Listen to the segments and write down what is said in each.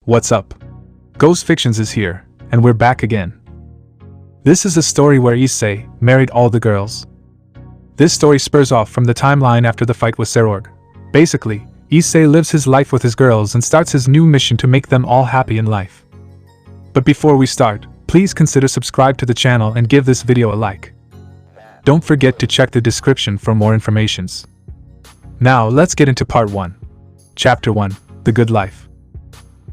What's up? Ghost Fictions is here, and we're back again. This is a story where Issei married all the girls. This story spurs off from the timeline after the fight with Sairaorg. Basically, Issei lives his life with his girls and starts his new mission to make them all happy in life. But before we start, please consider subscribe to the channel and give this video a like. Don't forget to check the description for more informations. Now let's get into part 1. Chapter 1, The Good Life.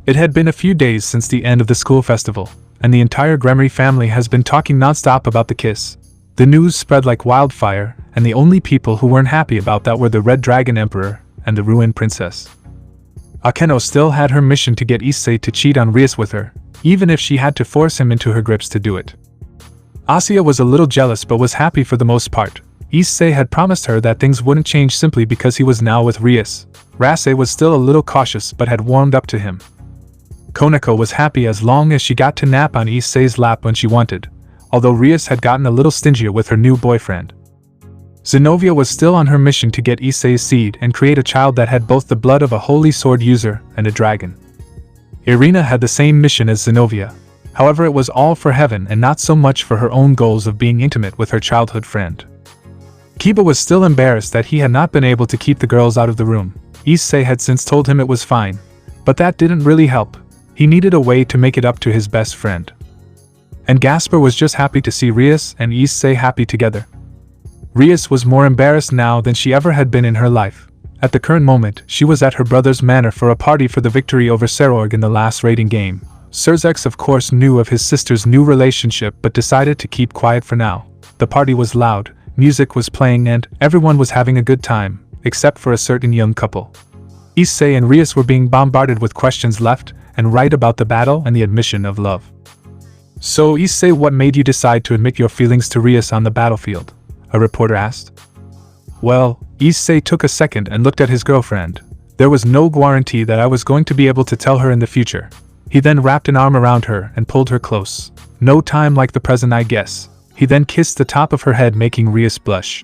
It had been a few days since the end of the school festival, and the entire Gremory family has been talking non-stop about the kiss. The news spread like wildfire, and the only people who weren't happy about that were the Red Dragon Emperor and the Ruined Princess. Akeno still had her mission to get Issei to cheat on Rias with her, even if she had to force him into her grips to do it. Asya was a little jealous but was happy for the most part. Issei had promised her that things wouldn't change simply because he was now with Rias. Rase was still a little cautious but had warmed up to him. Koneko was happy as long as she got to nap on Issei's lap when she wanted, although Rias had gotten a little stingier with her new boyfriend. Zenovia was still on her mission to get Issei's seed and create a child that had both the blood of a holy sword user and a dragon. Irina had the same mission as Zenovia, however it was all for heaven and not so much for her own goals of being intimate with her childhood friend. Kiba was still embarrassed that he had not been able to keep the girls out of the room. Issei had since told him it was fine, but that didn't really help. He needed a way to make it up to his best friend. And Gasper was just happy to see Rias and Issei happy together. Rias was more embarrassed now than she ever had been in her life. At the current moment, she was at her brother's manor for a party for the victory over Sairaorg in the last raiding game. Surzex of course knew of his sister's new relationship but decided to keep quiet for now. The party was loud, music was playing and everyone was having a good time, except for a certain young couple. Issei and Rias were being bombarded with questions left and right about the battle and the admission of love. So Issei, what made you decide to admit your feelings to Rias on the battlefield? A reporter asked. Well, Issei took a second and looked at his girlfriend. There was no guarantee that I was going to be able to tell her in the future. He then wrapped an arm around her and pulled her close. No time like the present, I guess. He then kissed the top of her head, making Rias blush.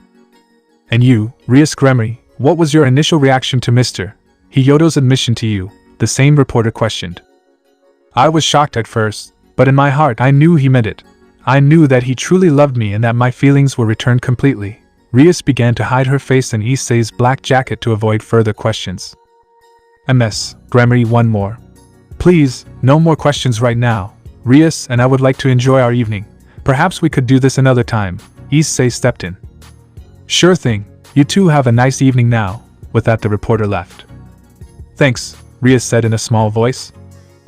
And you, Rias Gremory, what was your initial reaction to Mr. Hyodo's admission to you? The same reporter questioned. I was shocked at first, but in my heart I knew he meant it. I knew that he truly loved me and that my feelings were returned completely. Rias began to hide her face in Issei's black jacket to avoid further questions. MS, Gremory, one more. Please, no more questions right now. Rias and I would like to enjoy our evening. Perhaps we could do this another time. Issei stepped in. Sure thing, you two have a nice evening now. With that the reporter left. Thanks, Rias said in a small voice.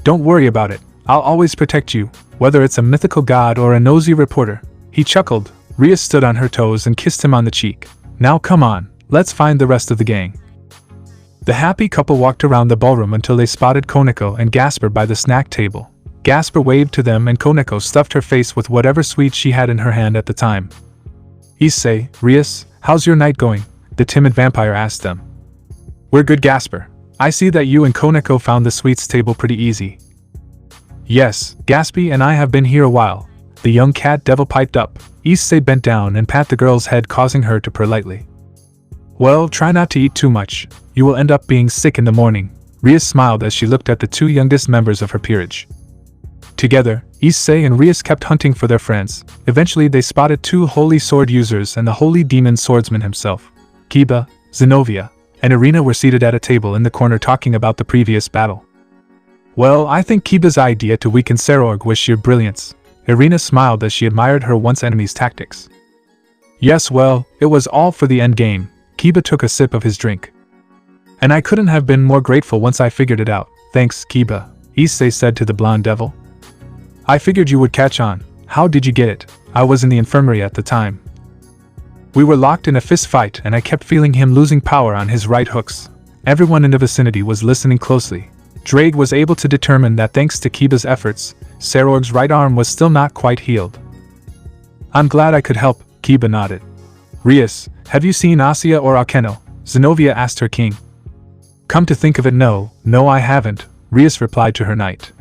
Don't worry about it, I'll always protect you, whether it's a mythical god or a nosy reporter. He chuckled. Rias stood on her toes and kissed him on the cheek. Now come on, let's find the rest of the gang. The happy couple walked around the ballroom until they spotted Koneko and Gasper by the snack table. Gasper waved to them and Koneko stuffed her face with whatever sweet she had in her hand at the time. Issei, Rias, how's your night going? The timid vampire asked them. We're good, Gasper. I see that you and Koneko found the sweets table pretty easy. Yes, Gaspy and I have been here a while, the young cat devil piped up. Issei bent down and pat the girl's head, causing her to purr lightly. Well, try not to eat too much, you will end up being sick in the morning. Rias smiled as she looked at the two youngest members of her peerage. Together, Issei and Rias kept hunting for their friends. Eventually they spotted two holy sword users and the holy demon swordsman himself. Kiba, Zenovia, and Irina were seated at a table in the corner talking about the previous battle. Well, I think Kiba's idea to weaken Sairaorg was sheer brilliance. Irina smiled as she admired her once enemy's tactics. Yes, well, it was all for the end game. Kiba took a sip of his drink. And I couldn't have been more grateful once I figured it out. Thanks, Kiba, Issei said to the blonde devil. I figured you would catch on. How did you get it? I was in the infirmary at the time. We were locked in a fist fight and I kept feeling him losing power on his right hooks. Everyone in the vicinity was listening closely. Drake was able to determine that thanks to Kiba's efforts, Sairaorg's right arm was still not quite healed. I'm glad I could help, Kiba nodded. Rias, have you seen Asya or Akeno? Zenovia asked her king. Come to think of it, no I haven't, Rias replied to her knight.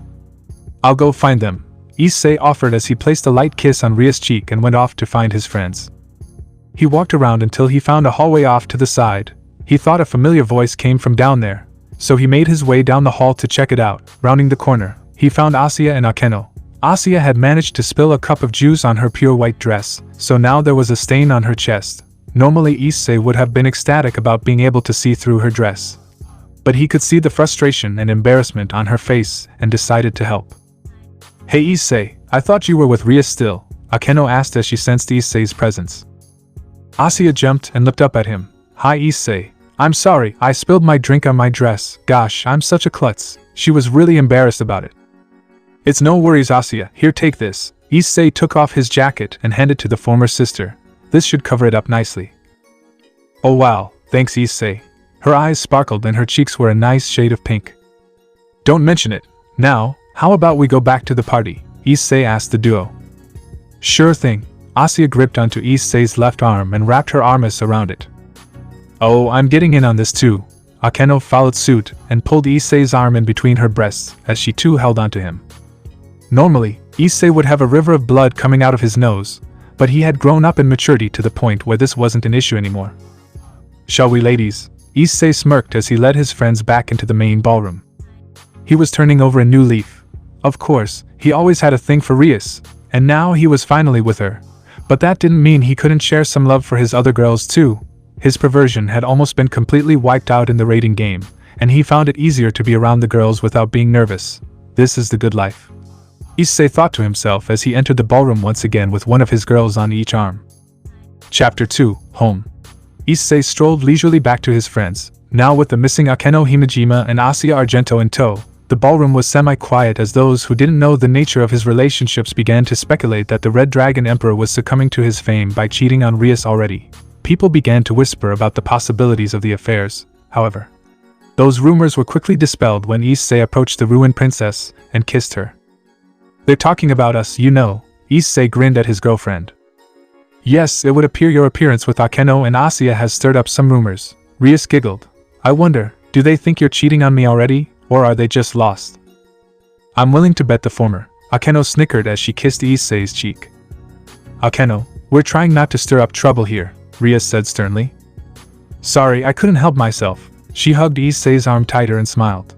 I'll go find them, Issei offered as he placed a light kiss on Rias' cheek and went off to find his friends. He walked around until he found a hallway off to the side. He thought a familiar voice came from down there. so he made his way down the hall to check it out. Rounding the corner, he found Asuya and Akeno. Asuya had managed to spill a cup of juice on her pure white dress, so now there was a stain on her chest. Normally Issei would have been ecstatic about being able to see through her dress. But he could see the frustration and embarrassment on her face and decided to help. "Hey Issei, I thought you were with Ria still," Akeno asked as she sensed Issei's presence. Asuya jumped and looked up at him. "Hi Issei. I'm sorry, I spilled my drink on my dress. Gosh, I'm such a klutz." She was really embarrassed about it. "It's no worries Asuya, here take this." Issei took off his jacket and handed it to the former sister. "This should cover it up nicely." "Oh wow, thanks Issei." Her eyes sparkled and her cheeks were a nice shade of pink. "Don't mention it. Now, how about we go back to the party?" Issei asked the duo. "Sure thing." Asuya gripped onto Issei's left arm and wrapped her arms around it. "Oh, I'm getting in on this too." Akeno followed suit and pulled Issei's arm in between her breasts as she too held onto him. Normally, Issei would have a river of blood coming out of his nose, but he had grown up in maturity to the point where this wasn't an issue anymore. "Shall we, ladies?" Issei smirked as he led his friends back into the main ballroom. He was turning over a new leaf. Of course, he always had a thing for Rias, and now he was finally with her. But that didn't mean he couldn't share some love for his other girls too. His perversion had almost been completely wiped out in the raiding game, and he found it easier to be around the girls without being nervous. This is the good life, Issei thought to himself as he entered the ballroom once again with one of his girls on each arm. Chapter 2, Home. Issei strolled leisurely back to his friends, now with the missing Akeno Himejima and Asuya Argento in tow. The ballroom was semi-quiet as those who didn't know the nature of his relationships began to speculate that the Red Dragon Emperor was succumbing to his fame by cheating on Rias already. People began to whisper about the possibilities of the affairs, however. Those rumors were quickly dispelled when Issei approached the ruined princess and kissed her. "They're talking about us, you know." Issei grinned at his girlfriend. "Yes, it would appear your appearance with Akeno and Asuya has stirred up some rumors." Rias giggled. "I wonder, do they think you're cheating on me already, or are they just lost?" "I'm willing to bet the former." Akeno snickered as she kissed Issei's cheek. "Akeno, we're trying not to stir up trouble here," Rias said sternly. "Sorry, I couldn't help myself." She hugged Issei's arm tighter and smiled.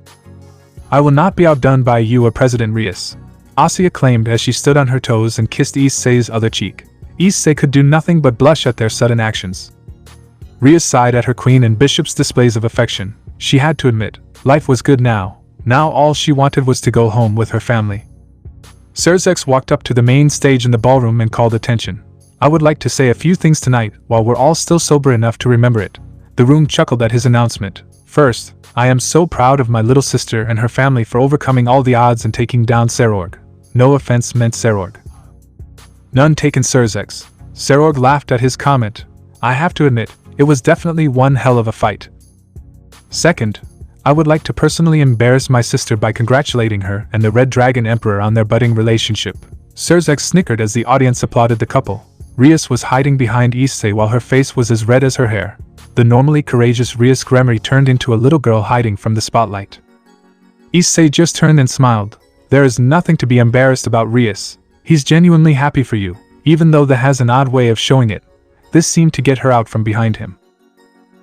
"I will not be outdone by you or President Rias," Asuya claimed as she stood on her toes and kissed Issei's other cheek. Issei could do nothing but blush at their sudden actions. Rias sighed at her queen and bishop's displays of affection. She had to admit, life was good now. Now all she wanted was to go home with her family. Sairaorg walked up to the main stage in the ballroom and called attention. "I would like to say a few things tonight while we're all still sober enough to remember it." The room chuckled at his announcement. "First, I am so proud of my little sister and her family for overcoming all the odds and taking down Sairaorg. No offense meant Sairaorg." "None taken Sairaorg." Sairaorg laughed at his comment. "I have to admit, it was definitely one hell of a fight. Second, I would like to personally embarrass my sister by congratulating her and the Red Dragon Emperor on their budding relationship." Sairaorg snickered as the audience applauded the couple. Rias was hiding behind Issei while her face was as red as her hair. The normally courageous Rias Gremory turned into a little girl hiding from the spotlight. Issei just turned and smiled. "There is nothing to be embarrassed about Rias. He's genuinely happy for you, even though that has an odd way of showing it." This seemed to get her out from behind him.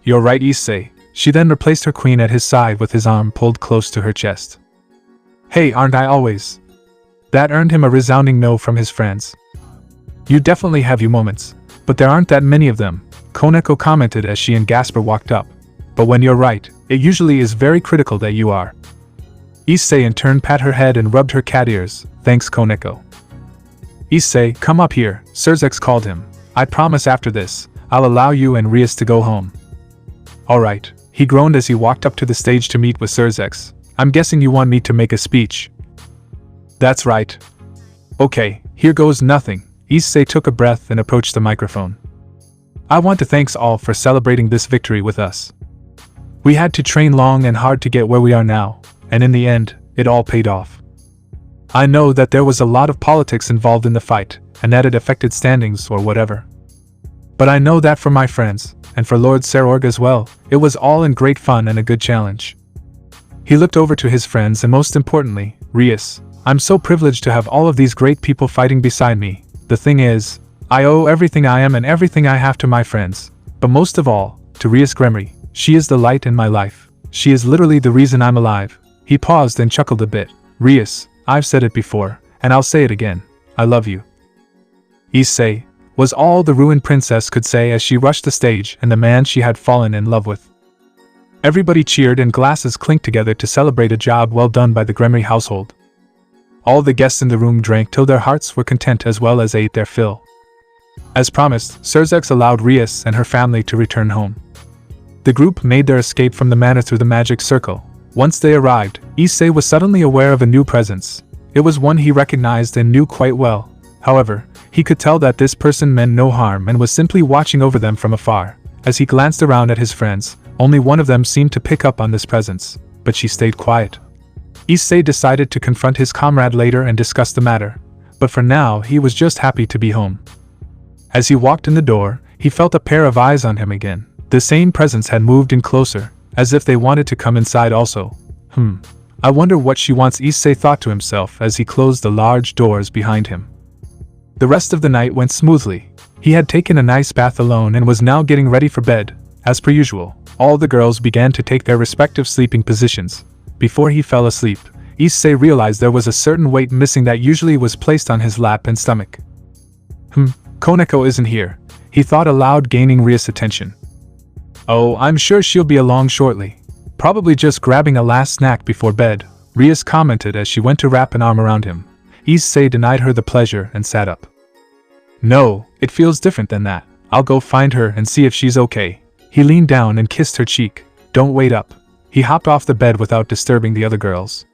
"You're right, Issei." She then replaced her queen at his side with his arm pulled close to her chest. "Hey, aren't I always?" That earned him a resounding no from his friends. "You definitely have your moments, but there aren't that many of them," Koneko commented as she and Gasper walked up. "But when you're right, it usually is very critical that you are." Issei in turn pat her head and rubbed her cat ears. "Thanks, Koneko." "Issei, come up here," Sairaorg called him. "I promise after this, I'll allow you and Rias to go home." "Alright," he groaned as he walked up to the stage to meet with Sairaorg. "I'm guessing you want me to make a speech." "That's right." "Okay, here goes nothing." Issei took a breath and approached the microphone. "I want to thank all for celebrating this victory with us. We had to train long and hard to get where we are now, and in the end, it all paid off. I know that there was a lot of politics involved in the fight, and that it affected standings or whatever. But I know that for my friends, and for Lord Sairaorg as well, it was all in great fun and a good challenge." He looked over to his friends and most importantly, Rias. "I'm so privileged to have all of these great people fighting beside me. The thing is, I owe everything I am and everything I have to my friends, but most of all, to Rias Gremory. She is the light in my life. She is literally the reason I'm alive. He paused and chuckled a bit. Rias, I've said it before, and I'll say it again. I love you. Issei, was all the ruined princess could say as she rushed the stage and the man she had fallen in love with. Everybody cheered and glasses clinked together to celebrate a job well done by the Gremory household. All the guests in the room drank till their hearts were content as well as ate their fill. As promised, Sairaorg allowed Rias and her family to return home. The group made their escape from the manor through the magic circle. Once they arrived, Issei was suddenly aware of a new presence. It was one he recognized and knew quite well. However, he could tell that this person meant no harm and was simply watching over them from afar. As he glanced around at his friends, only one of them seemed to pick up on this presence, but she stayed quiet. Issei decided to confront his comrade later and discuss the matter, but for now he was just happy to be home. As he walked in the door, he felt a pair of eyes on him again. The same presence had moved in closer, as if they wanted to come inside also. I wonder what she wants, Issei thought to himself as he closed the large doors behind him. The rest of the night went smoothly. He had taken a nice bath alone and was now getting ready for bed. As per usual, all the girls began to take their respective sleeping positions. Before he fell asleep, Issei realized there was a certain weight missing that usually was placed on his lap and stomach. Koneko isn't here, he thought aloud, gaining Rias' attention. Oh, I'm sure she'll be along shortly. Probably just grabbing a last snack before bed, Rias commented as she went to wrap an arm around him. Issei denied her the pleasure and sat up. No, it feels different than that. I'll go find her and see if she's okay. He leaned down and kissed her cheek. Don't wait up. He hopped off the bed without disturbing the other girls.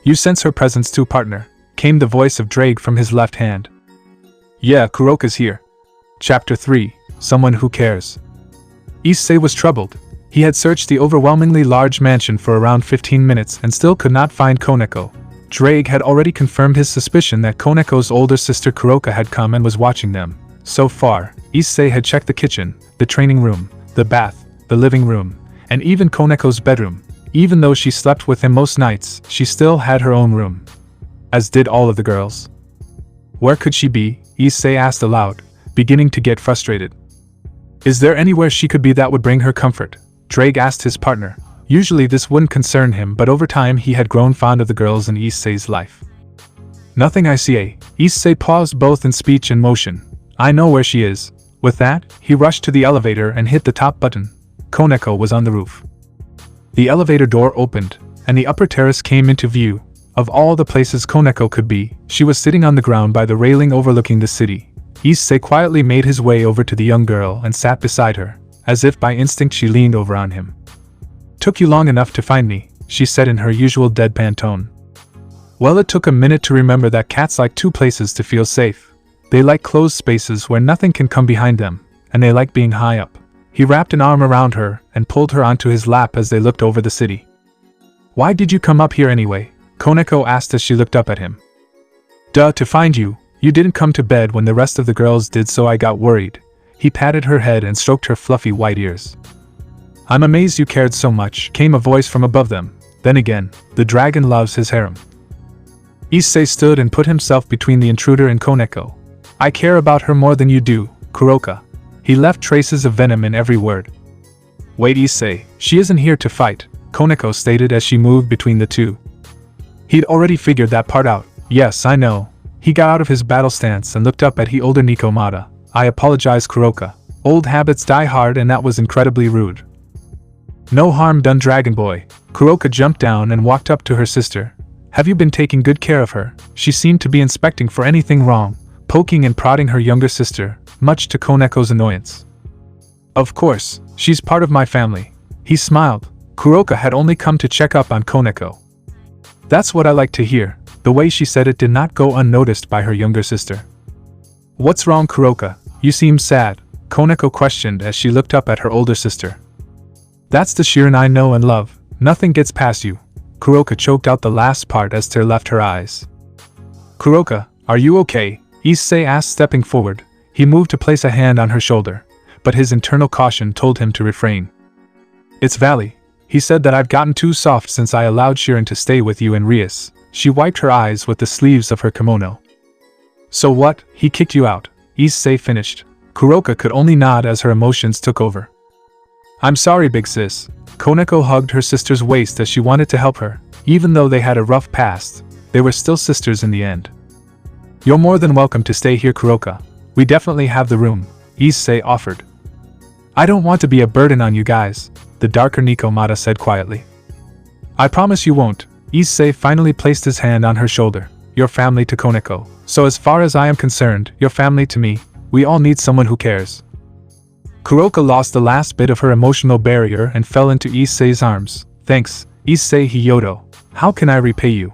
You sense her presence too, partner, came the voice of Drake from his left hand. Yeah, Kuroka's here. Chapter 3, Someone Who Cares. Issei was troubled. He had searched the overwhelmingly large mansion for around 15 minutes and still could not find Koneko. Drake had already confirmed his suspicion that Koneko's older sister Kuroka had come and was watching them. So far, Issei had checked the kitchen, the training room, the bath, the living room, and even Koneko's bedroom. Even though she slept with him most nights, she still had her own room. As did all of the girls. Where could she be? Issei asked aloud, beginning to get frustrated. Is there anywhere she could be that would bring her comfort? Drake asked his partner. Usually this wouldn't concern him, but over time he had grown fond of the girls in Issei's life. Nothing, I see. Issei paused both in speech and motion. I know where she is. With that, he rushed to the elevator and hit the top button. Koneko was on the roof. The elevator door opened, and the upper terrace came into view. Of all the places Koneko could be, she was sitting on the ground by the railing overlooking the city. Issei quietly made his way over to the young girl and sat beside her. As if by instinct she leaned over on him. Took you long enough to find me, she said in her usual deadpan tone. Well, it took a minute to remember that cats like two places to feel safe. They like closed spaces where nothing can come behind them, and they like being high up. He wrapped an arm around her and pulled her onto his lap as they looked over the city. Why did you come up here anyway? Koneko asked as she looked up at him. Duh, to find you. You didn't come to bed when the rest of the girls did, so I got worried. He patted her head and stroked her fluffy white ears. I'm amazed you cared so much, came a voice from above them. Then again, the dragon loves his harem. Issei stood and put himself between the intruder and Koneko. I care about her more than you do, Kuroka. He left traces of venom in every word. Wait, Issei, she isn't here to fight, Koneko stated as she moved between the two. He'd already figured that part out. Yes, I know. He got out of his battle stance and looked up at older Nikomata. I apologize, Kuroka. Old habits die hard and that was incredibly rude. No harm done, Dragon Boy. Kuroka jumped down and walked up to her sister. Have you been taking good care of her? She seemed to be inspecting for anything wrong, poking and prodding her younger sister, much to Koneko's annoyance. Of course, she's part of my family. He smiled. Kuroka had only come to check up on Koneko. That's what I like to hear. The way she said it did not go unnoticed by her younger sister. What's wrong, Kuroka? You seem sad, Koneko questioned as she looked up at her older sister. That's the Shirin I know and love. Nothing gets past you. Kuroka choked out the last part as tears left her eyes. Kuroka, are you okay? Issei asked, stepping forward. He moved to place a hand on her shoulder, but his internal caution told him to refrain. It's Valley. He said that I've gotten too soft since I allowed Shirin to stay with you and Rias. She wiped her eyes with the sleeves of her kimono. So what? He kicked you out. Issei finished. Kuroka could only nod as her emotions took over. I'm sorry, big sis. Koneko hugged her sister's waist as she wanted to help her. Even though they had a rough past, they were still sisters in the end. "You're more than welcome to stay here, Kuroka. We definitely have the room," Issei offered. "I don't want to be a burden on you guys," the darker Nikomata said quietly. "I promise you won't." Issei finally placed his hand on her shoulder. "You're family to Koneko. So as far as I am concerned, you're family to me. We all need someone who cares." Kuroka lost the last bit of her emotional barrier and fell into Issei's arms. "Thanks, Issei Hyoto. How can I repay you?"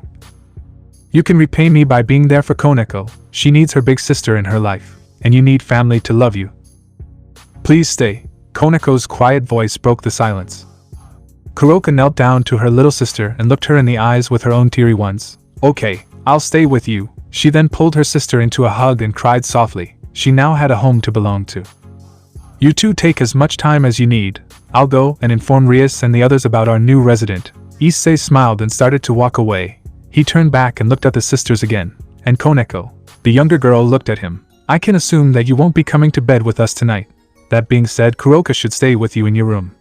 "You can repay me by being there for Koneko. She needs her big sister in her life, and you need family to love you. Please stay." Koneko's quiet voice broke the silence. Kuroka knelt down to her little sister and looked her in the eyes with her own teary ones. "Okay, I'll stay with you." She then pulled her sister into a hug and cried softly. She now had a home to belong to. "You two take as much time as you need. I'll go and inform Rias and the others about our new resident." Issei smiled and started to walk away. He turned back and looked at the sisters again. And Koneko, the younger girl, looked at him. "I can assume that you won't be coming to bed with us tonight. That being said, Kuroka should stay with you in your room."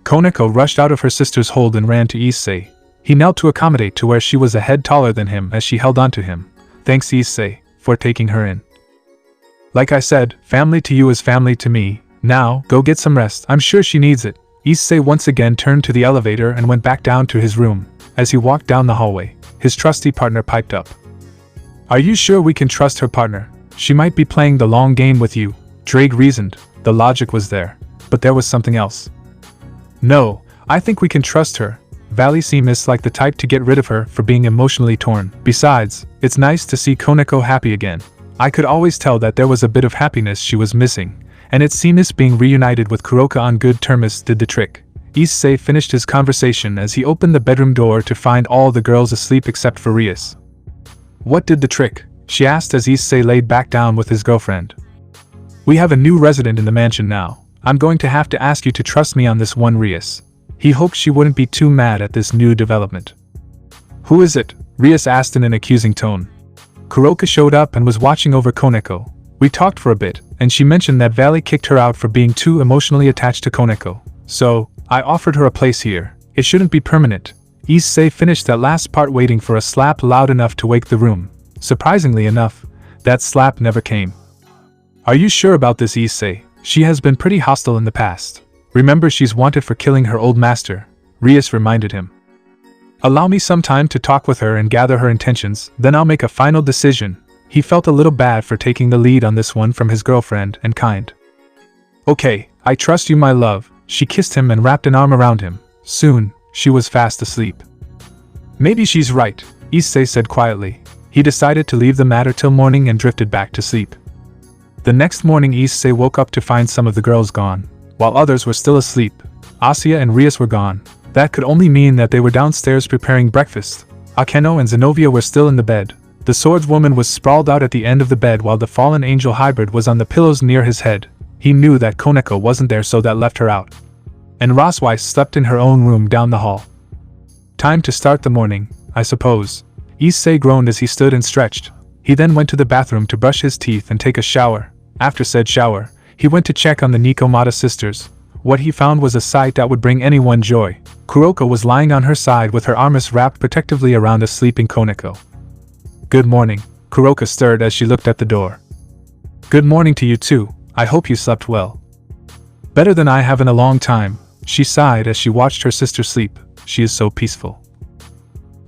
Koneko rushed out of her sister's hold and ran to Issei. He knelt to accommodate to where she was a head taller than him as she held on to him. "Thanks, Issei, for taking her in. Like I said, family to you is family to me. Now, go get some rest. I'm sure she needs it." Issei once again turned to the elevator and went back down to his room. As he walked down the hallway, his trusty partner piped up. "Are you sure we can trust her, partner? She might be playing the long game with you." Drake reasoned. The logic was there, but there was something else. "No, I think we can trust her. Valley seems like the type to get rid of her for being emotionally torn. Besides, it's nice to see Koneko happy again. I could always tell that there was a bit of happiness she was missing, and it seems being reunited with Kuroka on good terms did the trick." Issei finished his conversation as he opened the bedroom door to find all the girls asleep except for Rias. "What did the trick?" she asked as Issei laid back down with his girlfriend. "We have a new resident in the mansion now. I'm going to have to ask you to trust me on this one, Rias." He hoped she wouldn't be too mad at this new development. "Who is it?" Rias asked in an accusing tone. Kuroka showed up and was watching over Koneko. "We talked for a bit, and she mentioned that Valley kicked her out for being too emotionally attached to Koneko. So, I offered her a place here. It shouldn't be permanent." Issei finished that last part waiting for a slap loud enough to wake the room. Surprisingly enough, that slap never came. "Are you sure about this, Issei? She has been pretty hostile in the past. Remember, she's wanted for killing her old master," Rias reminded him. "Allow me some time to talk with her and gather her intentions, then I'll make a final decision." He felt a little bad for taking the lead on this one from his girlfriend and kind. "Okay, I trust you, my love." She kissed him and wrapped an arm around him. Soon, she was fast asleep. "Maybe she's right," Issei said quietly. He decided to leave the matter till morning and drifted back to sleep. The next morning, Issei woke up to find some of the girls gone, while others were still asleep. Asya and Rias were gone. That could only mean that they were downstairs preparing breakfast. Akeno and Zenobia were still in the bed. The swordswoman was sprawled out at the end of the bed while the fallen angel hybrid was on the pillows near his head. He knew that Koneko wasn't there, so that left her out. And Rosweiss slept in her own room down the hall. "Time to start the morning, I suppose." Issei groaned as he stood and stretched. He then went to the bathroom to brush his teeth and take a shower. After said shower, he went to check on the Nikomata sisters. What he found was a sight that would bring anyone joy. Kuroka was lying on her side with her arms wrapped protectively around a sleeping Koneko. "Good morning," Kuroka stirred as she looked at the door. "Good morning to you too. I hope you slept well." "Better than I have in a long time," she sighed as she watched her sister sleep. "She is so peaceful."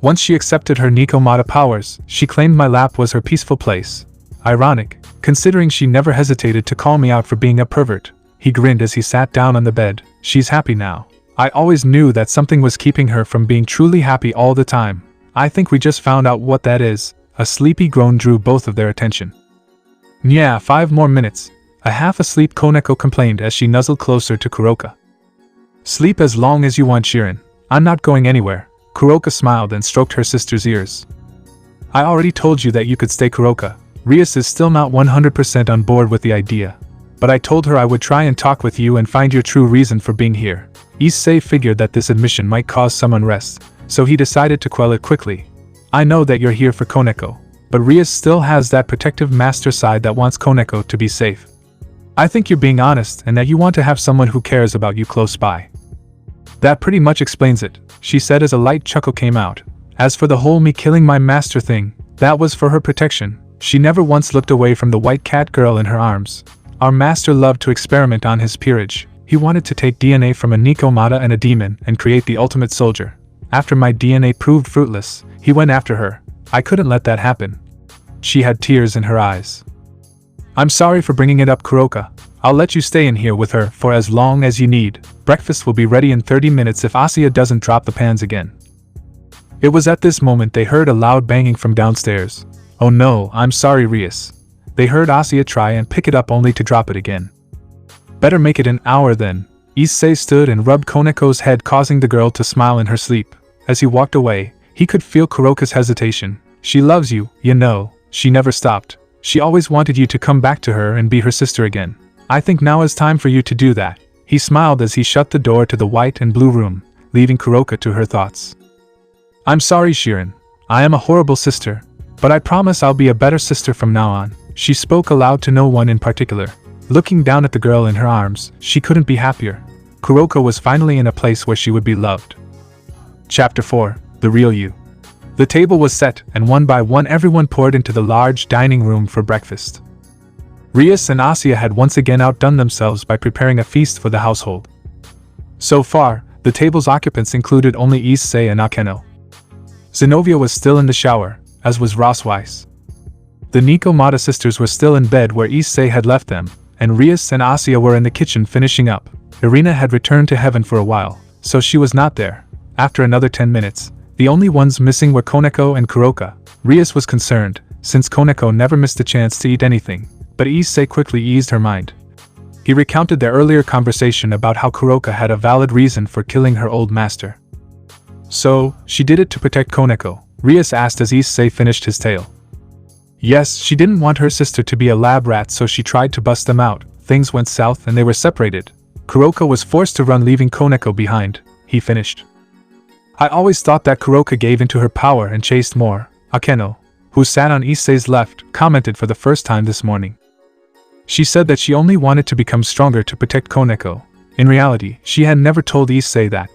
Once she accepted her Nikomata powers, she claimed my lap was her peaceful place. Ironic, considering she never hesitated to call me out for being a pervert. He grinned as he sat down on the bed. "She's happy now. I always knew that something was keeping her from being truly happy all the time. I think we just found out what that is." A sleepy groan drew both of their attention. "Yeah, 5 more minutes." A half-asleep Koneko complained as she nuzzled closer to Kuroka. "Sleep as long as you want, Shirin. I'm not going anywhere." Kuroka smiled and stroked her sister's ears. "I already told you that you could stay, Kuroka." Rias is still not 100% on board with the idea. "But I told her I would try and talk with you and find your true reason for being here." Issei figured that this admission might cause some unrest, so he decided to quell it quickly. "I know that you're here for Koneko, but Rias still has that protective master side that wants Koneko to be safe. I think you're being honest and that you want to have someone who cares about you close by." That pretty much explains it, she said as a light chuckle came out. As for the whole me killing my master thing, that was for her protection. She never once looked away from the white cat girl in her arms. Our master loved to experiment on his peerage. He wanted to take DNA from a Nikomata and a demon and create the ultimate soldier. After my DNA proved fruitless, he went after her. I couldn't let that happen. She had tears in her eyes. I'm sorry for bringing it up, Kuroka. I'll let you stay in here with her for as long as you need. Breakfast will be ready in 30 minutes if Asuya doesn't drop the pans again. It was at this moment they heard a loud banging from downstairs. Oh no, I'm sorry, Rias. They heard Asuya try and pick it up only to drop it again. Better make it an hour then. Issei stood and rubbed Koneko's head, causing the girl to smile in her sleep. As he walked away, he could feel Kuroka's hesitation. She loves you, you know. She never stopped. She always wanted you to come back to her and be her sister again. I think now is time for you to do that. He smiled as he shut the door to the white and blue room, leaving Kuroka to her thoughts. I'm sorry, Shirin. I am a horrible sister, but I promise I'll be a better sister from now on. She spoke aloud to no one in particular. Looking down at the girl in her arms, she couldn't be happier. Kuroka was finally in a place where she would be loved. Chapter 4: The Real You. The table was set, and one by one everyone poured into the large dining room for breakfast. Rias and Asuya had once again outdone themselves by preparing a feast for the household. So far, the table's occupants included only Issei and Akeno. Zenobia was still in the shower, as was Rossweiss. The Nikomata sisters were still in bed where Issei had left them, and Rias and Asuya were in the kitchen finishing up. Irina had returned to heaven for a while, so she was not there. After another 10 minutes, the only ones missing were Koneko and Kuroka. Rias was concerned, since Koneko never missed a chance to eat anything, but Issei quickly eased her mind. He recounted their earlier conversation about how Kuroka had a valid reason for killing her old master. So, she did it to protect Koneko? Rias asked as Issei finished his tale. Yes, she didn't want her sister to be a lab rat, so she tried to bust them out. Things went south and they were separated. Kuroka was forced to run, leaving Koneko behind. He finished. I always thought that Kuroka gave into her power and chased more. Akeno, who sat on Issei's left, commented for the first time this morning. She said that she only wanted to become stronger to protect Koneko. In reality, she had never told Issei that,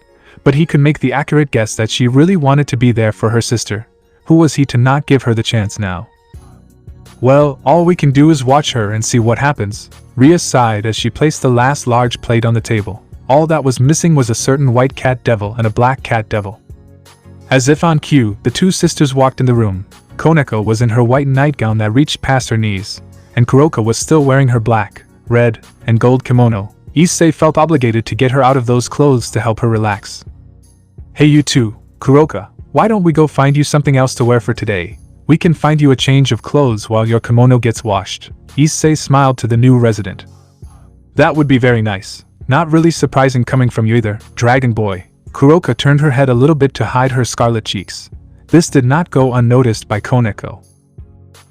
but he could make the accurate guess that she really wanted to be there for her sister. Who was he to not give her the chance now? Well, all we can do is watch her and see what happens. Rias sighed as she placed the last large plate on the table. All that was missing was a certain white cat devil and a black cat devil. As if on cue, the two sisters walked in the room. Koneko was in her white nightgown that reached past her knees, and Kuroka was still wearing her black, red, and gold kimono. Issei felt obligated to get her out of those clothes to help her relax. Hey you two, Kuroka, why don't we go find you something else to wear for today? We can find you a change of clothes while your kimono gets washed. Issei smiled to the new resident. That would be very nice. Not really surprising coming from you either, Dragon Boy. Kuroka turned her head a little bit to hide her scarlet cheeks. This did not go unnoticed by Koneko.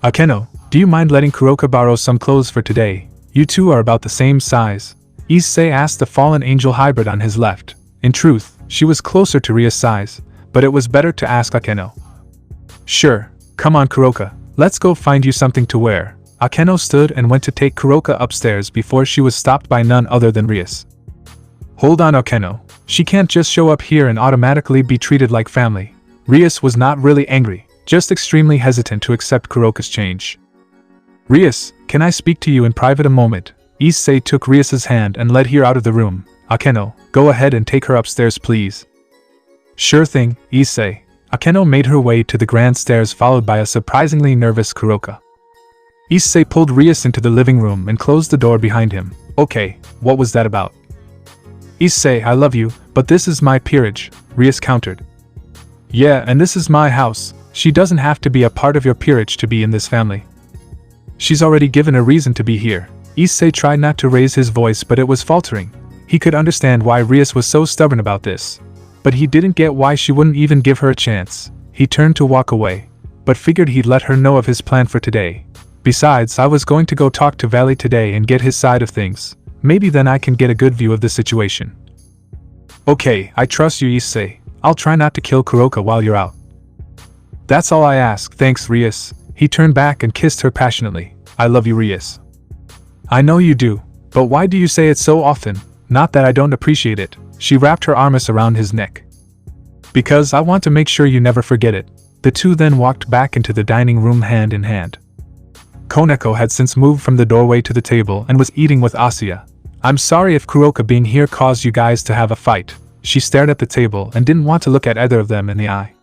Akeno, do you mind letting Kuroka borrow some clothes for today? You two are about the same size. Issei asked the fallen angel hybrid on his left. In truth, she was closer to Ria's size, but it was better to ask Akeno. Sure, come on Kuroka, let's go find you something to wear. Akeno stood and went to take Kuroka upstairs before she was stopped by none other than Rias. Hold on Akeno, she can't just show up here and automatically be treated like family. Rias was not really angry, just extremely hesitant to accept Kuroka's change. Rias, can I speak to you in private a moment? Issei took Rias's hand and led her out of the room. Akeno, go ahead and take her upstairs please. Sure thing, Issei. Akeno made her way to the grand stairs followed by a surprisingly nervous Kuroka. Issei pulled Rias into the living room and closed the door behind him. Okay, what was that about? Issei, I love you, but this is my peerage, Rias countered. Yeah, and this is my house. She doesn't have to be a part of your peerage to be in this family. She's already given a reason to be here. Issei tried not to raise his voice, but it was faltering. He could understand why Rias was so stubborn about this, but he didn't get why she wouldn't even give her a chance. He turned to walk away, but figured he'd let her know of his plan for today. Besides, I was going to go talk to Valley today and get his side of things. Maybe then I can get a good view of the situation. Okay, I trust you Issei. I'll try not to kill Kuroka while you're out. That's all I ask, thanks Rias. He turned back and kissed her passionately. I love you Rias. I know you do, but why do you say it so often? Not that I don't appreciate it. She wrapped her arms around his neck. Because I want to make sure you never forget it. The two then walked back into the dining room hand in hand. Koneko had since moved from the doorway to the table and was eating with Asuya. I'm sorry if Kuroka being here caused you guys to have a fight. She stared at the table and didn't want to look at either of them in the eye.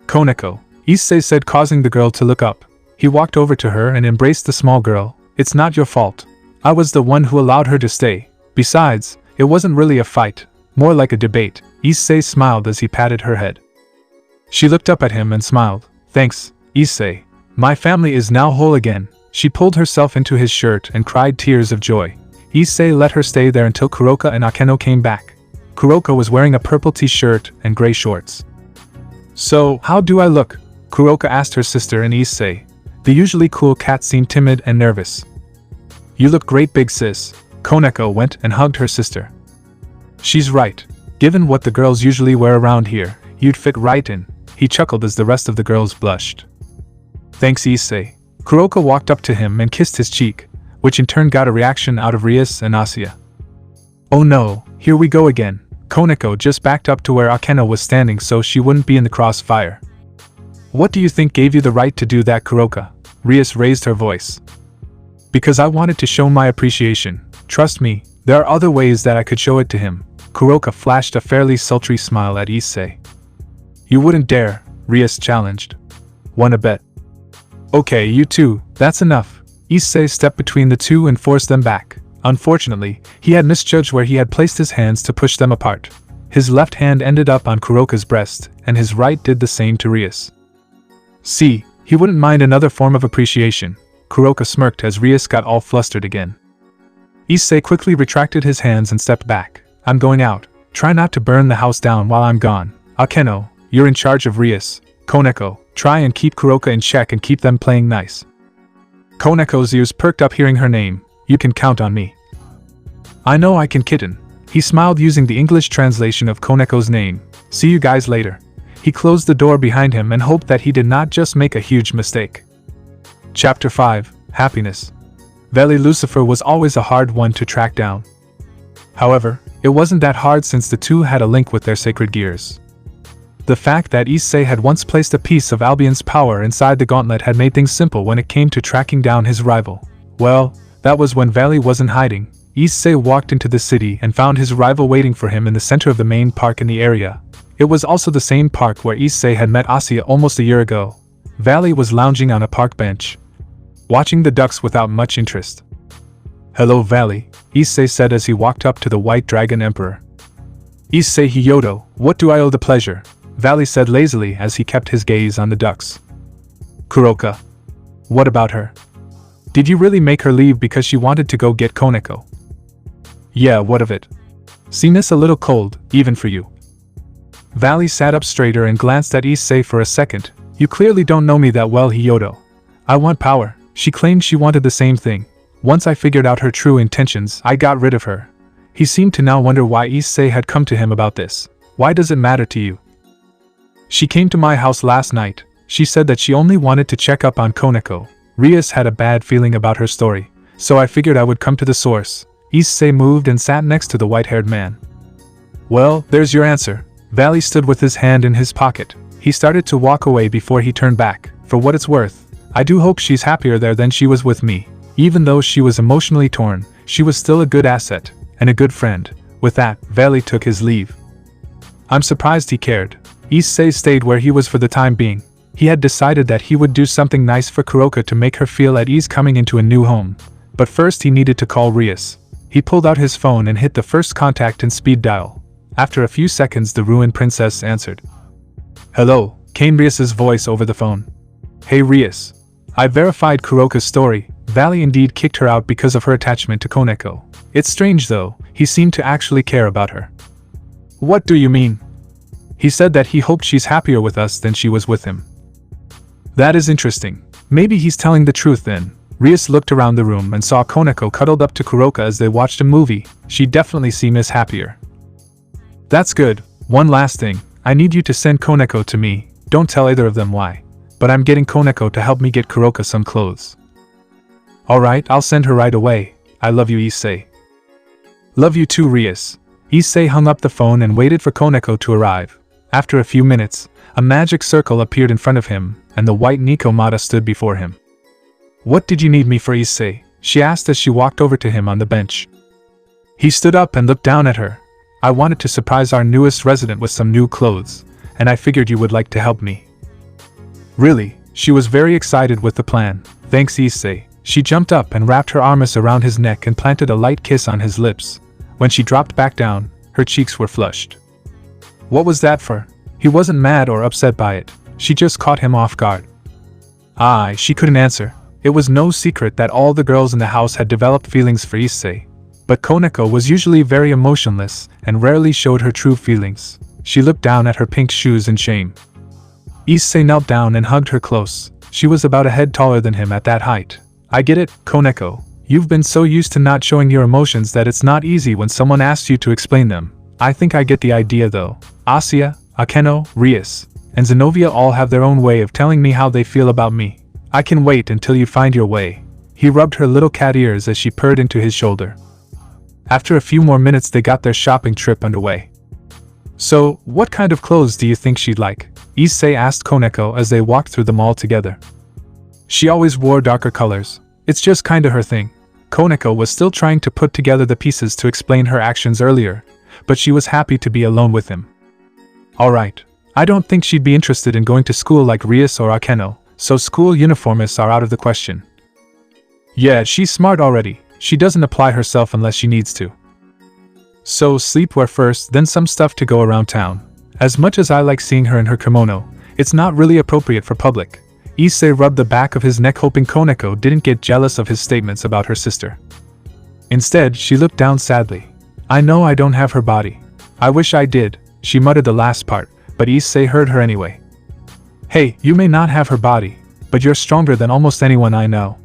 Koneko, Issei said, causing the girl to look up. He walked over to her and embraced the small girl. It's not your fault. I was the one who allowed her to stay. Besides, it wasn't really a fight, more like a debate. Issei smiled as he patted her head. She looked up at him and smiled. Thanks, Issei. My family is now whole again. She pulled herself into his shirt and cried tears of joy. Issei let her stay there until Kuroka and Akeno came back. Kuroka was wearing a purple t-shirt and gray shorts. So, how do I look? Kuroka asked her sister, and Issei, the usually cool cat, seemed timid and nervous. You look great, big sis. Koneko went and hugged her sister. She's right. Given what the girls usually wear around here, you'd fit right in. He chuckled as the rest of the girls blushed. Thanks, Issei. Kuroka walked up to him and kissed his cheek, which in turn got a reaction out of Rias and Asuya. Oh no, here we go again. Koneko just backed up to where Akeno was standing so she wouldn't be in the crossfire. What do you think gave you the right to do that, Kuroka? Rias raised her voice. Because I wanted to show my appreciation. Trust me, there are other ways that I could show it to him. Kuroka flashed a fairly sultry smile at Issei. You wouldn't dare, Rias challenged. Wanna bet? Okay, you two, that's enough. Issei stepped between the two and forced them back. Unfortunately, he had misjudged where he had placed his hands to push them apart. His left hand ended up on Kuroka's breast, and his right did the same to Rias. See, he wouldn't mind another form of appreciation. Kuroka smirked as Rias got all flustered again. Issei quickly retracted his hands and stepped back. I'm going out. Try not to burn the house down while I'm gone. Akeno, you're in charge of Rias. Koneko, try and keep Kuroka in check and keep them playing nice. Koneko's ears perked up hearing her name. You can count on me. I know I can, kitten. He smiled using the English translation of Koneko's name. See you guys later. He closed the door behind him and hoped that he did not just make a huge mistake. Chapter 5, Happiness. Veli Lucifer was always a hard one to track down. However, it wasn't that hard since the two had a link with their sacred gears. The fact that Issei had once placed a piece of Albion's power inside the gauntlet had made things simple when it came to tracking down his rival. Well, that was when Veli wasn't hiding. Issei walked into the city and found his rival waiting for him in the center of the main park in the area. It was also the same park where Issei had met Asuya almost a year ago. Veli was lounging on a park bench, watching the ducks without much interest. Hello, Veli, Issei said as he walked up to the White Dragon Emperor. Issei Hyodo, what do I owe the pleasure? Veli said lazily as he kept his gaze on the ducks. Kuroka. What about her? Did you really make her leave because she wanted to go get Koneko? Yeah, what of it? Seems a little cold, even for you. Valley sat up straighter and glanced at Issei for a second. You clearly don't know me that well, Hyodo. I want power. She claimed she wanted the same thing. Once I figured out her true intentions, I got rid of her. He seemed to now wonder why Issei had come to him about this. Why does it matter to you? She came to my house last night. She said that she only wanted to check up on Koneko. Rias had a bad feeling about her story, so I figured I would come to the source. Issei moved and sat next to the white-haired man. Well, there's your answer. Valley stood with his hand in his pocket. He started to walk away before he turned back. For what it's worth, I do hope she's happier there than she was with me. Even though she was emotionally torn, she was still a good asset, and a good friend. With that, Valley took his leave. I'm surprised he cared. Issei stayed where he was for the time being. He had decided that he would do something nice for Kuroka to make her feel at ease coming into a new home. But first he needed to call Rias. He pulled out his phone and hit the first contact in speed dial. After a few seconds the ruined princess answered. Hello, came Rias's voice over the phone. Hey Rias. I verified Kuroka's story. Valley indeed kicked her out because of her attachment to Koneko. It's strange though, he seemed to actually care about her. What do you mean? He said that he hoped she's happier with us than she was with him. That is interesting. Maybe he's telling the truth then. Rias looked around the room and saw Koneko cuddled up to Kuroka as they watched a movie. She definitely seemed happier. That's good. One last thing. I need you to send Koneko to me. Don't tell either of them why. But I'm getting Koneko to help me get Kuroka some clothes. Alright, I'll send her right away. I love you, Issei. Love you too, Rias. Issei hung up the phone and waited for Koneko to arrive. After a few minutes, a magic circle appeared in front of him, and the white Nikomata stood before him. "What did you need me for, Issei?" she asked as she walked over to him on the bench. He stood up and looked down at her. "I wanted to surprise our newest resident with some new clothes, and I figured you would like to help me." Really, she was very excited with the plan. "Thanks, Issei." She jumped up and wrapped her arms around his neck and planted a light kiss on his lips. When she dropped back down, her cheeks were flushed. What was that for? He wasn't mad or upset by it. She just caught him off guard. She couldn't answer. It was no secret that all the girls in the house had developed feelings for Issei. But Koneko was usually very emotionless and rarely showed her true feelings. She looked down at her pink shoes in shame. Issei knelt down and hugged her close. She was about a head taller than him at that height. "I get it, Koneko. You've been so used to not showing your emotions that it's not easy when someone asks you to explain them. I think I get the idea though. Asia, Akeno, Rias, and Zenobia all have their own way of telling me how they feel about me. I can wait until you find your way." He rubbed her little cat ears as she purred into his shoulder. After a few more minutes they got their shopping trip underway. "So, what kind of clothes do you think she'd like?" Issei asked Koneko as they walked through the mall together. "She always wore darker colors. It's just kinda her thing." Koneko was still trying to put together the pieces to explain her actions earlier, but she was happy to be alone with him. "Alright. I don't think she'd be interested in going to school like Rias or Akeno, so school uniformists are out of the question." "Yeah, she's smart already. She doesn't apply herself unless she needs to. So sleepwear first, then some stuff to go around town. As much as I like seeing her in her kimono, it's not really appropriate for public." Issei rubbed the back of his neck hoping Koneko didn't get jealous of his statements about her sister. Instead, she looked down sadly. "I know I don't have her body. I wish I did," she muttered the last part, but Issei heard her anyway. "Hey, you may not have her body, but you're stronger than almost anyone I know.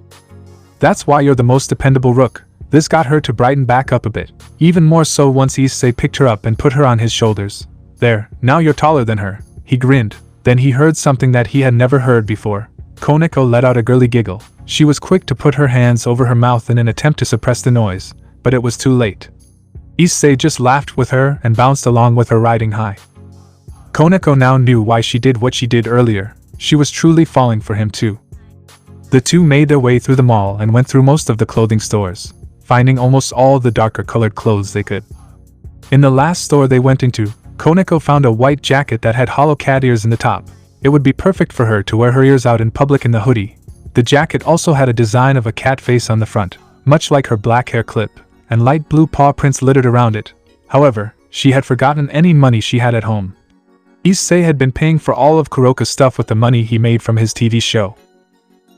That's why you're the most dependable rook." This got her to brighten back up a bit, even more so once Issei picked her up and put her on his shoulders. "There, now you're taller than her." He grinned. Then he heard something that he had never heard before. Koneko let out a girly giggle. She was quick to put her hands over her mouth in an attempt to suppress the noise, but it was too late. Issei just laughed with her and bounced along with her riding high. Koneko now knew why she did what she did earlier. She was truly falling for him too. The two made their way through the mall and went through most of the clothing stores, finding almost all the darker colored clothes they could. In the last store they went into, Koneko found a white jacket that had hollow cat ears in the top. It would be perfect for her to wear her ears out in public in the hoodie. The jacket also had a design of a cat face on the front, much like her black hair clip, and light blue paw prints littered around it. However, she had forgotten any money she had at home. Issei had been paying for all of Kuroka's stuff with the money he made from his TV show.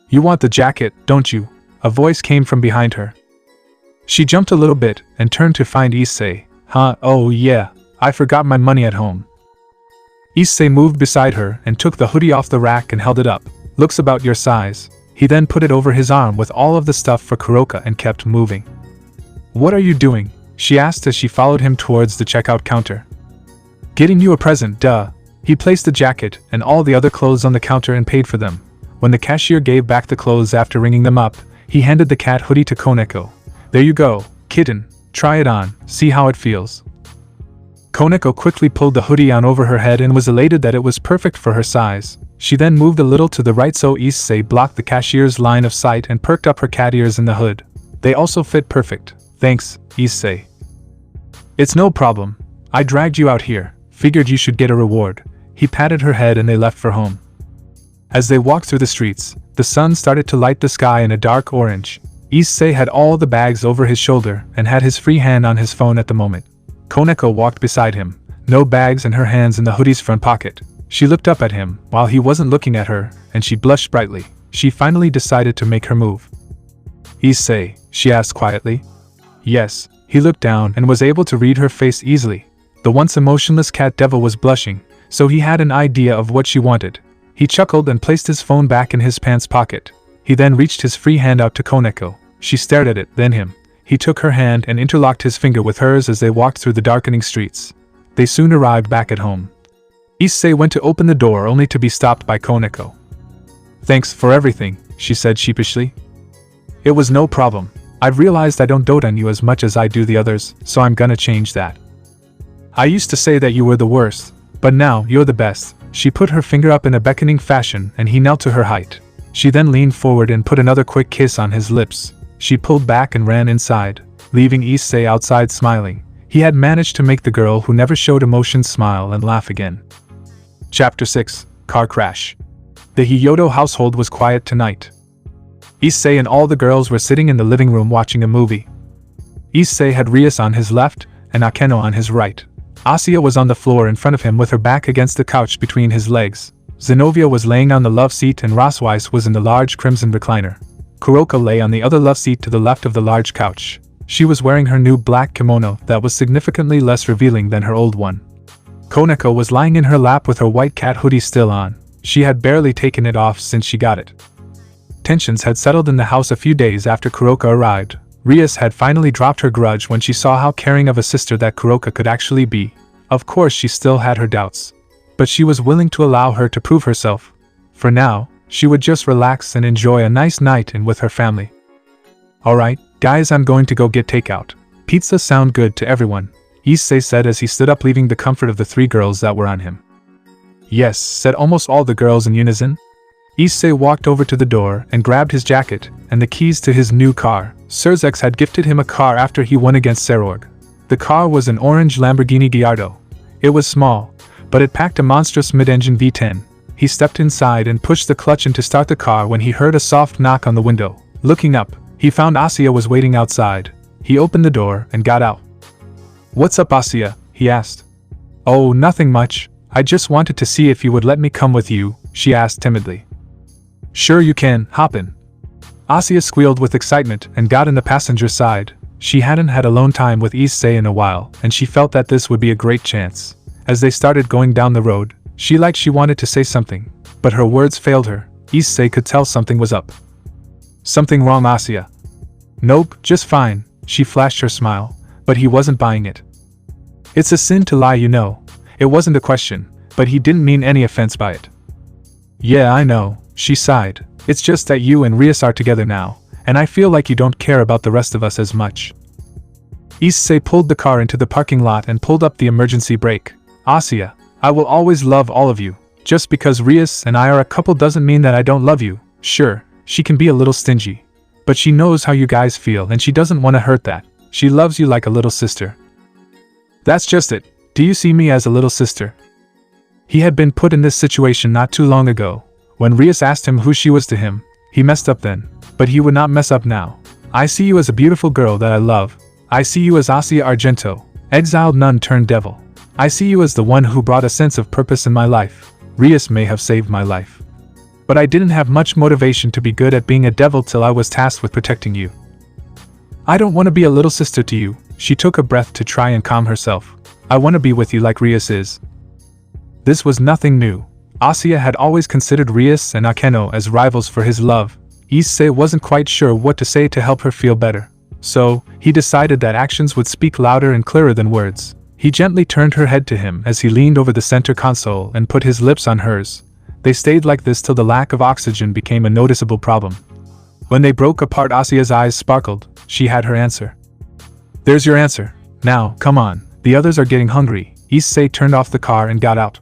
"You want the jacket, don't you?" A voice came from behind her. She jumped a little bit and turned to find Issei. "Huh, oh yeah. I forgot my money at home." Issei moved beside her and took the hoodie off the rack and held it up. "Looks about your size." He then put it over his arm with all of the stuff for Kuroka and kept moving. "What are you doing?" she asked as she followed him towards the checkout counter. "Getting you a present, duh." He placed the jacket and all the other clothes on the counter and paid for them. When the cashier gave back the clothes after ringing them up, he handed the cat hoodie to Koneko. "There you go, kitten. Try it on, see how it feels." Koneko quickly pulled the hoodie on over her head and was elated that it was perfect for her size. She then moved a little to the right so Issei blocked the cashier's line of sight and perked up her cat ears in the hood. They also fit perfect. "Thanks, Issei." "It's no problem. I dragged you out here. Figured you should get a reward." He patted her head and they left for home. As they walked through the streets, the sun started to light the sky in a dark orange. Issei had all the bags over his shoulder and had his free hand on his phone at the moment. Koneko walked beside him, no bags and her hands in the hoodie's front pocket. She looked up at him while he wasn't looking at her, and she blushed brightly. She finally decided to make her move. "Issei?" she asked quietly. "Yes." He looked down and was able to read her face easily. The once emotionless cat devil was blushing, so he had an idea of what she wanted. He chuckled and placed his phone back in his pants pocket. He then reached his free hand out to Koneko. She stared at it, then him. He took her hand and interlocked his finger with hers as they walked through the darkening streets. They soon arrived back at home. Issei went to open the door only to be stopped by Koneko. "Thanks for everything," she said sheepishly. "It was no problem. I've realized I don't dote on you as much as I do the others, so I'm gonna change that." I used to say that you were the worst, but now you're the best. She put her finger up in a beckoning fashion and he knelt to her height. She then leaned forward and put another quick kiss on his lips. She pulled back and ran inside, leaving Issei outside smiling. He had managed to make the girl who never showed emotion smile and laugh again. Chapter 6: Car Crash. The Hyodo household was quiet tonight. Issei and all the girls were sitting in the living room watching a movie. Issei had Rias on his left and Akeno on his right. Asuya was on the floor in front of him with her back against the couch between his legs. Zenobia was laying on the love seat and Rosweiss was in the large crimson recliner. Kuroka lay on the other love seat to the left of the large couch. She was wearing her new black kimono that was significantly less revealing than her old one. Koneko was lying in her lap with her white cat hoodie still on. She had barely taken it off since she got it. Tensions had settled in the house a few days after Kuroka arrived. Rias had finally dropped her grudge when she saw how caring of a sister that Kuroka could actually be. Of course she still had her doubts, but she was willing to allow her to prove herself. For now, she would just relax and enjoy a nice night in with her family. Alright, guys, I'm going to go get takeout. Pizza sound good to everyone, Issei said as he stood up, leaving the comfort of the three girls that were on him. Yes, said almost all the girls in unison. Issei walked over to the door and grabbed his jacket and the keys to his new car. Surzex had gifted him a car after he won against Sairaorg. The car was an orange Lamborghini Gallardo. It was small, but it packed a monstrous mid-engine V10. He stepped inside and pushed the clutch in to start the car when he heard a soft knock on the window. Looking up, he found Asuya was waiting outside. He opened the door and got out. "What's up, Asuya?" he asked. "Oh, nothing much. I just wanted to see if you would let me come with you," she asked timidly. "Sure you can, hop in." Asuya squealed with excitement and got in the passenger side. She hadn't had alone time with Issei in a while, and she felt that this would be a great chance. As they started going down the road, she wanted to say something, but her words failed her. Issei could tell something was up. "Something wrong, Asuya?" "Nope, just fine," she flashed her smile, but he wasn't buying it. "It's a sin to lie, you know." It wasn't a question, but he didn't mean any offense by it. "Yeah, I know," she sighed. "It's just that you and Rias are together now, and I feel like you don't care about the rest of us as much." Issei pulled the car into the parking lot and pulled up the emergency brake. "Asuya, I will always love all of you. Just because Rias and I are a couple doesn't mean that I don't love you. Sure, she can be a little stingy, but she knows how you guys feel and she doesn't want to hurt that. She loves you like a little sister." "That's just it. Do you see me as a little sister?" He had been put in this situation not too long ago. When Rias asked him who she was to him, he messed up then, but he would not mess up now. "I see you as a beautiful girl that I love. I see you as Asuya Argento, exiled nun turned devil. I see you as the one who brought a sense of purpose in my life. Rias may have saved my life, but I didn't have much motivation to be good at being a devil till I was tasked with protecting you. I don't want to be a little sister to you." She took a breath to try and calm herself. "I want to be with you like Rias is." This was nothing new. Asuya had always considered Rias and Akeno as rivals for his love. Issei wasn't quite sure what to say to help her feel better, so he decided that actions would speak louder and clearer than words. He gently turned her head to him as he leaned over the center console and put his lips on hers. They stayed like this till the lack of oxygen became a noticeable problem. When they broke apart, Asuya's eyes sparkled. She had her answer. "There's your answer. Now, come on, the others are getting hungry." Issei turned off the car and got out.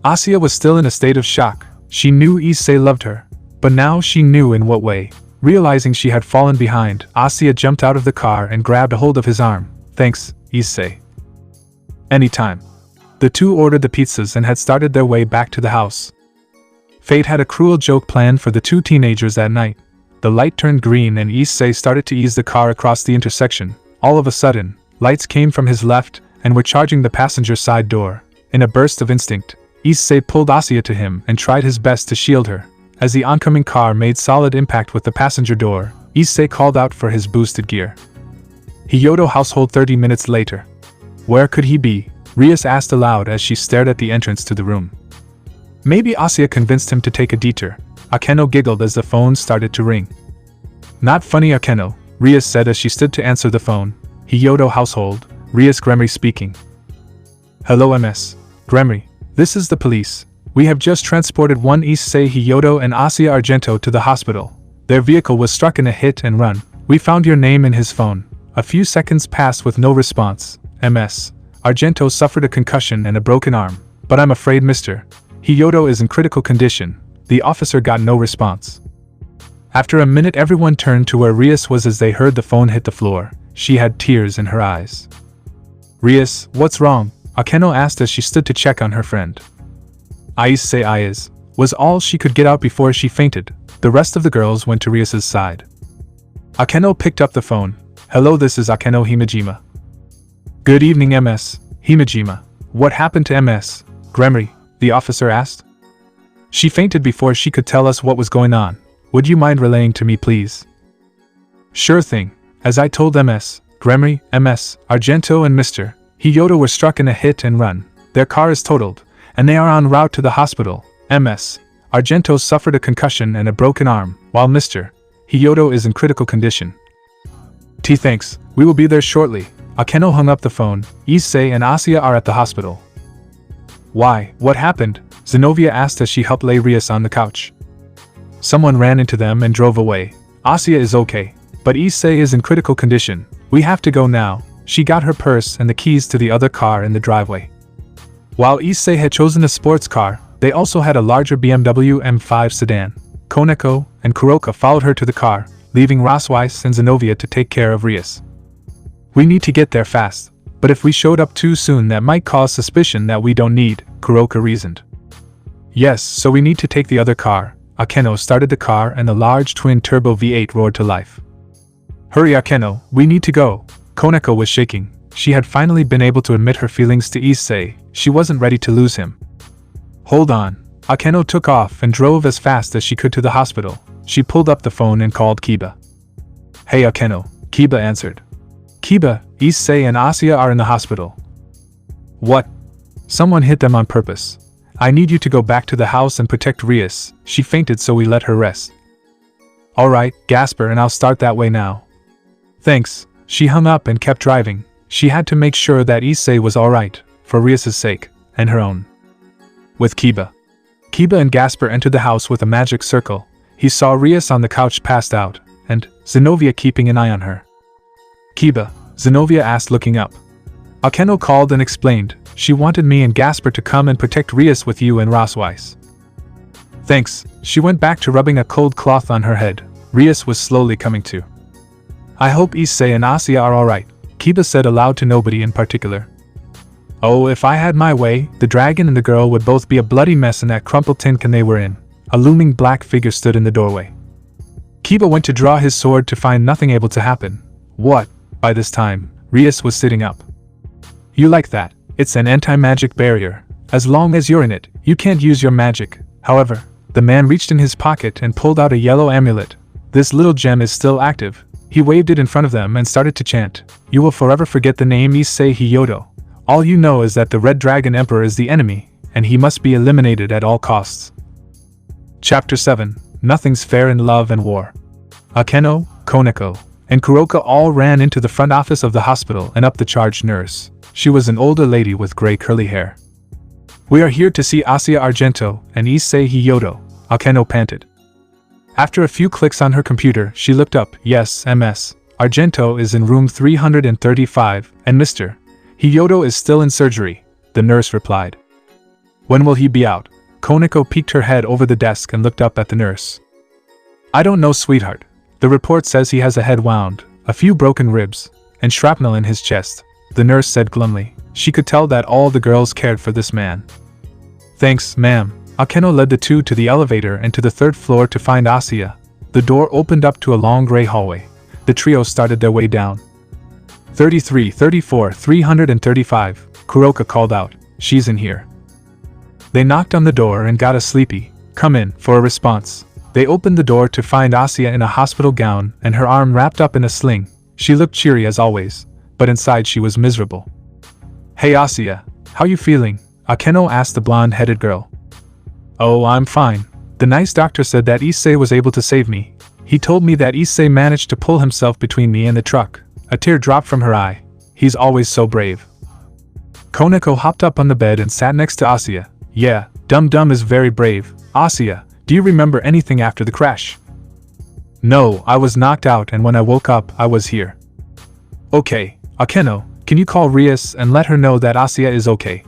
Asuya was still in a state of shock. She knew Issei loved her, but now she knew in what way. Realizing she had fallen behind, Asuya jumped out of the car and grabbed a hold of his arm. "Thanks, Issei. Anytime." The two ordered the pizzas and had started their way back to the house. Fate had a cruel joke planned for the two teenagers that night. The light turned green and Issei started to ease the car across the intersection. All of a sudden, lights came from his left and were charging the passenger side door. In a burst of instinct, Issei pulled Asuya to him and tried his best to shield her. As the oncoming car made solid impact with the passenger door, Issei called out for his boosted gear. Hyodo household 30 minutes later. Where could he be? Rias asked aloud as she stared at the entrance to the room. Maybe Asuya convinced him to take a detour. Akeno giggled as the phone started to ring. Not funny, Akeno, Rias said as she stood to answer the phone. Hyodo household, Rias Gremory speaking. Hello MS. Gremory, this is the police. We have just transported one Issei Hyodo and Asuya Argento to the hospital. Their vehicle was struck in a hit and run. We found your name in his phone. A few seconds passed with no response. MS. Argento suffered a concussion and a broken arm, but I'm afraid Mr. Hiyoto is in critical condition." The officer got no response. After a minute everyone turned to where Rias was as they heard the phone hit the floor. She had tears in her eyes. "Rias, what's wrong?" Akeno asked as she stood to check on her friend. "Issei Ayaz," was all she could get out before she fainted. The rest of the girls went to Rias's side. Akeno picked up the phone. "Hello, this is Akeno Himejima." "Good evening, MS. Himejima. What happened to MS. Gremory?" the officer asked. "She fainted before she could tell us what was going on. Would you mind relaying to me, please?" "Sure thing. As I told MS. Gremory, MS. Argento and Mr. Hiyoto were struck in a hit and run. Their car is totaled, and they are en route to the hospital. MS. Argento suffered a concussion and a broken arm, while Mr. Hiyoto is in critical condition." Thanks, we will be there shortly." Akeno hung up the phone. "Issei and Asuya are at the hospital." "Why, what happened?" Zenobia asked as she helped lay Rias on the couch. "Someone ran into them and drove away. Asuya is okay, but Issei is in critical condition. We have to go now." She got her purse and the keys to the other car in the driveway. While Issei had chosen a sports car, they also had a larger BMW M5 sedan. Koneko and Kuroka followed her to the car, leaving Rosweiss and Zenobia to take care of Rias. "We need to get there fast, but if we showed up too soon that might cause suspicion that we don't need," Kuroka reasoned. "Yes, so we need to take the other car." Akeno started the car and the large twin-turbo V8 roared to life. "Hurry, Akeno, we need to go." Koneko was shaking. She had finally been able to admit her feelings to Issei. She wasn't ready to lose him. "Hold on." Akeno took off and drove as fast as she could to the hospital. She pulled up the phone and called Kiba. "Hey Akeno," Kiba answered. "Kiba, Issei and Asuya are in the hospital." "What?" "Someone hit them on purpose. I need you to go back to the house and protect Rias. She fainted so we let her rest." "Alright, Gasper, and I'll start that way now." "Thanks." She hung up and kept driving. She had to make sure that Issei was alright, for Rias' sake, and her own. With Kiba and Gasper entered the house with a magic circle. He saw Rias on the couch passed out, and Zenobia keeping an eye on her. "Kiba," Zenobia asked looking up. Akeno called and explained, "She wanted me and Gasper to come and protect Rias with you and Rosweiss." "Thanks." She went back to rubbing a cold cloth on her head. Rias was slowly coming to. "I hope Issei and Asuya are alright," Kiba said aloud to nobody in particular. "Oh, if I had my way, the dragon and the girl would both be a bloody mess in that crumpled tin can they were in." A looming black figure stood in the doorway. Kiba went to draw his sword to find nothing able to happen. What? By this time, Rias was sitting up. "You like that? It's an anti-magic barrier. As long as you're in it, you can't use your magic." However, the man reached in his pocket and pulled out a yellow amulet. "This little gem is still active." He waved it in front of them and started to chant, "You will forever forget the name Issei Hiyoto. All you know is that the Red Dragon Emperor is the enemy, and he must be eliminated at all costs." Chapter 7. Nothing's Fair in Love and War. Akeno, Koneko, and Kuroka all ran into the front office of the hospital and up the charge nurse. She was an older lady with gray curly hair. "We are here to see Asuya Argento and Issei Hiyoto," Akeno panted. After a few clicks on her computer, she looked up. "Yes, MS. Argento is in room 335, and Mr. Hiyoto is still in surgery," the nurse replied. "When will he be out?" Koneko peeked her head over the desk and looked up at the nurse. "I don't know, sweetheart. The report says he has a head wound, a few broken ribs, and shrapnel in his chest," the nurse said glumly. She could tell that all the girls cared for this man. "Thanks, ma'am." Akeno led the two to the elevator and to the third floor to find Asuya. The door opened up to a long gray hallway. The trio started their way down. 33, 34, 335, Kuroka called out. "She's in here." They knocked on the door and got a sleepy, "Come in," for a response. They opened the door to find Asuya in a hospital gown and her arm wrapped up in a sling. She looked cheery as always, but inside she was miserable. "Hey Asuya, how you feeling?" Akeno asked the blonde-headed girl. "Oh, I'm fine. The nice doctor said that Issei was able to save me. He told me that Issei managed to pull himself between me and the truck." A tear dropped from her eye. "He's always so brave." Koneko hopped up on the bed and sat next to Asuya. "Yeah, Dum-Dum is very brave." "Asuya, do you remember anything after the crash?" "No, I was knocked out and when I woke up, I was here." "Okay, Akeno, Can you call Rias and let her know that Asuya is okay?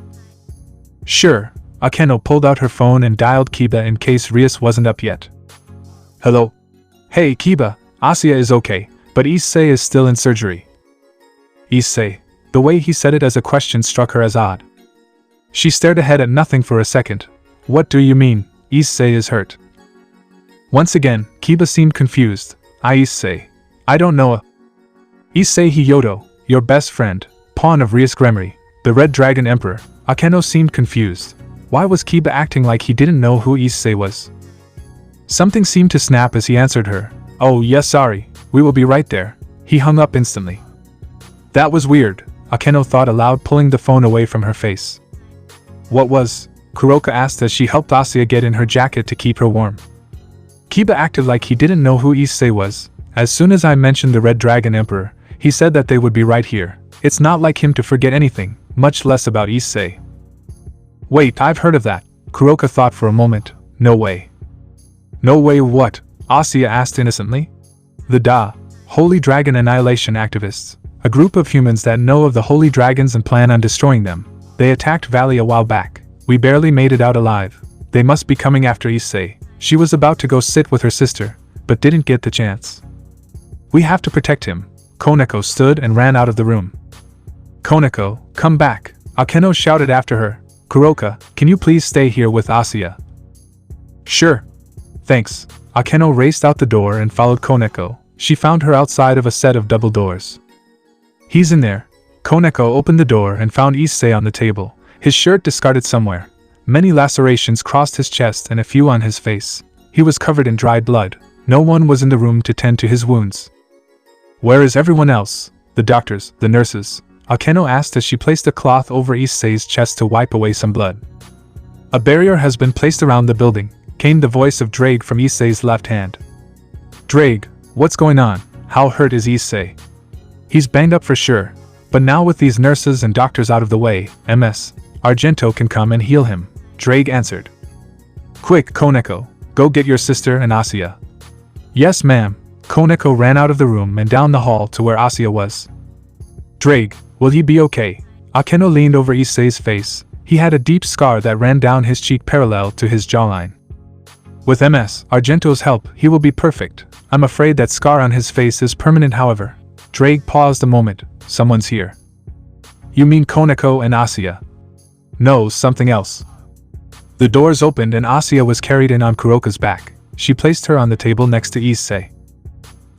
Sure. Akeno pulled out her phone and dialed Kiba in case Rias wasn't up yet. Hello? Hey Kiba, Asuya is okay, but Issei is still in surgery. Issei. The way he said it as a question struck her as odd. She stared ahead at nothing for a second. What do you mean, Issei is hurt? Once again, Kiba seemed confused. Issei. I don't know. Issei Hiyoto, your best friend, pawn of Rias Gremory, the Red Dragon Emperor. Akeno seemed confused. Why was Kiba acting like he didn't know who Issei was? Something seemed to snap as he answered her. Oh yes, sorry, we will be right there. He hung up instantly. That was weird, Akeno thought aloud, pulling the phone away from her face. What was? Kuroka asked as she helped Asuya get in her jacket to keep her warm. Kiba acted like he didn't know who Issei was. As soon as I mentioned the Red Dragon Emperor, he said that they would be right here. It's not like him to forget anything, much less about Issei. Wait, I've heard of that, Kuroka thought for a moment. No way. No way what? Asuya asked innocently. The Holy Dragon Annihilation Activists, a group of humans that know of the Holy Dragons and plan on destroying them. They attacked Valley a while back. We barely made it out alive. They must be coming after Issei. She was about to go sit with her sister, but didn't get the chance. We have to protect him. Koneko stood and ran out of the room. Koneko, come back, Akeno shouted after her. Kuroka, can you please stay here with Asuya? Sure. Thanks. Akeno raced out the door and followed Koneko. She found her outside of a set of double doors. He's in there. Koneko opened the door and found Issei on the table, his shirt discarded somewhere. Many lacerations crossed his chest and a few on his face. He was covered in dried blood. No one was in the room to tend to his wounds. Where is everyone else? The doctors, the nurses? Akeno asked as she placed a cloth over Issei's chest to wipe away some blood. A barrier has been placed around the building, came the voice of Drake from Issei's left hand. Drake, what's going on? How hurt is Issei? He's banged up for sure, but now with these nurses and doctors out of the way, Ms. Argento can come and heal him, Drake answered. Quick, Koneko, go get your sister and Asuya. Yes ma'am. Koneko ran out of the room and down the hall to where Asuya was. Drake, will he be okay? Akeno leaned over Issei's face. He had a deep scar that ran down his cheek parallel to his jawline. With Ms. Argento's help, he will be perfect. I'm afraid that scar on his face is permanent however. Drake paused a moment. Someone's here. You mean Koneko and Asuya? No, something else. The doors opened and Asuya was carried in on Kuroka's back. She placed her on the table next to Issei.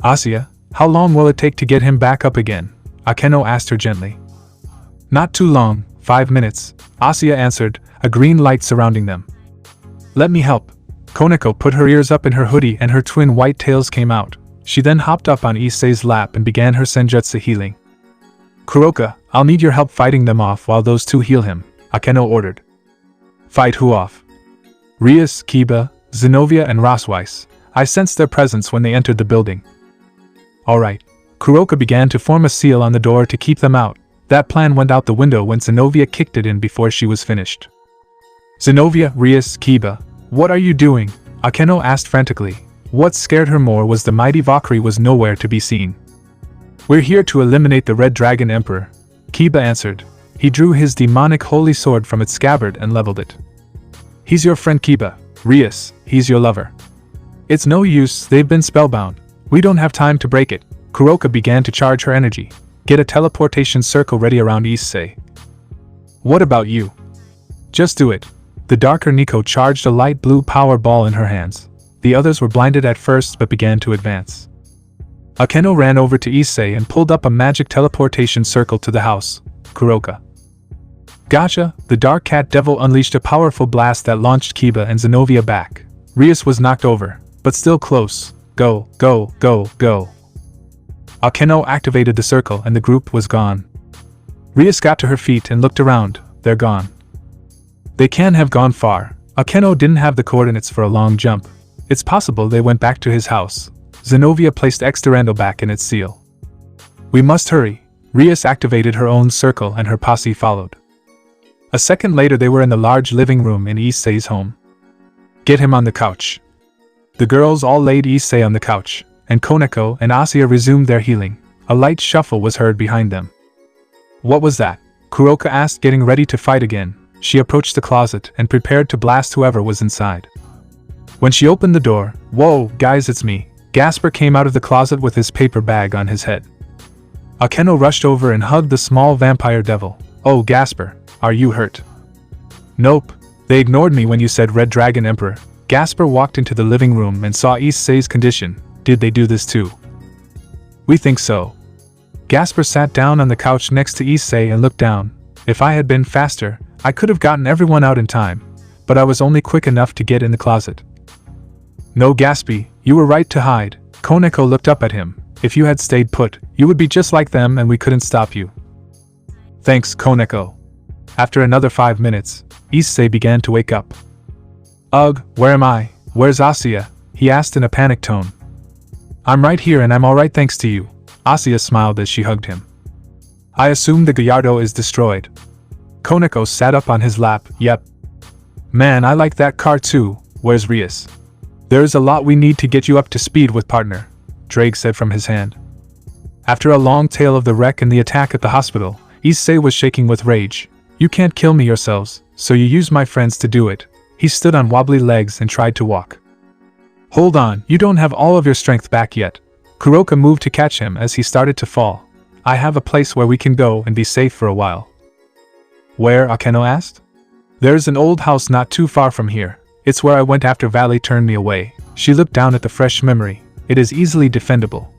Asuya, how long will it take to get him back up again? Akeno asked her gently. Not too long, 5 minutes, Asuya answered, a green light surrounding them. Let me help. Koneko put her ears up in her hoodie and her twin white tails came out. She then hopped up on Issei's lap and began her senjutsu healing. Kuroka, I'll need your help fighting them off while those two heal him, Akeno ordered. Fight who off? Rias, Kiba, Zenobia and Rosweiss. I sensed their presence when they entered the building. Alright. Kuroka began to form a seal on the door to keep them out. That plan went out the window when Zenobia kicked it in before she was finished. Zenobia, Rias, Kiba, what are you doing? Akeno asked frantically. What scared her more was the mighty Valkyrie was nowhere to be seen. We're here to eliminate the Red Dragon Emperor, Kiba answered. He drew his demonic holy sword from its scabbard and leveled it. He's your friend Kiba. Rias, he's your lover. It's no use, they've been spellbound. We don't have time to break it. Kuroka began to charge her energy. Get a teleportation circle ready around Issei. What about you? Just do it. The darker Nico charged a light blue power ball in her hands. The others were blinded at first but began to advance. Akeno ran over to Issei and pulled up a magic teleportation circle to the house. Kuroka. Gotcha, the dark cat devil unleashed a powerful blast that launched Kiba and Zenobia back. Rias was knocked over, but still close. Go, go, go, go. Akeno activated the circle and the group was gone. Rias got to her feet and looked around. They're gone. They can't have gone far. Akeno didn't have the coordinates for a long jump. It's possible they went back to his house. Zenobia placed Exterando back in its seal. We must hurry. Rias activated her own circle and her posse followed. A second later they were in the large living room in Issei's home. Get him on the couch. The girls all laid Issei on the couch, and Koneko and Asuya resumed their healing. A light shuffle was heard behind them. What was that? Kuroka asked, getting ready to fight again. She approached the closet and prepared to blast whoever was inside. When she opened the door, "Whoa, guys, it's me." Gasper came out of the closet with his paper bag on his head. Akeno rushed over and hugged the small vampire devil. "Oh, Gasper, are you hurt?" "Nope. They ignored me when you said Red Dragon Emperor." Gasper walked into the living room and saw Issei's condition. "Did they do this too?" "We think so." Gasper sat down on the couch next to Issei and looked down. "If I had been faster, I could have gotten everyone out in time, but I was only quick enough to get in the closet." "No, Gaspy, you were right to hide." Koneko looked up at him. "If you had stayed put, you would be just like them and we couldn't stop you." "Thanks, Koneko." After another 5 minutes, Issei began to wake up. "Ugh, where am I? Where's Asuya?" he asked in a panicked tone. "I'm right here and I'm alright thanks to you." Asuya smiled as she hugged him. "I assume the Gallardo is destroyed." Koneko sat up on his lap. "Yep. Man, I like that car too. Where's Rias?" "There's a lot we need to get you up to speed with, partner," Drake said from his hand. After a long tale of the wreck and the attack at the hospital, Issei was shaking with rage. "You can't kill me yourselves, so you use my friends to do it." He stood on wobbly legs and tried to walk. "Hold on, you don't have all of your strength back yet." Kuroka moved to catch him as he started to fall. "I have a place where we can go and be safe for a while." "Where?" Akeno asked. "There's an old house not too far from here. It's where I went after Valley turned me away." She looked down at the fresh memory. "It is easily defendable."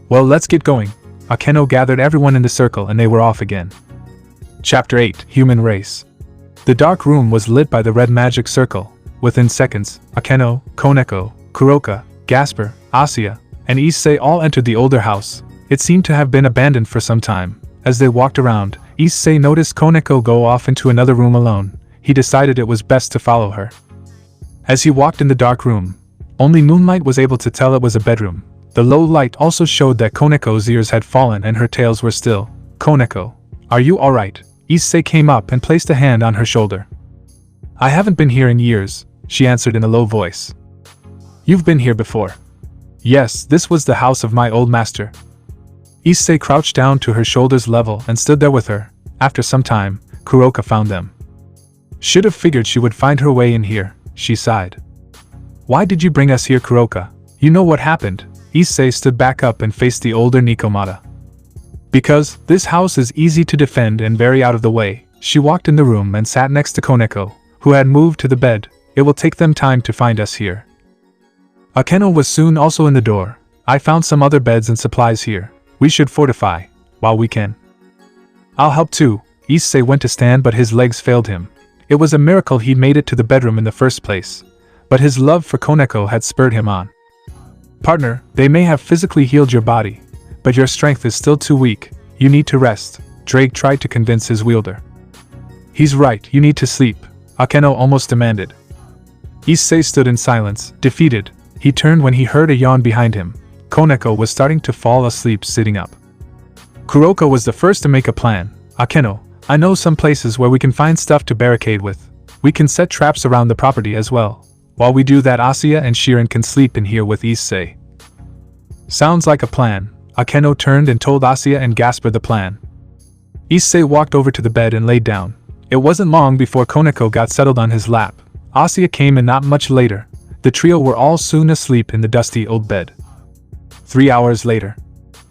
"Well, let's get going." Akeno gathered everyone in the circle and they were off again. Chapter 8: Human Race. The dark room was lit by the red magic circle. Within seconds, Akeno, Koneko, Kuroka, Gasper, Asuya, and Issei all entered the older house. It seemed to have been abandoned for some time. As they walked around, Issei noticed Koneko go off into another room alone. He decided it was best to follow her. As he walked in the dark room, only moonlight was able to tell it was a bedroom. The low light also showed that Koneko's ears had fallen and her tails were still. "Koneko, are you alright?" Issei came up and placed a hand on her shoulder. "I haven't been here in years," she answered in a low voice. "You've been here before." "Yes, this was the house of my old master." Issei crouched down to her shoulder's level and stood there with her. After some time, Kuroka found them. "Should have figured she would find her way in here," she sighed. "Why did you bring us here, Kuroka? You know what happened." Issei stood back up and faced the older Nikomata. "Because this house is easy to defend and very out of the way." She walked in the room and sat next to Koneko, who had moved to the bed. "It will take them time to find us here." Akeno was soon also in the door. "I found some other beds and supplies here. We should fortify, while we can." "I'll help too." Issei went to stand but his legs failed him. It was a miracle he made it to the bedroom in the first place. But his love for Koneko had spurred him on. "Partner, they may have physically healed your body, but your strength is still too weak. You need to rest," Drake tried to convince his wielder. "He's right, you need to sleep," Akeno almost demanded. Issei stood in silence, defeated. He turned when he heard a yawn behind him. Koneko was starting to fall asleep sitting up. Kuroka was the first to make a plan. "Akeno, I know some places where we can find stuff to barricade with. We can set traps around the property as well. While we do that, Asuya and Shirin can sleep in here with Issei." "Sounds like a plan." Akeno turned and told Asuya and Gasper the plan. Issei walked over to the bed and laid down. It wasn't long before Koneko got settled on his lap. Asuya came in not much later. The trio were all soon asleep in the dusty old bed. 3 hours later.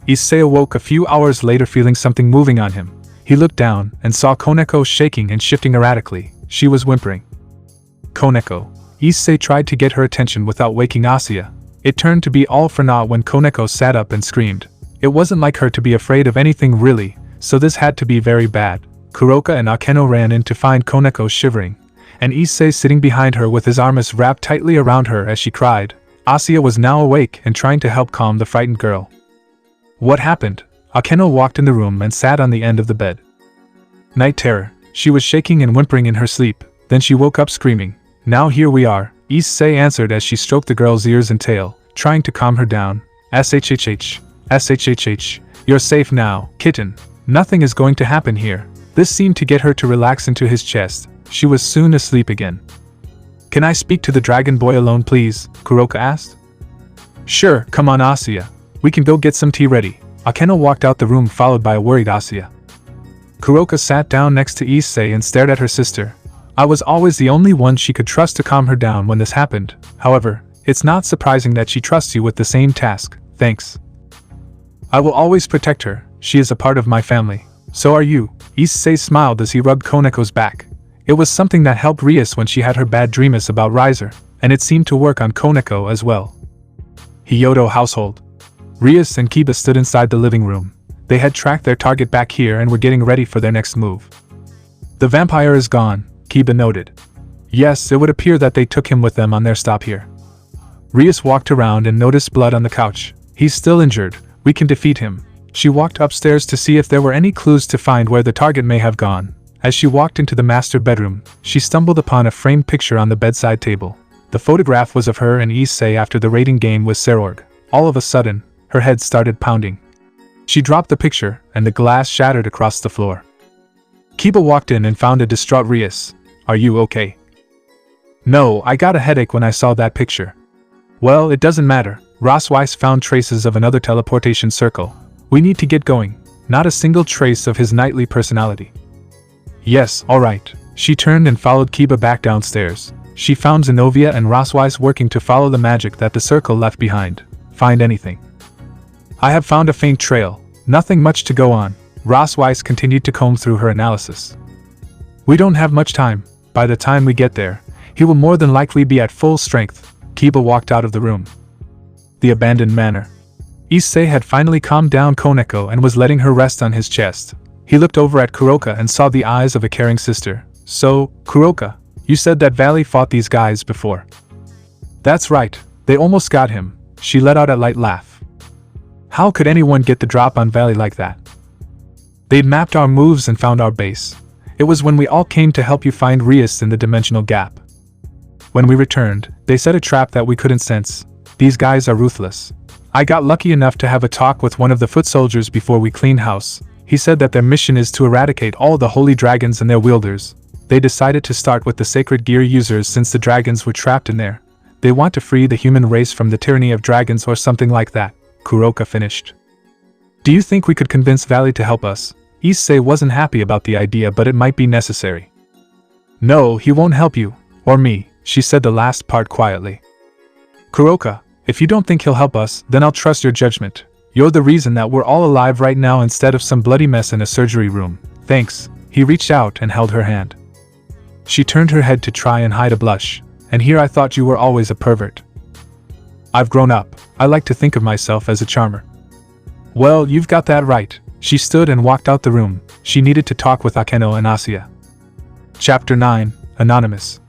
Issei awoke a few hours later feeling something moving on him. He looked down and saw Koneko shaking and shifting erratically. She was whimpering. "Koneko." Issei tried to get her attention without waking Asuya. It turned to be all for naught when Koneko sat up and screamed. It wasn't like her to be afraid of anything really, so this had to be very bad. Kuroka and Akeno ran in to find Koneko shivering, and Issei sitting behind her with his arms wrapped tightly around her as she cried. Asuya was now awake and trying to help calm the frightened girl. "What happened?" Akeno walked in the room and sat on the end of the bed. "Night terror." She was shaking and whimpering in her sleep, then she woke up screaming. "Now here we are," Issei answered as she stroked the girl's ears and tail, trying to calm her down. SHHH, you're safe now, kitten. Nothing is going to happen here." This seemed to get her to relax into his chest. She was soon asleep again. "Can I speak to the dragon boy alone please?" Kuroka asked. "Sure, come on Asuya. We can go get some tea ready." Akeno walked out the room followed by a worried Asuya. Kuroka sat down next to Issei and stared at her sister. I was always the only one she could trust to calm her down when this happened. However, it's not surprising that she trusts you with the same task. Thanks. I will always protect her. She is a part of my family. So are you. Issei smiled as he rubbed Koneko's back. It was something that helped Rias when she had her bad dreams about Riser, and it seemed to work on Koneko as well. Hyodo household. Rias and Kiba stood inside the living room. They had tracked their target back here and were getting ready for their next move. The vampire is gone, Kiba noted. Yes, it would appear that they took him with them on their stop here. Rias walked around and noticed blood on the couch. He's still injured. We can defeat him. She walked upstairs to see if there were any clues to find where the target may have gone. As she walked into the master bedroom, she stumbled upon a framed picture on the bedside table. The photograph was of her and Issei after the raiding game with Sairaorg. All of a sudden, her head started pounding. She dropped the picture, and the glass shattered across the floor. Kiba walked in and found a distraught Rias. Are you okay? No, I got a headache when I saw that picture. Well, it doesn't matter. Rossweiss found traces of another teleportation circle. We need to get going. Not a single trace of his knightly personality. Yes, alright. She turned and followed Kiba back downstairs. She found Zenobia and Rossweiss working to follow the magic that the circle left behind. Find anything? I have found a faint trail. Nothing much to go on. Rossweiss continued to comb through her analysis. We don't have much time. By the time we get there, he will more than likely be at full strength. Kiba walked out of the room. The abandoned manor. Issei had finally calmed down Koneko and was letting her rest on his chest. He looked over at Kuroka and saw the eyes of a caring sister. So, Kuroka, you said that Valley fought these guys before. That's right, they almost got him. She let out a light laugh. How could anyone get the drop on Valley like that? They'd mapped our moves and found our base. It was when we all came to help you find Rias in the dimensional gap. When we returned, they set a trap that we couldn't sense. These guys are ruthless. I got lucky enough to have a talk with one of the foot soldiers before we clean house. He said that their mission is to eradicate all the holy dragons and their wielders. They decided to start with the sacred gear users since the dragons were trapped in there. They want to free the human race from the tyranny of dragons or something like that. Kuroka finished. Do you think we could convince Valley to help us? Issei wasn't happy about the idea, but it might be necessary. No, he won't help you. Or me, she said the last part quietly. Kuroka, if you don't think he'll help us, then I'll trust your judgment. You're the reason that we're all alive right now instead of some bloody mess in a surgery room. Thanks. He reached out and held her hand. She turned her head to try and hide a blush. And here I thought you were always a pervert. I've grown up. I like to think of myself as a charmer. Well, you've got that right. She stood and walked out the room. She needed to talk with Akeno and Asuya. Chapter 9, Anonymous.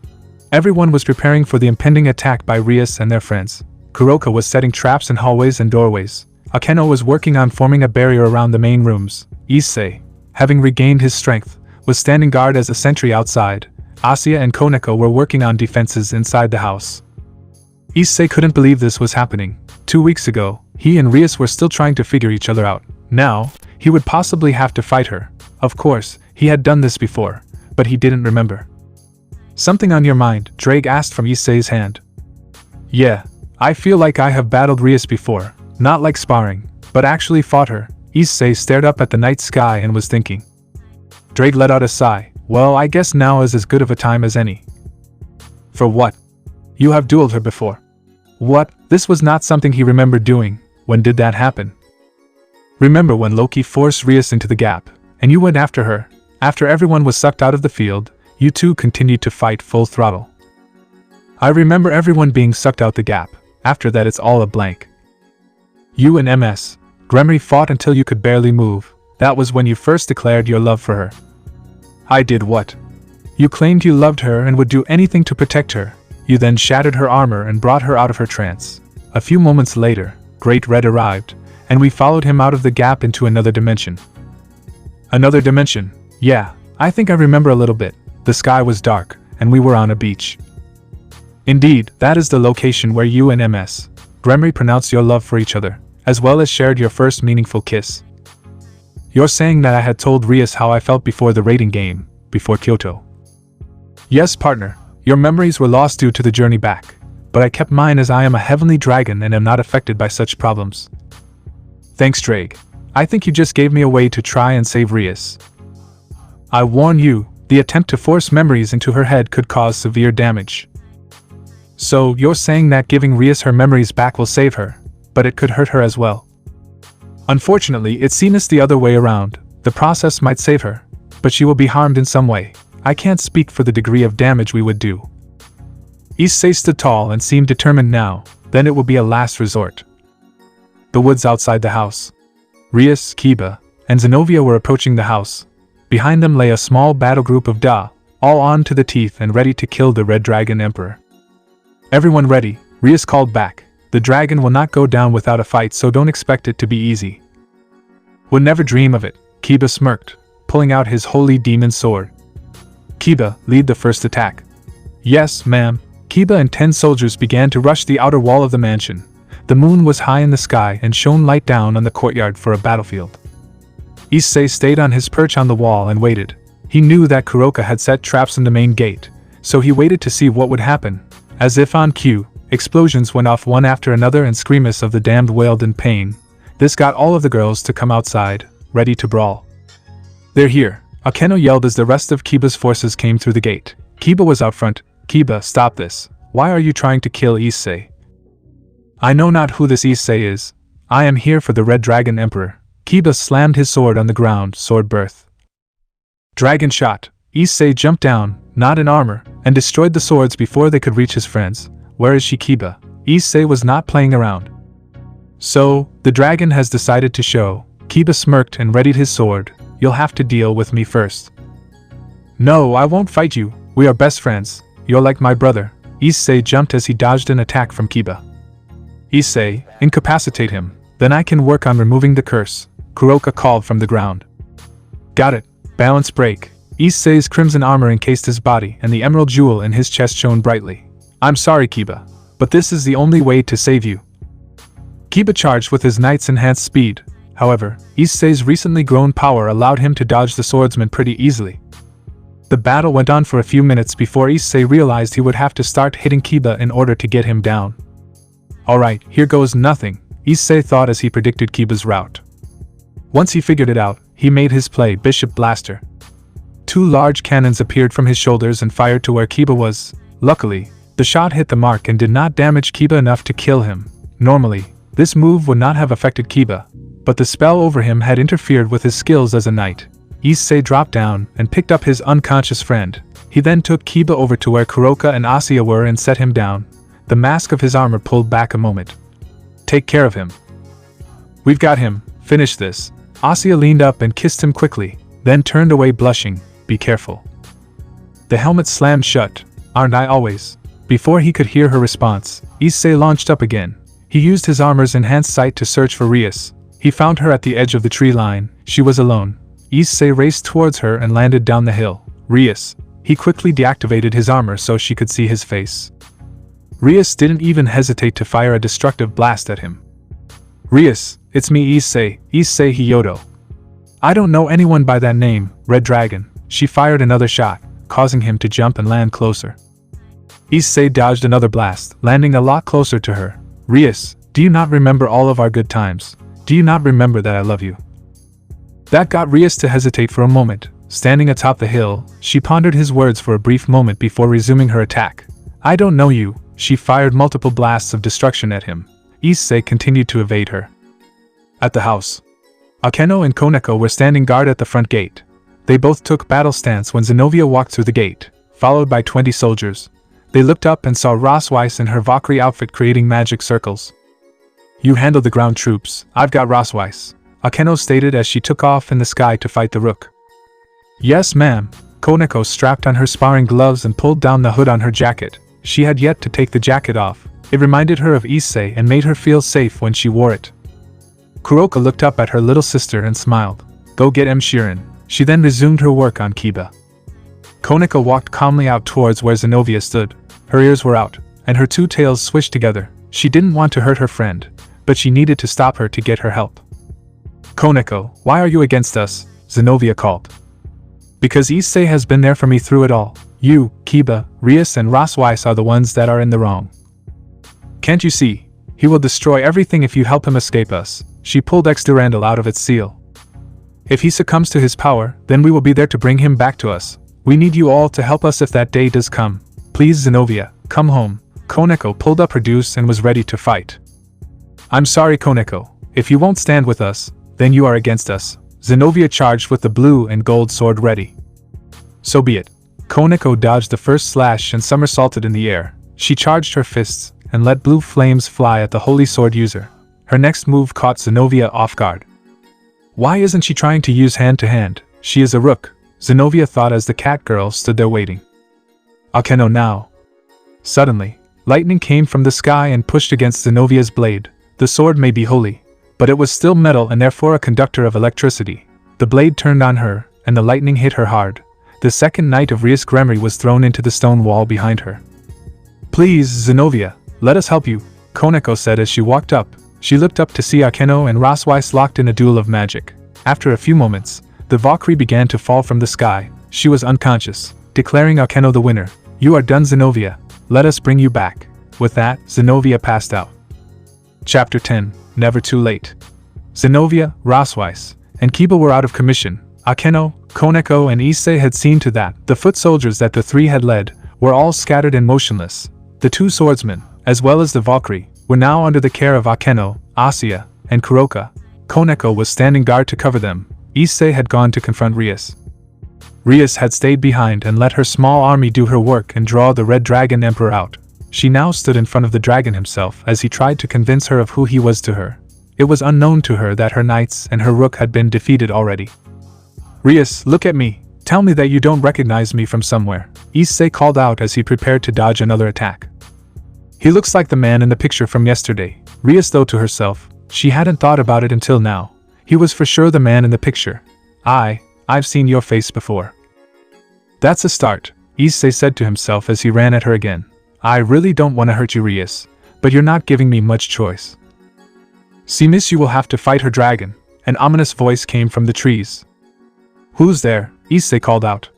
Everyone was preparing for the impending attack by Rias and their friends. Kuroka was setting traps in hallways and doorways. Akeno was working on forming a barrier around the main rooms. Issei, having regained his strength, was standing guard as a sentry outside. Asuya and Koneko were working on defenses inside the house. Issei couldn't believe this was happening. 2 weeks ago, he and Rias were still trying to figure each other out. Now, he would possibly have to fight her. Of course, he had done this before, but he didn't remember. Something on your mind? Drake asked from Issei's hand. Yeah, I feel like I have battled Rias before, not like sparring, but actually fought her. Issei stared up at the night sky and was thinking. Drake let out a sigh. Well, I guess now is as good of a time as any. For what? You have dueled her before. What? This was not something he remembered doing. When did that happen? Remember when Loki forced Rias into the gap, and you went after her? After everyone was sucked out of the field, you two continued to fight full throttle. I remember everyone being sucked out the gap. After that it's all a blank. You and MS. Gremory fought until you could barely move. That was when you first declared your love for her. I did what? You claimed you loved her and would do anything to protect her. You then shattered her armor and brought her out of her trance. A few moments later, Great Red arrived, and we followed him out of the gap into another dimension. Another dimension? Yeah, I think I remember a little bit. The sky was dark, and we were on a beach. Indeed, that is the location where you and MS. Gremory pronounced your love for each other, as well as shared your first meaningful kiss. You're saying that I had told Rias how I felt before the raiding game, before Kyoto. Yes, partner. Your memories were lost due to the journey back, but I kept mine as I am a heavenly dragon and am not affected by such problems. Thanks, Drake. I think you just gave me a way to try and save Rias. I warn you, the attempt to force memories into her head could cause severe damage. So, you're saying that giving Rias her memories back will save her, but it could hurt her as well. Unfortunately, it seems the other way around. The process might save her, but she will be harmed in some way. I can't speak for the degree of damage we would do. Issei stood tall and seemed determined now, then it will be a last resort. The woods outside the house. Rias, Kiba, and Zenobia were approaching the house. Behind them lay a small battle group of Da, all armed to the teeth and ready to kill the Red Dragon Emperor. Everyone ready, Rias called back. The dragon will not go down without a fight, so don't expect it to be easy. Would never dream of it, Kiba smirked, pulling out his holy demon sword. Kiba, lead the first attack. Yes, ma'am. Kiba and 10 soldiers began to rush the outer wall of the mansion. The moon was high in the sky and shone light down on the courtyard for a battlefield. Issei stayed on his perch on the wall and waited. He knew that Kuroka had set traps in the main gate, so he waited to see what would happen. As if on cue, explosions went off one after another and screams of the damned wailed in pain. This got all of the girls to come outside, ready to brawl. They're here, Akeno yelled as the rest of Kiba's forces came through the gate. Kiba was out front. Kiba, stop this. Why are you trying to kill Issei? I know not who this Issei is. I am here for the Red Dragon Emperor. Kiba slammed his sword on the ground, sword birth. Dragon shot. Issei jumped down, not in armor, and destroyed the swords before they could reach his friends. Where is she, Kiba? Issei was not playing around. So, the dragon has decided to show. Kiba smirked and readied his sword. You'll have to deal with me first. No, I won't fight you. We are best friends. You're like my brother. Issei jumped as he dodged an attack from Kiba. Issei, incapacitate him. Then I can work on removing the curse, Kuroka called from the ground. Got it. Balance break. Issei's crimson armor encased his body and the emerald jewel in his chest shone brightly. I'm sorry, Kiba, but this is the only way to save you. Kiba charged with his knight's enhanced speed. However, Issei's recently grown power allowed him to dodge the swordsman pretty easily. The battle went on for a few minutes before Issei realized he would have to start hitting Kiba in order to get him down. Alright, here goes nothing, Issei thought as he predicted Kiba's route. Once he figured it out, he made his play, Bishop Blaster. 2 large cannons appeared from his shoulders and fired to where Kiba was. Luckily, the shot hit the mark and did not damage Kiba enough to kill him. Normally, this move would not have affected Kiba, but the spell over him had interfered with his skills as a knight. Issei dropped down and picked up his unconscious friend. He then took Kiba over to where Kuroka and Asuya were and set him down. The mask of his armor pulled back a moment. Take care of him. We've got him. Finish this. Asuya leaned up and kissed him quickly, then turned away blushing. Be careful. The helmet slammed shut. Aren't I always? Before he could hear her response, Issei launched up again. He used his armor's enhanced sight to search for Rias. He found her at the edge of the tree line. She was alone. Issei raced towards her and landed down the hill. Rias. He quickly deactivated his armor so she could see his face. Rias didn't even hesitate to fire a destructive blast at him. Rias, it's me, Issei Hyodo. I don't know anyone by that name, Red Dragon. She fired another shot, causing him to jump and land closer. Issei dodged another blast, landing a lot closer to her. Rias, do you not remember all of our good times? Do you not remember that I love you? That got Rias to hesitate for a moment. Standing atop the hill, she pondered his words for a brief moment before resuming her attack. I don't know you. She fired multiple blasts of destruction at him. Issei continued to evade her. At the house, Akeno and Koneko were standing guard at the front gate. They both took battle stance when Zenobia walked through the gate, followed by 20 soldiers. They looked up and saw Rosweiss in her Valkyrie outfit creating magic circles. You handle the ground troops, I've got Rosweiss, Akeno stated as she took off in the sky to fight the rook. Yes, ma'am. Koneko strapped on her sparring gloves and pulled down the hood on her jacket. She had yet to take the jacket off. It reminded her of Issei and made her feel safe when she wore it. Kuroka looked up at her little sister and smiled. Go get Shirin. She then resumed her work on Kiba. Koneko walked calmly out towards where Zenobia stood. Her ears were out, and her 2 tails swished together. She didn't want to hurt her friend, but she needed to stop her to get her help. Koneko, why are you against us? Zenobia called. Because Issei has been there for me through it all. You, Kiba, Rias and Rosweiss are the ones that are in the wrong. Can't you see? He will destroy everything if you help him escape us. She pulled Durandal out of its seal. If he succumbs to his power, then we will be there to bring him back to us. We need you all to help us if that day does come. Please, Zenovia, come home." Koneko pulled up her deuce and was ready to fight. "I'm sorry, Koneko. If you won't stand with us, then you are against us." Zenovia charged with the blue and gold sword ready. "So be it." Koneko dodged the first slash and somersaulted in the air. She charged her fists and let blue flames fly at the holy sword user. Her next move caught Zenovia off guard. Why isn't she trying to use hand-to-hand? She is a rook, Zenovia thought as the cat girl stood there waiting. Akeno now. Suddenly, lightning came from the sky and pushed against Zenovia's blade. The sword may be holy, but it was still metal and therefore a conductor of electricity. The blade turned on her, and the lightning hit her hard. The second knight of Rias Gremory was thrown into the stone wall behind her. "Please, Zenovia, let us help you," Koneko said as she walked up. She looked up to see Akeno and Rosweiss locked in a duel of magic. After a few moments, the Valkyrie began to fall from the sky. She was unconscious, declaring Akeno the winner. "You are done, Zenovia. Let us bring you back." With that, Zenovia passed out. Chapter 10, Never Too Late. Zenovia, Rosweiss, and Kiba were out of commission. Akeno, Koneko and Issei had seen to that. The foot soldiers that the three had led were all scattered and motionless. The two swordsmen, as well as the Valkyrie, were now under the care of Akeno, Asuya, and Kuroka. Koneko was standing guard to cover them. Issei had gone to confront Rias. Rias had stayed behind and let her small army do her work and draw the Red Dragon Emperor out. She now stood in front of the dragon himself as he tried to convince her of who he was to her. It was unknown to her that her knights and her rook had been defeated already. "Rias, look at me. Tell me that you don't recognize me from somewhere," Issei called out as he prepared to dodge another attack. "He looks like the man in the picture from yesterday." Rias thought to herself. She hadn't thought about it until now. He was for sure the man in the picture. I've seen your face before." "That's a start," Issei said to himself as he ran at her again. "I really don't want to hurt you, Rias, but you're not giving me much choice." "See, miss, you will have to fight her dragon." An ominous voice came from the trees. "Who's there?" Issei called out.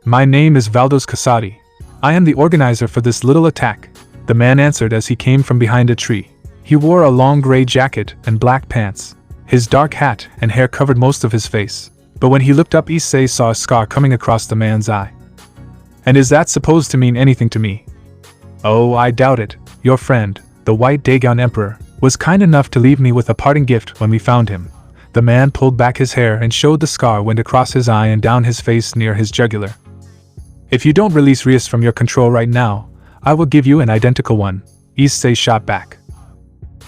"My name is Valdos Kasadi. I am the organizer for this little attack," the man answered as he came from behind a tree. He wore a long gray jacket and black pants. His dark hat and hair covered most of his face, but when he looked up, Issei saw a scar coming across the man's eye. "And is that supposed to mean anything to me?" "Oh, I doubt it. Your friend, the White Dagon Emperor, was kind enough to leave me with a parting gift when we found him." The man pulled back his hair and showed the scar went across his eye and down his face near his jugular. "If you don't release Rias from your control right now, I will give you an identical one," Issei shot back.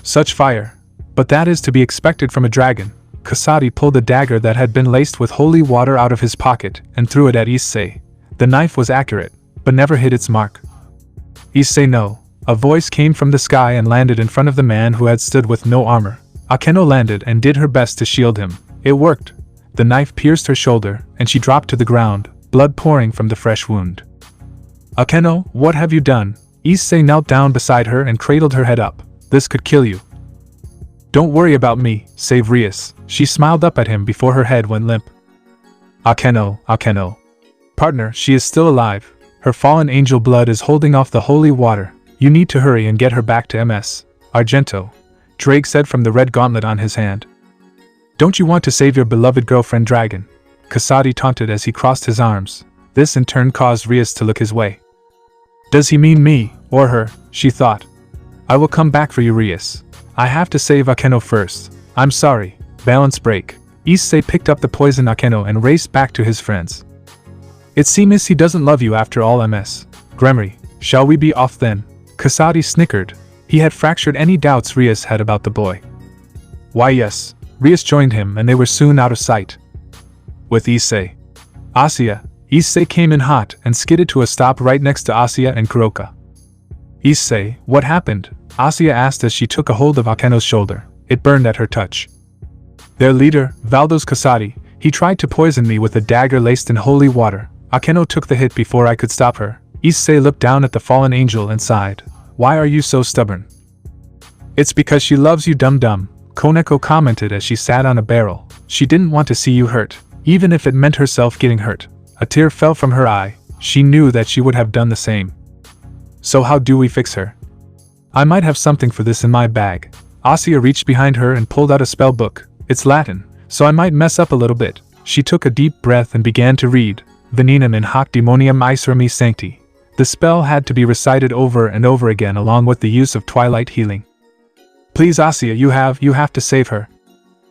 "Such fire! But that is to be expected from a dragon." Kasadi pulled a dagger that had been laced with holy water out of his pocket and threw it at Issei. The knife was accurate, but never hit its mark. "Issei, no." A voice came from the sky and landed in front of the man who had stood with no armor. Akeno landed and did her best to shield him. It worked. The knife pierced her shoulder, and she dropped to the ground, blood pouring from the fresh wound. "Akeno, what have you done?" Issei knelt down beside her and cradled her head up. "This could kill you." "Don't worry about me, save Rias." She smiled up at him before her head went limp. Akeno. Partner, she is still alive. Her fallen angel blood is holding off the holy water. You need to hurry and get her back to MS. Argento, Drake said from the red gauntlet on his hand. "Don't you want to save your beloved girlfriend dragon?" Kasadi taunted as he crossed his arms. This in turn caused Rias to look his way. "Does he mean me, or her?" she thought. "I will come back for you, Rias. I have to save Akeno first. I'm sorry." Balance break. Issei picked up the poison Akeno and raced back to his friends. "It seems he doesn't love you after all, MS. Gremory, shall we be off then?" Kasadi snickered. He had fractured any doubts Rias had about the boy. "Why yes." Rias joined him and they were soon out of sight. With Issei. Asuya. Issei came in hot and skidded to a stop right next to Asuya and Kuroka. "Issei, what happened?" Asuya asked as she took a hold of Akeno's shoulder. It burned at her touch. "Their leader, Valdos Kasadi, he tried to poison me with a dagger laced in holy water. Akeno took the hit before I could stop her." Issei looked down at the fallen angel and sighed. "Why are you so stubborn?" "It's because she loves you, dum-dum," Koneko commented as she sat on a barrel. "She didn't want to see you hurt, even if it meant herself getting hurt." A tear fell from her eye. She knew that she would have done the same. "So how do we fix her?" "I might have something for this in my bag." Asuya reached behind her and pulled out a spell book. "It's Latin, so I might mess up a little bit, She took a deep breath and began to read, Venenum in hoc demonium icerami sancti. The spell had to be recited over and over again along with the use of twilight healing. Please Issei, you have to save her.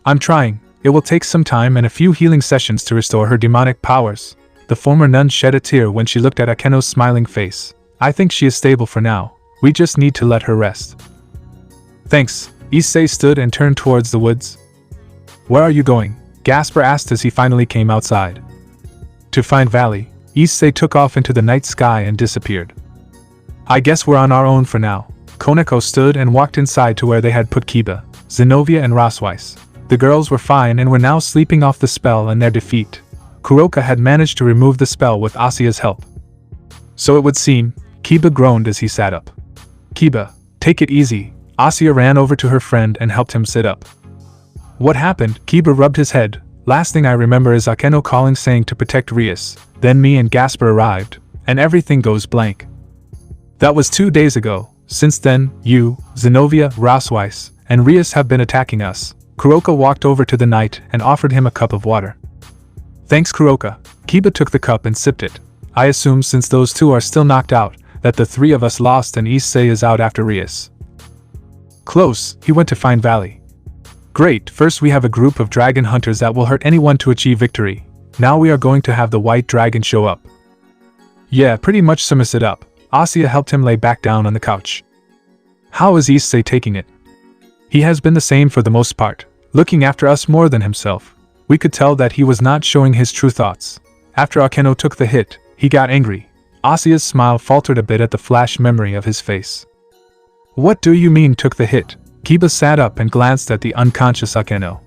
I'm trying. It will take some time and a few healing sessions to restore her demonic powers. The former nun shed a tear when she looked at Akeno's smiling face. I think she is stable for now. We just need to let her rest. Thanks. Issei stood and turned towards the woods. Where are you going? Gasper asked as he finally came outside. To find Valley. Issei took off into the night sky and disappeared. I guess we're on our own for now. Koneko stood and walked inside to where they had put Kiba, Zenobia and Rosweiss. The girls were fine and were now sleeping off the spell and their defeat. Kuroka had managed to remove the spell with Asuya's help. So it would seem. Kiba groaned as he sat up. Kiba, take it easy. Asuya ran over to her friend and helped him sit up. What happened? Kiba rubbed his head. Last thing I remember is Akeno calling saying to protect Rias, then me and Gasper arrived, and everything goes blank. That was 2 days ago. Since then, you, Zenobia, Rosweiss, and Rias have been attacking us. Kuroka walked over to the knight and offered him a cup of water. Thanks Kuroka. Kiba took the cup and sipped it. I assume since those two are still knocked out, that the three of us lost and Issei is out after Rias. Close, he went to find Valley. Great, first we have a group of dragon hunters that will hurt anyone to achieve victory. Now we are going to have the white dragon show up. Yeah, pretty much sums it up. Asuya helped him lay back down on the couch. How is Issei taking it? He has been the same for the most part, looking after us more than himself. We could tell that he was not showing his true thoughts. After Akeno took the hit, he got angry. Asuya's smile faltered a bit at the flash memory of his face. What do you mean took the hit? Kiba sat up and glanced at the unconscious Akeno.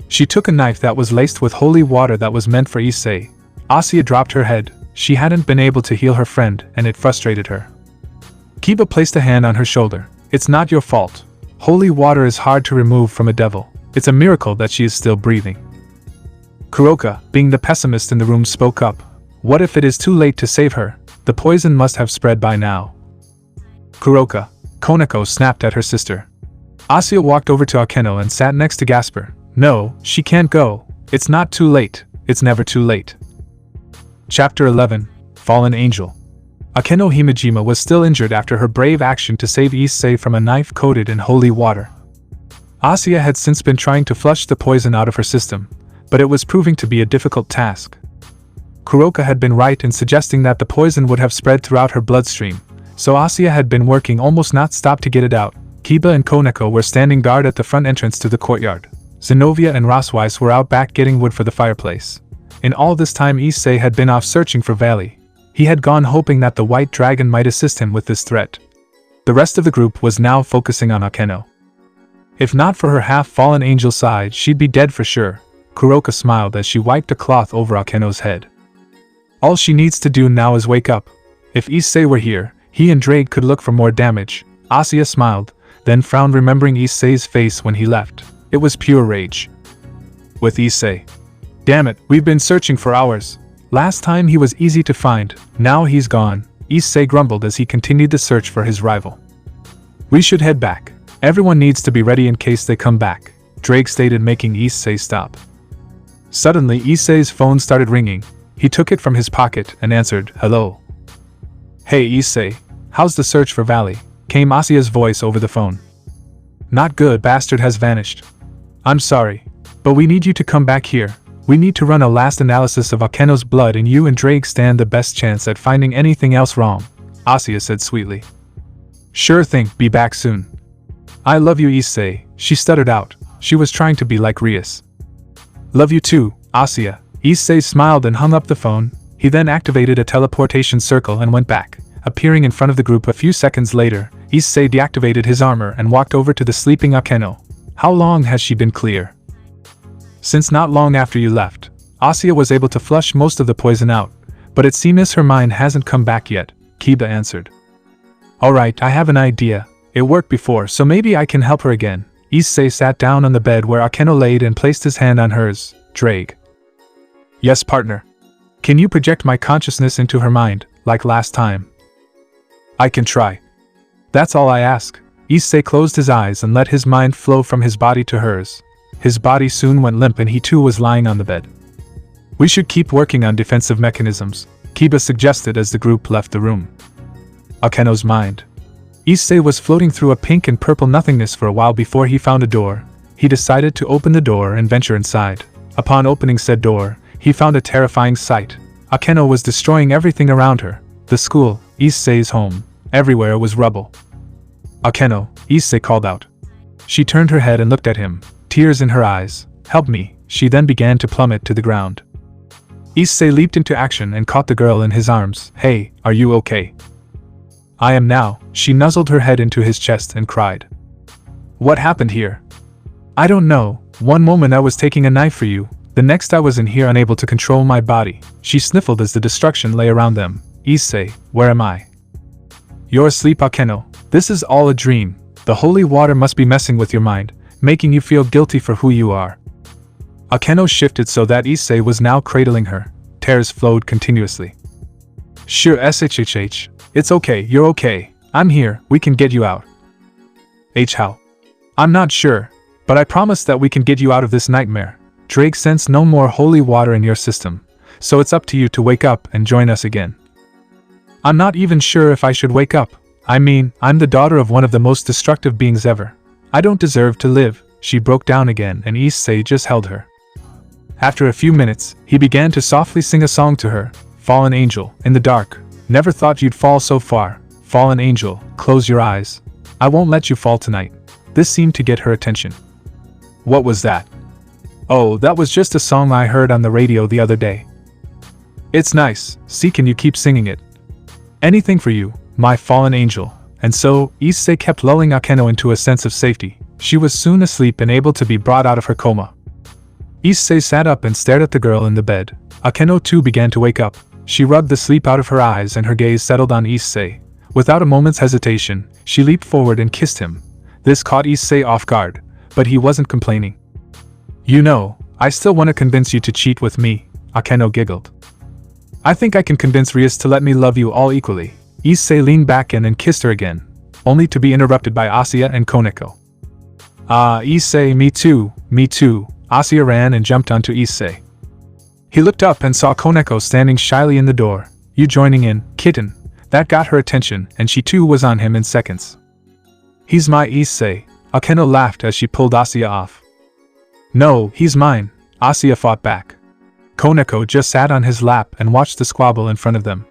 She took a knife that was laced with holy water that was meant for Issei. Asuya dropped her head. She hadn't been able to heal her friend, and it frustrated her. Kiba placed a hand on her shoulder. It's not your fault. Holy water is hard to remove from a devil. It's a miracle that she is still breathing. Kuroka, being the pessimist in the room, spoke up. What if it is too late to save her? The poison must have spread by now. Kuroka. Koneko snapped at her sister. Asuya walked over to Akeno and sat next to Gasper. No, she can't go. It's not too late. It's never too late. Chapter 11. Fallen Angel. Akeno Himejima was still injured after her brave action to save Issei from a knife coated in holy water. Asuya had since been trying to flush the poison out of her system, but it was proving to be a difficult task. Kuroka had been right in suggesting that the poison would have spread throughout her bloodstream, so Asuya had been working almost non-stop to get it out. Kiba and Koneko were standing guard at the front entrance to the courtyard. Zenobia and Rosweiss were out back getting wood for the fireplace. In all this time Issei had been off searching for Valley. He had gone hoping that the white dragon might assist him with this threat. The rest of the group was now focusing on Akeno. If not for her half-fallen angel side, she'd be dead for sure. Kuroka smiled as she wiped a cloth over Akeno's head. All she needs to do now is wake up. If Issei were here, he and Drake could look for more damage. Asuya smiled, then frowned remembering Issei's face when he left. It was pure rage. With Issei. Damn it, we've been searching for hours. Last time he was easy to find, now he's gone, Issei grumbled as he continued the search for his rival. We should head back. Everyone needs to be ready in case they come back, Drake stated, making Issei stop. Suddenly Issei's phone started ringing. He took it from his pocket and answered, Hello. Hey Issei, how's the search for Valley? Came Asuya's voice over the phone. Not good, bastard has vanished. I'm sorry, but we need you to come back here. We need to run a last analysis of Akeno's blood and you and Drake stand the best chance at finding anything else wrong, Asuya said sweetly. Sure thing, be back soon. I love you Issei, she stuttered out. She was trying to be like Rias. Love you too, Asuya. Issei smiled and hung up the phone. He then activated a teleportation circle and went back. Appearing in front of the group a few seconds later, Issei deactivated his armor and walked over to the sleeping Akeno. How long has she been clear? Since not long after you left. Asuya was able to flush most of the poison out, but it seems her mind hasn't come back yet, Kiba answered. Alright, I have an idea. It worked before, so maybe I can help her again. Issei sat down on the bed where Akeno laid and placed his hand on hers. Drake. Yes, partner. Can you project my consciousness into her mind, like last time? I can try. That's all I ask. Issei closed his eyes and let his mind flow from his body to hers. His body soon went limp and he too was lying on the bed. We should keep working on defensive mechanisms, Kiba suggested as the group left the room. Akeno's mind. Issei was floating through a pink and purple nothingness for a while before he found a door. He decided to open the door and venture inside. Upon opening said door, he found a terrifying sight. Akeno was destroying everything around her. The school, Issei's home. Everywhere was rubble. Akeno, Issei called out. She turned her head and looked at him, tears in her eyes. Help me. She then began to plummet to the ground. Issei leaped into action and caught the girl in his arms. Hey, are you okay? I am now. She nuzzled her head into his chest and cried. What happened here? I don't know. One moment I was taking a knife for you, the next I was in here unable to control my body. She sniffled as the destruction lay around them. Issei, where am I? You're asleep, Akeno. This is all a dream. The holy water must be messing with your mind, making you feel guilty for who you are. Akeno shifted so that Issei was now cradling her. Tears flowed continuously. Sure, SHHH. It's okay, you're okay. I'm here, we can get you out. How? I'm not sure, but I promise that we can get you out of this nightmare. Drake sensed no more holy water in your system, so it's up to you to wake up and join us again. I'm not even sure if I should wake up. I mean, I'm the daughter of one of the most destructive beings ever. I don't deserve to live. She broke down again and Issei just held her. After a few minutes, he began to softly sing a song to her. Fallen angel, in the dark. Never thought you'd fall so far. Fallen angel, close your eyes. I won't let you fall tonight. This seemed to get her attention. What was that? Oh, that was just a song I heard on the radio the other day. It's nice. See, can you keep singing it? Anything for you, my fallen angel. And so, Issei kept lulling Akeno into a sense of safety. She was soon asleep and able to be brought out of her coma. Issei sat up and stared at the girl in the bed. Akeno too began to wake up. She rubbed the sleep out of her eyes and her gaze settled on Issei. Without a moment's hesitation, she leaped forward and kissed him. This caught Issei off guard, but he wasn't complaining. You know, I still want to convince you to cheat with me, Akeno giggled. I think I can convince Rias to let me love you all equally. Issei leaned back in and kissed her again, only to be interrupted by Asuya and Koneko. Ah, Issei, me too, me too. Asuya ran and jumped onto Issei. He looked up and saw Koneko standing shyly in the door. You joining in, kitten? That got her attention, and she too was on him in seconds. He's my Issei. Akeno laughed as she pulled Asuya off. No, he's mine. Asuya fought back. Koneko just sat on his lap and watched the squabble in front of them.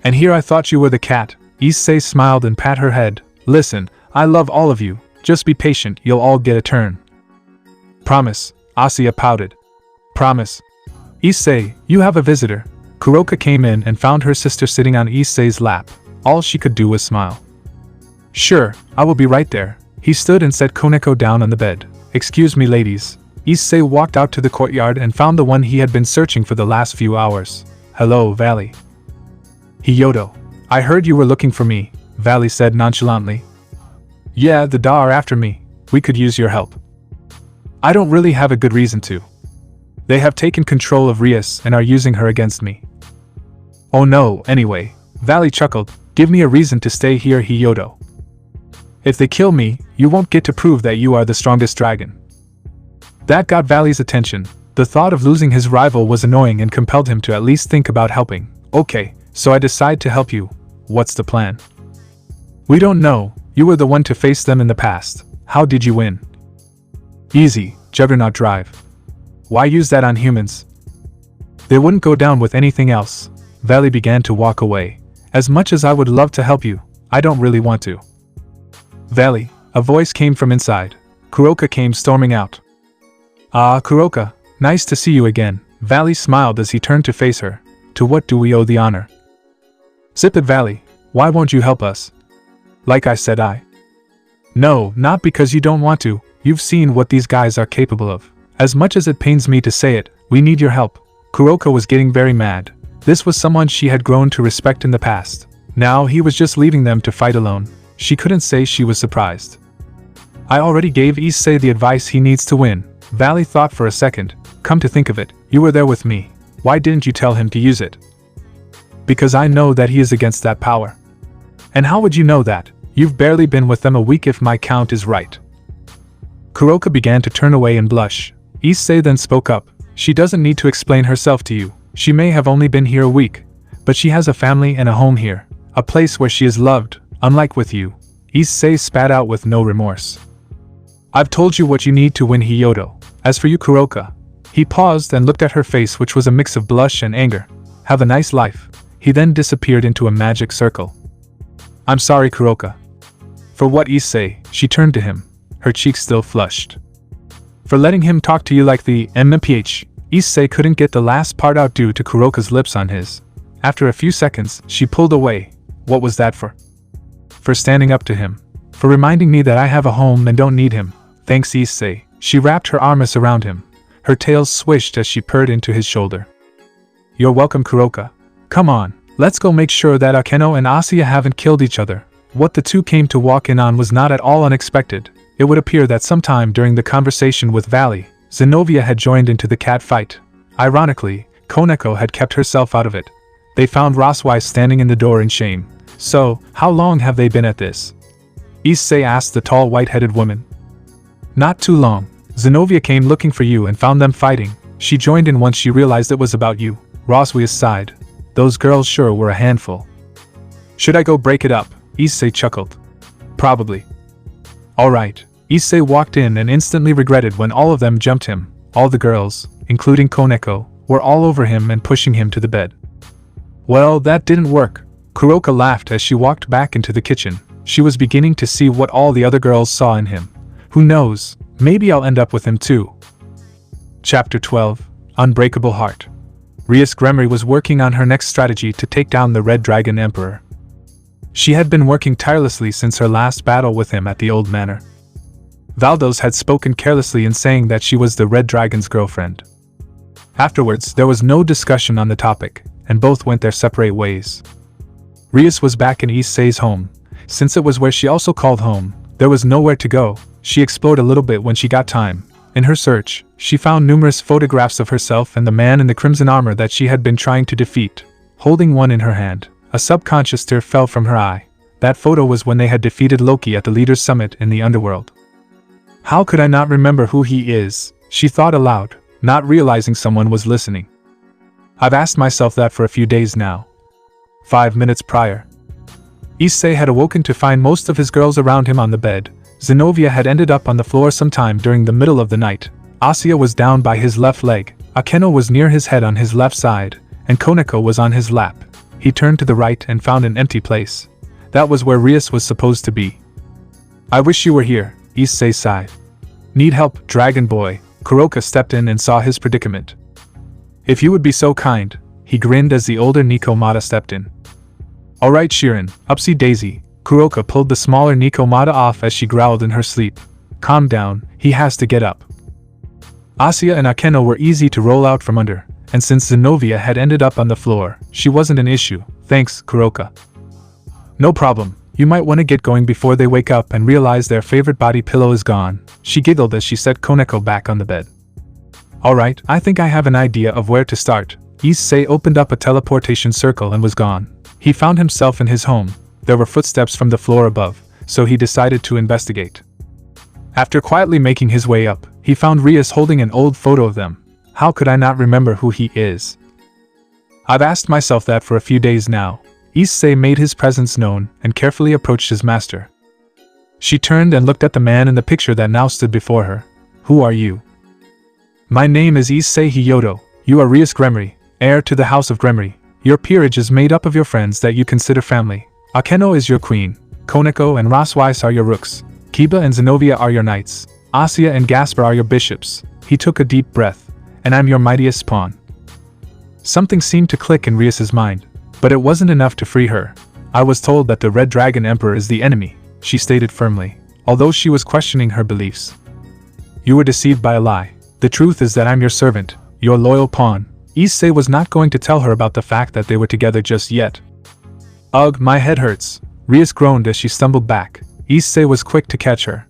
And here I thought you were the cat. Issei smiled and pat her head. Listen, I love all of you. Just be patient, you'll all get a turn. Promise, Asuya pouted. Promise. Issei, you have a visitor. Kuroka came in and found her sister sitting on Issei's lap. All she could do was smile. Sure, I will be right there. He stood and set Koneko down on the bed. Excuse me, ladies. Issei walked out to the courtyard and found the one he had been searching for the last few hours. Hello, Valley. Hiyoto. I heard you were looking for me, Valley said nonchalantly. Yeah, the Da are after me. We could use your help. I don't really have a good reason to. They have taken control of Rias and are using her against me. Oh no, anyway, Valley chuckled. Give me a reason to stay here, Hiyoto. If they kill me, you won't get to prove that you are the strongest dragon. That got Valley's attention. The thought of losing his rival was annoying and compelled him to at least think about helping. Okay, so I decide to help you. What's the plan? We don't know. You were the one to face them in the past. How did you win? Easy, Juggernaut Drive. Why use that on humans? They wouldn't go down with anything else. Valley began to walk away. As much as I would love to help you, I don't really want to. Valley, a voice came from inside. Kuroka came storming out. Ah, Kuroka, nice to see you again. Valley smiled as he turned to face her. To what do we owe the honor? Zip it, Valley. Why won't you help us? Like I said, No, not because you don't want to. You've seen what these guys are capable of. As much as it pains me to say it, we need your help. Kuroka was getting very mad. This was someone she had grown to respect in the past. Now he was just leaving them to fight alone. She couldn't say she was surprised. I already gave Issei the advice he needs to win. Valley thought for a second. Come to think of it, you were there with me. Why didn't you tell him to use it? Because I know that he is against that power. And how would you know that? You've barely been with them a week if my count is right. Kuroka began to turn away and blush. Issei then spoke up. She doesn't need to explain herself to you. She may have only been here a week, but she has a family and a home here, a place where she is loved, unlike with you. Issei spat out with no remorse. I've told you what you need to win Hyodo. As for you, Kuroka. He paused and looked at her face, which was a mix of blush and anger. Have a nice life. He then disappeared into a magic circle. I'm sorry, Kuroka. For what, Issei? She turned to him, her cheeks still flushed. For letting him talk to you like the MPH. Issei couldn't get the last part out due to Kuroka's lips on his. After a few seconds, she pulled away. What was that for? For standing up to him. For reminding me that I have a home and don't need him. Thanks, Issei. She wrapped her arms around him. Her tail swished as she purred into his shoulder. You're welcome, Kuroka. Come on, let's go make sure that Akeno and Asuya haven't killed each other. What the two came to walk in on was not at all unexpected. It would appear that sometime during the conversation with Valley, Zenobia had joined into the cat fight. Ironically, Koneko had kept herself out of it. They found Roswise standing in the door in shame. So, how long have they been at this? Issei asked the tall white-headed woman. Not too long. Zenobia came looking for you and found them fighting. She joined in once she realized it was about you. Roswise sighed. Those girls sure were a handful. Should I go break it up? Issei chuckled. Probably. Alright. Issei walked in and instantly regretted when all of them jumped him. All the girls, including Koneko, were all over him and pushing him to the bed. Well, that didn't work. Kuroka laughed as she walked back into the kitchen. She was beginning to see what all the other girls saw in him. Who knows, maybe I'll end up with him too. Chapter 12. Unbreakable Heart. Rias Gremory was working on her next strategy to take down the Red Dragon Emperor. She had been working tirelessly since her last battle with him at the old manor. Valdos had spoken carelessly in saying that she was the Red Dragon's girlfriend. Afterwards, there was no discussion on the topic, and both went their separate ways. Rias was back in Issei's home. Since it was where she also called home, there was nowhere to go. She explored a little bit when she got time. In her search, she found numerous photographs of herself and the man in the crimson armor that she had been trying to defeat. Holding one in her hand, a subconscious tear fell from her eye. That photo was when they had defeated Loki at the Leaders' Summit in the Underworld. How could I not remember who he is? She thought aloud, not realizing someone was listening. I've asked myself that for a few days now. 5 minutes prior. Issei had awoken to find most of his girls around him on the bed. Zenobia had ended up on the floor sometime during the middle of the night. Asuya was down by his left leg, Akeno was near his head on his left side, and Koneko was on his lap. He turned to the right and found an empty place. That was where Rias was supposed to be. I wish you were here, Issei sighed. Need help, Dragon Boy? Kuroka stepped in and saw his predicament. If you would be so kind, he grinned as the older Nikomata stepped in. Alright Shirin, upsy daisy. Kuroka pulled the smaller Nikomata off as she growled in her sleep. Calm down, he has to get up. Asuya and Akeno were easy to roll out from under, and since Zenobia had ended up on the floor, she wasn't an issue. Thanks, Kuroka. No problem, you might want to get going before they wake up and realize their favorite body pillow is gone. She giggled as she set Koneko back on the bed. Alright, I think I have an idea of where to start. Issei opened up a teleportation circle and was gone. He found himself in his home. There were footsteps from the floor above, so he decided to investigate. After quietly making his way up, he found Rias holding an old photo of them. How could I not remember who he is? I've asked myself that for a few days now. Issei made his presence known and carefully approached his master. She turned and looked at the man in the picture that now stood before her. Who are you? My name is Issei Hyodo. You are Rias Gremory, heir to the House of Gremory. Your peerage is made up of your friends that you consider family. Akeno is your queen. Koneko and Roswise are your rooks. Kiba and Zenobia are your knights. Asuya and Gasper are your bishops. He took a deep breath. And I'm your mightiest pawn. Something seemed to click in Rias's mind, but it wasn't enough to free her. I was told that the Red Dragon Emperor is the enemy, she stated firmly, although she was questioning her beliefs. You were deceived by a lie. The truth is that I'm your servant, your loyal pawn. Issei was not going to tell her about the fact that they were together just yet. Ugh, my head hurts. Rias groaned as she stumbled back. Issei was quick to catch her.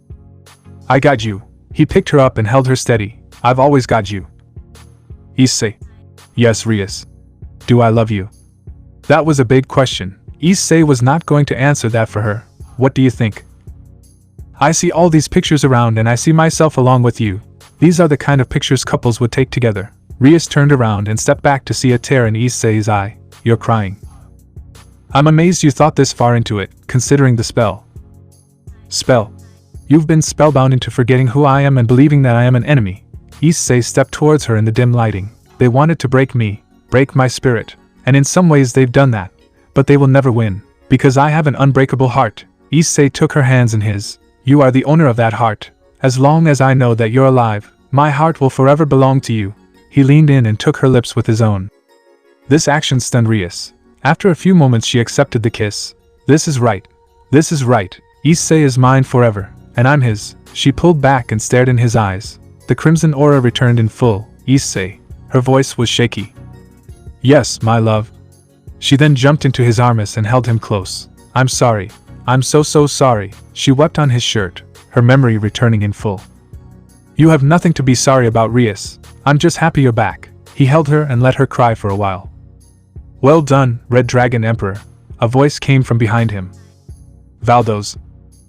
I got you. He picked her up and held her steady. I've always got you. Issei. Yes, Rias. Do I love you? That was a big question. Issei was not going to answer that for her. What do you think? I see all these pictures around and I see myself along with you. These are the kind of pictures couples would take together. Rias turned around and stepped back to see a tear in Issei's eye. You're crying. I'm amazed you thought this far into it, considering the spell. Spell? You've been spellbound into forgetting who I am and believing that I am an enemy. Issei stepped towards her in the dim lighting. They wanted to break me, break my spirit, and in some ways they've done that. But they will never win, because I have an unbreakable heart. Issei took her hands in his. You are the owner of that heart. As long as I know that you're alive, my heart will forever belong to you. He leaned in and took her lips with his own. This action stunned Rias. After a few moments she accepted the kiss. This is right. This is right. Issei is mine forever, and I'm his. She pulled back and stared in his eyes. The crimson aura returned in full. Issei. Her voice was shaky. Yes, my love. She then jumped into his arms and held him close. I'm sorry. I'm so sorry. She wept on his shirt, her memory returning in full. You have nothing to be sorry about, Rias. I'm just happy you're back. He held her and let her cry for a while. Well done, Red Dragon Emperor. A voice came from behind him. Valdos.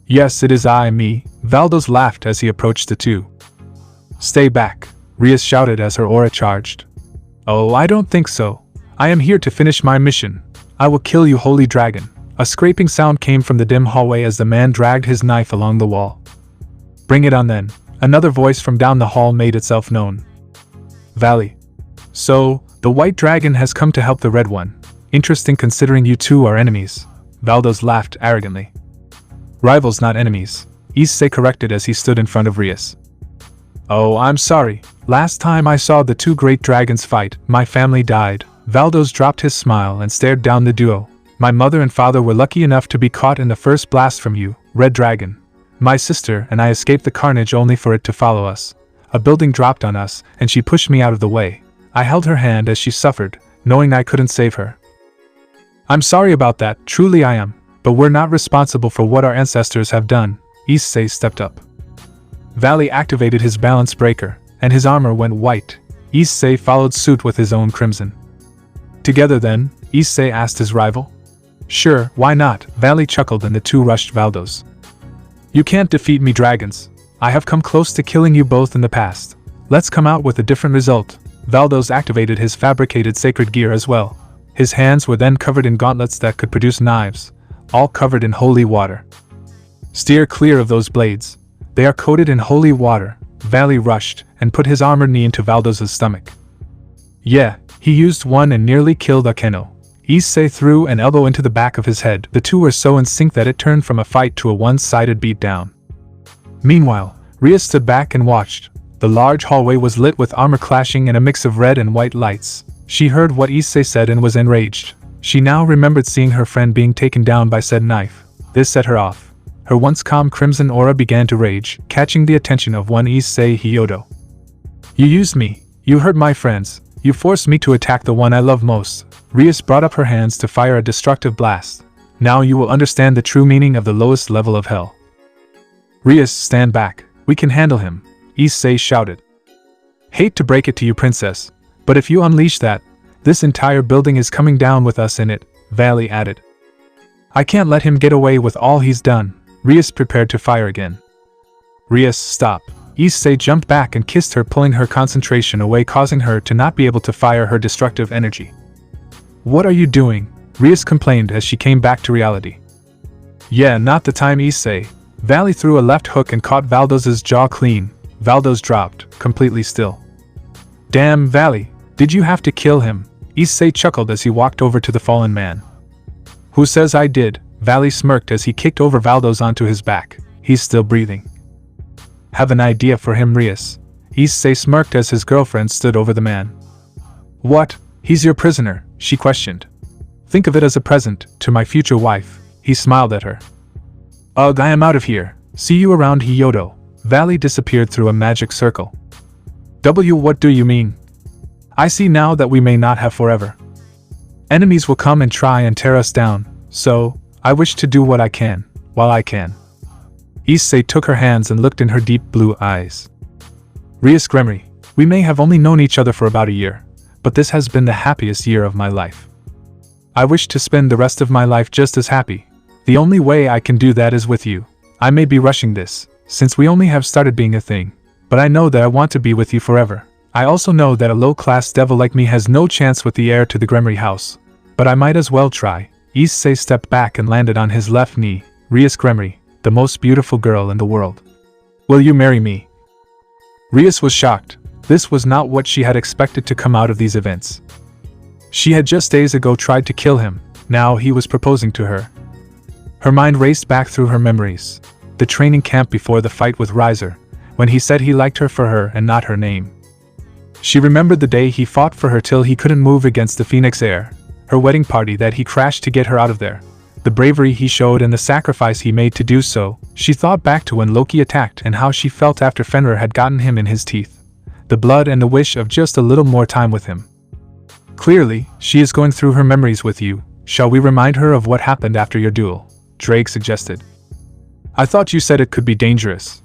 Yes, it is me. Valdos laughed as he approached the two. Stay back, Rias shouted as her aura charged. Oh, I don't think so. I am here to finish my mission. I will kill you, Holy Dragon. A scraping sound came from the dim hallway as the man dragged his knife along the wall. Bring it on then. Another voice from down the hall made itself known. Valley. So, the white dragon has come to help the red one. Interesting considering you two are enemies. Valdos laughed arrogantly. Rivals, not enemies. Issei corrected as he stood in front of Rias. Oh, I'm sorry. Last time I saw the two great dragons fight, my family died. Valdos dropped his smile and stared down the duo. My mother and father were lucky enough to be caught in the first blast from you, Red Dragon. My sister and I escaped the carnage only for it to follow us. A building dropped on us, and she pushed me out of the way. I held her hand as she suffered, knowing I couldn't save her. I'm sorry about that, truly I am, but we're not responsible for what our ancestors have done. Issei stepped up. Valley activated his balance breaker, and his armor went white. Issei followed suit with his own crimson. Together then, Issei asked his rival. Sure, why not? Valley chuckled and the two rushed Valdos. You can't defeat me, dragons. I have come close to killing you both in the past. Let's come out with a different result. Valdos activated his fabricated sacred gear as well. His hands were then covered in gauntlets that could produce knives, all covered in holy water. Steer clear of those blades. They are coated in holy water. Valley rushed and put his armored knee into Valdos's stomach. Yeah, he used one and nearly killed Akeno. Issei threw an elbow into the back of his head. The two were so in sync that it turned from a fight to a one-sided beatdown. Meanwhile, Rias stood back and watched. The large hallway was lit with armor clashing and a mix of red and white lights. She heard what Issei said and was enraged. She now remembered seeing her friend being taken down by said knife. This set her off. Her once calm crimson aura began to rage, catching the attention of one Issei Hyodo. You used me. You hurt my friends. You forced me to attack the one I love most. Rias brought up her hands to fire a destructive blast. Now you will understand the true meaning of the lowest level of hell. Rias, stand back. We can handle him, Issei shouted. Hate to break it to you, princess, but if you unleash that, this entire building is coming down with us in it, Valley added. I can't let him get away with all he's done. Rias prepared to fire again. Rias, stop. Issei jumped back and kissed her, pulling her concentration away, causing her to not be able to fire her destructive energy. What are you doing? Rias complained as she came back to reality. Yeah, not the time, Issei. Valley threw a left hook and caught Valdos's jaw clean. Valdos dropped, completely still. Damn, Valley, did you have to kill him? Issei chuckled as he walked over to the fallen man. Who says I did? Valley smirked as he kicked over Valdos onto his back. He's still breathing. Have an idea for him, Rias. Issei smirked as his girlfriend stood over the man. What? He's your prisoner, she questioned. Think of it as a present to my future wife. He smiled at her. Ugh, I am out of here. See you around, Hyodo. Valley disappeared through a magic circle. What do you mean? I see now that we may not have forever. Enemies will come and try and tear us down, so I wish to do what I can, while I can. Issei took her hands and looked in her deep blue eyes. Rias Gremory, we may have only known each other for about a year, but this has been the happiest year of my life. I wish to spend the rest of my life just as happy. The only way I can do that is with you. I may be rushing this, since we only have started being a thing, but I know that I want to be with you forever. I also know that a low-class devil like me has no chance with the heir to the Gremory house. But I might as well try. Issei stepped back and landed on his left knee. Rias Gremory, the most beautiful girl in the world. Will you marry me? Rias was shocked. This was not what she had expected to come out of these events. She had just days ago tried to kill him, now he was proposing to her. Her mind raced back through her memories. The training camp before the fight with Riser, when he said he liked her for her and not her name. She remembered the day he fought for her till he couldn't move against the Phoenix heir, her wedding party that he crashed to get her out of there, the bravery he showed and the sacrifice he made to do so. She thought back to when Loki attacked and how she felt after Fenrir had gotten him in his teeth. The blood and the wish of just a little more time with him. Clearly, she is going through her memories with you. Shall we remind her of what happened after your duel? Drake suggested. I thought you said it could be dangerous.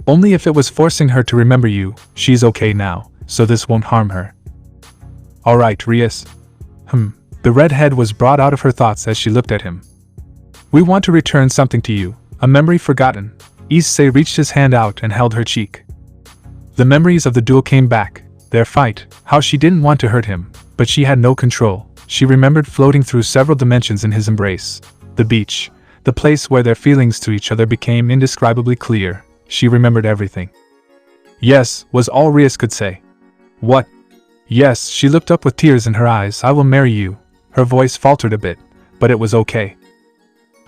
Only if it was forcing her to remember you. She's okay now, so this won't harm her. Alright, Rias. The redhead was brought out of her thoughts as she looked at him. We want to return something to you, a memory forgotten. Issei reached his hand out and held her cheek. The memories of the duel came back, their fight, how she didn't want to hurt him, but she had no control. She remembered floating through several dimensions in his embrace. The beach, the place where their feelings to each other became indescribably clear. She remembered everything. Yes, was all Rias could say. What? Yes, she looked up with tears in her eyes. I will marry you. Her voice faltered a bit, but it was okay.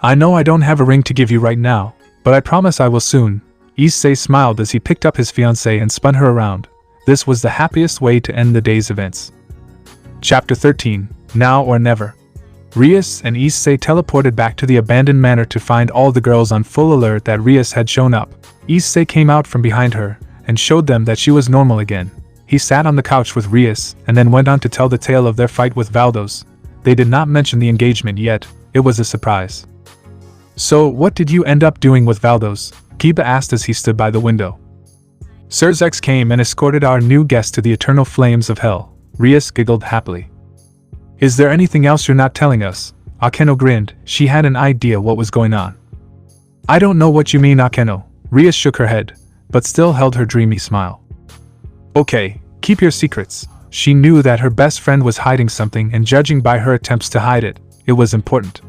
I know I don't have a ring to give you right now, but I promise I will soon. Issei smiled as he picked up his fiancée and spun her around. This was the happiest way to end the day's events. Chapter 13, Now or Never. Rias and Issei teleported back to the abandoned manor to find all the girls on full alert that Rias had shown up. Issei came out from behind her and showed them that she was normal again. He sat on the couch with Rias and then went on to tell the tale of their fight with Valdos. They did not mention the engagement yet, it was a surprise. So, what did you end up doing with Valdos? Kiba asked as he stood by the window. Surzex came and escorted our new guest to the eternal flames of hell. Rias giggled happily. Is there anything else you're not telling us? Akeno grinned. She had an idea what was going on. I don't know what you mean, Akeno. Rias shook her head, but still held her dreamy smile. Okay, keep your secrets. She knew that her best friend was hiding something, and judging by her attempts to hide it, it was important.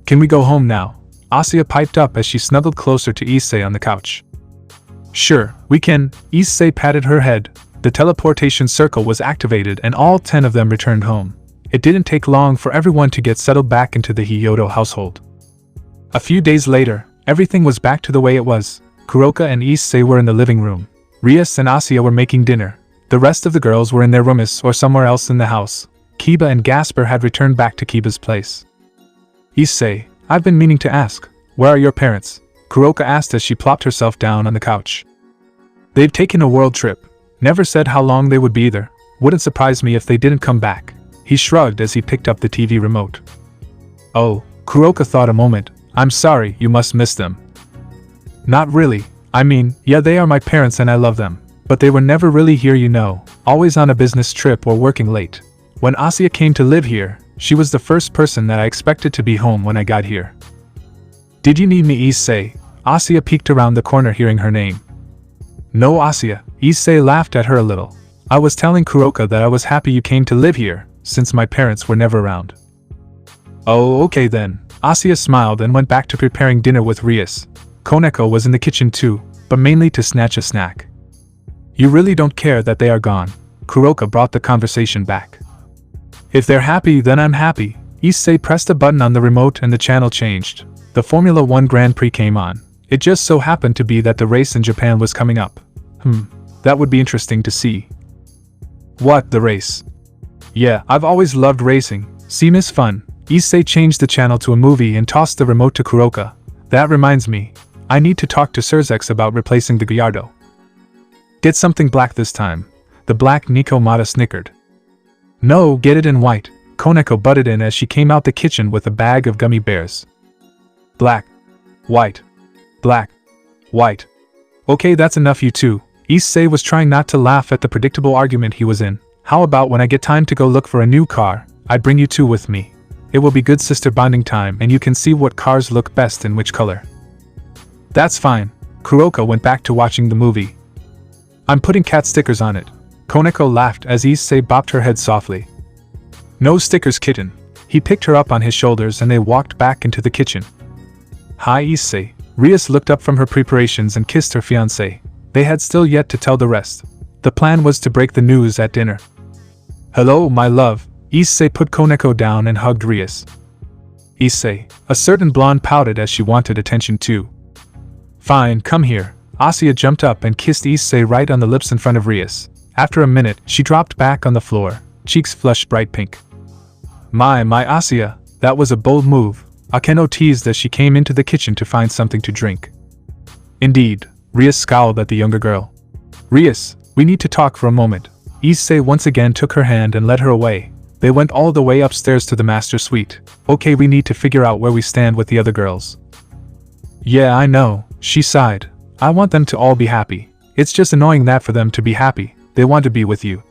Can we go home now? Asuya piped up as she snuggled closer to Issei on the couch. Sure, we can. Issei patted her head. The teleportation circle was activated and all 10 of them returned home. It didn't take long for everyone to get settled back into the Hyodo household. A few days later, everything was back to the way it was. Kuroka and Issei were in the living room. Rias and Asuya were making dinner. The rest of the girls were in their rooms or somewhere else in the house. Kiba and Gasper had returned back to Kiba's place. Issei, I've been meaning to ask, where are your parents? Kuroka asked as she plopped herself down on the couch. They've taken a world trip. Never said how long they would be either. Wouldn't surprise me if they didn't come back. He shrugged as he picked up the TV remote. Oh, Kuroka thought a moment. I'm sorry, you must miss them. Not really. I mean, yeah, they are my parents and I love them. But they were never really here, you know. Always on a business trip or working late. When Asuya came to live here, she was the first person that I expected to be home when I got here. Did you need me, Issei? Asuya peeked around the corner hearing her name. No, Asuya. Issei laughed at her a little. I was telling Kuroka that I was happy you came to live here, since my parents were never around. Oh, okay then. Asuya smiled and went back to preparing dinner with Rias. Koneko was in the kitchen too, but mainly to snatch a snack. You really don't care that they are gone. Kuroka brought the conversation back. If they're happy, then I'm happy. Issei pressed a button on the remote and the channel changed. The Formula 1 Grand Prix came on. It just so happened to be that the race in Japan was coming up. That would be interesting to see. What, the race? Yeah, I've always loved racing. Seems fun. Issei changed the channel to a movie and tossed the remote to Kuroka. That reminds me. I need to talk to Surzex about replacing the Gallardo. Get something black this time. The black Nico Mata snickered. No, get it in white. Koneko butted in as she came out the kitchen with a bag of gummy bears. Black. White. Black. White. Okay, that's enough, you two. Issei was trying not to laugh at the predictable argument he was in. How about when I get time to go look for a new car, I'd bring you two with me. It will be good sister bonding time and you can see what cars look best in which color. That's fine. Kuroka went back to watching the movie. I'm putting cat stickers on it. Koneko laughed as Issei bopped her head softly. No stickers, kitten. He picked her up on his shoulders and they walked back into the kitchen. Hi, Issei. Rias looked up from her preparations and kissed her fiancé. They had still yet to tell the rest. The plan was to break the news at dinner. Hello, my love. Issei put Koneko down and hugged Rias. Issei, a certain blonde, pouted as she wanted attention too. Fine, come here. Asya jumped up and kissed Issei right on the lips in front of Rias. After a minute, she dropped back on the floor, cheeks flushed bright pink. My Asya, that was a bold move, Akeno teased as she came into the kitchen to find something to drink. Indeed, Rias scowled at the younger girl. Rias, we need to talk for a moment. Issei once again took her hand and led her away. They went all the way upstairs to the master suite. Okay, we need to figure out where we stand with the other girls. Yeah, I know, she sighed. I want them to all be happy. It's just annoying that for them to be happy, they want to be with you.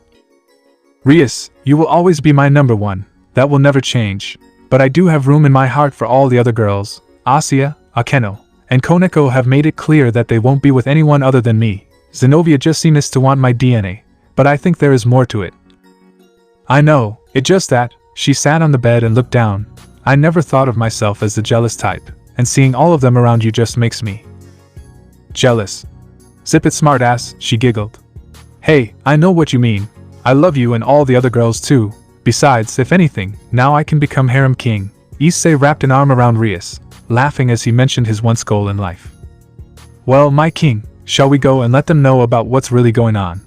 Rias, you will always be my number one. That will never change. But I do have room in my heart for all the other girls. Asya, Akeno, and Koneko have made it clear that they won't be with anyone other than me. Zenobia just seems to want my DNA, but I think there is more to it. I know, it's just that. She sat on the bed and looked down. I never thought of myself as the jealous type, and seeing all of them around you just makes me jealous. Zip it, smartass, she giggled. Hey, I know what you mean. I love you and all the other girls too. Besides, if anything, now I can become harem king. Issei wrapped an arm around Rias, laughing as he mentioned his once goal in life. Well, my king, shall we go and let them know about what's really going on?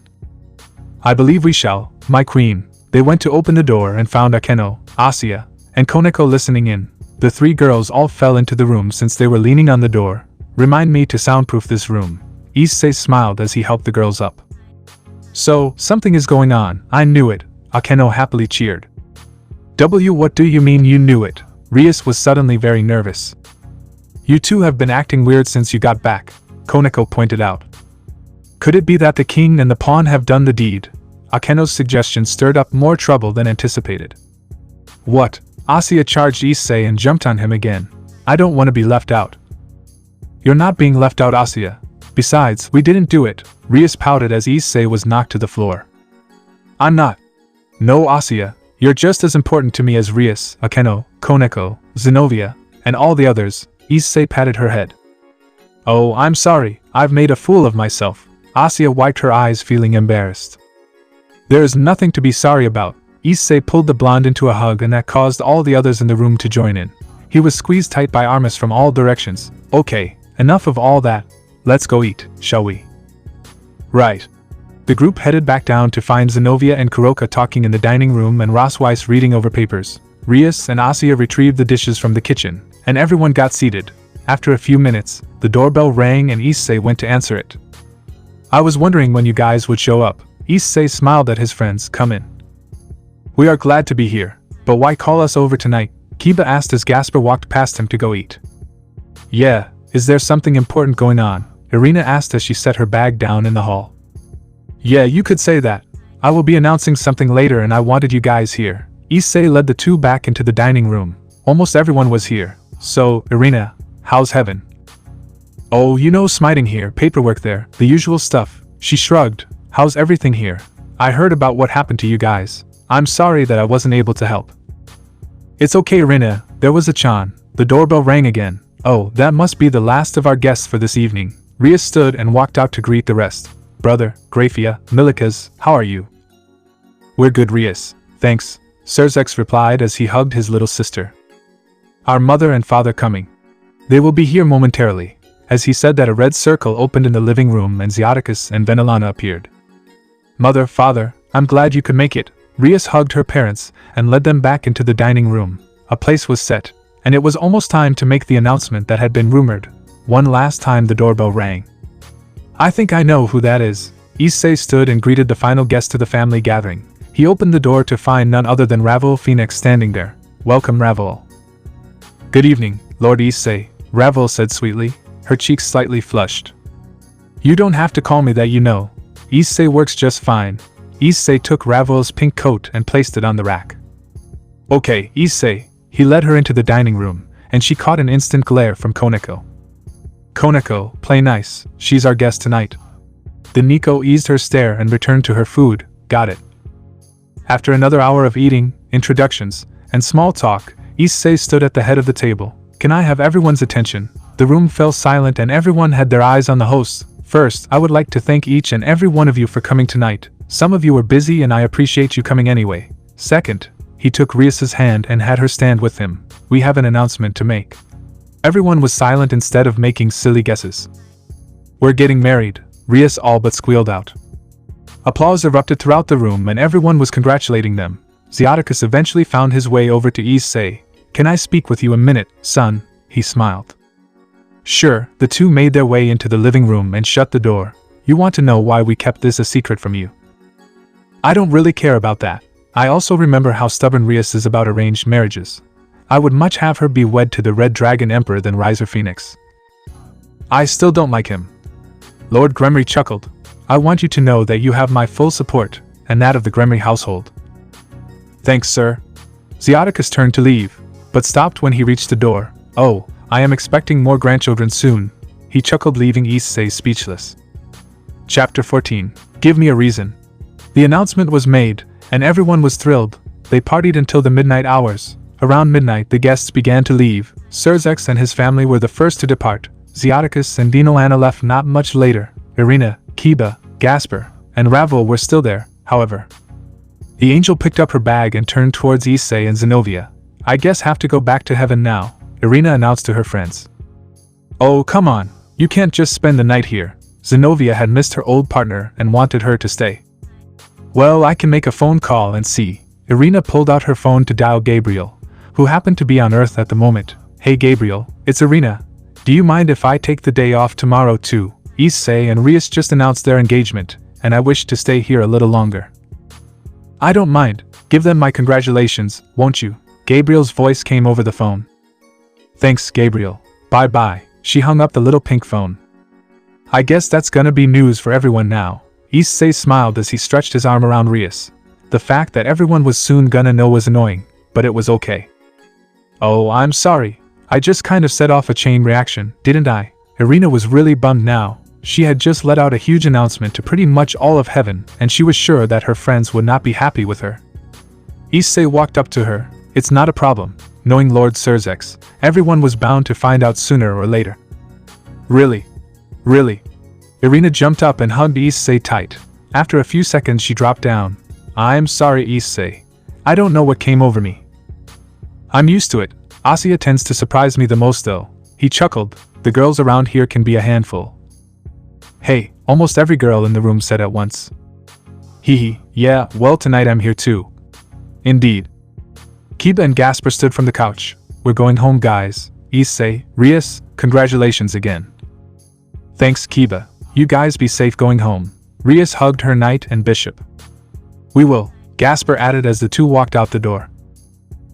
I believe we shall, my queen. They went to open the door and found Akeno, Asya, and Koneko listening in. The three girls all fell into the room since they were leaning on the door. Remind me to soundproof this room. Issei smiled as he helped the girls up. So, something is going on, I knew it, Akeno happily cheered. What do you mean you knew it? Rias was suddenly very nervous. You two have been acting weird since you got back, Koneko pointed out. Could it be that the king and the pawn have done the deed? Akeno's suggestion stirred up more trouble than anticipated. What? Asya charged Issei and jumped on him again. I don't want to be left out. You're not being left out, Asya. Besides, we didn't do it, Rias pouted as Issei was knocked to the floor. I'm not. No, Asya, you're just as important to me as Rias, Akeno, Koneko, Zenobia, and all the others. Issei patted her head. Oh, I'm sorry, I've made a fool of myself. Asya wiped her eyes, feeling embarrassed. There is nothing to be sorry about. Issei pulled the blonde into a hug and that caused all the others in the room to join in. He was squeezed tight by arms from all directions. Okay, enough of all that. Let's go eat, shall we? Right. The group headed back down to find Zenobia and Kuroka talking in the dining room and Ross Weiss reading over papers. Rias and Asya retrieved the dishes from the kitchen, and everyone got seated. After a few minutes, the doorbell rang and Issei went to answer it. I was wondering when you guys would show up. Issei smiled at his friends. Come in. We are glad to be here, but why call us over tonight? Kiba asked as Gasper walked past him to go eat. Yeah, is there something important going on? Irina asked as she set her bag down in the hall. Yeah, you could say that. I will be announcing something later and I wanted you guys here. Issei led the two back into the dining room. Almost everyone was here. So, Irina, how's heaven? Oh, you know, smiting here, paperwork there, the usual stuff. She shrugged. How's everything here? I heard about what happened to you guys. I'm sorry that I wasn't able to help. It's okay, Irina, there was a Chan. The doorbell rang again. Oh, that must be the last of our guests for this evening. Rias stood and walked out to greet the rest. Brother, Grafia, Milikas, how are you? We're good, Rias. Thanks, Serzex replied as he hugged his little sister. Our mother and father coming. They will be here momentarily. As he said that, a red circle opened in the living room and Xiaticus and Venelana appeared. Mother, father, I'm glad you could make it. Rias hugged her parents and led them back into the dining room. A place was set, and it was almost time to make the announcement that had been rumored. One last time the doorbell rang. I think I know who that is. Issei stood and greeted the final guest to the family gathering. He opened the door to find none other than Ravel Phoenix standing there. Welcome, Ravel. Good evening, Lord Issei, Ravel said sweetly, her cheeks slightly flushed. You don't have to call me that, you know. Issei works just fine. Issei took Ravel's pink coat and placed it on the rack. Okay, Issei. He led her into the dining room, and she caught an instant glare from Koneko. Koneko, play nice, she's our guest tonight. The Nico eased her stare and returned to her food. got it. After another hour of eating, introductions, and small talk, Issei stood at the head of the table. Can I have everyone's attention? The room fell silent and everyone had their eyes on the hosts. First, I would like to thank each and every one of you for coming tonight. Some of you were busy and I appreciate you coming anyway. Second, he took Rias's hand and had her stand with him. We have an announcement to make. Everyone was silent instead of making silly guesses. We're getting married, Rias all but squealed out. Applause erupted throughout the room and everyone was congratulating them. Sairaorg eventually found his way over to Issei. Can I speak with you a minute, son? He smiled. Sure. The two made their way into the living room and shut the door. You want to know why we kept this a secret from you? I don't really care about that. I also remember how stubborn Rias is about arranged marriages. I would much have her be wed to the Red Dragon Emperor than Riser Phoenix. I still don't like him. Lord Gremory chuckled. I want you to know that you have my full support, and that of the Gremory household. Thanks, sir. Sairaorg turned to leave, but stopped when he reached the door. Oh, I am expecting more grandchildren soon. He chuckled, leaving Issei speechless. Chapter 14. Give me a reason. The announcement was made, and everyone was thrilled. They partied until the midnight hours. Around midnight the guests began to leave. Sairaorg and his family were the first to depart. Sairaorg and Dinoanna left not much later. Irina, Kiba, Gasper, and Ravel were still there, however. The angel picked up her bag and turned towards Issei and Zenobia. I guess have to go back to heaven now, Irina announced to her friends. Oh, come on, you can't just spend the night here. Zenobia had missed her old partner and wanted her to stay. Well, I can make a phone call and see. Irina pulled out her phone to dial Gabriel, who happened to be on Earth at the moment. Hey Gabriel, it's Irina. Do you mind if I take the day off tomorrow too? Issei and Rias just announced their engagement, and I wish to stay here a little longer. I don't mind. Give them my congratulations, won't you? Gabriel's voice came over the phone. Thanks, Gabriel. Bye-bye. She hung up the little pink phone. I guess that's gonna be news for everyone now. Issei smiled as he stretched his arm around Rias. The fact that everyone was soon gonna know was annoying, but it was okay. Oh, I'm sorry. I just kind of set off a chain reaction, didn't I? Irina was really bummed now. She had just let out a huge announcement to pretty much all of heaven, and she was sure that her friends would not be happy with her. Issei walked up to her. It's not a problem. Knowing Lord Sairaorg, everyone was bound to find out sooner or later. Really? Really? Irina jumped up and hugged Issei tight. After a few seconds she dropped down. I'm sorry, Issei. I don't know what came over me. I'm used to it. Asya tends to surprise me the most though. He chuckled. The girls around here can be a handful. Hey, almost every girl in the room said at once. Hee, yeah, well tonight I'm here too. Indeed. Kiba and Gasper stood from the couch. We're going home, guys. Issei, Rias, congratulations again. Thanks, Kiba. You guys be safe going home. Rias hugged her knight and bishop. We will, Gasper added as the two walked out the door.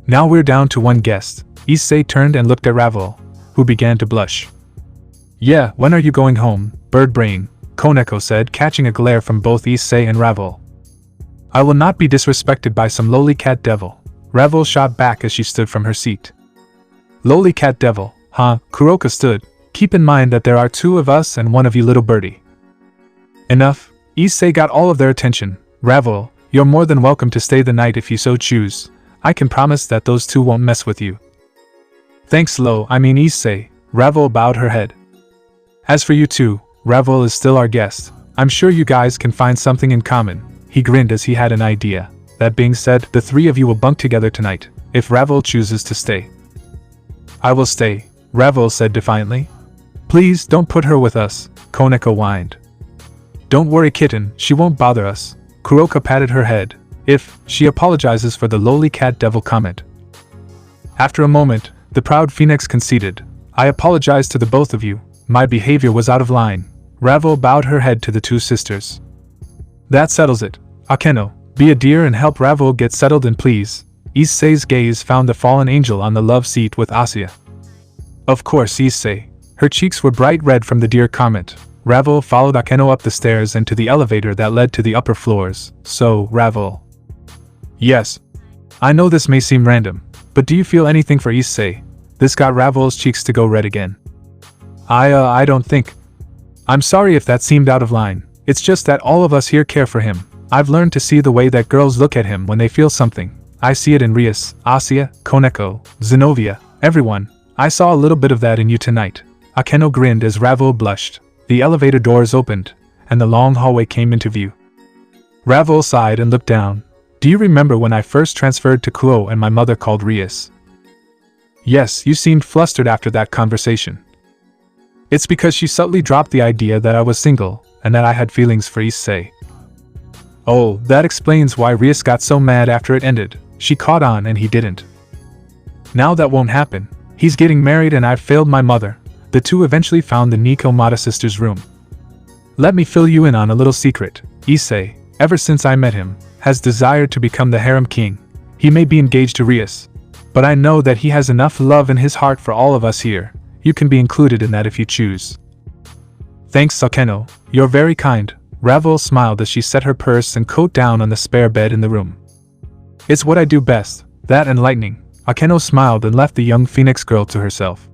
Now we're down to one guest. Issei turned and looked at Ravel, who began to blush. Yeah, when are you going home, bird brain? Koneko said, catching a glare from both Issei and Ravel. I will not be disrespected by some lowly cat devil. Ravel shot back as she stood from her seat. Lowly cat devil, huh? Kuroka stood. Keep in mind that there are two of us and one of you, little birdie. Enough. Issei got all of their attention. Ravel, you're more than welcome to stay the night if you so choose. I can promise that those two won't mess with you. Thanks, Issei. Ravel bowed her head. As for you two, Ravel is still our guest. I'm sure you guys can find something in common. He grinned as he had an idea. That being said, the three of you will bunk together tonight, if Ravel chooses to stay. I will stay, Ravel said defiantly. Please don't put her with us, Koneko whined. Don't worry, kitten, she won't bother us. Kuroka patted her head. If she apologizes for the lowly cat devil comment. After a moment, the proud phoenix conceded. I apologize to the both of you. My behavior was out of line. Ravel bowed her head to the two sisters. That settles it. Akeno, be a dear and help Ravel get settled in, please. Issei's gaze found the fallen angel on the love seat with Asya. Of course, Issei. Her cheeks were bright red from the dear comment. Ravel followed Akeno up the stairs and to the elevator that led to the upper floors. So, Ravel. Yes. I know this may seem random, but do you feel anything for Issei? This got Ravel's cheeks to go red again. I don't think. I'm sorry if that seemed out of line. It's just that all of us here care for him. I've learned to see the way that girls look at him when they feel something. I see it in Rias, Asia, Koneko, Zenobia, everyone. I saw a little bit of that in you tonight. Akeno grinned as Ravel blushed. The elevator doors opened, and the long hallway came into view. Ravel sighed and looked down. Do you remember when I first transferred to Kuo and my mother called Rias? Yes, you seemed flustered after that conversation. It's because she subtly dropped the idea that I was single, and that I had feelings for Issei. Oh, that explains why Rias got so mad after it ended. She caught on and he didn't. Now that won't happen. He's getting married and I've failed my mother. The two eventually found the Nikomata sisters' room. Let me fill you in on a little secret. Issei, ever since I met him, has desired to become the harem king. He may be engaged to Rias, but I know that he has enough love in his heart for all of us here. You can be included in that if you choose. Thanks, Sakeno. You're very kind. Ravel smiled as she set her purse and coat down on the spare bed in the room. It's what I do best, that and lightning. Akeno smiled and left the young phoenix girl to herself.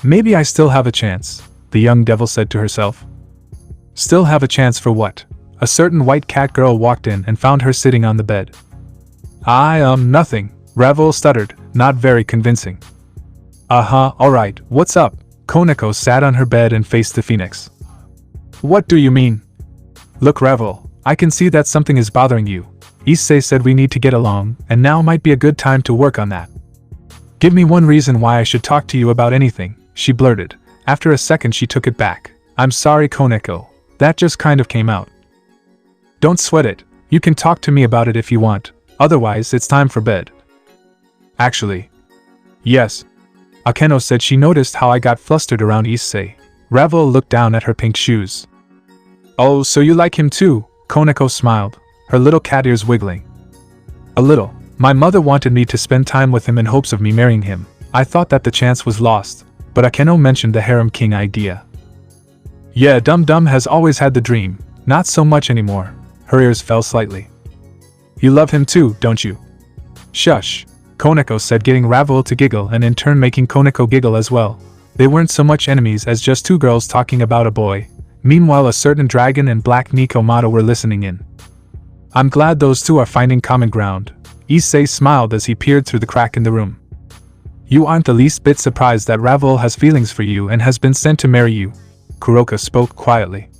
Maybe I still have a chance, the young devil said to herself. Still have a chance for what? A certain white cat girl walked in and found her sitting on the bed. Nothing, Ravel stuttered, not very convincing. Alright, what's up? Koneko sat on her bed and faced the phoenix. What do you mean? Look, Ravel, I can see that something is bothering you. Issei said we need to get along, and now might be a good time to work on that. Give me one reason why I should talk to you about anything, she blurted. After a second she took it back. I'm sorry, Koneko. That just kind of came out. Don't sweat it. You can talk to me about it if you want. Otherwise, it's time for bed. Actually. Yes. Akeno said she noticed how I got flustered around Issei. Ravel looked down at her pink shoes. Oh, so you like him too? Koneko smiled, her little cat ears wiggling. A little. My mother wanted me to spend time with him in hopes of me marrying him. I thought that the chance was lost, but Akeno mentioned the harem king idea. Yeah, Dum Dum has always had the dream, not so much anymore. Her ears fell slightly. You love him too, don't you? Shush, Koneko said, getting Ravel to giggle and in turn making Koneko giggle as well. They weren't so much enemies as just two girls talking about a boy. Meanwhile, a certain dragon and black Nikomata were listening in. I'm glad those two are finding common ground. Issei smiled as he peered through the crack in the room. You aren't the least bit surprised that Ravel has feelings for you and has been sent to marry you. Kuroka spoke quietly.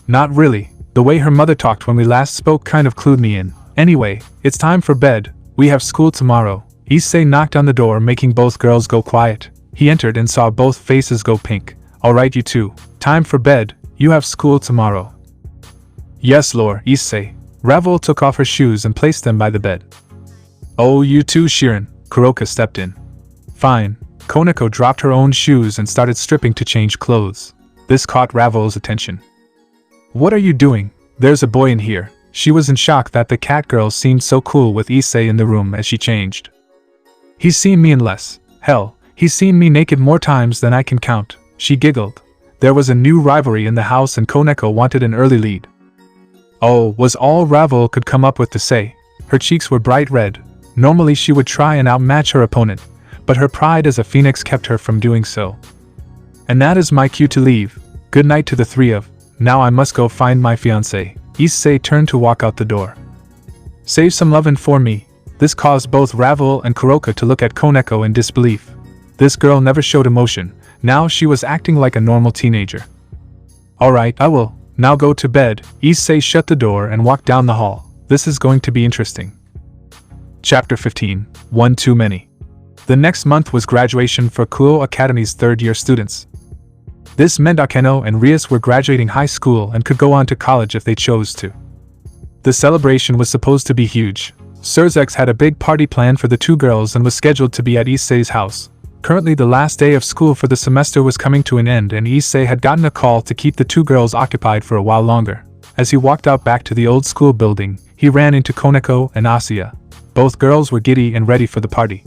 Not really. The way her mother talked when we last spoke kind of clued me in. Anyway, it's time for bed. We have school tomorrow. Issei knocked on the door, making both girls go quiet. He entered and saw both faces go pink. Alright, you two. Time for bed. You have school tomorrow. Yes, Lord, Issei. Ravel took off her shoes and placed them by the bed. Oh, you too, Shirin. Kuroka stepped in. Fine. Koneko dropped her own shoes and started stripping to change clothes. This caught Ravel's attention. What are you doing? There's a boy in here. She was in shock that the cat girl seemed so cool with Issei in the room as she changed. He's seen me in less. Hell, he's seen me naked more times than I can count. She giggled. There was a new rivalry in the house and Koneko wanted an early lead. Oh, was all Ravel could come up with to say. Her cheeks were bright red. Normally she would try and outmatch her opponent, but her pride as a phoenix kept her from doing so. And that is my cue to leave. Good night to the three of. Now I must go find my fiancé. Issei turned to walk out the door. Save some lovin' for me. This caused both Ravel and Kuroka to look at Koneko in disbelief. This girl never showed emotion. Now she was acting like a normal teenager. Alright, I will. Now go to bed. Issei shut the door and walked down the hall. This is going to be interesting. Chapter 15. One Too Many. The next month was graduation for Kuo Academy's third-year students. This meant Akeno and Rias were graduating high school and could go on to college if they chose to. The celebration was supposed to be huge. Sairaorg had a big party planned for the two girls and was scheduled to be at Issei's house. Currently, the last day of school for the semester was coming to an end and Issei had gotten a call to keep the two girls occupied for a while longer. As he walked out back to the old school building, he ran into Koneko and Asia. Both girls were giddy and ready for the party.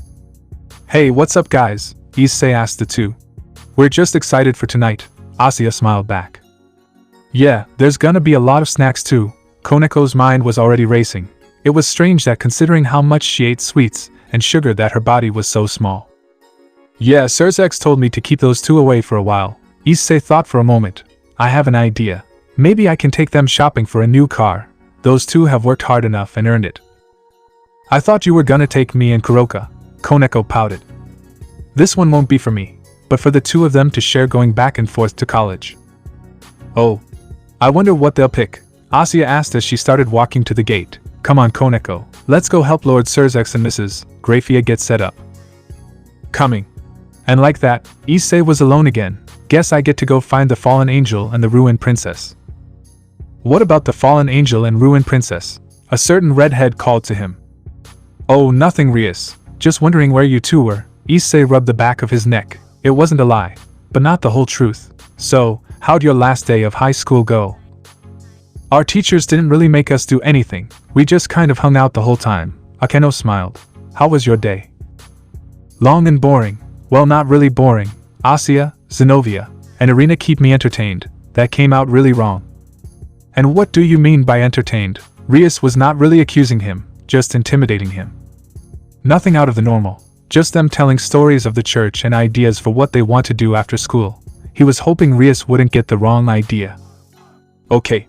Hey, what's up guys? Issei asked the two. We're just excited for tonight. Asia smiled back. Yeah, there's gonna be a lot of snacks too. Koneko's mind was already racing. It was strange that considering how much she ate sweets and sugar that her body was so small. Yeah, Sairaorg told me to keep those two away for a while. Issei thought for a moment. I have an idea. Maybe I can take them shopping for a new car. Those two have worked hard enough and earned it. I thought you were gonna take me and Kuroka, Koneko pouted. This one won't be for me, but for the two of them to share going back and forth to college. Oh. I wonder what they'll pick, Asuya asked as she started walking to the gate. Come on Koneko, let's go help Lord Surzex and Mrs. Grafia get set up. Coming. And like that, Issei was alone again. Guess I get to go find the fallen angel and the ruined princess. What about the fallen angel and ruined princess? A certain redhead called to him. Oh, nothing, Rias. Just wondering where you two were. Issei rubbed the back of his neck. It wasn't a lie, but not the whole truth. So, how'd your last day of high school go? Our teachers didn't really make us do anything. We just kind of hung out the whole time. Akeno smiled. How was your day? Long and boring. Well, not really boring. Asuya, Zenobia, and Irina keep me entertained. That came out really wrong. And what do you mean by entertained? Rias was not really accusing him, just intimidating him. Nothing out of the normal. Just them telling stories of the church and ideas for what they want to do after school. He was hoping Rias wouldn't get the wrong idea. Okay.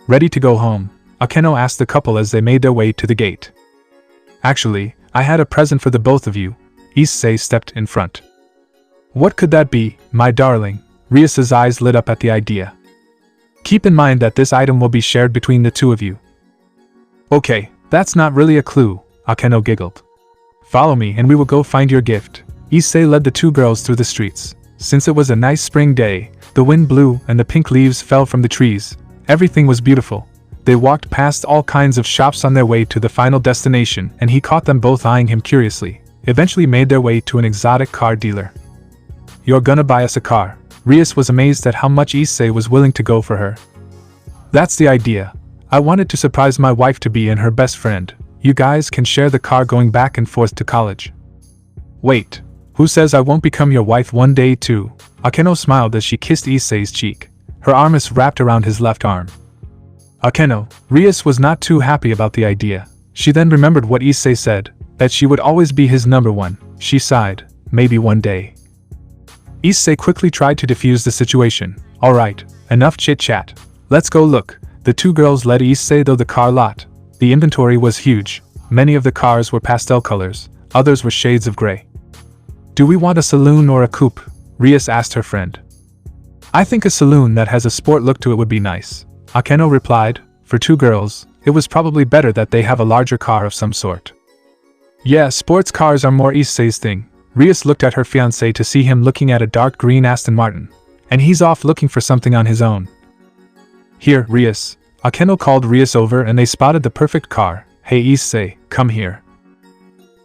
Ready to go home? Akeno asked the couple as they made their way to the gate. Actually, I had a present for the both of you. Issei stepped in front. What could that be, my darling? Rias's eyes lit up at the idea. Keep in mind that this item will be shared between the two of you. Okay, that's not really a clue, Akeno giggled. Follow me and we will go find your gift. Issei led the two girls through the streets. Since it was a nice spring day, the wind blew and the pink leaves fell from the trees. Everything was beautiful. They walked past all kinds of shops on their way to the final destination, and he caught them both eyeing him curiously. Eventually made their way to an exotic car dealer. You're gonna buy us a car. Rias was amazed at how much Issei was willing to go for her. That's the idea. I wanted to surprise my wife to be and her best friend. You guys can share the car going back and forth to college. Wait, who says I won't become your wife one day too? Akeno smiled as she kissed Issei's cheek. Her arm is wrapped around his left arm. Akeno, Rias was not too happy about the idea. She then remembered what Issei said, that she would always be his number one. She sighed, maybe one day. Issei quickly tried to defuse the situation. Alright, enough chit-chat. Let's go look. The two girls led Issei through the car lot. The inventory was huge. Many of the cars were pastel colors, others were shades of gray. Do we want a saloon or a coupe? Rias asked her friend. I think a saloon that has a sport look to it would be nice. Akeno replied. For two girls, it was probably better that they have a larger car of some sort. Yeah, sports cars are more Issei's thing. Rias looked at her fiancé to see him looking at a dark green Aston Martin. And he's off looking for something on his own. Here, Rias. Akeno called Rias over and they spotted the perfect car. Hey Issei, come here.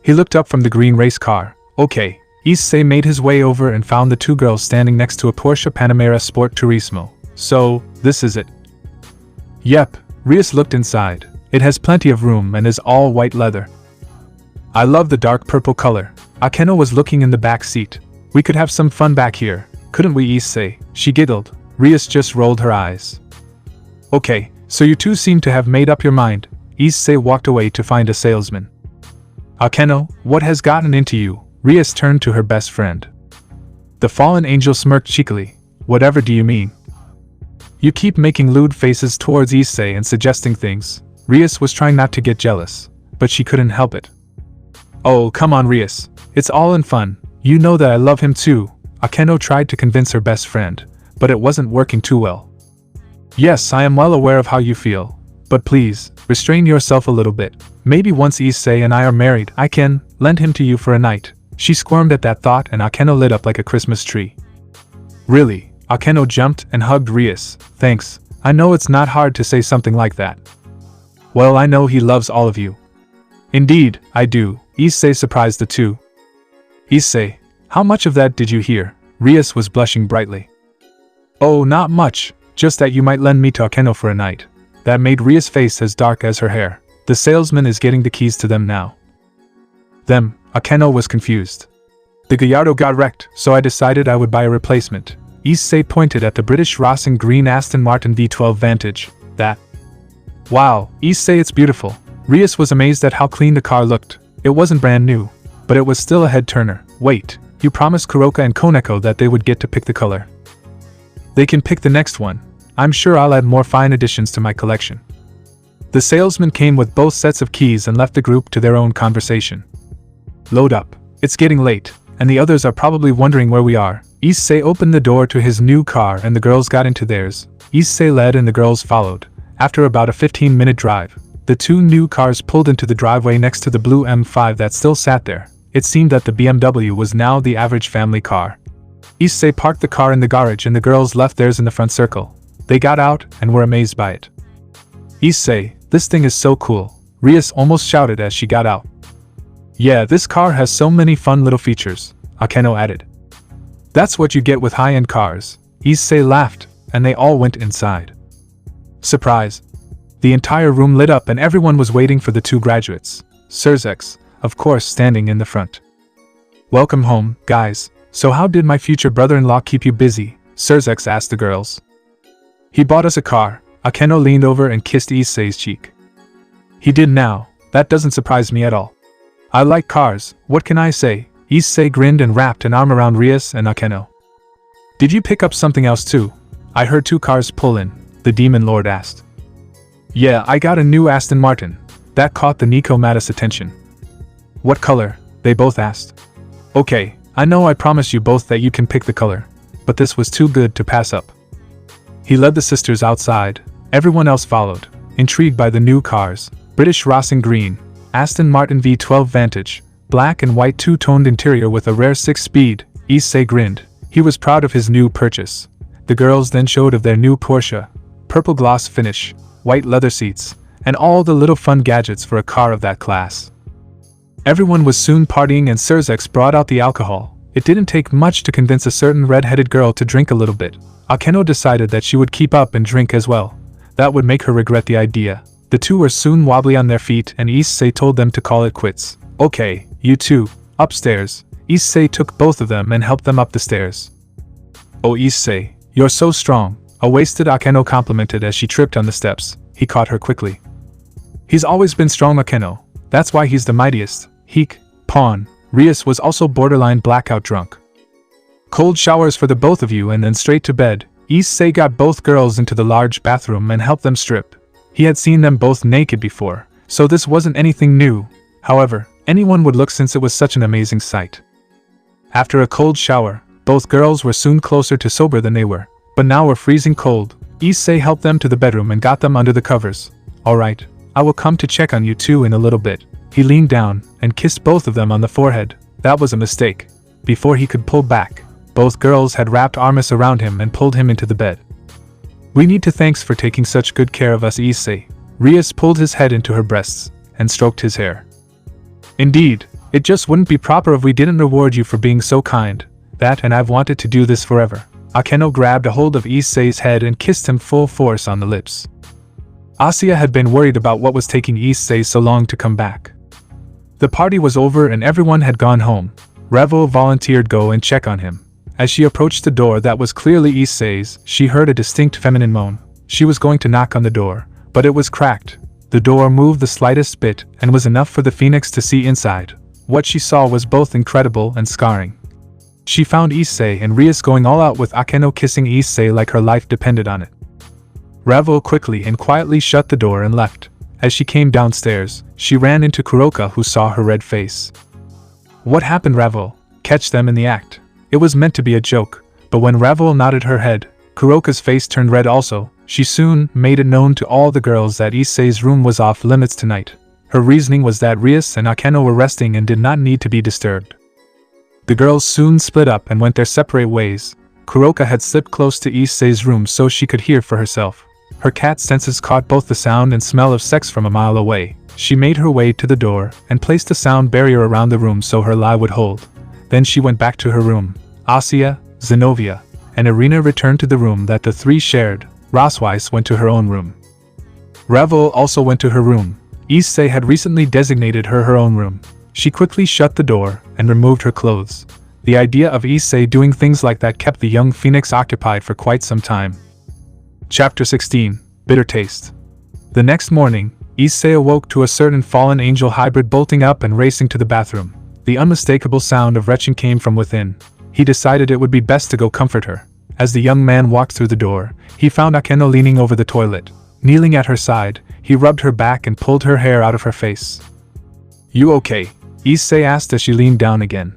He looked up from the green race car. Okay. Issei made his way over and found the two girls standing next to a Porsche Panamera Sport Turismo. So, this is it. Yep, Rias looked inside. It has plenty of room and is all white leather. I love the dark purple color. Akeno was looking in the back seat. We could have some fun back here, couldn't we, Issei? She giggled. Rias just rolled her eyes. Okay, so you two seem to have made up your mind. Issei walked away to find a salesman. Akeno, what has gotten into you? Rias turned to her best friend. The fallen angel smirked cheekily. Whatever do you mean? You keep making lewd faces towards Issei and suggesting things. Rias was trying not to get jealous, but she couldn't help it. Oh, come on Rias. It's all in fun. You know that I love him too. Akeno tried to convince her best friend, but it wasn't working too well. Yes, I am well aware of how you feel. But please, restrain yourself a little bit. Maybe once Issei and I are married, I can lend him to you for a night. She squirmed at that thought and Akeno lit up like a Christmas tree. Really? Akeno jumped and hugged Rias. Thanks. I know it's not hard to say something like that. Well, I know he loves all of you. Indeed, I do. Issei surprised the two. Issei, how much of that did you hear? Rias was blushing brightly. Oh, not much. Just that you might lend me to Akeno for a night. That made Rias' face as dark as her hair. The salesman is getting the keys to them now. Them, Akeno was confused. The Gallardo got wrecked, so I decided I would buy a replacement. Issei pointed at the British Racing green Aston Martin V12 Vantage. That. Wow, Issei, it's beautiful. Rias was amazed at how clean the car looked. It wasn't brand new, but it was still a head-turner. Wait, you promised Kuroka and Koneko that they would get to pick the color. They can pick the next one. I'm sure I'll add more fine additions to my collection. The salesman came with both sets of keys and left the group to their own conversation. Load up. It's getting late, and the others are probably wondering where we are. Issei opened the door to his new car and the girls got into theirs. Issei led and the girls followed. After about a 15-minute drive, the two new cars pulled into the driveway next to the blue M5 that still sat there. It seemed that the BMW was now the average family car. Issei parked the car in the garage and the girls left theirs in the front circle. They got out and were amazed by it. Issei, this thing is so cool, Rias almost shouted as she got out. Yeah, this car has so many fun little features, Akeno added. That's what you get with high-end cars. Issei laughed, and they all went inside. Surprise! The entire room lit up and everyone was waiting for the two graduates. Sairaorg, of course, standing in the front. Welcome home, guys. So how did my future brother-in-law keep you busy? Sairaorg asked the girls. He bought us a car. Akeno leaned over and kissed Issei's cheek. He did now. That doesn't surprise me at all. I like cars, what can I say? Issei grinned and wrapped an arm around Rias and Akeno. Did you pick up something else too? I heard two cars pull in, the Demon Lord asked. Yeah, I got a new Aston Martin. That caught the Nico Mattis' attention. What color? They both asked. Okay, I know I promised you both that you can pick the color, but this was too good to pass up. He led the sisters outside. Everyone else followed, intrigued by the new cars. British Racing Green, Aston Martin V12 Vantage, black and white two-toned interior with a rare 6-speed. Issei grinned. He was proud of his new purchase. The girls then showed of their new Porsche, purple gloss finish, white leather seats, and all the little fun gadgets for a car of that class. Everyone was soon partying and Sairaorg brought out the alcohol. It didn't take much to convince a certain red-headed girl to drink a little bit. Akeno decided that she would keep up and drink as well. That would make her regret the idea. The two were soon wobbly on their feet and Issei told them to call it quits. Okay, you two, upstairs. Issei took both of them and helped them up the stairs. Oh Issei, you're so strong, a wasted Akeno complimented as she tripped on the steps. He caught her quickly. He's always been strong Akeno, that's why he's the mightiest. Heek, pawn. Rias was also borderline blackout drunk. Cold showers for the both of you and then straight to bed. Issei got both girls into the large bathroom and helped them strip. He had seen them both naked before, so this wasn't anything new. However, anyone would look since it was such an amazing sight. After a cold shower, both girls were soon closer to sober than they were, but now were freezing cold. Issei helped them to the bedroom and got them under the covers. Alright, I will come to check on you two in a little bit. He leaned down and kissed both of them on the forehead. That was a mistake. Before he could pull back, both girls had wrapped arms around him and pulled him into the bed. We need to thanks for taking such good care of us Issei. Rias pulled his head into her breasts and stroked his hair. Indeed, it just wouldn't be proper if we didn't reward you for being so kind. That and I've wanted to do this forever. Akeno grabbed a hold of Issei's head and kissed him full force on the lips. Asuya had been worried about what was taking Issei so long to come back. The party was over and everyone had gone home. Revo volunteered go and check on him. As she approached the door that was clearly Issei's, she heard a distinct feminine moan. She was going to knock on the door, but it was cracked. The door moved the slightest bit and was enough for the phoenix to see inside. What she saw was both incredible and scarring. She found Issei and Rias going all out with Akeno kissing Issei like her life depended on it. Revo quickly and quietly shut the door and left. As she came downstairs, she ran into Kuroka who saw her red face. What happened Revo? Catch them in the act. It was meant to be a joke, but when Revo nodded her head, Kuroka's face turned red also. She soon made it known to all the girls that Issei's room was off limits tonight. Her reasoning was that Rias and Akeno were resting and did not need to be disturbed. The girls soon split up and went their separate ways. Kuroka had slipped close to Issei's room so she could hear for herself. Her cat senses caught both the sound and smell of sex from a mile away. She made her way to the door and placed a sound barrier around the room so her lie would hold. Then she went back to her room. Asuya, Zenobia, and Irina returned to the room that the three shared. Rosweiss went to her own room. Revo also went to her room. Issei had recently designated her own room. She quickly shut the door and removed her clothes. The idea of Issei doing things like that kept the young phoenix occupied for quite some time. Chapter 16, Bitter Taste. The next morning, Issei awoke to a certain fallen angel hybrid bolting up and racing to the bathroom. The unmistakable sound of retching came from within. He decided it would be best to go comfort her. As the young man walked through the door, he found Akeno leaning over the toilet. Kneeling at her side, he rubbed her back and pulled her hair out of her face. "You okay?" Issei asked as she leaned down again.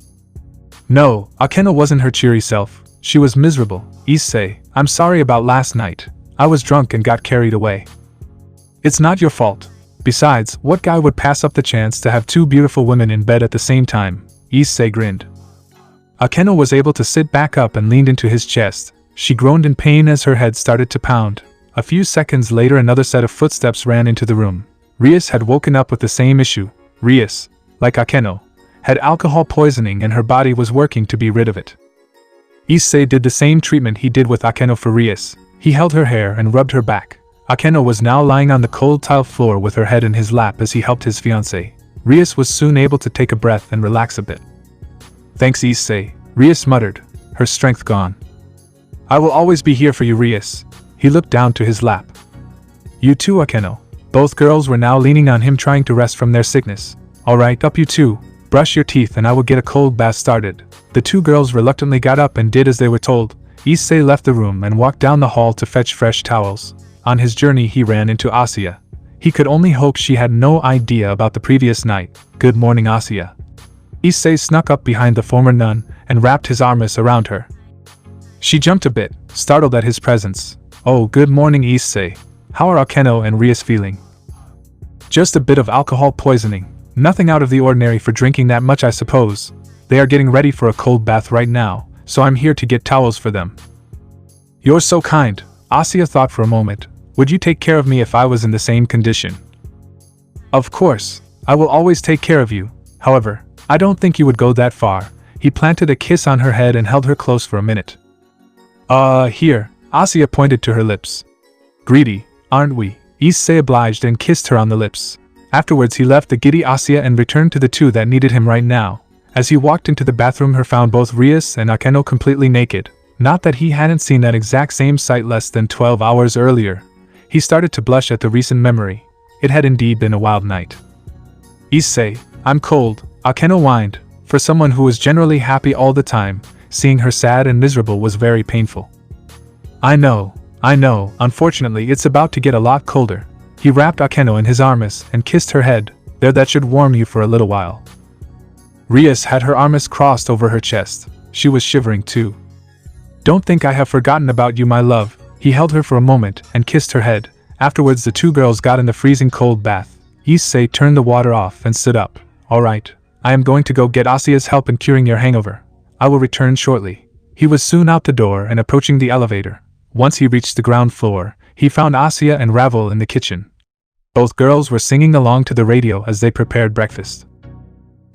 No, Akeno wasn't her cheery self. She was miserable. "Issei, I'm sorry about last night. I was drunk and got carried away." "It's not your fault. Besides, what guy would pass up the chance to have two beautiful women in bed at the same time?" Issei grinned. Akeno was able to sit back up and leaned into his chest. She groaned in pain as her head started to pound. A few seconds later another set of footsteps ran into the room. Rias had woken up with the same issue. Rias, like Akeno, had alcohol poisoning and her body was working to be rid of it. Issei did the same treatment he did with Akeno for Rias. He held her hair and rubbed her back. Akeno was now lying on the cold tile floor with her head in his lap as he helped his fiancée. Rias was soon able to take a breath and relax a bit. "Thanks, Issei," Rias muttered, her strength gone. "I will always be here for you, Rias." He looked down to his lap. "You too, Akeno." Both girls were now leaning on him trying to rest from their sickness. "Alright, up you two. Brush your teeth and I will get a cold bath started." The two girls reluctantly got up and did as they were told. Issei left the room and walked down the hall to fetch fresh towels. On his journey he ran into Asya. He could only hope she had no idea about the previous night. "Good morning, Asya." Issei snuck up behind the former nun and wrapped his arms around her. She jumped a bit, startled at his presence. "Oh, good morning, Issei. How are Akeno and Rias feeling?" "Just a bit of alcohol poisoning. Nothing out of the ordinary for drinking that much, I suppose. They are getting ready for a cold bath right now, so I'm here to get towels for them." "You're so kind." Asya thought for a moment. "Would you take care of me if I was in the same condition?" "Of course. I will always take care of you. However, I don't think you would go that far." He planted a kiss on her head and held her close for a minute. Here." Asya pointed to her lips. "Greedy, aren't we?" Issei obliged and kissed her on the lips. Afterwards he left the giddy Asya and returned to the two that needed him right now. As he walked into the bathroom he found both Rias and Akeno completely naked. Not that he hadn't seen that exact same sight less than 12 hours earlier. He started to blush at the recent memory. It had indeed been a wild night. "Issei, I'm cold," Akeno whined. For someone who was generally happy all the time, seeing her sad and miserable was very painful. I know. Unfortunately it's about to get a lot colder." He wrapped Akeno in his arms and kissed her head. "There, that should warm you for a little while." Rias had her arms crossed over her chest. She was shivering too. "Don't think I have forgotten about you, my love." He held her for a moment and kissed her head. Afterwards the two girls got in the freezing cold bath. Issei turned the water off and stood up. "Alright, I am going to go get Asya's help in curing your hangover. I will return shortly." He was soon out the door and approaching the elevator. Once he reached the ground floor, he found Asya and Ravel in the kitchen. Both girls were singing along to the radio as they prepared breakfast.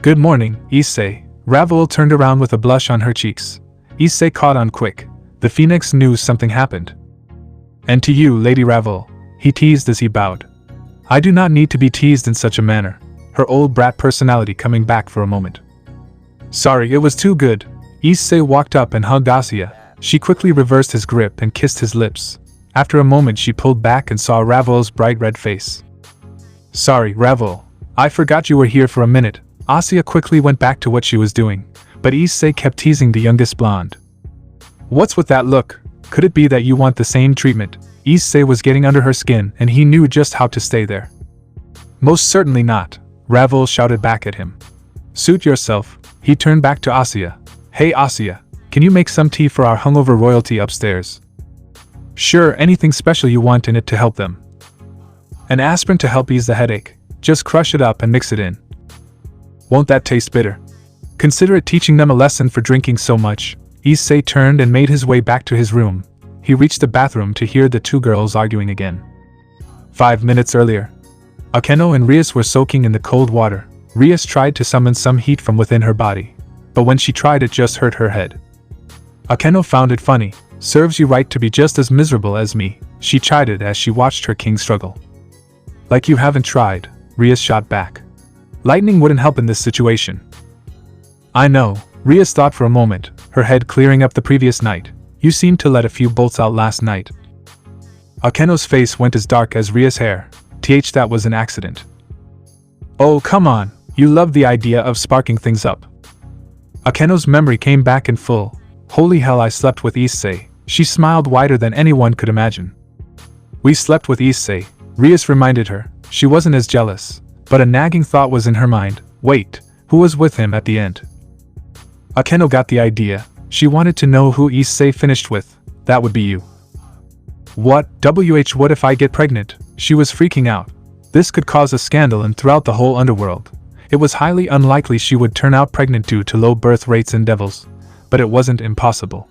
"Good morning, Issei." Ravel turned around with a blush on her cheeks. Issei caught on quick. The phoenix knew something happened. "And to you, Lady Ravel," he teased as he bowed. "I do not need to be teased in such a manner." Her old brat personality coming back for a moment. "Sorry, it was too good." Issei walked up and hugged Asya. She quickly reversed his grip and kissed his lips. After a moment she pulled back and saw Ravel's bright red face. "Sorry, Ravel. I forgot you were here for a minute." Asya quickly went back to what she was doing, but Issei kept teasing the youngest blonde. "What's with that look? Could it be that you want the same treatment?" Issei was getting under her skin and he knew just how to stay there. "Most certainly not," Ravel shouted back at him. "Suit yourself." He turned back to Asya. "Hey Asya, can you make some tea for our hungover royalty upstairs?" "Sure, anything special you want in it to help them." "An aspirin to help ease the headache. Just crush it up and mix it in." "Won't that taste bitter?" "Consider it teaching them a lesson for drinking so much." Issei turned and made his way back to his room. He reached the bathroom to hear the two girls arguing again. 5 minutes earlier, Akeno and Rias were soaking in the cold water. Rias tried to summon some heat from within her body, but when she tried it just hurt her head. Akeno found it funny. "Serves you right to be just as miserable as me," she chided as she watched her king struggle. "Like you haven't tried," Rias shot back. "Lightning wouldn't help in this situation." "I know," Rias thought for a moment, her head clearing up the previous night. "You seemed to let a few bolts out last night." Akeno's face went as dark as Rias' hair. That was an accident. "Oh, come on, you love the idea of sparking things up." Akeno's memory came back in full. "Holy hell, I slept with Issei." She smiled wider than anyone could imagine. "We slept with Issei," Rias reminded her. She wasn't as jealous, but a nagging thought was in her mind. Wait, who was with him at the end? Akeno got the idea. She wanted to know who Issei finished with. That would be you. What if I get pregnant? She was freaking out. This could cause a scandal and throughout the whole underworld. It was highly unlikely she would turn out pregnant due to low birth rates in devils, but it wasn't impossible.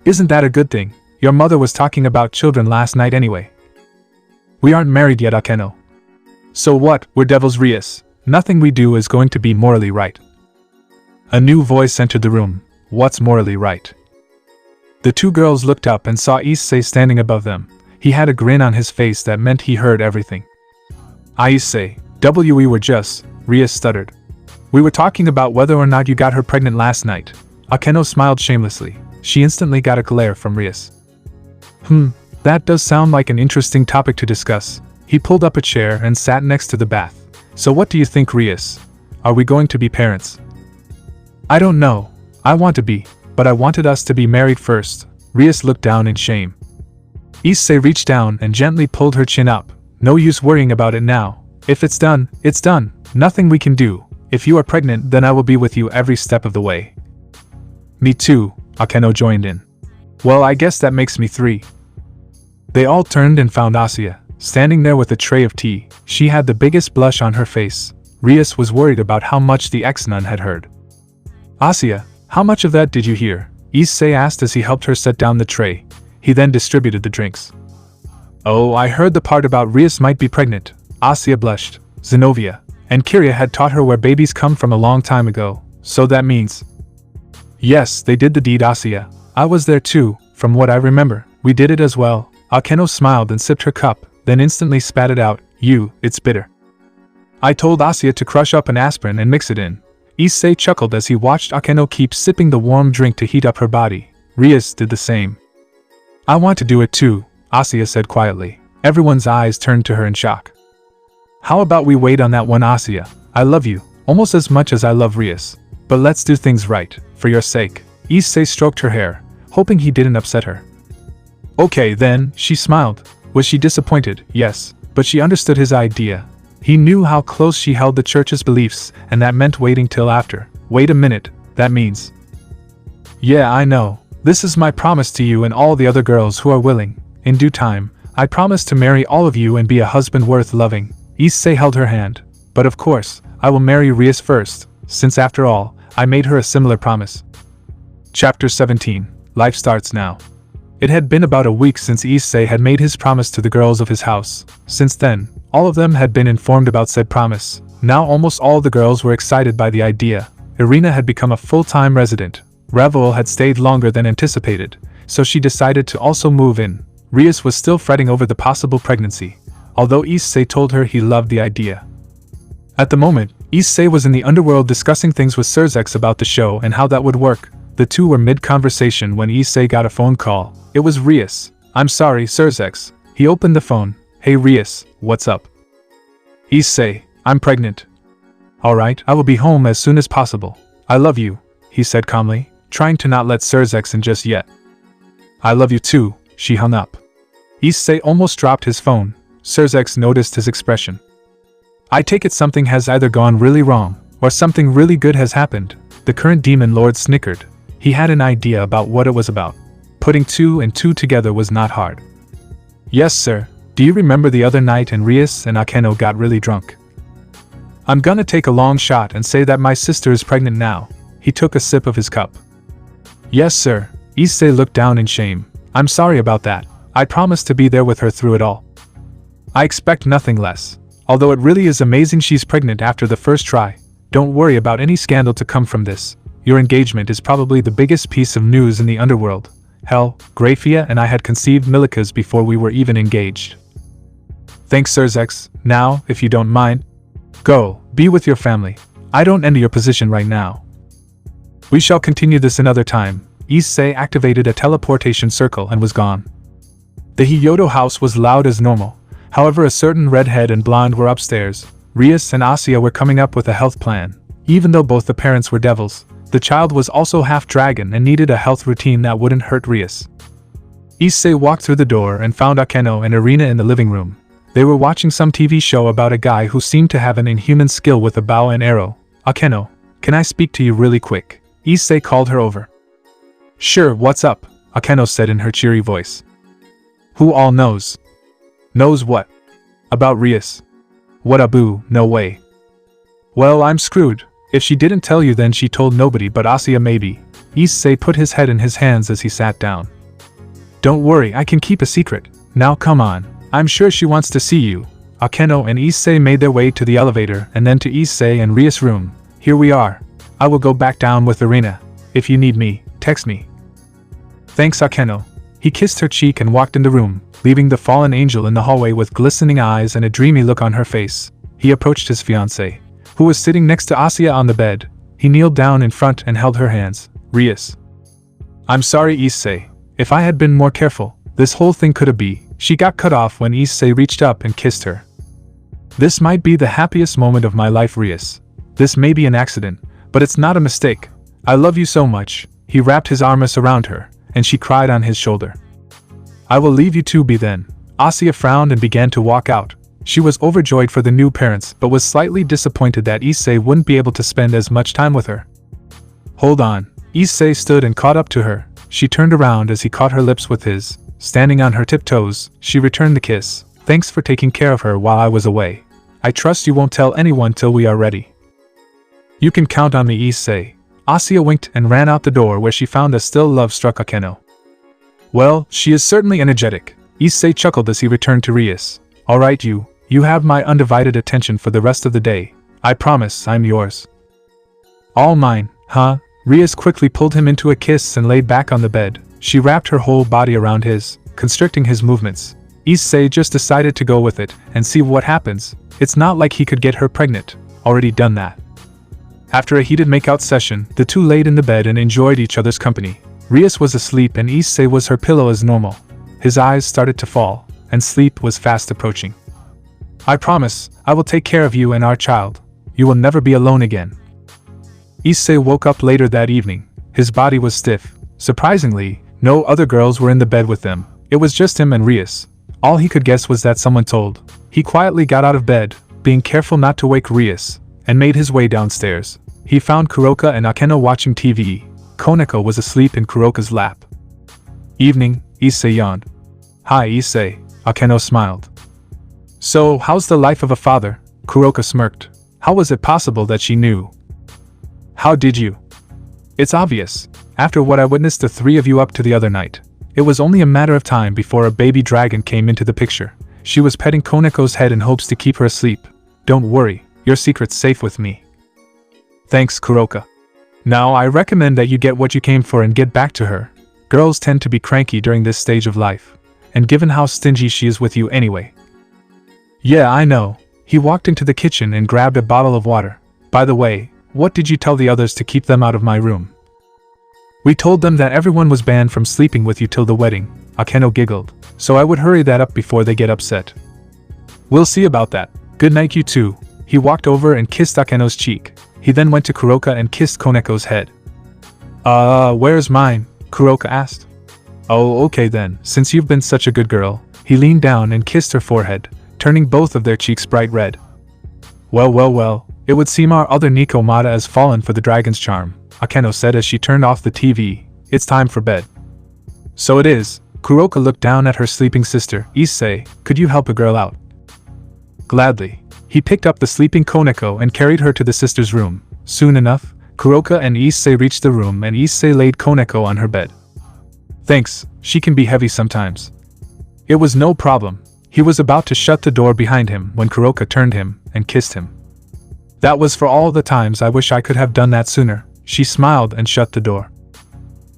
Isn't that a good thing? Your mother was talking about children last night anyway. We aren't married yet, Akeno. So what? We're devils, Rias. Nothing we do is going to be morally right. A new voice entered the room. What's morally right? The two girls looked up and saw Issei standing above them. He had a grin on his face that meant he heard everything. Issei, we were just, Rias stuttered. We were talking about whether or not you got her pregnant last night. Akeno smiled shamelessly. She instantly got a glare from Rias. That does sound like an interesting topic to discuss. He pulled up a chair and sat next to the bath. So what do you think, Rias? Are we going to be parents? I don't know. I want to be, but I wanted us to be married first. Rias looked down in shame. Issei reached down and gently pulled her chin up. No use worrying about it now. If it's done, it's done. Nothing we can do. If you are pregnant, then I will be with you every step of the way. Me too, Akeno joined in. Well, I guess that makes me 3. They all turned and found Asuya, standing there with a tray of tea. She had the biggest blush on her face. Rias was worried about how much the ex-nun had heard. Asuya, how much of that did you hear? Issei asked as he helped her set down the tray. He then distributed the drinks. Oh, I heard the part about Rias might be pregnant. Asuya blushed. Zenobia and Kiria had taught her where babies come from a long time ago, so that means... Yes, they did the deed, Asuya. I was there too, from what I remember. We did it as well. Akeno smiled and sipped her cup, then instantly spat it out. It's bitter. I told Asuya to crush up an aspirin and mix it in. Issei chuckled as he watched Akeno keep sipping the warm drink to heat up her body. Rias did the same. I want to do it too, Asuya said quietly. Everyone's eyes turned to her in shock. How about we wait on that one, Asuya? I love you, almost as much as I love Rias. But let's do things right, for your sake. Issei stroked her hair, hoping he didn't upset her. Okay then, she smiled. Was she disappointed? Yes, but she understood his idea. He knew how close she held the church's beliefs, and that meant waiting till after. Wait a minute, that means... Yeah, I know. This is my promise to you and all the other girls who are willing. In due time, I promise to marry all of you and be a husband worth loving. Issei held her hand. But of course, I will marry Rias first, since after all, I made her a similar promise. Chapter 17. Life starts now. It had been about a week since Issei had made his promise to the girls of his house. Since then, all of them had been informed about said promise. Now almost all the girls were excited by the idea. Irina had become a full-time resident. Ravel had stayed longer than anticipated, so she decided to also move in. Rias was still fretting over the possible pregnancy, although Issei told her he loved the idea. At the moment, Issei was in the underworld discussing things with Surzex about the show and how that would work. The two were mid-conversation when Issei got a phone call. It was Rias. I'm sorry, Surzex. He opened the phone. Hey Rias, what's up? Issei, I'm pregnant. Alright, I will be home as soon as possible. I love you, he said calmly, trying to not let Surzex in just yet. I love you too, she hung up. Issei almost dropped his phone. Surzex noticed his expression. I take it something has either gone really wrong, or something really good has happened. The current demon lord snickered. He had an idea about what it was about. Putting 2 and 2 together was not hard. Yes, sir. Do you remember the other night and Rias and Akeno got really drunk? I'm gonna take a long shot and say that my sister is pregnant now. He took a sip of his cup. Yes, sir. Issei looked down in shame. I'm sorry about that. I promised to be there with her through it all. I expect nothing less. Although it really is amazing she's pregnant after the first try. Don't worry about any scandal to come from this. Your engagement is probably the biggest piece of news in the underworld. Hell, Grafia and I had conceived Milikas before we were even engaged. Thanks, Surzex. Now, if you don't mind, go, be with your family. I don't envy your position right now. We shall continue this another time. Issei activated a teleportation circle and was gone. The Hyodo house was loud as normal. However, a certain redhead and blonde were upstairs. Rias and Asuya were coming up with a health plan. Even though both the parents were devils, the child was also half dragon and needed a health routine that wouldn't hurt Rias. Issei walked through the door and found Akeno and Irina in the living room. They were watching some TV show about a guy who seemed to have an inhuman skill with a bow and arrow. Akeno, can I speak to you really quick? Issei called her over. Sure, what's up? Akeno said in her cheery voice. Who all knows? Knows what? About Rias. What a boo, no way. Well, I'm screwed. If she didn't tell you then she told nobody but Asuya maybe. Issei put his head in his hands as he sat down. Don't worry, I can keep a secret. Now come on. I'm sure she wants to see you. Akeno and Issei made their way to the elevator and then to Issei and Rias' room. Here we are. I will go back down with Irina. If you need me, text me. Thanks, Akeno. He kissed her cheek and walked in the room, leaving the fallen angel in the hallway with glistening eyes and a dreamy look on her face. He approached his fiancée, who was sitting next to Asuya on the bed. He kneeled down in front and held her hands. Rias. I'm sorry, Issei. If I had been more careful, this whole thing could have been. She got cut off when Issei reached up and kissed her. This might be the happiest moment of my life, Rias. This may be an accident, but it's not a mistake. I love you so much. He wrapped his arms around her, and she cried on his shoulder. I will leave you two be then. Asuya frowned and began to walk out. She was overjoyed for the new parents but was slightly disappointed that Issei wouldn't be able to spend as much time with her. Hold on. Issei stood and caught up to her. She turned around as he caught her lips with his. Standing on her tiptoes, she returned the kiss. Thanks for taking care of her while I was away. I trust you won't tell anyone till we are ready. You can count on me, Issei. Asuya winked and ran out the door where she found a still love-struck Akeno. Well, she is certainly energetic. Issei chuckled as he returned to Rias. Alright you have my undivided attention for the rest of the day. I promise I'm yours. All mine, huh? Rias quickly pulled him into a kiss and laid back on the bed. She wrapped her whole body around his, constricting his movements. Issei just decided to go with it and see what happens. It's not like he could get her pregnant. Already done that. After a heated makeout session, the two laid in the bed and enjoyed each other's company. Rias was asleep and Issei was her pillow as normal. His eyes started to fall, and sleep was fast approaching. I promise, I will take care of you and our child. You will never be alone again. Issei woke up later that evening. His body was stiff. Surprisingly, no other girls were in the bed with them. It was just him and Rias. All he could guess was that someone told. He quietly got out of bed, being careful not to wake Rias, and made his way downstairs. He found Kuroka and Akeno watching TV. Koneko was asleep in Kuroka's lap. Evening, Issei yawned. Hi, Issei. Akeno smiled. So, how's the life of a father? Kuroka smirked. How was it possible that she knew? How did you? It's obvious. After what I witnessed the three of you up to the other night, it was only a matter of time before a baby dragon came into the picture. She was petting Koneko's head in hopes to keep her asleep. Don't worry, your secret's safe with me. Thanks, Kuroka. Now I recommend that you get what you came for and get back to her. Girls tend to be cranky during this stage of life, and given how stingy she is with you anyway. Yeah, I know. He walked into the kitchen and grabbed a bottle of water. By the way, what did you tell the others to keep them out of my room? We told them that everyone was banned from sleeping with you till the wedding, Akeno giggled, so I would hurry that up before they get upset. We'll see about that. Good night you two. He walked over and kissed Akeno's cheek. He then went to Kuroka and kissed Koneko's head. Where's mine? Kuroka asked. Oh, okay then, since you've been such a good girl. He leaned down and kissed her forehead, turning both of their cheeks bright red. Well, it would seem our other Nikomata has fallen for the dragon's charm, Akeno said as she turned off the TV. It's time for bed. So it is. Kuroka looked down at her sleeping sister. Issei, could you help a girl out? Gladly. He picked up the sleeping Koneko and carried her to the sister's room. Soon enough, Kuroka and Issei reached the room and Issei laid Koneko on her bed. Thanks, she can be heavy sometimes. It was no problem. He was about to shut the door behind him when Kuroka turned him and kissed him. That was for all the times I wish I could have done that sooner. She smiled and shut the door.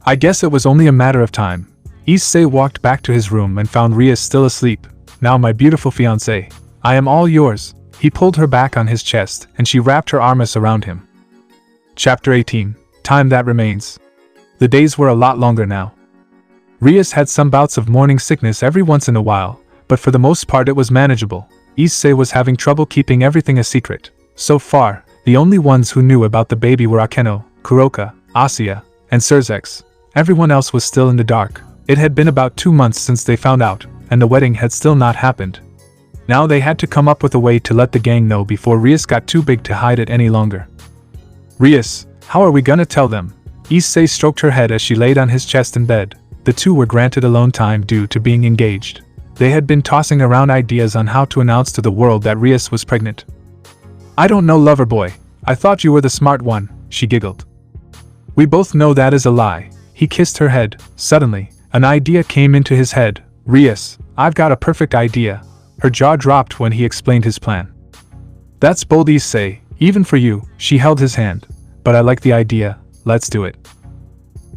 I guess it was only a matter of time. Issei walked back to his room and found Rias still asleep. Now my beautiful fiancée, I am all yours. He pulled her back on his chest and she wrapped her arms around him. Chapter 18. Time that remains. The days were a lot longer now. Rias had some bouts of morning sickness every once in a while, but for the most part it was manageable. Issei was having trouble keeping everything a secret. So far, the only ones who knew about the baby were Akeno, Kuroka, Asuya, and Surzeks. Everyone else was still in the dark. It had been about 2 months since they found out, and the wedding had still not happened. Now they had to come up with a way to let the gang know before Rias got too big to hide it any longer. Rias, how are we gonna tell them? Issei stroked her head as she laid on his chest in bed. The two were granted alone time due to being engaged. They had been tossing around ideas on how to announce to the world that Rias was pregnant. I don't know, lover boy. I thought you were the smart one, she giggled. We both know that is a lie. He kissed her head. Suddenly, an idea came into his head. Rias, I've got a perfect idea. Her jaw dropped when he explained his plan. That's bold, Issei, even for you. She held his hand. But I like the idea, let's do it.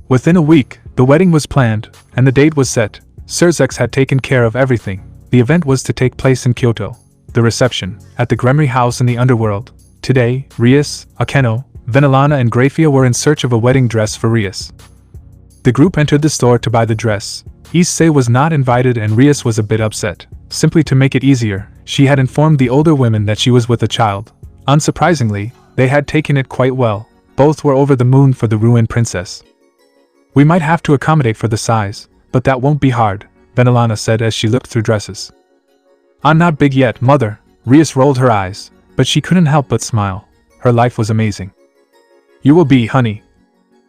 Within a week, the wedding was planned, and the date was set. Sairaorg had taken care of everything. The event was to take place in Kyoto. The reception, at the Gremry house in the underworld. Today, Rias, Akeno, Venelana and Grafia were in search of a wedding dress for Rias. The group entered the store to buy the dress. Issei was not invited and Rias was a bit upset. Simply to make it easier, she had informed the older women that she was with a child. Unsurprisingly, they had taken it quite well. Both were over the moon for the ruined princess. We might have to accommodate for the size, but that won't be hard, Venelana said as she looked through dresses. I'm not big yet, mother. Rias rolled her eyes, but she couldn't help but smile. Her life was amazing. You will be, honey.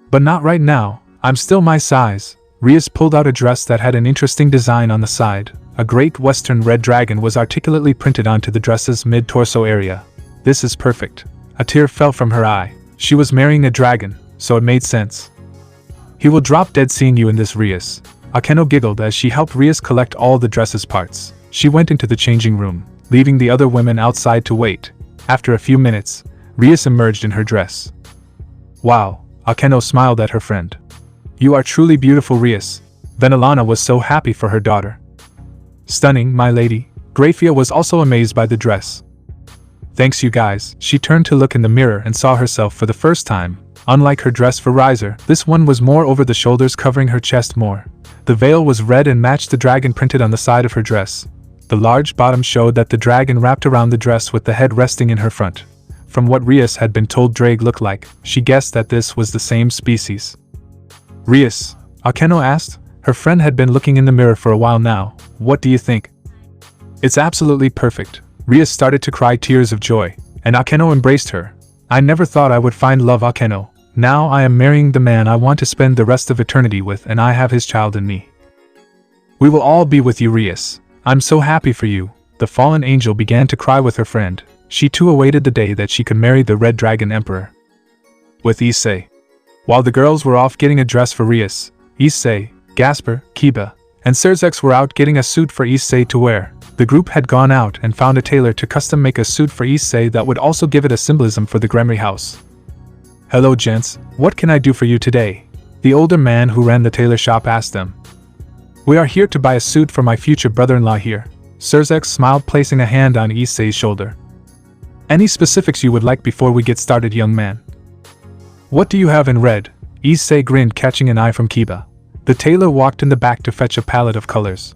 But not right now, I'm still my size. Rias pulled out a dress that had an interesting design on the side. A great western red dragon was articulately printed onto the dress's mid-torso area. This is perfect. A tear fell from her eye. She was marrying a dragon, so it made sense. He will drop dead seeing you in this, Rias. Akeno giggled as she helped Rias collect all the dress's parts. She went into the changing room, leaving the other women outside to wait. After a few minutes, Rias emerged in her dress. Wow, Akeno smiled at her friend. You are truly beautiful, Rias. Venelana was so happy for her daughter. Stunning, my lady. Grafia was also amazed by the dress. Thanks, you guys. She turned to look in the mirror and saw herself for the first time. Unlike her dress for Riser, this one was more over the shoulders, covering her chest more. The veil was red and matched the dragon printed on the side of her dress. The large bottom showed that the dragon wrapped around the dress with the head resting in her front. From what Rias had been told Drake looked like, she guessed that this was the same species. Rias, Akeno asked. Her friend had been looking in the mirror for a while now. What do you think? It's absolutely perfect. Rias started to cry tears of joy, and Akeno embraced her. I never thought I would find love, Akeno. Now I am marrying the man I want to spend the rest of eternity with, and I have his child in me. We will all be with you, Rias. I'm so happy for you. The fallen angel began to cry with her friend. She too awaited the day that she could marry the Red Dragon Emperor. With Issei. While the girls were off getting a dress for Rias, Issei, Gasper, Kiba, and Sairaorg were out getting a suit for Issei to wear. The group had gone out and found a tailor to custom make a suit for Issei that would also give it a symbolism for the Gremry house. Hello gents, what can I do for you today? The older man who ran the tailor shop asked them. We are here to buy a suit for my future brother-in-law here. Sairaorg smiled, placing a hand on Issei's shoulder. Any specifics you would like before we get started, young man? What do you have in red? Issei grinned, catching an eye from Kiba. The tailor walked in the back to fetch a palette of colors.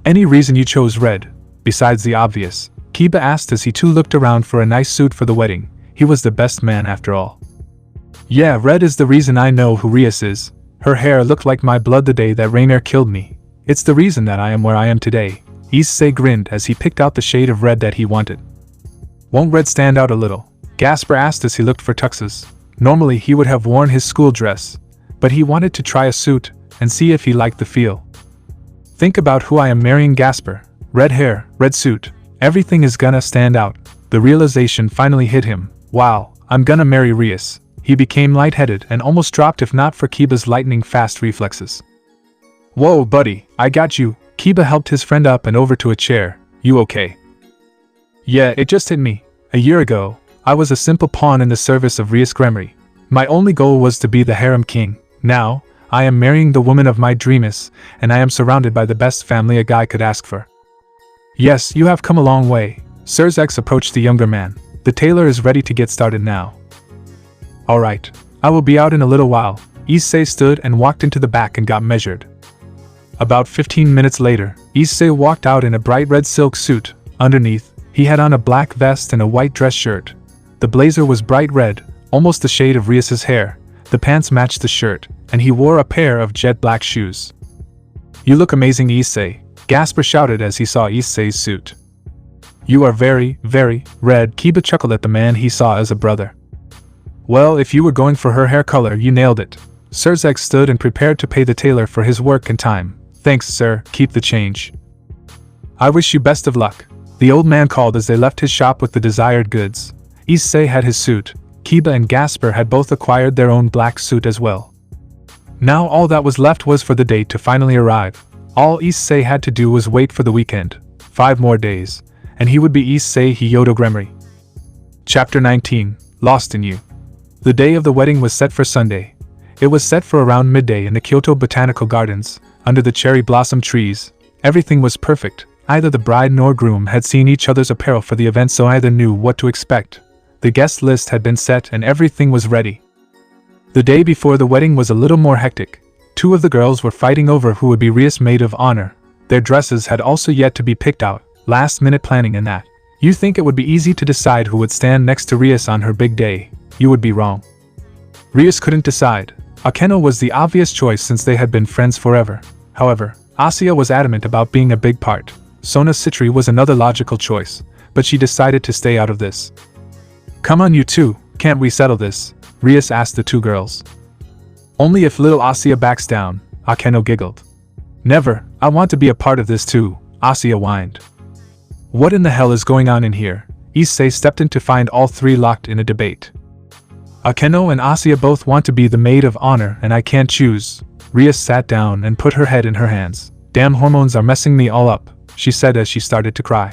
Any reason you chose red, besides the obvious? Kiba asked as he too looked around for a nice suit for the wedding. He was the best man after all. Yeah, red is the reason I know who Rias is. Her hair looked like my blood the day that Rainier killed me. It's the reason that I am where I am today. Issei grinned as he picked out the shade of red that he wanted. Won't red stand out a little? Gasper asked as he looked for tuxes. Normally he would have worn his school dress, but he wanted to try a suit and see if he liked the feel. Think about who I am marrying, Gasper. Red hair, red suit. Everything is gonna stand out. The realization finally hit him. Wow, I'm gonna marry Rias. He became lightheaded and almost dropped if not for Kiba's lightning-fast reflexes. Whoa, buddy, I got you. Kiba helped his friend up and over to a chair. You okay? Yeah, it just hit me. A year ago, I was a simple pawn in the service of Rias Gremry. My only goal was to be the harem king. Now, I am marrying the woman of my dreams, and I am surrounded by the best family a guy could ask for. Yes, you have come a long way. Sairaorg approached the younger man. The tailor is ready to get started now. Alright, I will be out in a little while. Issei stood and walked into the back and got measured. About 15 minutes later, Issei walked out in a bright red silk suit. Underneath, he had on a black vest and a white dress shirt. The blazer was bright red, almost the shade of Rias's hair. The pants matched the shirt, and he wore a pair of jet black shoes. You look amazing, Issei, Gasper shouted as he saw Issei's suit. You are very, very red. Kiba chuckled at the man he saw as a brother. Well, if you were going for her hair color, you nailed it. Sairaorg stood and prepared to pay the tailor for his work in time. Thanks, sir, keep the change. I wish you best of luck, the old man called as they left his shop with the desired goods. Issei had his suit. Kiba and Gasper had both acquired their own black suit as well. Now all that was left was for the date to finally arrive. All Issei had to do was wait for the weekend. 5 more days, and he would be Issei Hyodo Gremory. Chapter 19, Lost in You. The day of the wedding was set for Sunday. It was set for around midday in the Kyoto Botanical Gardens, under the cherry blossom trees. Everything was perfect. Neither the bride nor groom had seen each other's apparel for the event, so either knew what to expect. The guest list had been set and everything was ready. The day before the wedding was a little more hectic. 2 of the girls were fighting over who would be Ria's maid of honor. Their dresses had also yet to be picked out, last-minute planning in that. You think it would be easy to decide who would stand next to Rias on her big day. You would be wrong. Rias couldn't decide. Akeno was the obvious choice since they had been friends forever. However, Asuya was adamant about being a big part. Sona Citri was another logical choice, but she decided to stay out of this. Come on you two, can't we settle this? Rias asked the 2 girls. Only if little Asuya backs down, Akeno giggled. Never, I want to be a part of this too, Asuya whined. What in the hell is going on in here? Issei stepped in to find all 3 locked in a debate. Akeno and Asuya both want to be the maid of honor and I can't choose. Rias sat down and put her head in her hands. Damn hormones are messing me all up, she said as she started to cry.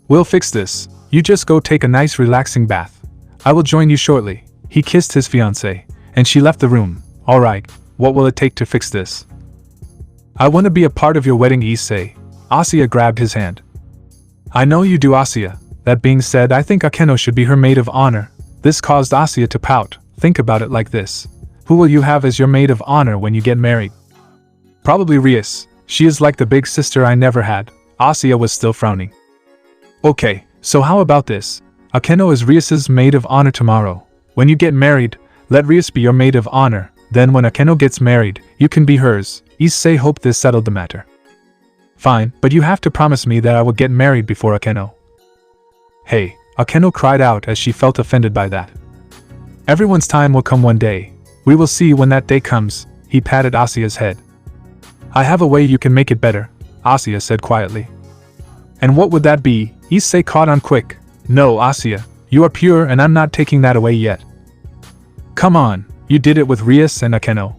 We'll fix this. You just go take a nice relaxing bath. I will join you shortly. He kissed his fiancée, and she left the room. Alright, what will it take to fix this? I want to be a part of your wedding, Issei. Asuya grabbed his hand. I know you do, Asuya. That being said, I think Akeno should be her maid of honor. This caused Asuya to pout. Think about it like this. Who will you have as your maid of honor when you get married? Probably Rias. She is like the big sister I never had. Asuya was still frowning. Okay, so how about this? Akeno is Rias's maid of honor tomorrow. When you get married, let Rias be your maid of honor. Then when Akeno gets married, you can be hers. Issei hoped this settled the matter. Fine, but you have to promise me that I will get married before Akeno. Hey, Akeno cried out as she felt offended by that. Everyone's time will come one day. We will see when that day comes. He patted Asuya's head. I have a way you can make it better, Asuya said quietly. And what would that be? Issei caught on quick. No, Asuya, you are pure and I'm not taking that away yet. Come on, you did it with Rias and Akeno.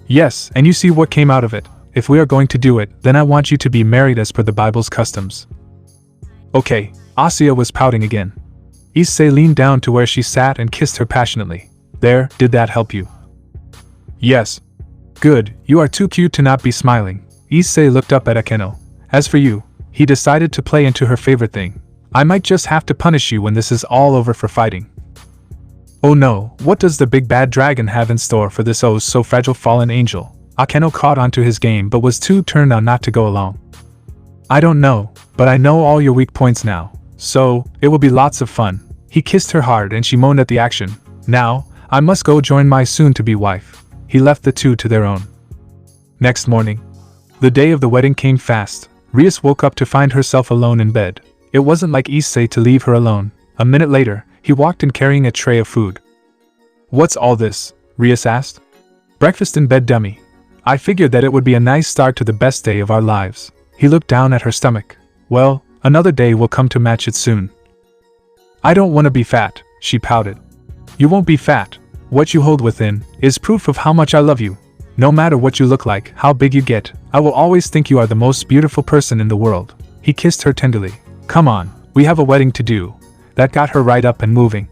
Yes, and you see what came out of it. If we are going to do it, then I want you to be married as per the Bible's customs. Okay, Asuya was pouting again. Issei leaned down to where she sat and kissed her passionately. There, did that help you? Yes. Good, you are too cute to not be smiling. Issei looked up at Akeno. As for you, he decided to play into her favorite thing. I might just have to punish you when this is all over for fighting. Oh no, what does the big bad dragon have in store for this oh so fragile fallen angel? Akeno caught onto his game but was too turned on not to go along. I don't know, but I know all your weak points now, so it will be lots of fun. He kissed her hard and she moaned at the action. Now, I must go join my soon-to-be wife. He left the 2 to their own. Next morning. The day of the wedding came fast. Rias woke up to find herself alone in bed. It wasn't like Issei to leave her alone. A minute later, he walked in carrying a tray of food. What's all this? Rias asked. Breakfast in bed, dummy. I figured that it would be a nice start to the best day of our lives. He looked down at her stomach. Well, another day will come to match it soon. I don't want to be fat, she pouted. You won't be fat. What you hold within is proof of how much I love you. No matter what you look like, how big you get, I will always think you are the most beautiful person in the world. He kissed her tenderly. Come on, we have a wedding to do. That got her right up and moving.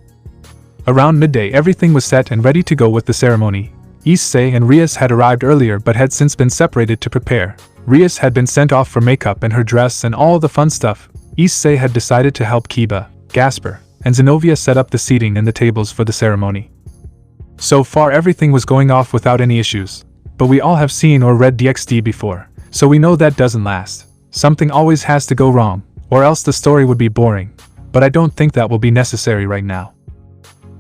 Around midday everything was set and ready to go with the ceremony. Issei and Rias had arrived earlier but had since been separated to prepare. Rias had been sent off for makeup and her dress and all the fun stuff. Issei had decided to help Kiba, Gasper, and Zenobia set up the seating and the tables for the ceremony. So far everything was going off without any issues. But we all have seen or read DxD before, so we know that doesn't last. Something always has to go wrong, or else the story would be boring. But I don't think that will be necessary right now.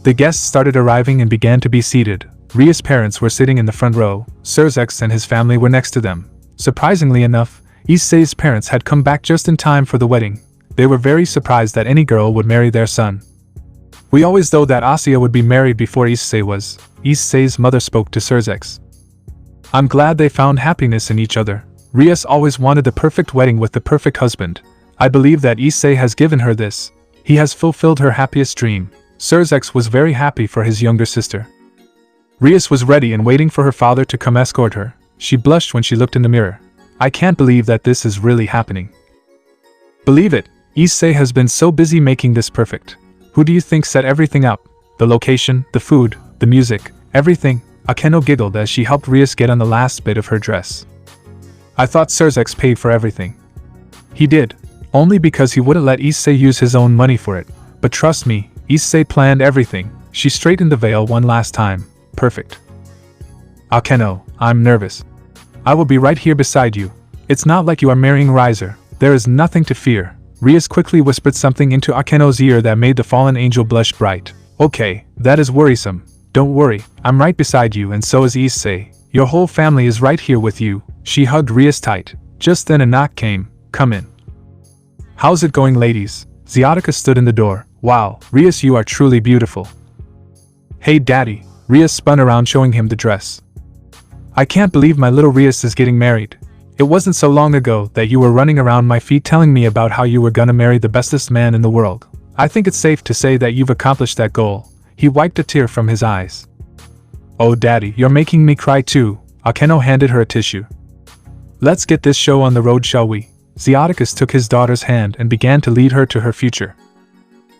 The guests started arriving and began to be seated. Ria's parents were sitting in the front row. Sairaorg and his family were next to them. Surprisingly enough, Issei's parents had come back just in time for the wedding. They were very surprised that any girl would marry their son. We always thought that Asya would be married before Issei was. Issei's mother spoke to Surzek. I'm glad they found happiness in each other. Rias always wanted the perfect wedding with the perfect husband. I believe that Issei has given her this. He has fulfilled her happiest dream. Surzek was very happy for his younger sister. Rias was ready and waiting for her father to come escort her. She blushed when she looked in the mirror. I can't believe that this is really happening. Believe it, Issei has been so busy making this perfect. Who do you think set everything up? The location, the food, the music, everything. Akeno giggled as she helped Rias get on the last bit of her dress. I thought Surzek paid for everything. He did, only because he wouldn't let Issei use his own money for it. But trust me, Issei planned everything. She straightened the veil one last time. Perfect. Akeno, I'm nervous. I will be right here beside you. It's not like you are marrying Riser. There is nothing to fear. Rias quickly whispered something into Akeno's ear that made the fallen angel blush bright. Okay, that is worrisome. Don't worry, I'm right beside you and so is Issei. Your whole family is right here with you. She hugged Rias tight. Just then a knock came. Come in. How's it going, ladies? Zyodika stood in the door. Wow, Rias, you are truly beautiful. Hey daddy. Rias spun around showing him the dress. I can't believe my little Rias is getting married. It wasn't so long ago that you were running around my feet telling me about how you were gonna marry the bestest man in the world. I think it's safe to say that you've accomplished that goal. He wiped a tear from his eyes. Oh daddy, you're making me cry too. Akeno handed her a tissue. Let's get this show on the road, shall we? Zyodika took his daughter's hand and began to lead her to her future.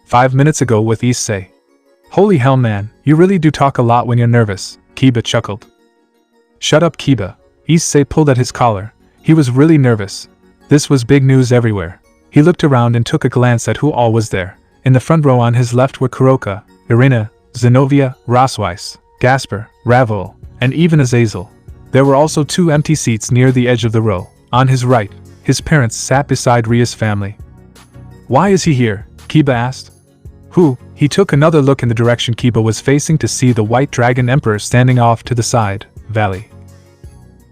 5 minutes ago with Issei. Holy hell man, you really do talk a lot when you're nervous, Kiba chuckled. Shut up Kiba. Issei pulled at his collar. He was really nervous. This was big news everywhere. He looked around and took a glance at who all was there. In the front row on his left were Kuroka, Irina, Zenobia, Rosweiss, Gasper, Ravel, and even Azazel. There were also 2 empty seats near the edge of the row. On his right, his parents sat beside Ria's family. Why is he here? Kiba asked. Who? He took another look in the direction Kiba was facing to see the White Dragon Emperor standing off to the side, valley.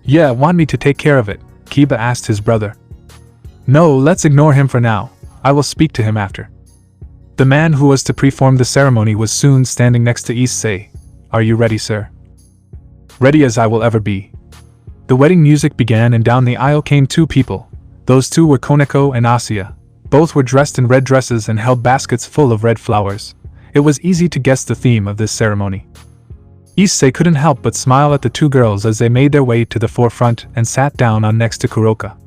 Yeah, want me to take care of it? Kiba asked his brother. No, let's ignore him for now. I will speak to him after. The man who was to perform the ceremony was soon standing next to Issei. Are you ready, sir? Ready as I will ever be. The wedding music began and down the aisle came 2 people. Those 2 were Koneko and Asya. Both were dressed in red dresses and held baskets full of red flowers. It was easy to guess the theme of this ceremony. Issei couldn't help but smile at the 2 girls as they made their way to the forefront and sat down on next to Kuroka.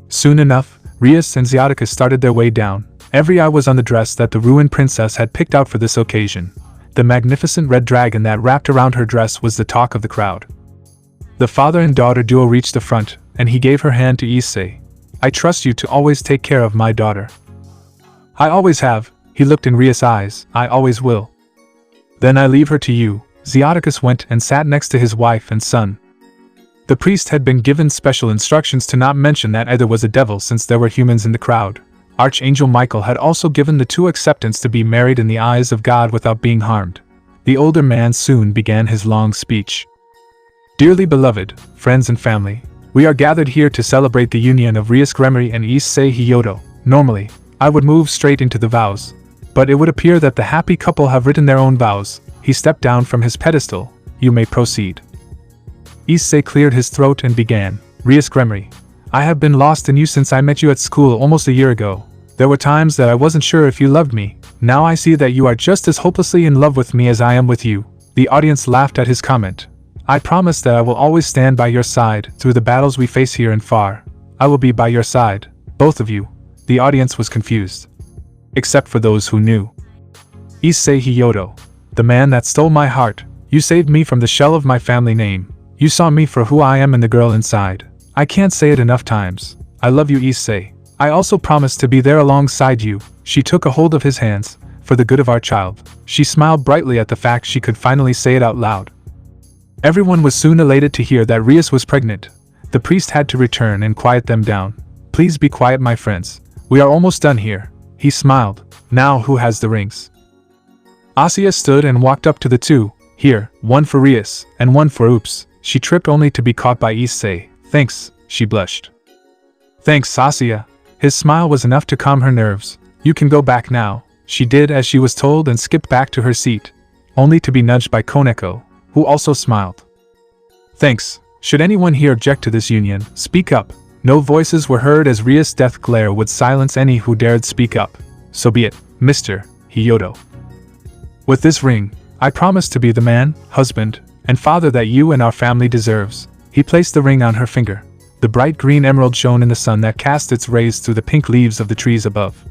Soon enough, Rias and Zyodika started their way down. Every eye was on the dress that the ruined princess had picked out for this occasion. The magnificent red dragon that wrapped around her dress was the talk of the crowd. The father and daughter duo reached the front, and he gave her hand to Issei. I trust you to always take care of my daughter. I always have. He looked in Rias' eyes. I always will. Then I leave her to you. Zyodika went and sat next to his wife and son. The priest had been given special instructions to not mention that either was a devil since there were humans in the crowd. Archangel Michael had also given the 2 acceptance to be married in the eyes of God without being harmed. The older man soon began his long speech. Dearly beloved, friends and family, we are gathered here to celebrate the union of Rias Gremory and Issei Hyodo. Normally, I would move straight into the vows, but it would appear that the happy couple have written their own vows. He stepped down from his pedestal. You may proceed. Issei cleared his throat and began. Rias Gremory, I have been lost in you since I met you at school almost a year ago. There were times that I wasn't sure if you loved me. Now I see that you are just as hopelessly in love with me as I am with you. The audience laughed at his comment. I promise that I will always stand by your side through the battles we face here and far. I will be by your side, both of you. The audience was confused. Except for those who knew. Issei Hyodo, the man that stole my heart. You saved me from the shell of my family name. You saw me for who I am and the girl inside. I can't say it enough times. I love you, Issei. I also promise to be there alongside you. She took a hold of his hands, for the good of our child. She smiled brightly at the fact she could finally say it out loud. Everyone was soon elated to hear that Rias was pregnant. The priest had to return and quiet them down. Please be quiet, my friends. We are almost done here. He smiled. Now who has the rings? Asya stood and walked up to the 2. Here, one for Rias, and one for Oops. She tripped only to be caught by Issei. Thanks, she blushed. Thanks, Asya. His smile was enough to calm her nerves. "You can go back now." She did as she was told and skipped back to her seat, only to be nudged by Koneko, who also smiled. "Thanks. Should anyone here object to this union, speak up." No voices were heard as Ria's death glare would silence any who dared speak up. "So be it, Mr. Hiyoto. With this ring, I promise to be the man, husband, and father that you and our family deserves." He placed the ring on her finger. The bright green emerald shone in the sun that cast its rays through the pink leaves of the trees above.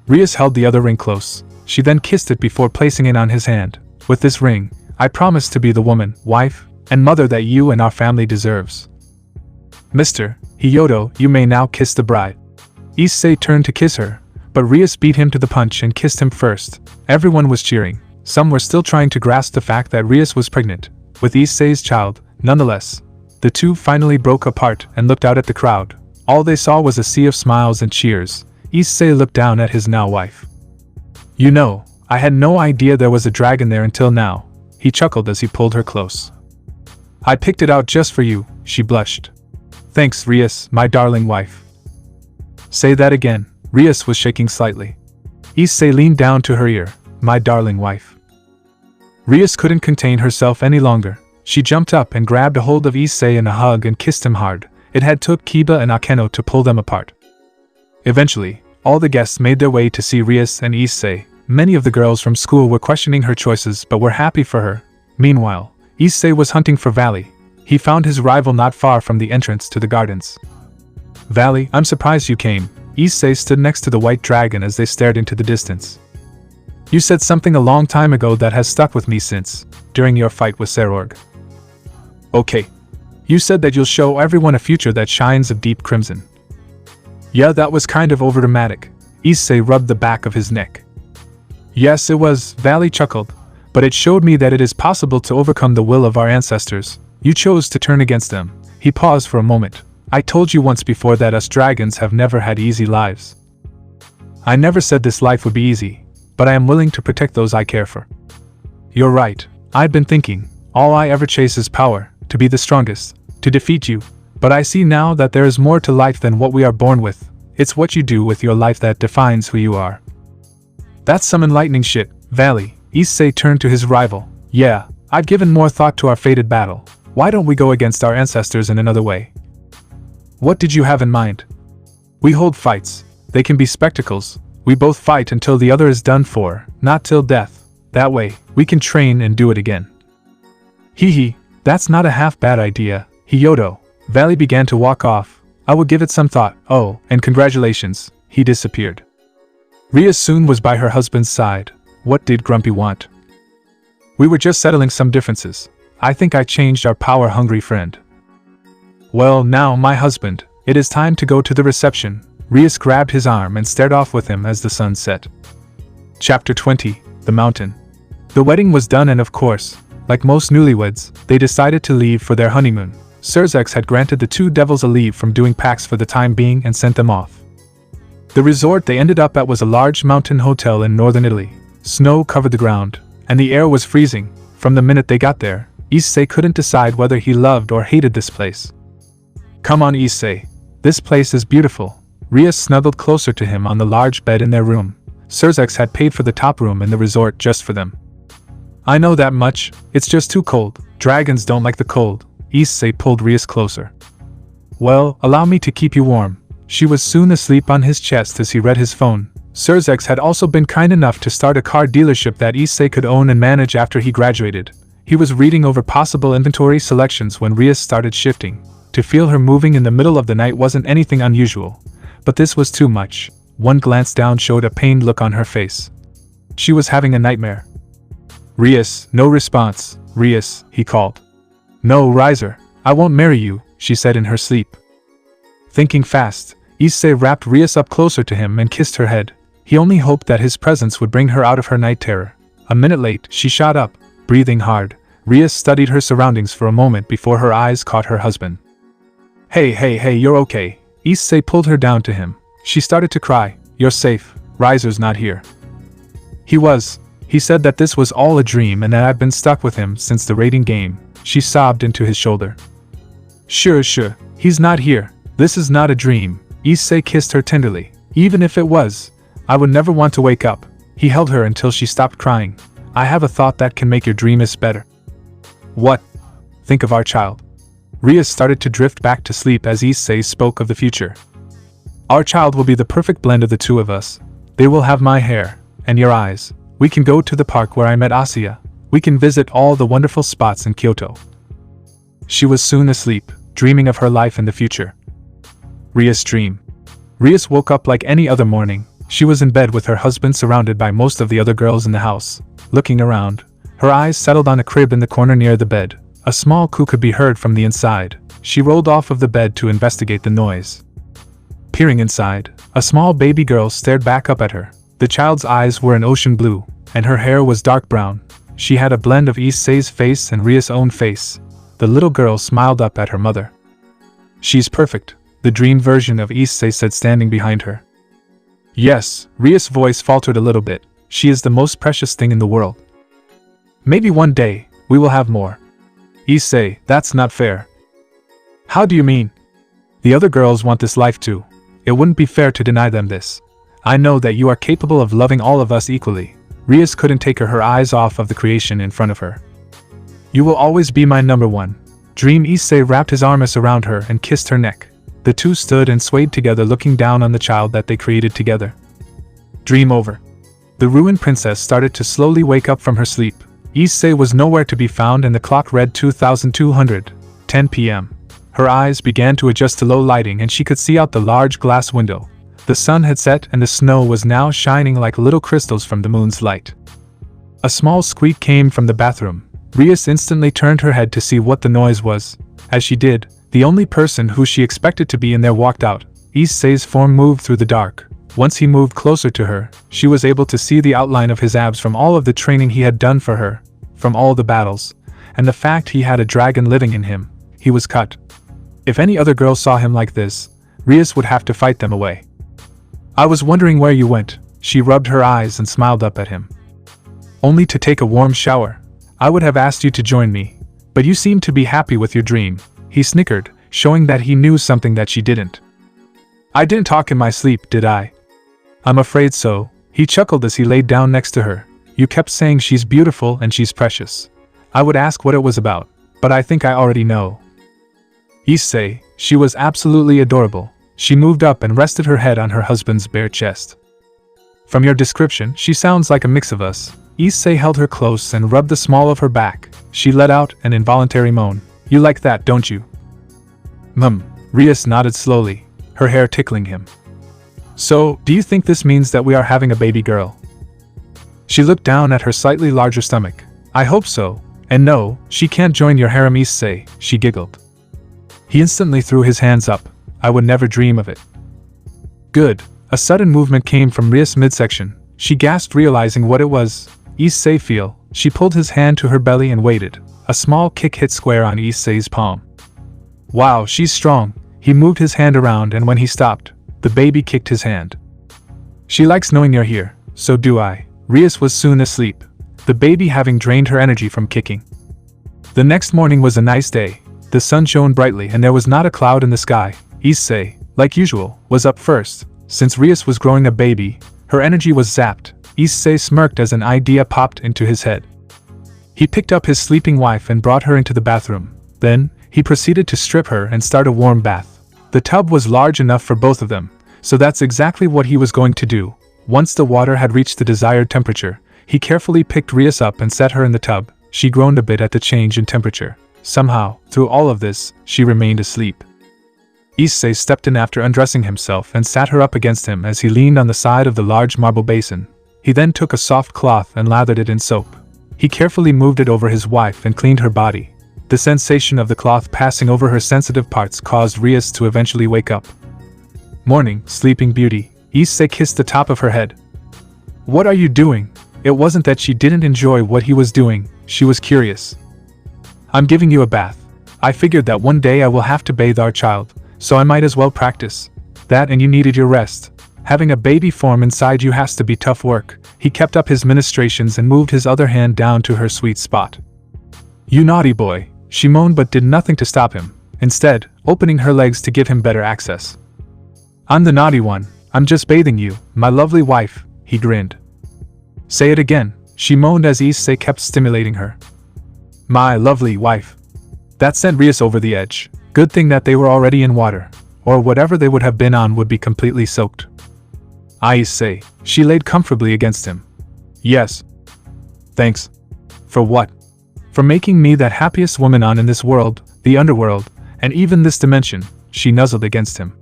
Rias held the other ring close. She then kissed it before placing it on his hand. "With this ring, I promise to be the woman, wife, and mother that you and our family deserves. Mr. Hiyoto, you may now kiss the bride." Issei turned to kiss her, but Rias beat him to the punch and kissed him first. Everyone was cheering. Some were still trying to grasp the fact that Rias was pregnant with Issei's child. Nonetheless, the two finally broke apart and looked out at the crowd. All they saw was a sea of smiles and cheers. Issei looked down at his now wife. "You know, I had no idea there was a dragon there until now." He chuckled as he pulled her close. "I picked it out just for you," she blushed. "Thanks, Rias, my darling wife." "Say that again." Rias was shaking slightly. Issei leaned down to her ear. "My darling wife." Rias couldn't contain herself any longer. She jumped up and grabbed a hold of Issei in a hug and kissed him hard. It had took Kiba and Akeno to pull them apart. Eventually, all the guests made their way to see Rias and Issei. Many of the girls from school were questioning her choices but were happy for her. Meanwhile, Issei was hunting for Valley. He found his rival not far from the entrance to the gardens. "Valley, I'm surprised you came." Issei stood next to the white dragon as they stared into the distance. "You said something a long time ago that has stuck with me since, during your fight with Sairaorg." "Okay. You said that you'll show everyone a future that shines of deep crimson." "Yeah, that was kind of overdramatic." Issei rubbed the back of his neck. "Yes, it was," Valley chuckled, "but it showed me that it is possible to overcome the will of our ancestors. You chose to turn against them." He paused for a moment. "I told you once before that us dragons have never had easy lives." "I never said this life would be easy, but I am willing to protect those I care for." "You're right. I've been thinking, all I ever chase is power, to be the strongest, to defeat you, but I see now that there is more to life than what we are born with. It's what you do with your life that defines who you are." "That's some enlightening shit, Valley." Issei turned to his rival. "Yeah, I've given more thought to our fated battle. Why don't we go against our ancestors in another way?" "What did you have in mind?" "We hold fights. They can be spectacles. We both fight until the other is done for, not till death. That way, we can train and do it again." "Hee, that's not a half bad idea, Hiyoto." Valley began to walk off. "I will give it some thought. Oh, and congratulations." He disappeared. Ria soon was by her husband's side. "What did Grumpy want?" "We were just settling some differences. I think I changed our power-hungry friend." "Well, now, my husband, it is time to go to the reception." Rias grabbed his arm and stared off with him as the sun set. Chapter 20, The Mountain. The wedding was done and of course, like most newlyweds, they decided to leave for their honeymoon. Sairaorg had granted the two devils a leave from doing packs for the time being and sent them off. The resort they ended up at was a large mountain hotel in northern Italy. Snow covered the ground, and the air was freezing. From the minute they got there, Issei couldn't decide whether he loved or hated this place. "Come on, Issei. This place is beautiful." Rias snuggled closer to him on the large bed in their room. Sairaorg had paid for the top room in the resort just for them. "I know that much, it's just too cold. Dragons don't like the cold." Issei pulled Rias closer. "Well, allow me to keep you warm." She was soon asleep on his chest as he read his phone. Sairaorg had also been kind enough to start a car dealership that Issei could own and manage after he graduated. He was reading over possible inventory selections when Rias started shifting. To feel her moving in the middle of the night wasn't anything unusual, but this was too much. One glance down showed a pained look on her face. She was having a nightmare. "Rias," no response. "Rias," he called. "No, Riser, I won't marry you," she said in her sleep. Thinking fast, Issei wrapped Rias up closer to him and kissed her head. He only hoped that his presence would bring her out of her night terror. A minute late, she shot up, breathing hard. Rias studied her surroundings for a moment before her eyes caught her husband. Hey, you're okay." Issei pulled her down to him. She started to cry. "You're safe, Riser's not here." He said that this was all a dream and that I've been stuck with him since the raiding game." She sobbed into his shoulder. Sure, he's not here. This is not a dream." Issei kissed her tenderly. Even if it was, I would never want to wake up. He held her until she stopped crying. I have a thought that can make your dreams better. What? Think of our child. Ria started to drift back to sleep as Issei spoke of the future. Our child will be the perfect blend of the two of us. They will have my hair, and your eyes. We can go to the park where I met Asuya. We can visit all the wonderful spots in Kyoto. She was soon asleep, dreaming of her life in the future. Ria's dream. Rias woke up like any other morning. She was in bed with her husband surrounded by most of the other girls in the house. Looking around, her eyes settled on a crib in the corner near the bed. A small coo could be heard from the inside. She rolled off of the bed to investigate the noise. Peering inside, a small baby girl stared back up at her. The child's eyes were an ocean blue, and her hair was dark brown. She had a blend of Issei's face and Ria's own face. The little girl smiled up at her mother. She's perfect, the dream version of Issei said standing behind her. Yes, Ria's voice faltered a little bit. She is the most precious thing in the world. Maybe one day, we will have more. Issei, that's not fair. How do you mean? The other girls want this life too. It wouldn't be fair to deny them this. I know that you are capable of loving all of us equally. Rias couldn't take her eyes off of the creation in front of her. You will always be my number one. Dream. Issei wrapped his arms around her and kissed her neck. The two stood and swayed together looking down on the child that they created together. Dream over. The ruined princess started to slowly wake up from her sleep. Issei was nowhere to be found and the clock read 2210 p.m. Her eyes began to adjust to low lighting and she could see out the large glass window. The sun had set and the snow was now shining like little crystals from the moon's light. A small squeak came from the bathroom. Rias instantly turned her head to see what the noise was. As she did, the only person who she expected to be in there walked out. Issei's form moved through the dark. Once he moved closer to her, she was able to see the outline of his abs from all of the training he had done for her, from all the battles, and the fact he had a dragon living in him. He was cut. If any other girl saw him like this, Rias would have to fight them away. I was wondering where you went. She rubbed her eyes and smiled up at him. Only to take a warm shower. I would have asked you to join me, but you seemed to be happy with your dream. He snickered, showing that he knew something that she didn't. I didn't talk in my sleep, did I? I'm afraid so. He chuckled as he laid down next to her. You kept saying she's beautiful and she's precious. I would ask what it was about, but I think I already know. Issei, she was absolutely adorable. She moved up and rested her head on her husband's bare chest. From your description, she sounds like a mix of us. Issei held her close and rubbed the small of her back. She let out an involuntary moan. You like that, don't you? Rias nodded slowly, her hair tickling him. So, do you think this means that we are having a baby girl? She looked down at her slightly larger stomach. I hope so. And no, she can't join your harem, Issei, she giggled. He instantly threw his hands up. I would never dream of it. Good. A sudden movement came from Ria's midsection. She gasped, realizing what it was. Issei feel. She pulled his hand to her belly and waited. A small kick hit square on Issei's palm. Wow, she's strong. He moved his hand around and when he stopped, the baby kicked his hand. She likes knowing you're here, so do I. Rias was soon asleep, the baby having drained her energy from kicking. The next morning was a nice day. The sun shone brightly and there was not a cloud in the sky. Issei, like usual, was up first. Since Rias was growing a baby, her energy was zapped. Issei smirked as an idea popped into his head. He picked up his sleeping wife and brought her into the bathroom. Then, he proceeded to strip her and start a warm bath. The tub was large enough for both of them, so that's exactly what he was going to do. Once the water had reached the desired temperature, he carefully picked Rias up and set her in the tub. She groaned a bit at the change in temperature. Somehow, through all of this, she remained asleep. Issei stepped in after undressing himself and sat her up against him as he leaned on the side of the large marble basin. He then took a soft cloth and lathered it in soap. He carefully moved it over his wife and cleaned her body. The sensation of the cloth passing over her sensitive parts caused Rias to eventually wake up. Morning, Sleeping Beauty. Issei kissed the top of her head. What are you doing? It wasn't that she didn't enjoy what he was doing, she was curious. I'm giving you a bath. I figured that one day I will have to bathe our child, so I might as well practice. That and you needed your rest. Having a baby form inside you has to be tough work. He kept up his ministrations and moved his other hand down to her sweet spot. You naughty boy, she moaned but did nothing to stop him, instead, opening her legs to give him better access. I'm the naughty one, I'm just bathing you, my lovely wife, he grinned. Say it again, she moaned as Issei kept stimulating her. My lovely wife. That sent Rias over the edge. Good thing that they were already in water, or whatever they would have been on would be completely soaked. Issei, she laid comfortably against him. Yes. Thanks. For what? For making me that happiest woman on in this world, the underworld, and even this dimension, she nuzzled against him.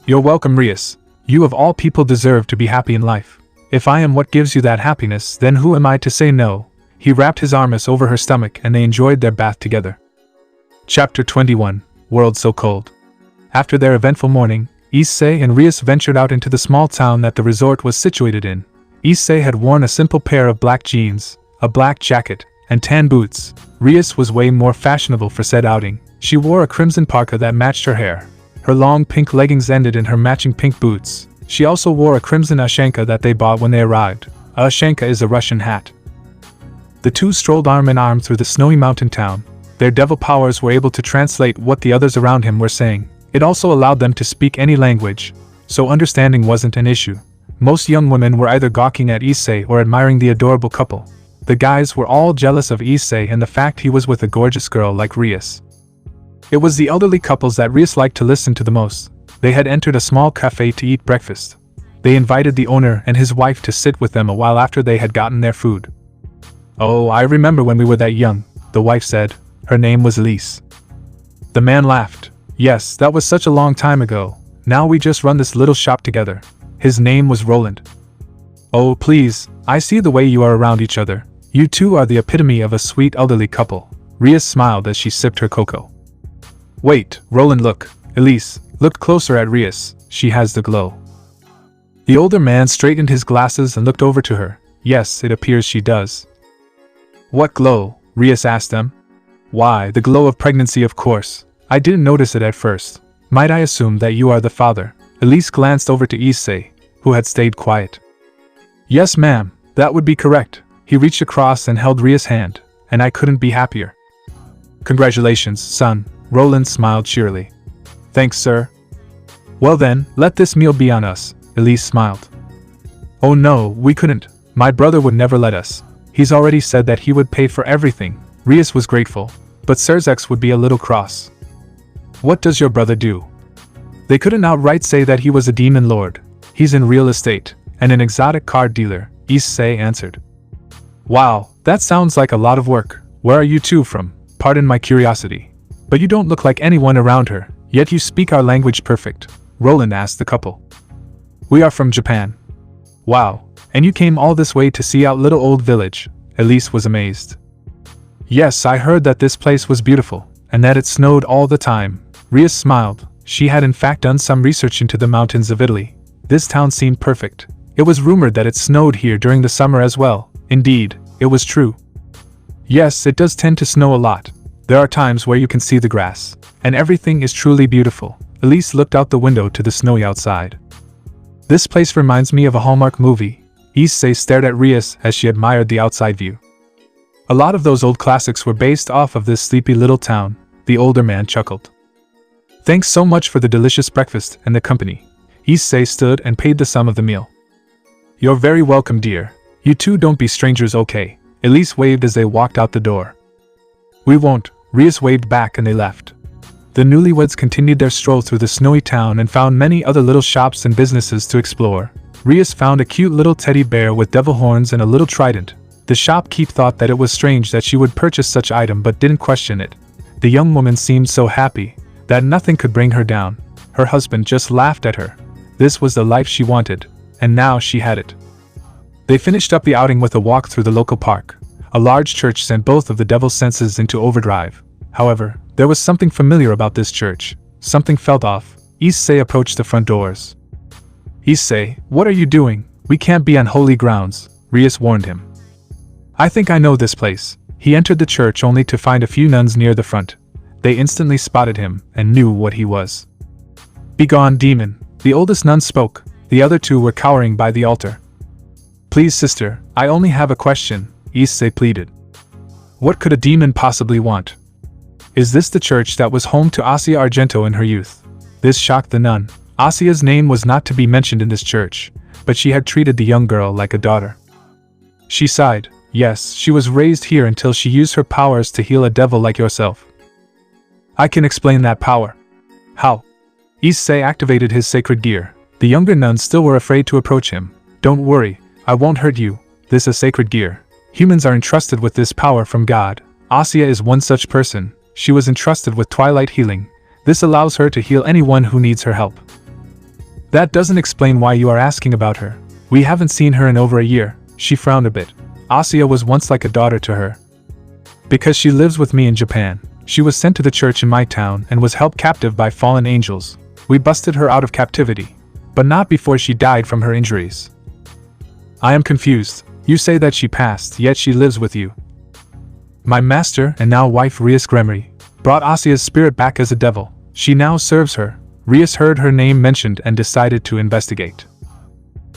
You're welcome, Rias. You of all people deserve to be happy in life. If I am what gives you that happiness, then who am I to say no? He wrapped his arms over her stomach and they enjoyed their bath together. Chapter 21, World So Cold. After their eventful morning, Issei and Rias ventured out into the small town that the resort was situated in. Issei had worn a simple pair of black jeans, a black jacket, and tan boots. Rias was way more fashionable for said outing. She wore a crimson parka that matched her hair. Her long pink leggings ended in her matching pink boots. She also wore a crimson ushanka that they bought when they arrived. A ushanka is a Russian hat. The two strolled arm in arm through the snowy mountain town. Their devil powers were able to translate what the others around him were saying. It also allowed them to speak any language, so understanding wasn't an issue. Most young women were either gawking at Issei or admiring the adorable couple. The guys were all jealous of Issei and the fact he was with a gorgeous girl like Rias. It was the elderly couples that Rias liked to listen to the most. They had entered a small cafe to eat breakfast. They invited the owner and his wife to sit with them a while after they had gotten their food. Oh, I remember when we were that young, the wife said. Her name was Elise. The man laughed. Yes, that was such a long time ago. Now we just run this little shop together. His name was Roland. Oh, please, I see the way you are around each other. You two are the epitome of a sweet elderly couple. Rias smiled as she sipped her cocoa. Wait, Roland, look. Elise looked closer at Rias. She has the glow. The older man straightened his glasses and looked over to her. Yes, it appears she does. What glow? Rias asked them. Why, the glow of pregnancy, of course. I didn't notice it at first. Might I assume that you are the father? Elise glanced over to Issei, who had stayed quiet. Yes, ma'am, that would be correct. He reached across and held Rias' hand, and I couldn't be happier. Congratulations, son, Roland smiled cheerily. Thanks, sir. Well then, let this meal be on us, Elise smiled. Oh no, we couldn't. My brother would never let us. He's already said that he would pay for everything. Rias was grateful, but Sairaorg would be a little cross. What does your brother do? They couldn't outright say that he was a demon lord. He's in real estate, and an exotic car dealer, Issei answered. Wow, that sounds like a lot of work. Where are you two from? Pardon my curiosity. But you don't look like anyone around her, yet you speak our language perfect, Roland asked the couple. We are from Japan. Wow, and you came all this way to see out little old village, Elise was amazed. Yes, I heard that this place was beautiful, and that it snowed all the time. Rias smiled. She had in fact done some research into the mountains of Italy. This town seemed perfect. It was rumored that it snowed here during the summer as well. Indeed, it was true. Yes, it does tend to snow a lot. There are times where you can see the grass, and everything is truly beautiful. Elise looked out the window to the snowy outside. This place reminds me of a Hallmark movie. Issei stared at Rias as she admired the outside view. A lot of those old classics were based off of this sleepy little town, the older man chuckled. Thanks so much for the delicious breakfast and the company. Issei stood and paid the sum of the meal. You're very welcome, dear. You two don't be strangers, okay? Elise waved as they walked out the door. We won't, Rias waved back and they left. The newlyweds continued their stroll through the snowy town and found many other little shops and businesses to explore. Rias found a cute little teddy bear with devil horns and a little trident. The shopkeep thought that it was strange that she would purchase such item but didn't question it. The young woman seemed so happy that nothing could bring her down. Her husband just laughed at her. This was the life she wanted, and now she had it. They finished up the outing with a walk through the local park. A large church sent both of the devil's senses into overdrive. However, there was something familiar about this church. Something felt off. Issei approached the front doors. Issei, what are you doing? We can't be on holy grounds, Rias warned him. I think I know this place. He entered the church only to find a few nuns near the front. They instantly spotted him and knew what he was. Begone, demon, the oldest nun spoke. The other two were cowering by the altar. Please, sister, I only have a question, Issei pleaded. What could a demon possibly want? Is this the church that was home to Asia Argento in her youth? This shocked the nun. Asia's name was not to be mentioned in this church, but she had treated the young girl like a daughter. She sighed. Yes, she was raised here until she used her powers to heal a devil like yourself. I can explain that power. How? Issei activated his sacred gear. The younger nuns still were afraid to approach him. Don't worry, I won't hurt you. This is sacred gear. Humans are entrusted with this power from God. Asia is one such person. She was entrusted with twilight healing. This allows her to heal anyone who needs her help. That doesn't explain why you are asking about her. We haven't seen her in over a year. She frowned a bit. Asia was once like a daughter to her. Because she lives with me in Japan. She was sent to the church in my town and was held captive by fallen angels. We busted her out of captivity. But not before she died from her injuries. I am confused. You say that she passed, yet she lives with you. My master and now wife Rias Gremory brought Asia's spirit back as a devil. She now serves her. Rias heard her name mentioned and decided to investigate.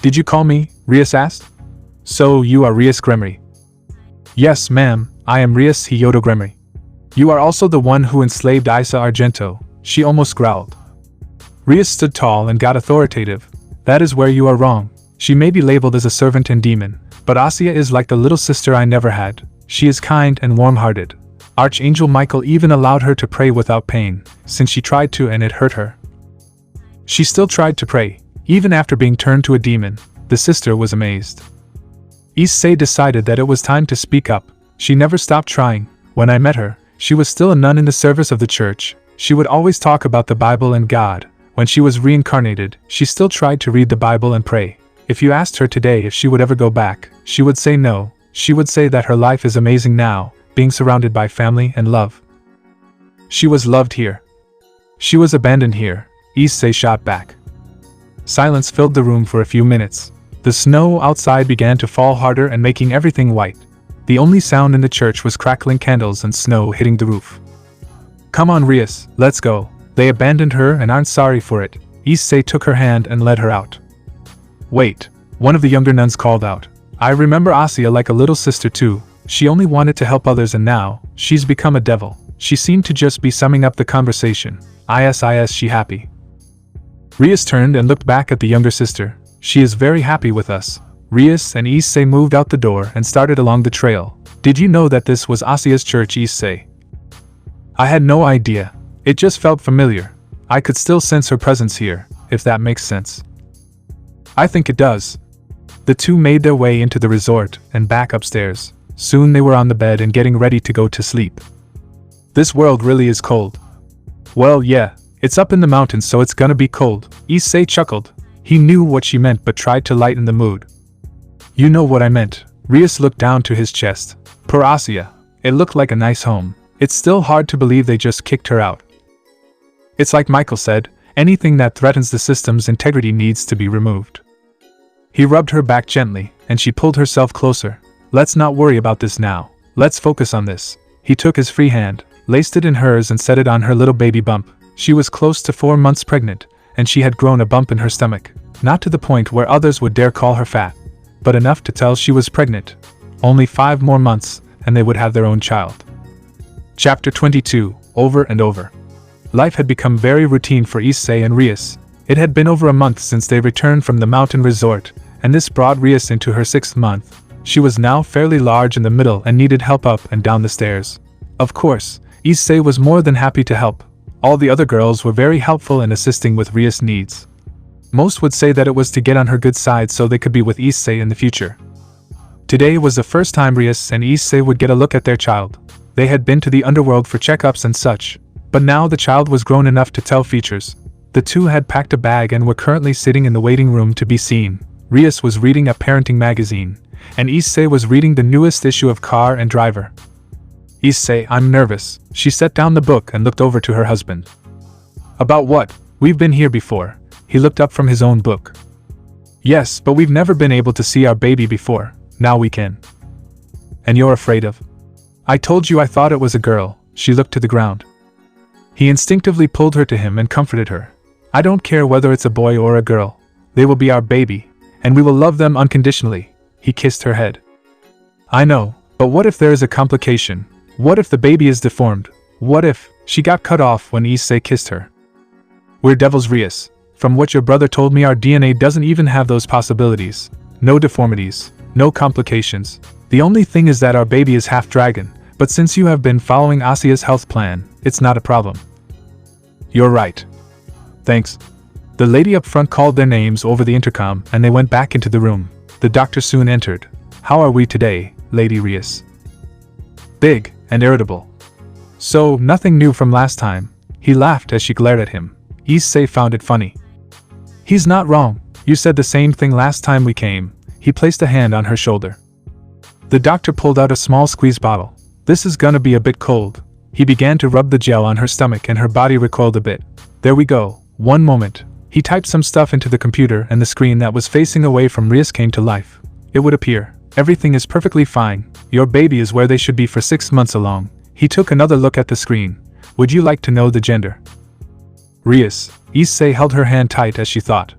Did you call me? Rias asked. So you are Rias Gremory? Yes, ma'am, I am Rias Hiyoto Gremory. You are also the one who enslaved Isa Argento, she almost growled. Rias stood tall and got authoritative. That is where you are wrong. She may be labeled as a servant and demon, but Asia is like the little sister I never had. She is kind and warm-hearted. Archangel Michael even allowed her to pray without pain, since she tried to and it hurt her. She still tried to pray, even after being turned to a demon. The sister was amazed. Issei decided that it was time to speak up. She never stopped trying. When I met her, she was still a nun in the service of the church. She would always talk about the Bible and God. When she was reincarnated, she still tried to read the Bible and pray. If you asked her today if she would ever go back, she would say no. She would say that her life is amazing now, being surrounded by family and love. She was loved here. She was abandoned here, Issei shot back. Silence filled the room for a few minutes. The snow outside began to fall harder and making everything white. The only sound in the church was crackling candles and snow hitting the roof. Come on, Rias, let's go. They abandoned her and aren't sorry for it. Issei took her hand and led her out. Wait, one of the younger nuns called out. I remember Asia like a little sister too. She only wanted to help others and now, she's become a devil. She seemed to just be summing up the conversation. Is she happy? Rias turned and looked back at the younger sister. She is very happy with us. Rias and Issei moved out the door and started along the trail. Did you know that this was Asia's church, Issei? I had no idea. It just felt familiar. I could still sense her presence here, if that makes sense. I think it does. The two made their way into the resort and back upstairs. Soon they were on the bed and getting ready to go to sleep. This world really is cold. Well, yeah, it's up in the mountains so it's gonna be cold. Issei chuckled. He knew what she meant but tried to lighten the mood. You know what I meant. Rias looked down to his chest. Poor Asia. It looked like a nice home. It's still hard to believe they just kicked her out. It's like Michael said, anything that threatens the system's integrity needs to be removed. He rubbed her back gently, and she pulled herself closer. Let's not worry about this now. Let's focus on this. He took his free hand, laced it in hers and set it on her little baby bump. She was close to 4 months pregnant, and she had grown a bump in her stomach. Not to the point where others would dare call her fat, but enough to tell she was pregnant. Only 5 more months, and they would have their own child. Chapter 22, Over and Over. Life had become very routine for Issei and Rias. It had been over a month since they returned from the mountain resort, and this brought Rias into her 6th month. She was now fairly large in the middle and needed help up and down the stairs. Of course, Issei was more than happy to help. All the other girls were very helpful in assisting with Rias' needs. Most would say that it was to get on her good side so they could be with Issei in the future. Today was the first time Rias and Issei would get a look at their child. They had been to the underworld for checkups and such, but now the child was grown enough to tell features. The two had packed a bag and were currently sitting in the waiting room to be seen. Rias was reading a parenting magazine, and Issei was reading the newest issue of Car and Driver. Issei, I'm nervous. She set down the book and looked over to her husband. About what? We've been here before. He looked up from his own book. Yes, but we've never been able to see our baby before. Now we can. And you're afraid of? I told you I thought it was a girl. She looked to the ground. He instinctively pulled her to him and comforted her. I don't care whether it's a boy or a girl. They will be our baby, and we will love them unconditionally. He kissed her head. I know, but what if there is a complication? What if the baby is deformed? What if? She got cut off when Issei kissed her. We're devils, Rias. From what your brother told me, our DNA doesn't even have those possibilities. No deformities, no complications. The only thing is that our baby is half dragon, but since you have been following Asia's health plan, it's not a problem. You're right. Thanks. The lady up front called their names over the intercom and they went back into the room. The doctor soon entered. How are we today, Lady Rias? Big and irritable. So, nothing new from last time. He laughed as she glared at him. Issei found it funny. He's not wrong. You said the same thing last time we came. He placed a hand on her shoulder. The doctor pulled out a small squeeze bottle. This is gonna be a bit cold. He began to rub the gel on her stomach and her body recoiled a bit. There we go. One moment. He typed some stuff into the computer and the screen that was facing away from Rias came to life. It would appear. Everything is perfectly fine. Your baby is where they should be for 6 months along. He took another look at the screen. Would you like to know the gender? Rias. Issei held her hand tight as she thought.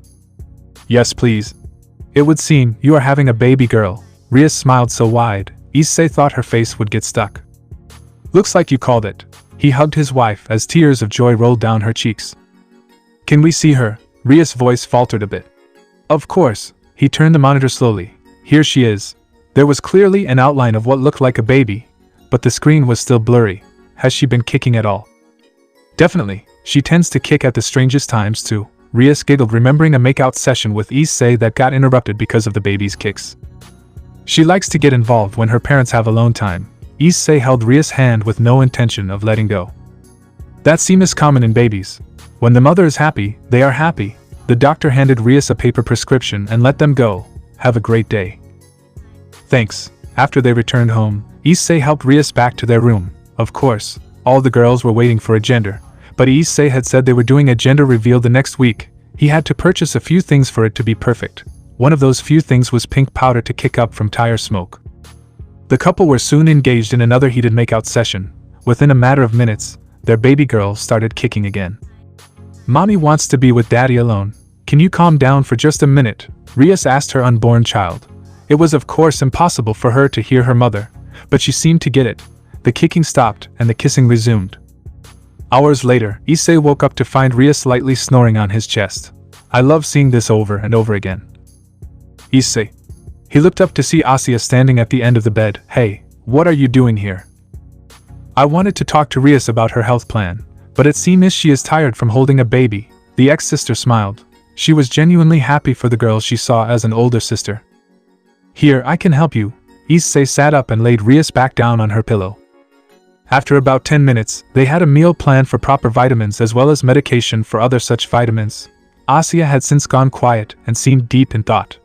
Yes, please. It would seem you are having a baby girl. Rias smiled so wide, Issei thought her face would get stuck. Looks like you called it. He hugged his wife as tears of joy rolled down her cheeks. Can we see her? Rias' voice faltered a bit. Of course. He turned the monitor slowly. Here she is. There was clearly an outline of what looked like a baby, but the screen was still blurry. Has she been kicking at all? Definitely. She tends to kick at the strangest times too. Rias giggled, remembering a make-out session with Issei that got interrupted because of the baby's kicks. She likes to get involved when her parents have alone time. Issei held Rias' hand with no intention of letting go. That seems common in babies. When the mother is happy, they are happy. The doctor handed Rias a paper prescription and let them go. Have a great day. Thanks. After they returned home, Issei helped Rias back to their room. Of course, all the girls were waiting for a gender, but Issei had said they were doing a gender reveal the next week. He had to purchase a few things for it to be perfect. One of those few things was pink powder to kick up from tire smoke. The couple were soon engaged in another heated makeout session. Within a matter of minutes, their baby girl started kicking again. Mommy wants to be with Daddy alone. Can you calm down for just a minute? Rias asked her unborn child. It was of course impossible for her to hear her mother, but she seemed to get it. The kicking stopped and the kissing resumed. Hours later, Issei woke up to find Rias lightly snoring on his chest. I love seeing this over and over again. Issei. He looked up to see Asia standing at the end of the bed. Hey, what are you doing here? I wanted to talk to Rias about her health plan, but it seems she is tired from holding a baby. The ex-sister smiled. She was genuinely happy for the girl she saw as an older sister. Here, I can help you. Issei sat up and laid Rias back down on her pillow. After about 10 minutes, they had a meal plan for proper vitamins as well as medication for other such vitamins. Asia had since gone quiet and seemed deep in thought.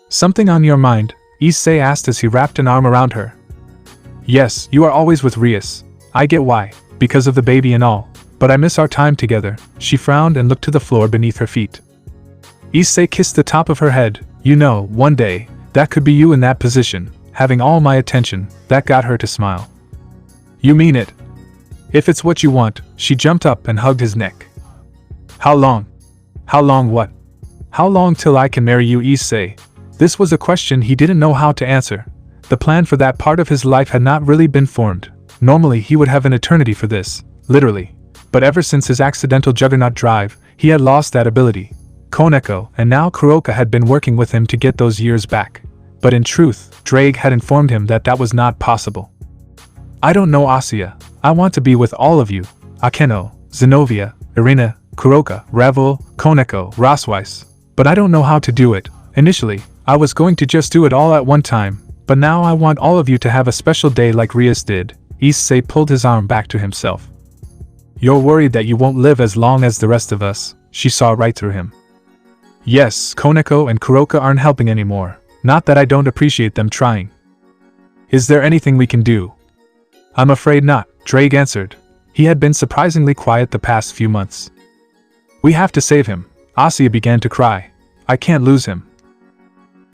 Something on your mind? Issei asked as he wrapped an arm around her. Yes, you are always with Rias. I get why, because of the baby and all, but I miss our time together. She frowned and looked to the floor beneath her feet. Issei kissed the top of her head. You know, one day, that could be you in that position, having all my attention. That got her to smile. You mean it? If it's what you want. She jumped up and hugged his neck. How long? How long what? How long till I can marry you, Issei? This was a question he didn't know how to answer. The plan for that part of his life had not really been formed. Normally he would have an eternity for this, literally. But ever since his accidental juggernaut drive, he had lost that ability. Koneko and now Kuroka had been working with him to get those years back. But in truth, Drake had informed him that that was not possible. I don't know, Asia. I want to be with all of you. Akeno, Zenobia, Irina, Kuroka, Ravel, Koneko, Rosweiss. But I don't know how to do it. Initially, I was going to just do it all at one time, but now I want all of you to have a special day like Rias did. Issei pulled his arm back to himself. You're worried that you won't live as long as the rest of us. She saw right through him. Yes, Koneko and Kuroka aren't helping anymore. Not that I don't appreciate them trying. Is there anything we can do? I'm afraid not, Drake answered. He had been surprisingly quiet the past few months. We have to save him. Asia began to cry. I can't lose him.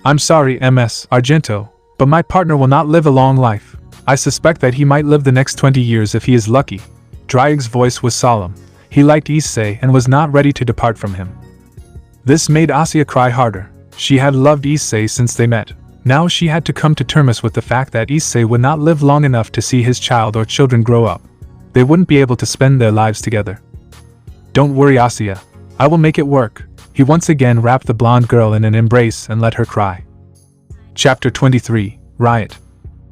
I'm sorry, Ms. Argento, but my partner will not live a long life. I suspect that he might live the next 20 years if he is lucky. Drake's voice was solemn. He liked Issei and was not ready to depart from him. This made Asia cry harder. She had loved Issei since they met. Now she had to come to terms with the fact that Issei would not live long enough to see his child or children grow up. They wouldn't be able to spend their lives together. Don't worry, Asia. I will make it work. He once again wrapped the blonde girl in an embrace and let her cry. Chapter 23, Riot.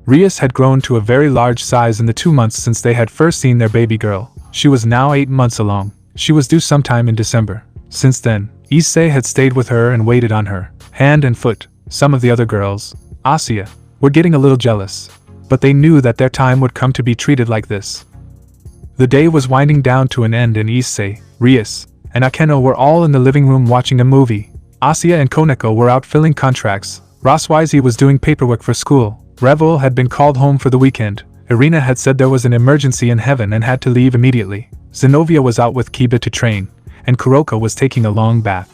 Rias had grown to a very large size in the 2 months since they had first seen their baby girl. She was now 8 months along. She was due sometime in December. Since then, Issei had stayed with her and waited on her, hand and foot. Some of the other girls, Asya, were getting a little jealous, but they knew that their time would come to be treated like this. The day was winding down to an end and Issei, Rias, and Akeno were all in the living room watching a movie. Asya and Koneko were out filling contracts. Roswizy was doing paperwork for school. Revel had been called home for the weekend. Irina had said there was an emergency in heaven and had to leave immediately. Zenobia was out with Kiba to train, and Kuroko was taking a long bath.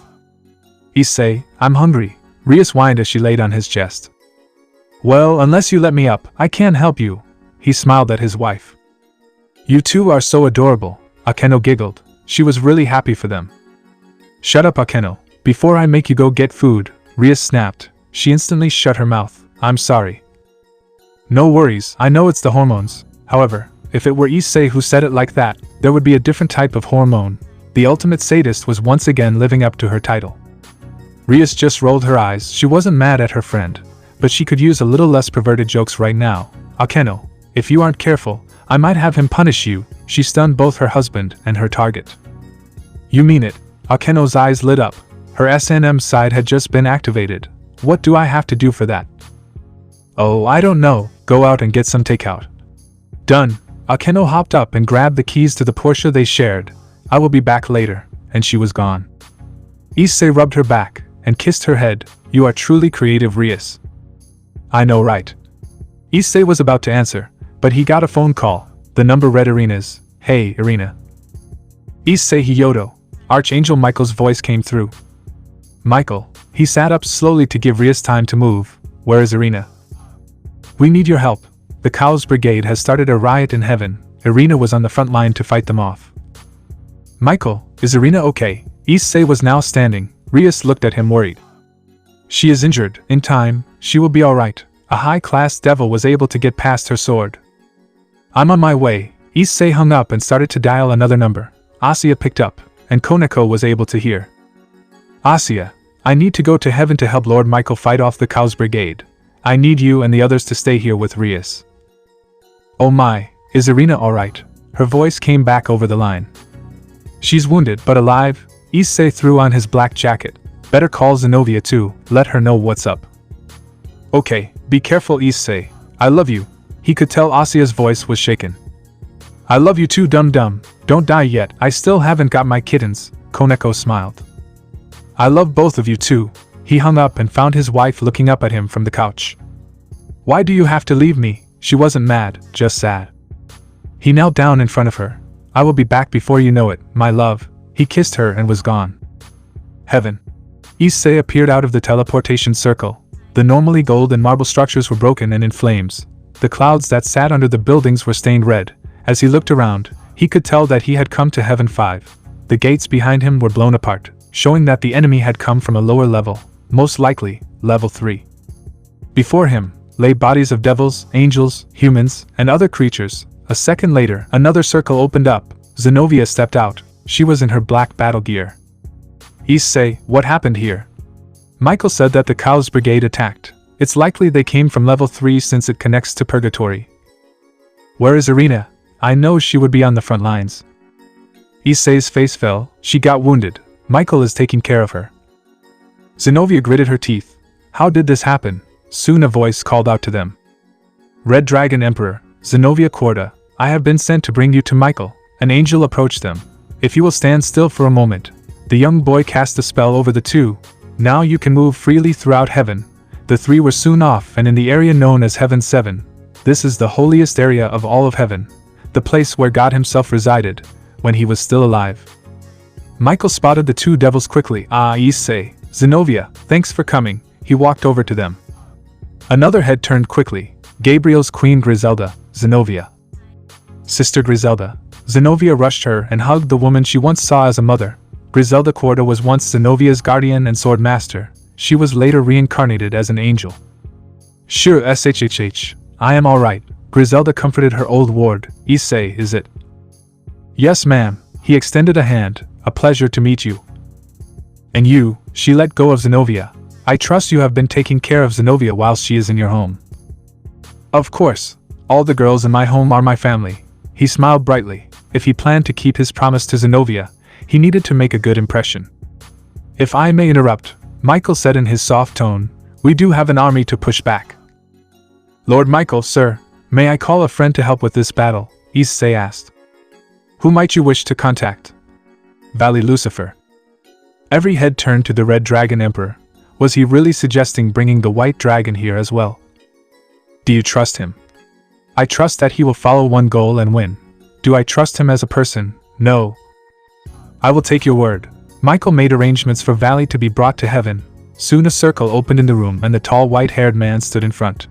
Issei, I'm hungry, Rias whined as she laid on his chest. Well, unless you let me up, I can't help you. He smiled at his wife. You two are so adorable, Akeno giggled. She was really happy for them. Shut up, Akeno. Before I make you go get food, Rias snapped. She instantly shut her mouth. I'm sorry. No worries, I know it's the hormones. However, if it were Issei who said it like that, there would be a different type of hormone. The ultimate sadist was once again living up to her title. Rias just rolled her eyes. She wasn't mad at her friend, but she could use a little less perverted jokes right now. Akeno, if you aren't careful, I might have him punish you. She stunned both her husband and her target. You mean it? Akeno's eyes lit up. Her S&M side had just been activated. What do I have to do for that? Oh, I don't know. Go out and get some takeout. Done. Akeno hopped up and grabbed the keys to the Porsche they shared. I will be back later. And she was gone. Issei rubbed her back and kissed her head. You are truly creative, Rias. I know, right? Issei was about to answer, but he got a phone call. The number read Irina's. Hey, Irina. Issei Hiyoto. Archangel Michael's voice came through. Michael. He sat up slowly to give Rias time to move. Where is Irina? We need your help. The Cows Brigade has started a riot in heaven. Irina was on the front line to fight them off. Michael, is Irina okay? Issei was now standing. Rias looked at him worried. She is injured. In time, she will be alright. A high-class devil was able to get past her sword. I'm on my way. Issei hung up and started to dial another number. Asya picked up, and Koneko was able to hear. Asya, I need to go to heaven to help Lord Michael fight off the Cows Brigade. I need you and the others to stay here with Rias. Oh my, is Irina alright? Her voice came back over the line. She's wounded but alive. Issei threw on his black jacket. Better call Zenobia too, let her know what's up. Okay, be careful, Issei. I love you. He could tell Asya's voice was shaken. I love you too, dum-dum. Don't die yet, I still haven't got my kittens, Koneko smiled. I love both of you too. He hung up and found his wife looking up at him from the couch. Why do you have to leave me? She wasn't mad, just sad. He knelt down in front of her. I will be back before you know it, my love. He kissed her and was gone. Heaven. Issei appeared out of the teleportation circle. The normally gold and marble structures were broken and in flames. The clouds that sat under the buildings were stained red. As he looked around, he could tell that he had come to Heaven 5. The gates behind him were blown apart, showing that the enemy had come from a lower level, most likely, level 3. Before him lay bodies of devils, angels, humans, and other creatures. A second later, another circle opened up. Zenobia stepped out. She was in her black battle gear. Issei, what happened here? Michael said that the Cows Brigade attacked. It's likely they came from level 3 since it connects to Purgatory. Where is Irina? I know she would be on the front lines. Issei's face fell. She got wounded. Michael is taking care of her. Zenobia gritted her teeth. How did this happen? Soon a voice called out to them. Red Dragon Emperor, Zenobia Corda, I have been sent to bring you to Michael. An angel approached them. If you will stand still for a moment. The young boy cast a spell over the two. Now you can move freely throughout heaven. The three were soon off and in the area known as Heaven 7. This is the holiest area of all of heaven. The place where God himself resided, when he was still alive. Michael spotted the two devils quickly. Ah, Issei, Zenobia, thanks for coming. He walked over to them. Another head turned quickly. Gabriel's queen Griselda, Zenobia. Sister Griselda. Zenobia rushed her and hugged the woman she once saw as a mother. Griselda Corda was once Zenobia's guardian and sword master. She was later reincarnated as an angel. Sure, SHHH. I am alright. Griselda comforted her old ward. Issei, is it? Yes, ma'am. He extended a hand. A pleasure to meet you. And you, she let go of Zenobia. I trust you have been taking care of Zenobia while she is in your home. Of course. All the girls in my home are my family. He smiled brightly. If he planned to keep his promise to Zenobia, he needed to make a good impression. If I may interrupt, Michael said in his soft tone, we do have an army to push back. Lord Michael, sir, may I call a friend to help with this battle? Issei asked. Who might you wish to contact? Valley Lucifer. Every head turned to the Red Dragon Emperor. Was he really suggesting bringing the White Dragon here as well? Do you trust him? I trust that he will follow one goal and win. Do I trust him as a person? No. I will take your word. Michael made arrangements for Valley to be brought to heaven. Soon a circle opened in the room and the tall white-haired man stood in front.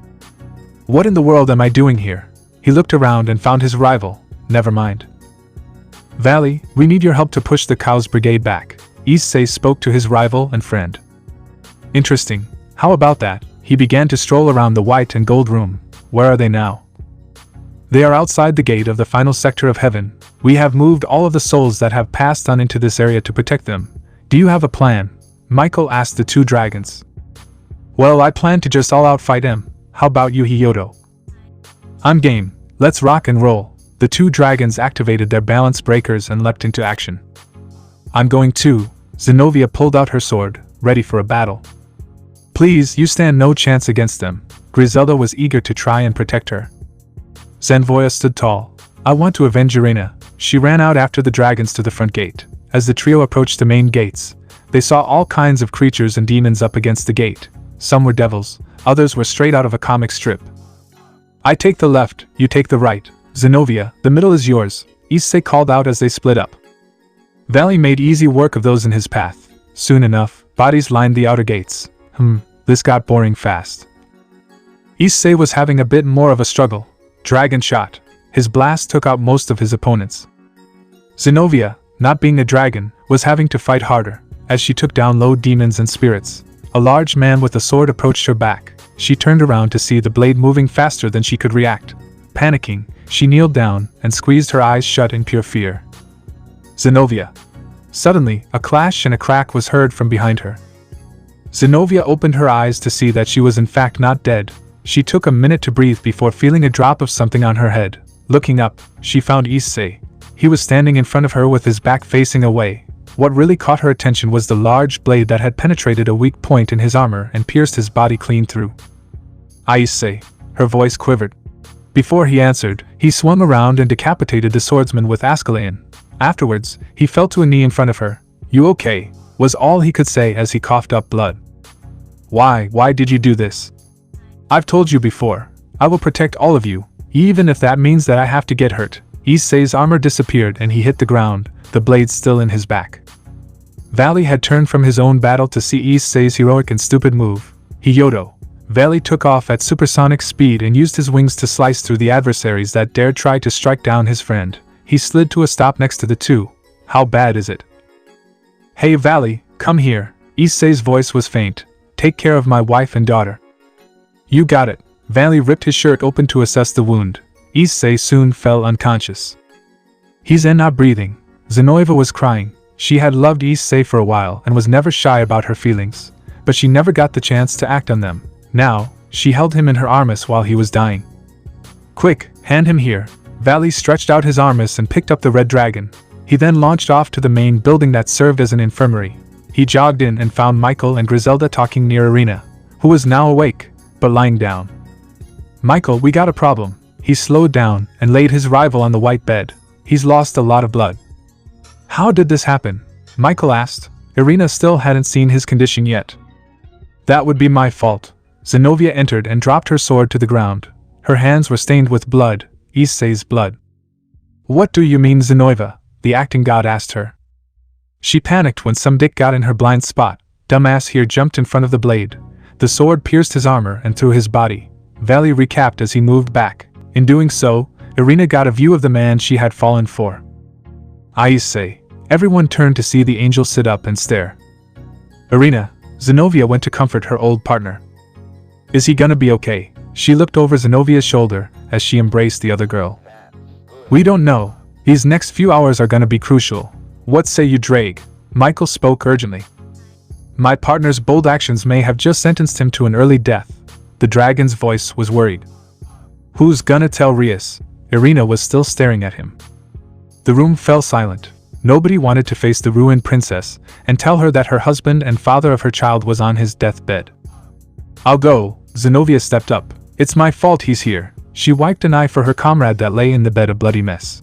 What in the world am I doing here? He looked around and found his rival. Never mind. Valley, we need your help to push the Cows Brigade back. Issei spoke to his rival and friend. Interesting. How about that? He began to stroll around the white and gold room. Where are they now? They are outside the gate of the final sector of heaven. We have moved all of the souls that have passed on into this area to protect them. Do you have a plan? Michael asked the two dragons. Well, I plan to just all out fight him. How about you, Hyodo? I'm game. Let's rock and roll. The two dragons activated their balance breakers and leapt into action. I'm going too. Zenobia pulled out her sword, ready for a battle. Please, you stand no chance against them. Griselda was eager to try and protect her. Zenvoya stood tall. I want to avenge Irina. She ran out after the dragons to the front gate. As the trio approached the main gates, they saw all kinds of creatures and demons up against the gate. Some were devils, others were straight out of a comic strip. I take the left, you take the right. Zenobia, the middle is yours, Issei called out as they split up. Valley made easy work of those in his path. Soon enough, bodies lined the outer gates. This got boring fast. Issei was having a bit more of a struggle. Dragon shot. His blast took out most of his opponents. Zenobia, not being a dragon, was having to fight harder, as she took down low demons and spirits. A large man with a sword approached her back. She turned around to see the blade moving faster than she could react. Panicking, she kneeled down and squeezed her eyes shut in pure fear. Zenobia. Suddenly, a clash and a crack was heard from behind her. Zenobia opened her eyes to see that she was in fact not dead. She took a minute to breathe before feeling a drop of something on her head. Looking up, she found Issei. He was standing in front of her with his back facing away. What really caught her attention was the large blade that had penetrated a weak point in his armor and pierced his body clean through. Issei. Her voice quivered. Before he answered, he swung around and decapitated the swordsman with Ascaleon. Afterwards, he fell to a knee in front of her. You okay? Was all he could say as he coughed up blood. Why did you do this? I've told you before. I will protect all of you, even if that means that I have to get hurt. Issei's armor disappeared and he hit the ground, the blade still in his back. Valley had turned from his own battle to see Issei's heroic and stupid move. Hyodo. Valley took off at supersonic speed and used his wings to slice through the adversaries that dared try to strike down his friend. He slid to a stop next to the two. How bad is it? Hey Valley, come here. Issei's voice was faint. Take care of my wife and daughter. You got it. Valley ripped his shirt open to assess the wound. Issei soon fell unconscious. He's not breathing. Zenobia was crying. She had loved Issei for a while and was never shy about her feelings, but she never got the chance to act on them. Now, she held him in her arms while he was dying. Quick, hand him here. Valley stretched out his arms and picked up the red dragon. He then launched off to the main building that served as an infirmary. He jogged in and found Michael and Griselda talking near Irina, who was now awake, but lying down. Michael, we got a problem. He slowed down and laid his rival on the white bed. He's lost a lot of blood. How did this happen? Michael asked. Irina still hadn't seen his condition yet. That would be my fault. Zenobia entered and dropped her sword to the ground. Her hands were stained with blood, Issei's blood. What do you mean, Zenobia? The acting god asked her. She panicked when some dick got in her blind spot. Dumbass here jumped in front of the blade. The sword pierced his armor and through his body. Valley recapped as he moved back. In doing so, Irina got a view of the man she had fallen for. Issei. Everyone turned to see the angel sit up and stare. Irina. Zenobia went to comfort her old partner. Is he gonna be okay? She looked over Zenobia's shoulder as she embraced the other girl. We don't know. These next few hours are gonna be crucial. What say you, Drake? Michael spoke urgently. My partner's bold actions may have just sentenced him to an early death. The dragon's voice was worried. Who's gonna tell Rias? Irina was still staring at him. The room fell silent. Nobody wanted to face the ruined princess and tell her that her husband and father of her child was on his deathbed. I'll go, Zenobia stepped up. It's my fault he's here. She wiped an eye for her comrade that lay in the bed a bloody mess.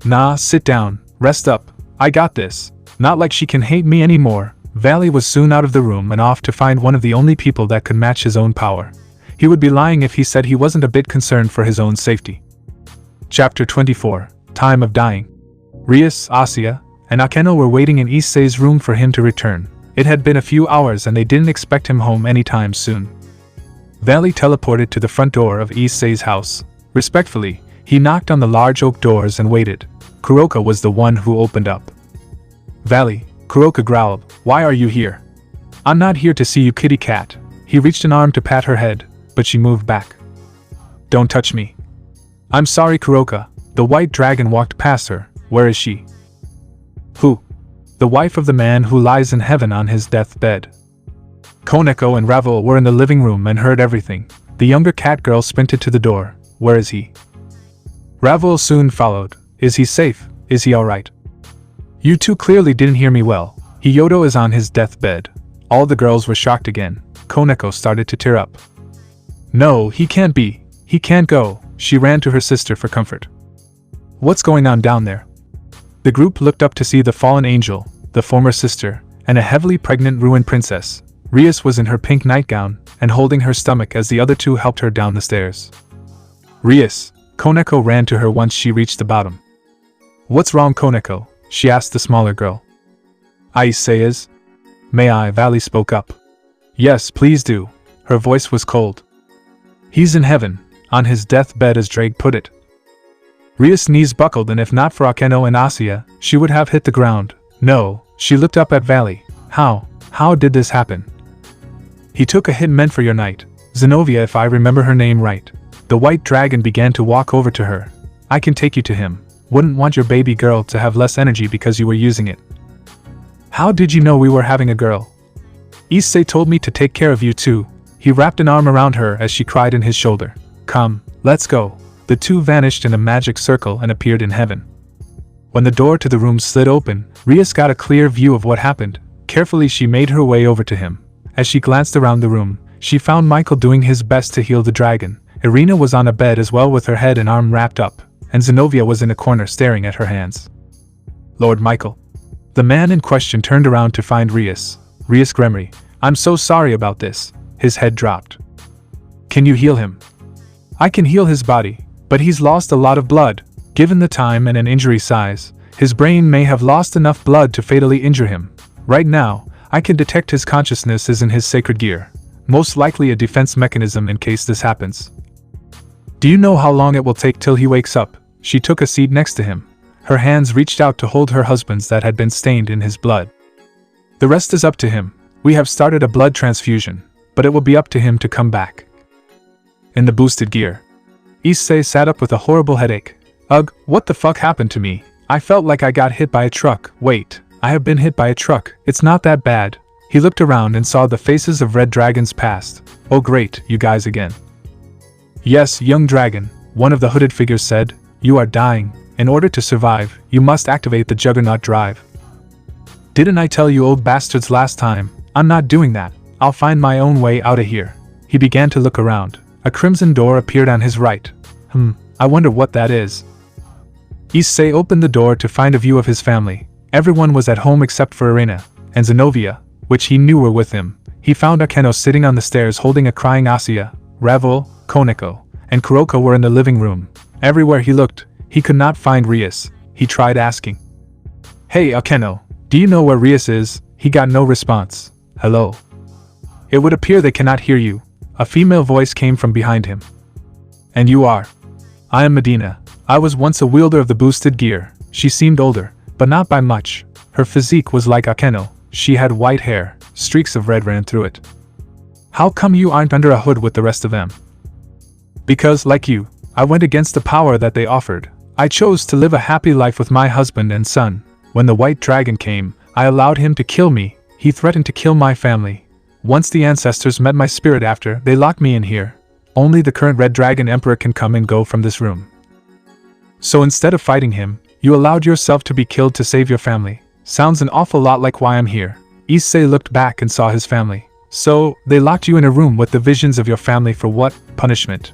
Nah, sit down, rest up, I got this. Not like she can hate me anymore. Valley was soon out of the room and off to find one of the only people that could match his own power. He would be lying if he said he wasn't a bit concerned for his own safety. Chapter 24, Time of Dying. Rias, Asia, and Akeno were waiting in Issei's room for him to return. It had been a few hours and they didn't expect him home anytime soon. Valley teleported to the front door of Issei's house. Respectfully, he knocked on the large oak doors and waited. Kuroka was the one who opened up. Valley, Kuroka growled, why are you here? I'm not here to see you, kitty cat. He reached an arm to pat her head, but she moved back. Don't touch me. I'm sorry, Kuroka. The white dragon walked past her. Where is she? Who? The wife of the man who lies in heaven on his deathbed. Koneko and Ravel were in the living room and heard everything. The younger cat girl sprinted to the door. Where is he? Ravel soon followed. Is he safe? Is he alright? You two clearly didn't hear me well. Hiyoto is on his deathbed. All the girls were shocked again. Koneko started to tear up. No, he can't be. He can't go. She ran to her sister for comfort. What's going on down there? The group looked up to see the fallen angel, the former sister, and a heavily pregnant ruined princess. Rias was in her pink nightgown and holding her stomach as the other two helped her down the stairs. Rias, Koneko ran to her once she reached the bottom. What's wrong, Koneko? She asked the smaller girl. Issei is? May I? Valley spoke up. Yes, please do. Her voice was cold. He's in heaven, on his deathbed as Drake put it. Rias' knees buckled and if not for Akeno and Asia, she would have hit the ground. No, she looked up at Valley. How did this happen? He took a hit meant for your knight, Zenobia if I remember her name right. The white dragon began to walk over to her. I can take you to him. Wouldn't want your baby girl to have less energy because you were using it. How did you know we were having a girl? Issei told me to take care of you too. He wrapped an arm around her as she cried in his shoulder. Come, let's go. The two vanished in a magic circle and appeared in heaven. When the door to the room slid open, Rias got a clear view of what happened. Carefully she made her way over to him. As she glanced around the room, she found Michael doing his best to heal the dragon. Irina was on a bed as well with her head and arm wrapped up, and Zenobia was in a corner staring at her hands. Lord Michael. The man in question turned around to find Rias. Rias Gremory, I'm so sorry about this. His head dropped. Can you heal him? I can heal his body, but he's lost a lot of blood. Given the time and an injury size, his brain may have lost enough blood to fatally injure him. Right now, I can detect his consciousness is in his sacred gear. Most likely a defense mechanism in case this happens. Do you know how long it will take till he wakes up? She took a seat next to him. Her hands reached out to hold her husband's that had been stained in his blood. The rest is up to him. We have started a blood transfusion, but it will be up to him to come back. In the boosted gear. Issei sat up with a horrible headache. Ugh, what the fuck happened to me? I felt like I got hit by a truck. Wait, I have been hit by a truck. It's not that bad. He looked around and saw the faces of red dragons past. Oh great, you guys again. Yes, young dragon, one of the hooded figures said. You are dying. In order to survive, you must activate the Juggernaut drive. Didn't I tell you old bastards last time? I'm not doing that. I'll find my own way out of here. He began to look around. A crimson door appeared on his right. I wonder what that is. Issei opened the door to find a view of his family. Everyone was at home except for Irina and Zenobia, which he knew were with him. He found Akeno sitting on the stairs holding a crying Asia. Ravel, Koneko, and Kuroko were in the living room. Everywhere he looked, he could not find Rias. He tried asking. Hey Akeno, do you know where Rias is? He got no response. Hello. It would appear they cannot hear you. A female voice came from behind him. And you are? I am Medina. I was once a wielder of the boosted gear. She seemed older, but not by much. Her physique was like Akeno. She had white hair, streaks of red ran through it. How come you aren't under a hood with the rest of them? Because, like you, I went against the power that they offered. I chose to live a happy life with my husband and son. When the white dragon came, I allowed him to kill me. He threatened to kill my family. Once the ancestors met my spirit after, they locked me in here. Only the current Red Dragon Emperor can come and go from this room. So instead of fighting him, you allowed yourself to be killed to save your family. Sounds an awful lot like why I'm here. Issei looked back and saw his family. So, they locked you in a room with the visions of your family for what? Punishment.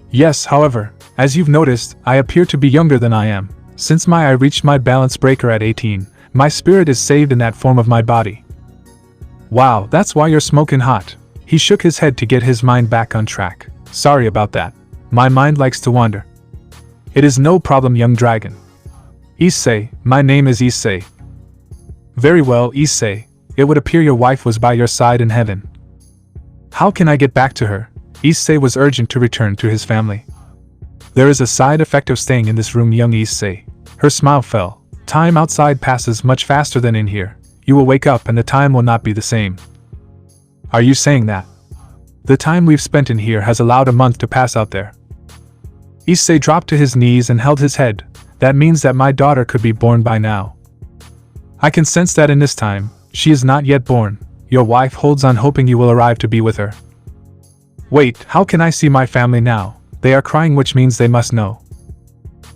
Yes, however, as you've noticed, I appear to be younger than I am. Since I reached my balance breaker at 18, my spirit is saved in that form of my body. Wow, that's why you're smoking hot. He shook his head to get his mind back on track. Sorry about that. My mind likes to wander. It is no problem, young dragon. Issei, my name is Issei. Very well, Issei. It would appear your wife was by your side in heaven. How can I get back to her? Issei was urgent to return to his family. There is a side effect of staying in this room, young Issei. Her smile fell. Time outside passes much faster than in here. You will wake up and the time will not be the same. Are you saying that? The time we've spent in here has allowed a month to pass out there. Issei dropped to his knees and held his head. That means that my daughter could be born by now. I can sense that in this time. She is not yet born. Your wife holds on hoping you will arrive to be with her. Wait, how can I see my family now? They are crying, which means they must know.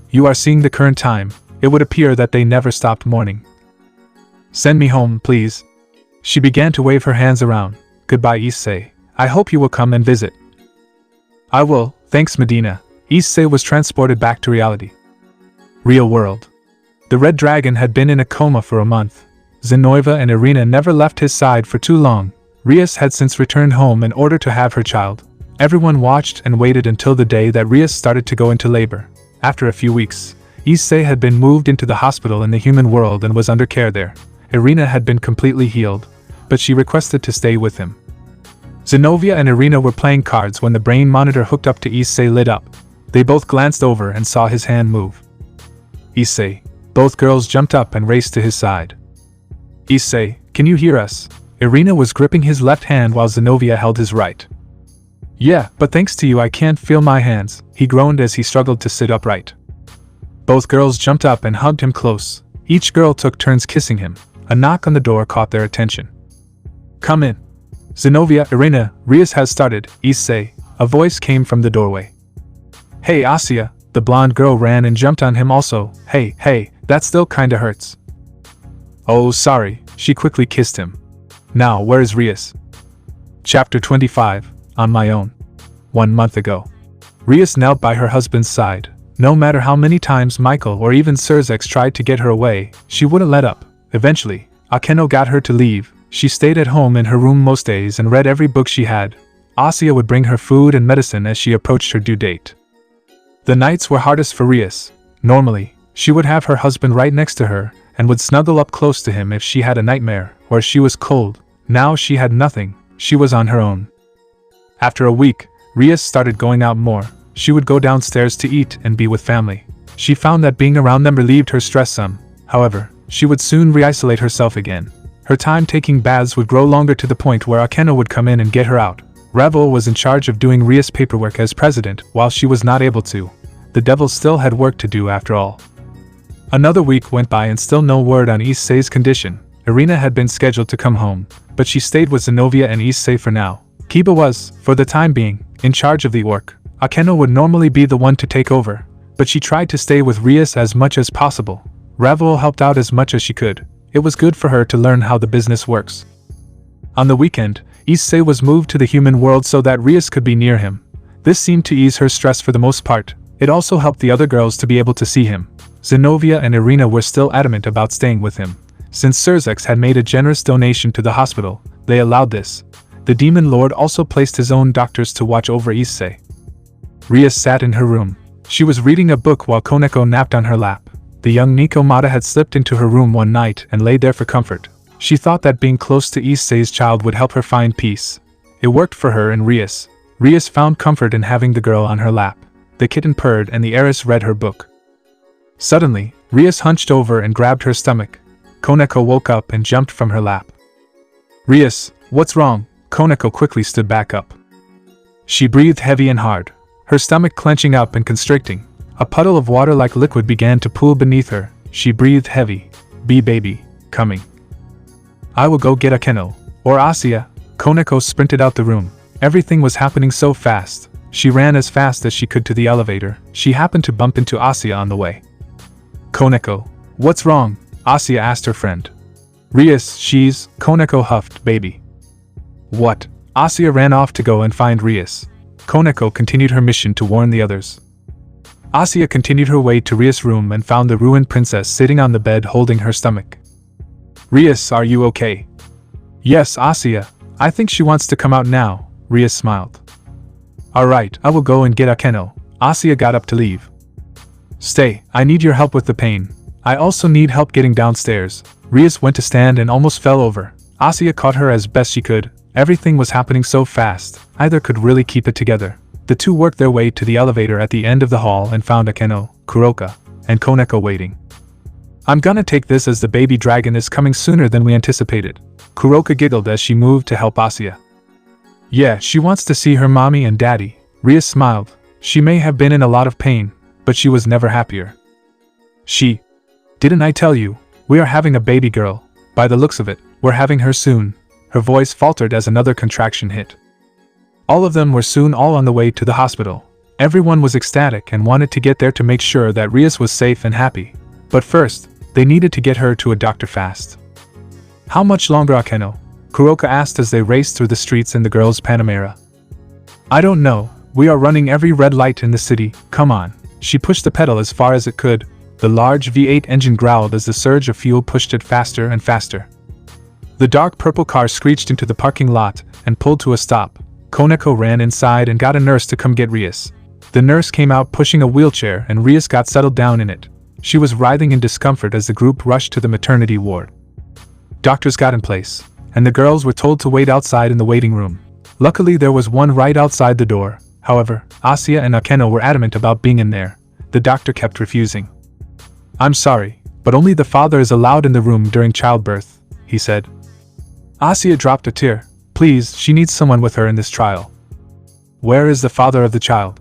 You are seeing the current time. It would appear that they never stopped mourning. Send me home, please. She began to wave her hands around. Goodbye, Issei. I hope you will come and visit. I will, thanks, Medina. Issei was transported back to reality. Real world. The Red Dragon had been in a coma for a month. Zenova and Irina never left his side for too long. Rias had since returned home in order to have her child. Everyone watched and waited until the day that Rias started to go into labor. After a few weeks, Issei had been moved into the hospital in the human world and was under care there. Irina had been completely healed, but she requested to stay with him. Zenova and Irina were playing cards when the brain monitor hooked up to Issei lit up. They both glanced over and saw his hand move. Issei. Both girls jumped up and raced to his side. Issei, can you hear us? Irina was gripping his left hand while Zenova held his right. Yeah, but thanks to you I can't feel my hands, he groaned as he struggled to sit upright. Both girls jumped up and hugged him close. Each girl took turns kissing him. A knock on the door caught their attention. Come in. Zenova, Irina, Rias has started, Issei. A voice came from the doorway. Hey Asya, the blonde girl ran and jumped on him also. Hey, that still kinda hurts. Oh, sorry, she quickly kissed him. Now, where is Rias? Chapter 25, On My Own. 1 month ago. Rias knelt by her husband's side. No matter how many times Michael or even Sairaorg tried to get her away, she wouldn't let up. Eventually, Akeno got her to leave. She stayed at home in her room most days and read every book she had. Asya would bring her food and medicine as she approached her due date. The nights were hardest for Rias. Normally, she would have her husband right next to her, and would snuggle up close to him if she had a nightmare, or she was cold. Now she had nothing, she was on her own. After a week, Rias started going out more. She would go downstairs to eat and be with family. She found that being around them relieved her stress some. However, she would soon re-isolate herself again. Her time taking baths would grow longer to the point where Akeno would come in and get her out. Revel was in charge of doing Rias' paperwork as president while she was not able to. The devil still had work to do after all. Another week went by and still no word on Issei's condition. Irina had been scheduled to come home, but she stayed with Zenova and Issei for now. Kiba was, for the time being, in charge of the orc. Akeno would normally be the one to take over, but she tried to stay with Rias as much as possible. Revel helped out as much as she could. It was good for her to learn how the business works. On the weekend, Issei was moved to the human world so that Rias could be near him. This seemed to ease her stress for the most part. It also helped the other girls to be able to see him. Zenova and Irina were still adamant about staying with him. Since Sairaorg had made a generous donation to the hospital, they allowed this. The demon lord also placed his own doctors to watch over Issei. Rias sat in her room. She was reading a book while Koneko napped on her lap. The young Nikomata had slipped into her room one night and lay there for comfort. She thought that being close to Issei's child would help her find peace. It worked for her and Rias. Rias found comfort in having the girl on her lap. The kitten purred and the heiress read her book. Suddenly, Rias hunched over and grabbed her stomach. Koneko woke up and jumped from her lap. Rias, what's wrong? Koneko quickly stood back up. She breathed heavy and hard, her stomach clenching up and constricting. A puddle of water-like liquid began to pool beneath her. She breathed heavy. Baby, coming. I will go get Akeno. Or Asuya. Koneko sprinted out the room. Everything was happening so fast. She ran as fast as she could to the elevator. She happened to bump into Asuya on the way. Koneko. What's wrong? Asuya asked her friend. Rias, she's... Koneko huffed, baby. What? Asuya ran off to go and find Rias. Koneko continued her mission to warn the others. Asuya continued her way to Rias' room and found the ruined princess sitting on the bed holding her stomach. Rias, are you okay? Yes, Asuya. I think she wants to come out now, Rias smiled. Alright, I will go and get Akeno. Asuya got up to leave. Stay, I need your help with the pain. I also need help getting downstairs. Rias went to stand and almost fell over. Asuya caught her as best she could. Everything was happening so fast, either could really keep it together. The two worked their way to the elevator at the end of the hall and found Akeno, Kuroka, and Koneko waiting. I'm gonna take this as the baby dragon is coming sooner than we anticipated. Kuroka giggled as she moved to help Asuya. Yeah, she wants to see her mommy and daddy. Rias smiled. She may have been in a lot of pain, but she was never happier. Didn't I tell you? We are having a baby girl. By the looks of it, we're having her soon. Her voice faltered as another contraction hit. All of them were soon all on the way to the hospital. Everyone was ecstatic and wanted to get there to make sure that Rias was safe and happy. But first, they needed to get her to a doctor fast. How much longer, Akeno? Kuroka asked as they raced through the streets in the girl's Panamera. I don't know. We are running every red light in the city. Come on. She pushed the pedal as far as it could. The large V8 engine growled as the surge of fuel pushed it faster and faster. The dark purple car screeched into the parking lot and pulled to a stop. Koneko ran inside and got a nurse to come get Rias. The nurse came out pushing a wheelchair and Rias got settled down in it. She was writhing in discomfort as the group rushed to the maternity ward. Doctors got in place, and the girls were told to wait outside in the waiting room. Luckily there was one right outside the door. However, Asuya and Akeno were adamant about being in there. The doctor kept refusing. I'm sorry, but only the father is allowed in the room during childbirth, he said. Asuya dropped a tear. Please, she needs someone with her in this trial. Where is the father of the child?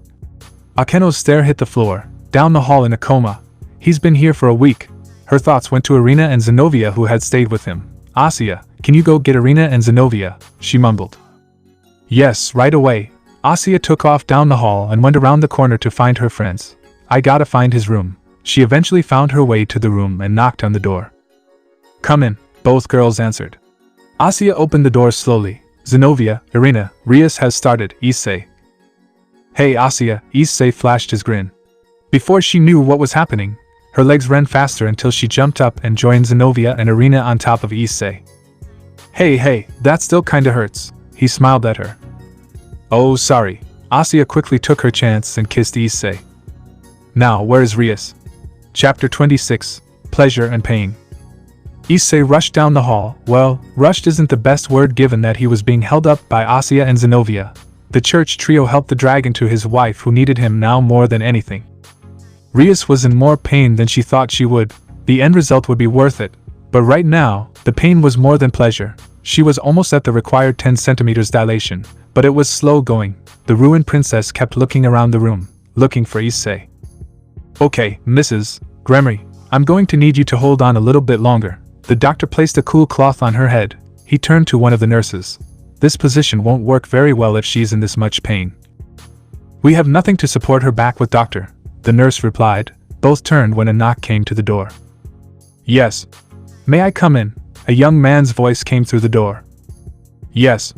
Akeno's stare hit the floor, down the hall in a coma. He's been here for a week. Her thoughts went to Irina and Zenobia who had stayed with him. Asuya, can you go get Irina and Zenobia? She mumbled. Yes, right away. Asuya took off down the hall and went around the corner to find her friends. I gotta find his room. She eventually found her way to the room and knocked on the door. Come in, both girls answered. Asuya opened the door slowly. Zenobia, Irina, Rias has started, Issei. Hey Asuya, Issei flashed his grin. Before she knew what was happening, her legs ran faster until she jumped up and joined Zenobia and Irina on top of Issei. Hey, that still kinda hurts. He smiled at her. Oh, sorry. Asuya quickly took her chance and kissed Issei. Now, where is Rias? Chapter 26, Pleasure and Pain. Issei rushed down the hall. Well, rushed isn't the best word given that he was being held up by Asuya and Zenobia. The church trio helped the dragon to his wife who needed him now more than anything. Rias was in more pain than she thought she would. The end result would be worth it. But right now, the pain was more than pleasure. She was almost at the required 10 centimeters dilation, but it was slow going. The ruined princess kept looking around the room, looking for Issei. Okay, Mrs. Gremery, I'm going to need you to hold on a little bit longer. The doctor placed a cool cloth on her head. He turned to one of the nurses. This position won't work very well if she's in this much pain. We have nothing to support her back with, doctor, the nurse replied. Both turned when a knock came to the door. Yes. May I come in? A young man's voice came through the door. Yes.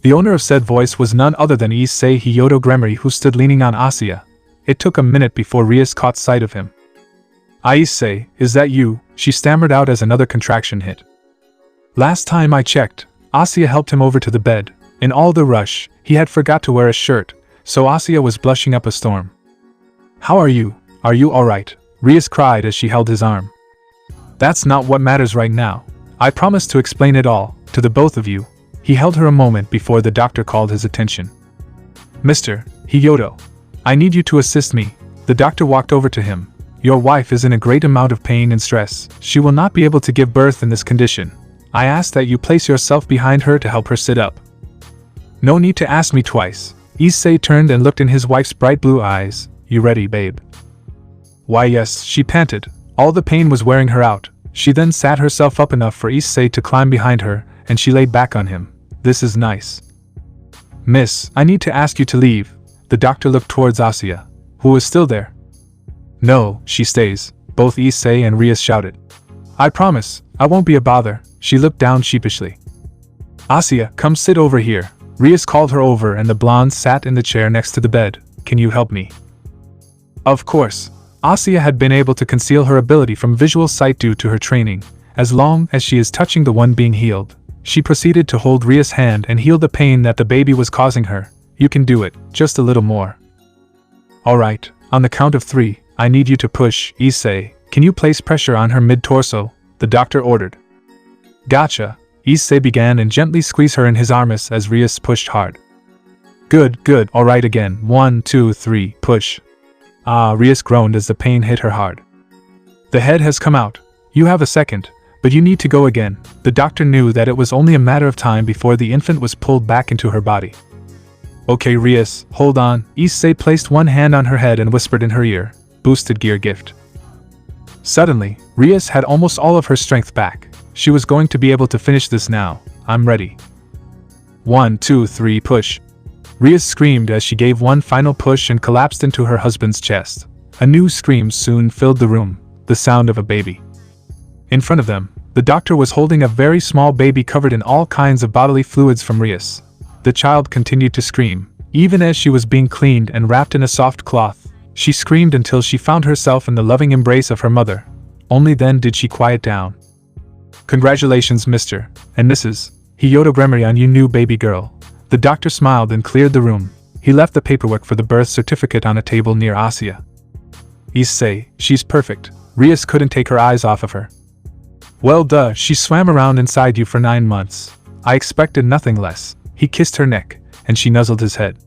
The owner of said voice was none other than Issei Hyodo Gremery, who stood leaning on Asuya. It took a minute before Rias caught sight of him. Issei, is that you? She stammered out as another contraction hit. Last time I checked, Asuya helped him over to the bed. In all the rush, he had forgot to wear a shirt, so Asuya was blushing up a storm. How are you? Are you alright? Rias cried as she held his arm. That's not what matters right now. I promised to explain it all, to the both of you. He held her a moment before the doctor called his attention. Mr. Hyodo, I need you to assist me. The doctor walked over to him. Your wife is in a great amount of pain and stress. She will not be able to give birth in this condition. I ask that you place yourself behind her to help her sit up. No need to ask me twice. Issei turned and looked in his wife's bright blue eyes. You ready, babe? Why yes, she panted. All the pain was wearing her out. She then sat herself up enough for Issei to climb behind her, and she laid back on him. This is nice. Miss, I need to ask you to leave. The doctor looked towards Asya, who was still there. No, she stays, both Issei and Rias shouted. I promise, I won't be a bother. She looked down sheepishly. Asya, come sit over here. Rias called her over and the blonde sat in the chair next to the bed. Can you help me? Of course. Asya had been able to conceal her ability from visual sight due to her training. As long as she is touching the one being healed, she proceeded to hold Rias' hand and heal the pain that the baby was causing her. You can do it, just a little more. Alright, on the count of 3, I need you to push. Issei, can you place pressure on her mid-torso? The doctor ordered. Gotcha. Issei began and gently squeezed her in his arms as Rias pushed hard. Good, good, alright again. 1, 2, 3, push. Ah, Rias groaned as the pain hit her hard. The head has come out. You have a second, but you need to go again. The doctor knew that it was only a matter of time before the infant was pulled back into her body. Okay, Rias, hold on. Issei placed one hand on her head and whispered in her ear, boosted gear gift. Suddenly, Rias had almost all of her strength back. She was going to be able to finish this now. I'm ready. 1, 2, 3, push. Rias screamed as she gave one final push and collapsed into her husband's chest. A new scream soon filled the room, the sound of a baby. In front of them, the doctor was holding a very small baby covered in all kinds of bodily fluids from Rias. The child continued to scream, even as she was being cleaned and wrapped in a soft cloth. She screamed until she found herself in the loving embrace of her mother. Only then did she quiet down. Congratulations, Mr. and Mrs. Hiyotogremery, on you new baby girl. The doctor smiled and cleared the room. He left the paperwork for the birth certificate on a table near Asya. Issei, she's perfect. Rias couldn't take her eyes off of her. Well duh, she swam around inside you for 9 months. I expected nothing less. He kissed her neck, and she nuzzled his head.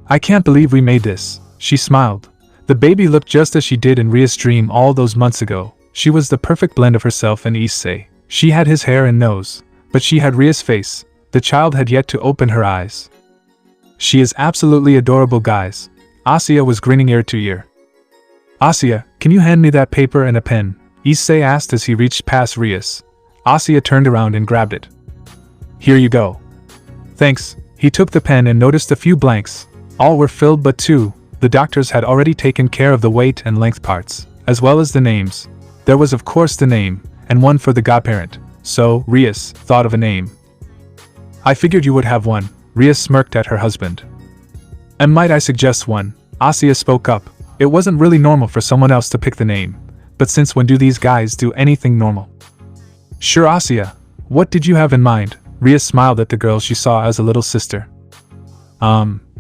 I can't believe we made this. She smiled. The baby looked just as she did in Rias' dream all those months ago. She was the perfect blend of herself and Issei. She had his hair and nose, but she had Rias' face. The child had yet to open her eyes. She is absolutely adorable, guys. Asya was grinning ear to ear. Asya, can you hand me that paper and a pen? Issei asked as he reached past Rias. Asya turned around and grabbed it. Here you go. Thanks. He took the pen and noticed a few blanks. All were filled but 2. The doctors had already taken care of the weight and length parts, as well as the names. There was of course the name, and one for the godparent. So, Rias thought of a name. I figured you would have one. Rias smirked at her husband. And might I suggest one? Asya spoke up. It wasn't really normal for someone else to pick the name. But since when do these guys do anything normal? Sure, Asya. What did you have in mind? Rias smiled at the girl she saw as a little sister.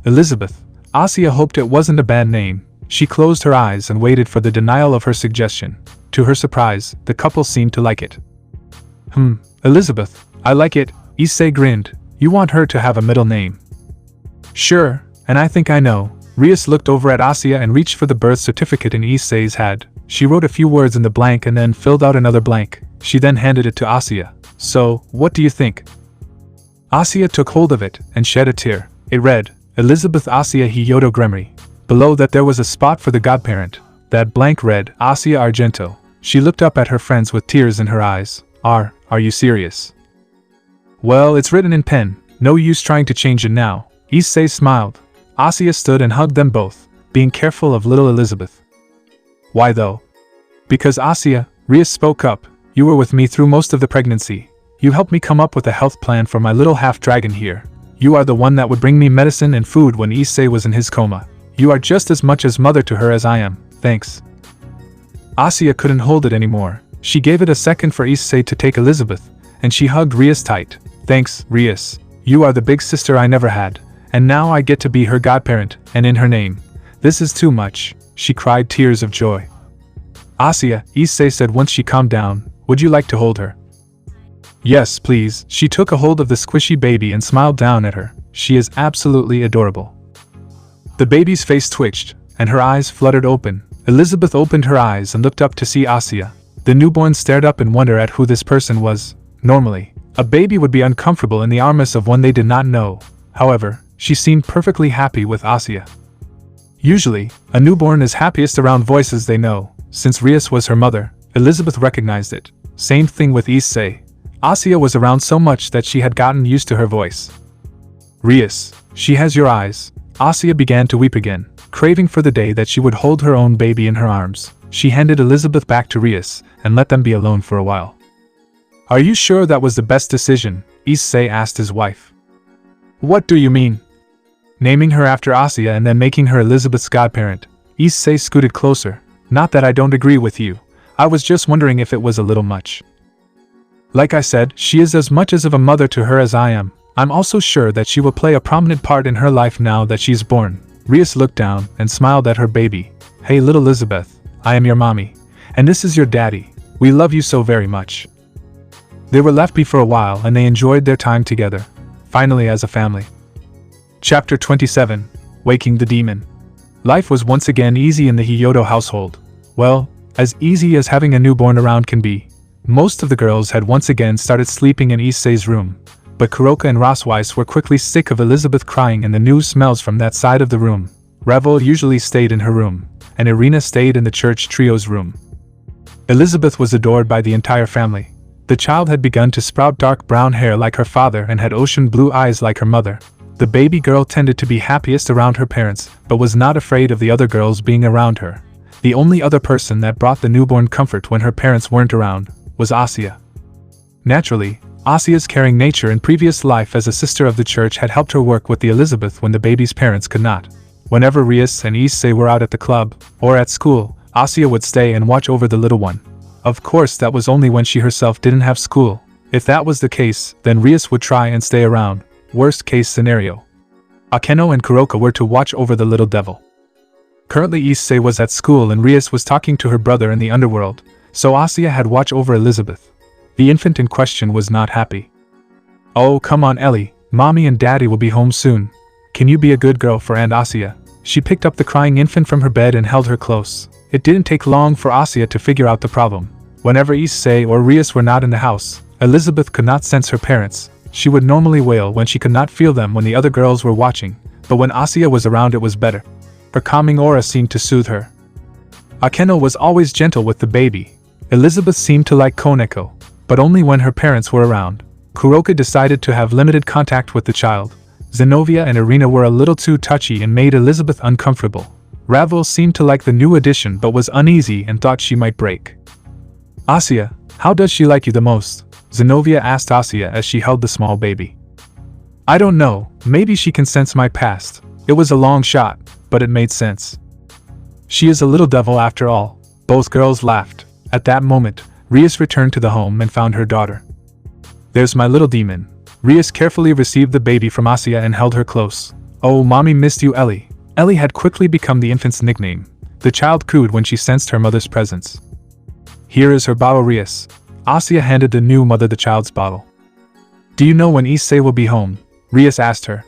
Elizabeth. Asya hoped it wasn't a bad name. She closed her eyes and waited for the denial of her suggestion. To her surprise, the couple seemed to like it. Elizabeth. I like it. Issei grinned. You want her to have a middle name? Sure, and I think I know. Rias looked over at Asya and reached for the birth certificate in Issei's hand. She wrote a few words in the blank and then filled out another blank. She then handed it to Asya. So, what do you think? Asya took hold of it and shed a tear. It read, Elizabeth Asya Hiyotogremery. Below that there was a spot for the godparent. That blank read, Asya Argento. She looked up at her friends with tears in her eyes. Are you serious? Well, it's written in pen. No use trying to change it now. Issei smiled. Asya stood and hugged them both, being careful of little Elizabeth. Why though? Because Asya, Rias spoke up, you were with me through most of the pregnancy. You helped me come up with a health plan for my little half-dragon here. You are the one that would bring me medicine and food when Issei was in his coma. You are just as much as mother to her as I am, thanks. Asya couldn't hold it anymore. She gave it a second for Issei to take Elizabeth, and she hugged Rias tight. Thanks, Rias. You are the big sister I never had, and now I get to be her godparent, and in her name. This is too much. She cried tears of joy. Asya, Issei said once she calmed down, would you like to hold her? Yes, please. She took a hold of the squishy baby and smiled down at her. She is absolutely adorable. The baby's face twitched, and her eyes fluttered open. Elizabeth opened her eyes and looked up to see Asya. The newborn stared up in wonder at who this person was. Normally, a baby would be uncomfortable in the arms of one they did not know. However, she seemed perfectly happy with Asya. Usually, a newborn is happiest around voices they know. Since Rias was her mother, Elizabeth recognized it. Same thing with Issei. Asya was around so much that she had gotten used to her voice. Rias, she has your eyes. Asya began to weep again, craving for the day that she would hold her own baby in her arms. She handed Elizabeth back to Rias and let them be alone for a while. Are you sure that was the best decision? Issei asked his wife. What do you mean? Naming her after Asya and then making her Elizabeth's godparent. Issei scooted closer. Not that I don't agree with you. I was just wondering if it was a little much. Like I said, she is as much as of a mother to her as I am. I'm also sure that she will play a prominent part in her life now that she's born. Rias looked down and smiled at her baby. Hey little Elizabeth, I am your mommy. And this is your daddy. We love you so very much. They were left be for a while and they enjoyed their time together. Finally as a family. Chapter 27. Waking the Demon. Life was once again easy in the Hyodo household. Well, as easy as having a newborn around can be. Most of the girls had once again started sleeping in Issei's room. But Kuroka and Rosweiss were quickly sick of Elizabeth crying and the new smells from that side of the room. Revel usually stayed in her room, and Irina stayed in the church trio's room. Elizabeth was adored by the entire family. The child had begun to sprout dark brown hair like her father and had ocean blue eyes like her mother. The baby girl tended to be happiest around her parents, but was not afraid of the other girls being around her. The only other person that brought the newborn comfort when her parents weren't around was Asya. Naturally, Asya's caring nature in previous life as a sister of the church had helped her work with the Elizabeth when the baby's parents could not. Whenever Rias and Issei were out at the club, or at school, Asya would stay and watch over the little one. Of course that was only when she herself didn't have school. If that was the case, then Rias would try and stay around. Worst case scenario. Akeno and Kuroka were to watch over the little devil. Currently Issei was at school and Rias was talking to her brother in the underworld, so Asya had watch over Elizabeth. The infant in question was not happy. Oh come on Ellie, mommy and daddy will be home soon. Can you be a good girl for Aunt Asya? She picked up the crying infant from her bed and held her close. It didn't take long for Asya to figure out the problem. Whenever Issei or Rias were not in the house, Elizabeth could not sense her parents. She would normally wail when she could not feel them when the other girls were watching, but when Asya was around it was better. Her calming aura seemed to soothe her. Akeno was always gentle with the baby. Elizabeth seemed to like Koneko, but only when her parents were around. Kuroka decided to have limited contact with the child. Zenobia and Irina were a little too touchy and made Elizabeth uncomfortable. Ravel seemed to like the new addition but was uneasy and thought she might break. Asya, how does she like you the most? Zenobia asked Asya as she held the small baby. I don't know, maybe she can sense my past. It was a long shot, but it made sense. She is a little devil after all. Both girls laughed. At that moment, Rias returned to the home and found her daughter. There's my little demon. Rias carefully received the baby from Asya and held her close. Oh, mommy missed you Ellie. Ellie had quickly become the infant's nickname. The child cooed when she sensed her mother's presence. Here is her bottle Rias. Asya handed the new mother the child's bottle. Do you know when Issei will be home? Rias asked her.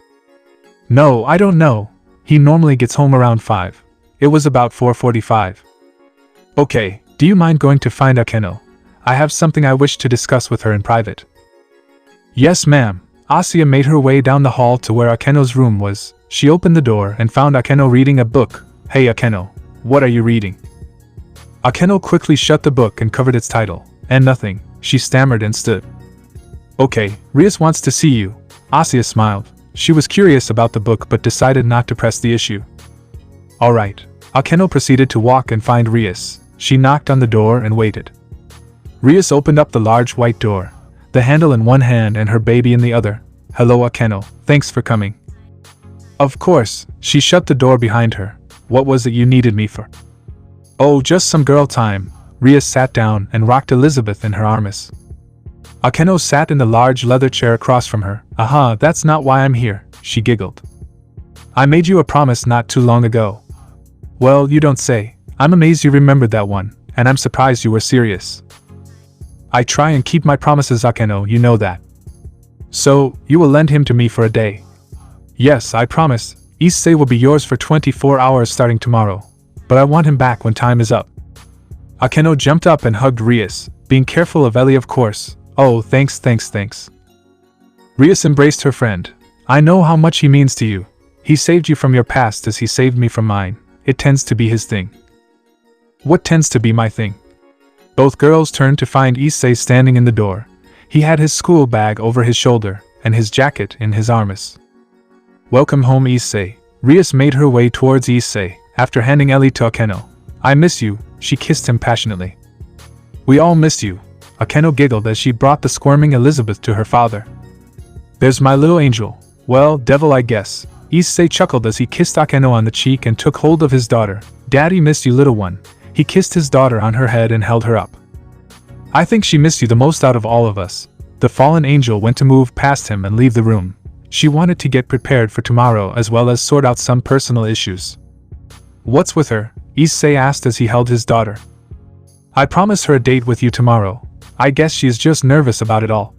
No, I don't know. He normally gets home around 5. It was about 4:45. Okay, do you mind going to find Akeno? I have something I wish to discuss with her in private. Yes ma'am. Asya made her way down the hall to where Akeno's room was. She opened the door and found Akeno reading a book. Hey Akeno, what are you reading? Akeno quickly shut the book and covered its title. And nothing, she stammered and stood. Okay, Rias wants to see you. Asya smiled. She was curious about the book but decided not to press the issue. Alright. Akeno proceeded to walk and find Rias. She knocked on the door and waited. Rias opened up the large white door, the handle in one hand and her baby in the other. Hello Akeno, thanks for coming. Of course, she shut the door behind her. What was it you needed me for? Oh, just some girl time. Rias sat down and rocked Elizabeth in her arms. Akeno sat in the large leather chair across from her. Aha, that's not why I'm here, she giggled. I made you a promise not too long ago. Well, you don't say. I'm amazed you remembered that one, and I'm surprised you were serious. I try and keep my promises Akeno, you know that. So, you will lend him to me for a day? Yes, I promise. Issei will be yours for 24 hours starting tomorrow. But I want him back when time is up. Akeno jumped up and hugged Rias, being careful of Ellie of course. Oh, thanks. Rias embraced her friend. I know how much he means to you. He saved you from your past as he saved me from mine. It tends to be his thing. What tends to be my thing? Both girls turned to find Issei standing in the door. He had his school bag over his shoulder, and his jacket in his arms. Welcome home, Issei. Rias made her way towards Issei, after handing Ellie to Akeno. I miss you, she kissed him passionately. We all miss you. Akeno giggled as she brought the squirming Elizabeth to her father. There's my little angel. Well, devil I guess. Issei chuckled as he kissed Akeno on the cheek and took hold of his daughter. Daddy missed you, little one. He kissed his daughter on her head and held her up. I think she missed you the most out of all of us. The fallen angel went to move past him and leave the room. She wanted to get prepared for tomorrow as well as sort out some personal issues. What's with her? Issei asked as he held his daughter. I promised her a date with you tomorrow. I guess she is just nervous about it all.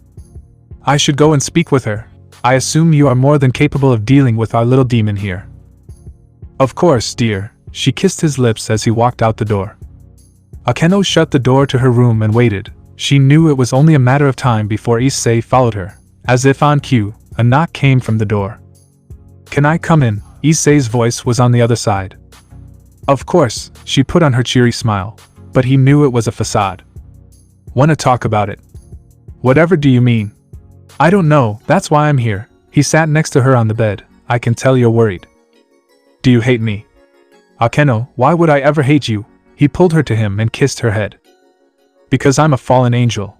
I should go and speak with her. I assume you are more than capable of dealing with our little demon here. Of course, dear. She kissed his lips as he walked out the door. Akeno shut the door to her room and waited. She knew it was only a matter of time before Issei followed her. As if on cue, a knock came from the door. Can I come in? Issei's voice was on the other side. Of course, she put on her cheery smile, but he knew it was a facade. Wanna talk about it? Whatever do you mean? I don't know, that's why I'm here. He sat next to her on the bed. I can tell you're worried. Do you hate me? Akeno, why would I ever hate you? He pulled her to him and kissed her head. Because I'm a fallen angel.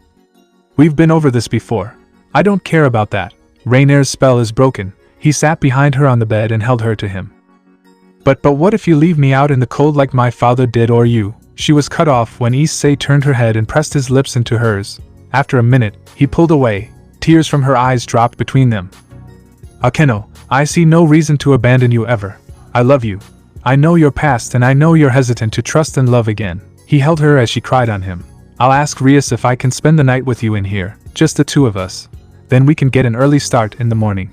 We've been over this before. I don't care about that. Rainer's spell is broken. He sat behind her on the bed and held her to him. But what if you leave me out in the cold like my father did or you? She was cut off when Issei turned her head and pressed his lips into hers. After a minute, he pulled away. Tears from her eyes dropped between them. Akeno, I see no reason to abandon you ever. I love you. I know your past and I know you're hesitant to trust and love again. He held her as she cried on him. I'll ask Rias if I can spend the night with you in here, just the two of us. Then we can get an early start in the morning.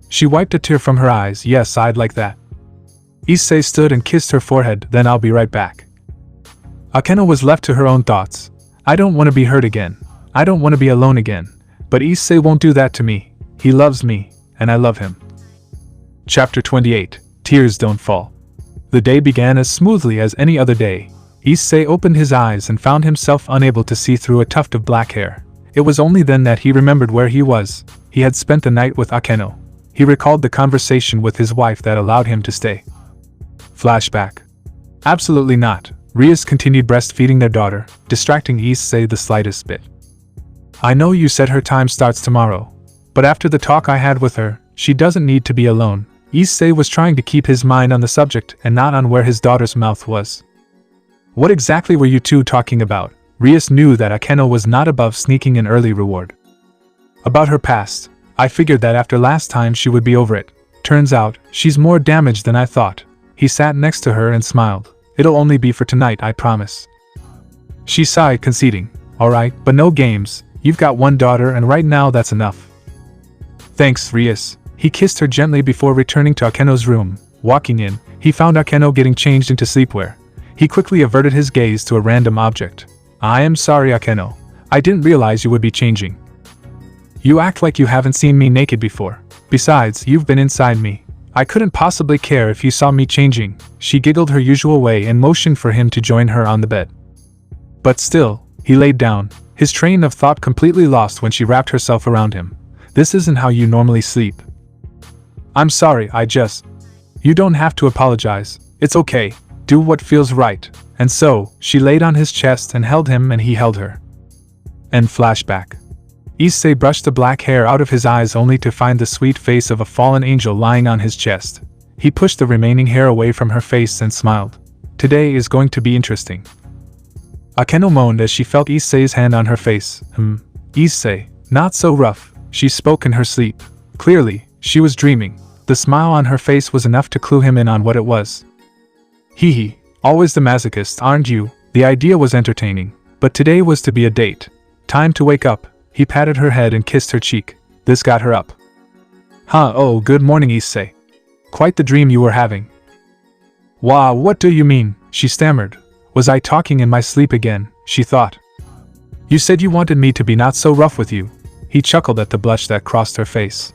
She wiped a tear from her eyes. Yes, I'd like that. Issei stood and kissed her forehead. Then I'll be right back. Akeno was left to her own thoughts. I don't want to be hurt again. I don't want to be alone again. But Issei won't do that to me. He loves me, and I love him. Chapter 28. Tears Don't Fall. The day began as smoothly as any other day. Issei opened his eyes and found himself unable to see through a tuft of black hair. It was only then that he remembered where he was. He had spent the night with Akeno. He recalled the conversation with his wife that allowed him to stay. Flashback. Absolutely not. Rias continued breastfeeding their daughter, distracting Issei the slightest bit. I know you said her time starts tomorrow, but after the talk I had with her, she doesn't need to be alone. Issei was trying to keep his mind on the subject and not on where his daughter's mouth was. What exactly were you two talking about? Rias knew that Akeno was not above sneaking an early reward. About her past. I figured that after last time she would be over it. Turns out, she's more damaged than I thought. He sat next to her and smiled. It'll only be for tonight, I promise. She sighed, conceding. Alright, but no games. You've got one daughter and right now that's enough. Thanks, Rias. He kissed her gently before returning to Akeno's room. Walking in, he found Akeno getting changed into sleepwear. He quickly averted his gaze to a random object. I am sorry, Akeno. I didn't realize you would be changing. You act like you haven't seen me naked before. Besides, you've been inside me. I couldn't possibly care if you saw me changing. She giggled her usual way and motioned for him to join her on the bed. But still, he laid down, his train of thought completely lost when she wrapped herself around him. This isn't how you normally sleep. I'm sorry, You don't have to apologize. It's okay. Do what feels right. And so, she laid on his chest and held him and he held her. End flashback. Issei brushed the black hair out of his eyes only to find the sweet face of a fallen angel lying on his chest. He pushed the remaining hair away from her face and smiled. Today is going to be interesting. Akeno moaned as she felt Issei's hand on her face. Issei, not so rough, she spoke in her sleep. Clearly, she was dreaming. The smile on her face was enough to clue him in on what it was. Hee, always the masochist, aren't you? The idea was entertaining, but today was to be a date. Time to wake up. He patted her head and kissed her cheek. This got her up. Oh, good morning, Issei. Quite the dream you were having. Wow, what do you mean? She stammered. Was I talking in my sleep again? She thought. You said you wanted me to be not so rough with you. He chuckled at the blush that crossed her face.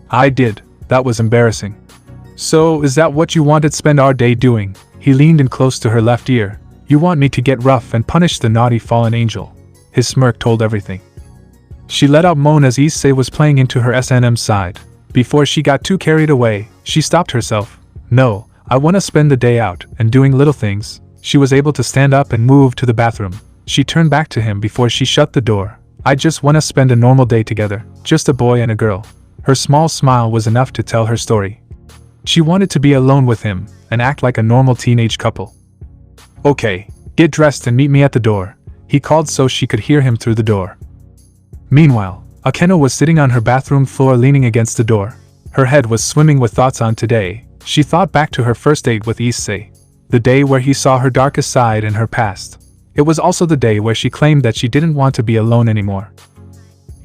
I did. That was embarrassing. So, is that what you wanted to spend our day doing? He leaned in close to her left ear. You want me to get rough and punish the naughty fallen angel. His smirk told everything. She let out moan as Issei was playing into her S&M side. Before she got too carried away, she stopped herself. No, I want to spend the day out and doing little things. She was able to stand up and move to the bathroom. She turned back to him before she shut the door. I just want to spend a normal day together, just a boy and a girl. Her small smile was enough to tell her story. She wanted to be alone with him and act like a normal teenage couple. Okay, get dressed and meet me at the door, he called so she could hear him through the door. Meanwhile, Akeno was sitting on her bathroom floor leaning against the door. Her head was swimming with thoughts on today. She thought back to her first date with Issei, the day where he saw her darkest side and her past. It was also the day where she claimed that she didn't want to be alone anymore.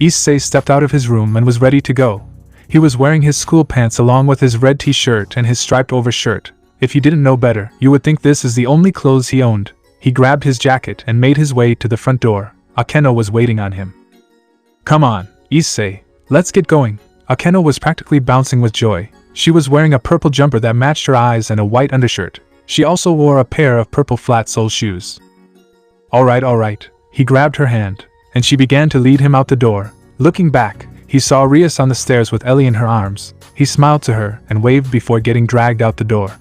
Issei stepped out of his room and was ready to go. He was wearing his school pants along with his red t-shirt and his striped overshirt. If you didn't know better, you would think this is the only clothes he owned. He grabbed his jacket and made his way to the front door. Akeno was waiting on him. Come on, Issei, let's get going. Akeno was practically bouncing with joy. She was wearing a purple jumper that matched her eyes and a white undershirt. She also wore a pair of purple flat-sole shoes. Alright. He grabbed her hand, and she began to lead him out the door. Looking back, he saw Rias on the stairs with Ellie in her arms. He smiled to her and waved before getting dragged out the door.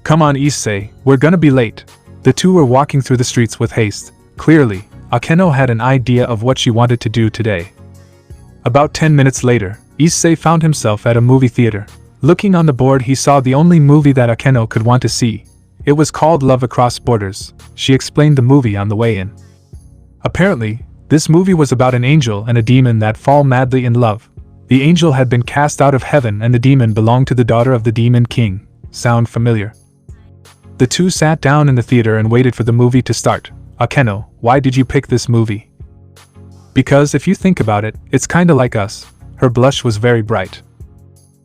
Come on, Issei, we're gonna be late. The two were walking through the streets with haste. Clearly, Akeno had an idea of what she wanted to do today. About 10 minutes later, Issei found himself at a movie theater. Looking on the board, he saw the only movie that Akeno could want to see. It was called Love Across Borders. She explained the movie on the way in. Apparently, this movie was about an angel and a demon that fall madly in love. The angel had been cast out of heaven and the demon belonged to the daughter of the demon king. Sound familiar? The two sat down in the theater and waited for the movie to start. Akeno, why did you pick this movie? Because if you think about it, it's kinda like us. Her blush was very bright.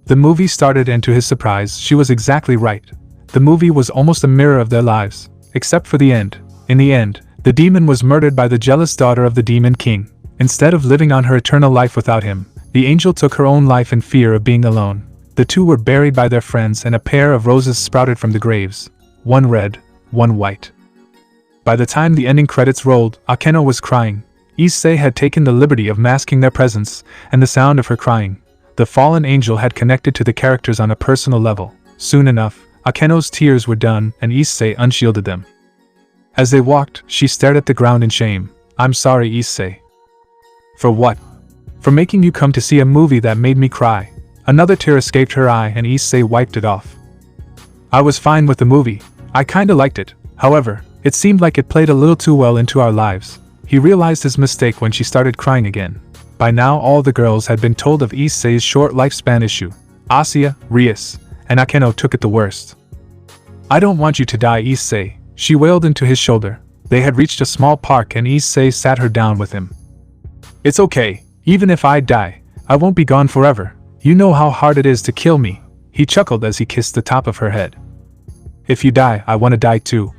The movie started and to his surprise, she was exactly right. The movie was almost a mirror of their lives, except for the end. In the end, the demon was murdered by the jealous daughter of the demon king. Instead of living on her eternal life without him, the angel took her own life in fear of being alone. The two were buried by their friends and a pair of roses sprouted from the graves. One red, one white. By the time the ending credits rolled, Akeno was crying. Issei had taken the liberty of masking their presence, and the sound of her crying. The fallen angel had connected to the characters on a personal level. Soon enough, Akeno's tears were done and Issei unshielded them. As they walked, she stared at the ground in shame. I'm sorry, Issei. For what? For making you come to see a movie that made me cry. Another tear escaped her eye and Issei wiped it off. I was fine with the movie. I kinda liked it. However, it seemed like it played a little too well into our lives. He realized his mistake when she started crying again. By now all the girls had been told of Issei's short lifespan issue. Asuya, Rias, and Akeno took it the worst. I don't want you to die, Issei, she wailed into his shoulder. They had reached a small park and Issei sat her down with him. It's okay, even if I die, I won't be gone forever. You know how hard it is to kill me. He chuckled as he kissed the top of her head. If you die, I want to die too.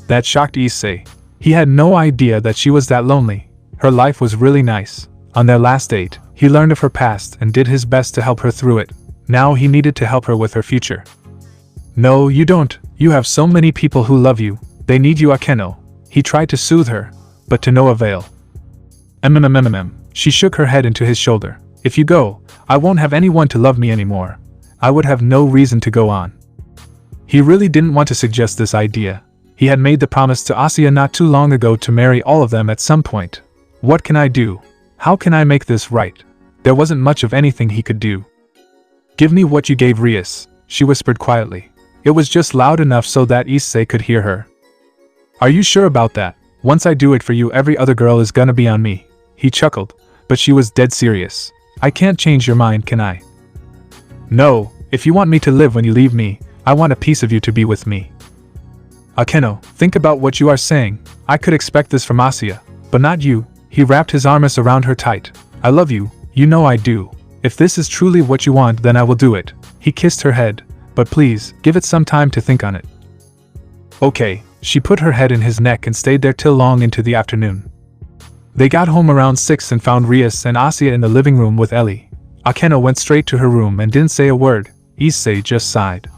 That shocked Issei. He had no idea that she was that lonely. Her life was really nice. On their last date, he learned of her past and did his best to help her through it. Now he needed to help her with her future. No, you don't. You have so many people who love you. They need you, Akeno. He tried to soothe her, but to no avail. She shook her head into his shoulder. If you go, I won't have anyone to love me anymore. I would have no reason to go on. He really didn't want to suggest this idea. He had made the promise to Asuya not too long ago to marry all of them at some point. What can I do? How can I make this right? There wasn't much of anything he could do. Give me what you gave Rias, she whispered quietly. It was just loud enough so that Issei could hear her. Are you sure about that? Once I do it for you, every other girl is gonna be on me. He chuckled, but she was dead serious. I can't change your mind, can I? No, if you want me to live when you leave me, I want a piece of you to be with me. Akeno, think about what you are saying. I could expect this from Asuya, but not you. He wrapped his arms around her tight. I love you, you know I do. If this is truly what you want, then I will do it. He kissed her head, but please, give it some time to think on it. Okay, she put her head in his neck and stayed there till long into the afternoon. They got home around 6 and found Rias and Asuya in the living room with Ellie. Akeno went straight to her room and didn't say a word. Issei just sighed.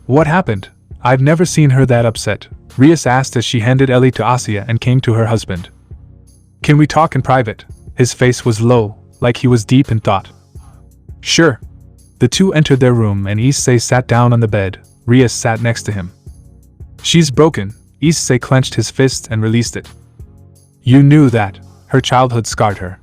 What happened? I've never seen her that upset. Rias asked as she handed Ellie to Asia and came to her husband. Can we talk in private? His face was low, like he was deep in thought. Sure. The two entered their room and Issei sat down on the bed. Rias sat next to him. She's broken. Issei clenched his fist and released it. You knew that. Her childhood scarred her.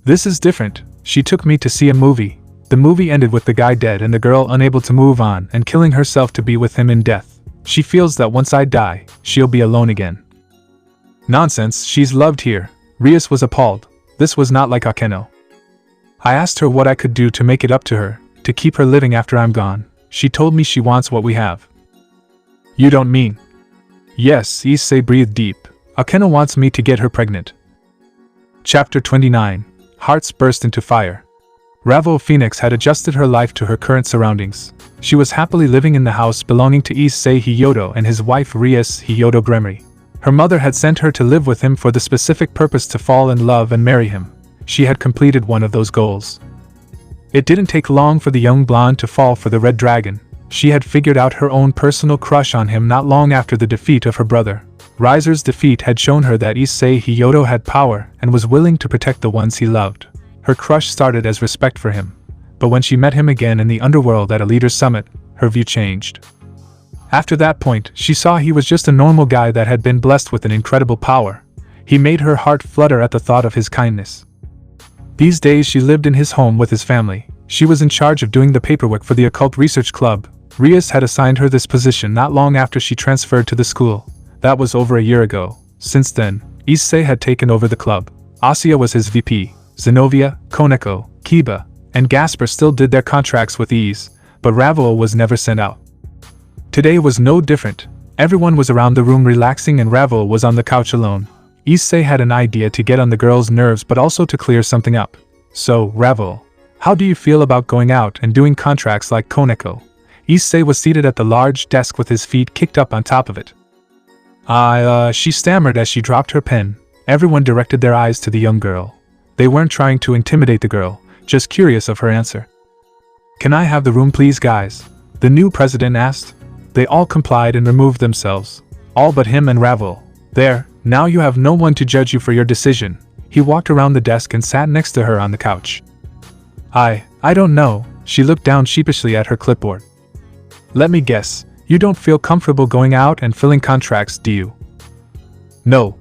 This is different. She took me to see a movie. The movie ended with the guy dead and the girl unable to move on and killing herself to be with him in death. She feels that once I die, she'll be alone again. Nonsense, she's loved here. Rias was appalled. This was not like Akeno. I asked her what I could do to make it up to her, to keep her living after I'm gone. She told me she wants what we have. You don't mean? Yes, Issei breathed deep. Akeno wants me to get her pregnant. Chapter 29. Hearts burst into fire. Ravel Phoenix had adjusted her life to her current surroundings. She was happily living in the house belonging to Issei Hyodo and his wife Rias Hyodo Gremory. Her mother had sent her to live with him for the specific purpose to fall in love and marry him. She had completed one of those goals. It didn't take long for the young blonde to fall for the Red Dragon. She had figured out her own personal crush on him not long after the defeat of her brother. Riser's defeat had shown her that Issei Hyodo had power and was willing to protect the ones he loved. Her crush started as respect for him, but when she met him again in the underworld at a leader's summit, her view changed. After that point, she saw he was just a normal guy that had been blessed with an incredible power. He made her heart flutter at the thought of his kindness. These days she lived in his home with his family. She was in charge of doing the paperwork for the Occult Research Club. Rias had assigned her this position not long after she transferred to the school. That was over a year ago. Since then, Issei had taken over the club. Asia was his VP. Zenobia, Koneko, Kiba, and Gasper still did their contracts with ease, but Ravel was never sent out. Today was no different. Everyone was around the room relaxing and Ravel was on the couch alone. Issei had an idea to get on the girl's nerves but also to clear something up. So, Ravel, how do you feel about going out and doing contracts like Koneko? Issei was seated at the large desk with his feet kicked up on top of it. She stammered as she dropped her pen. Everyone directed their eyes to the young girl. They weren't trying to intimidate the girl, just curious of her answer. Can I have the room please, guys? The new president asked. They all complied and removed themselves. All but him and Ravel. There, now you have no one to judge you for your decision. He walked around the desk and sat next to her on the couch. I don't know. She looked down sheepishly at her clipboard. Let me guess, you don't feel comfortable going out and filling contracts, do you? No.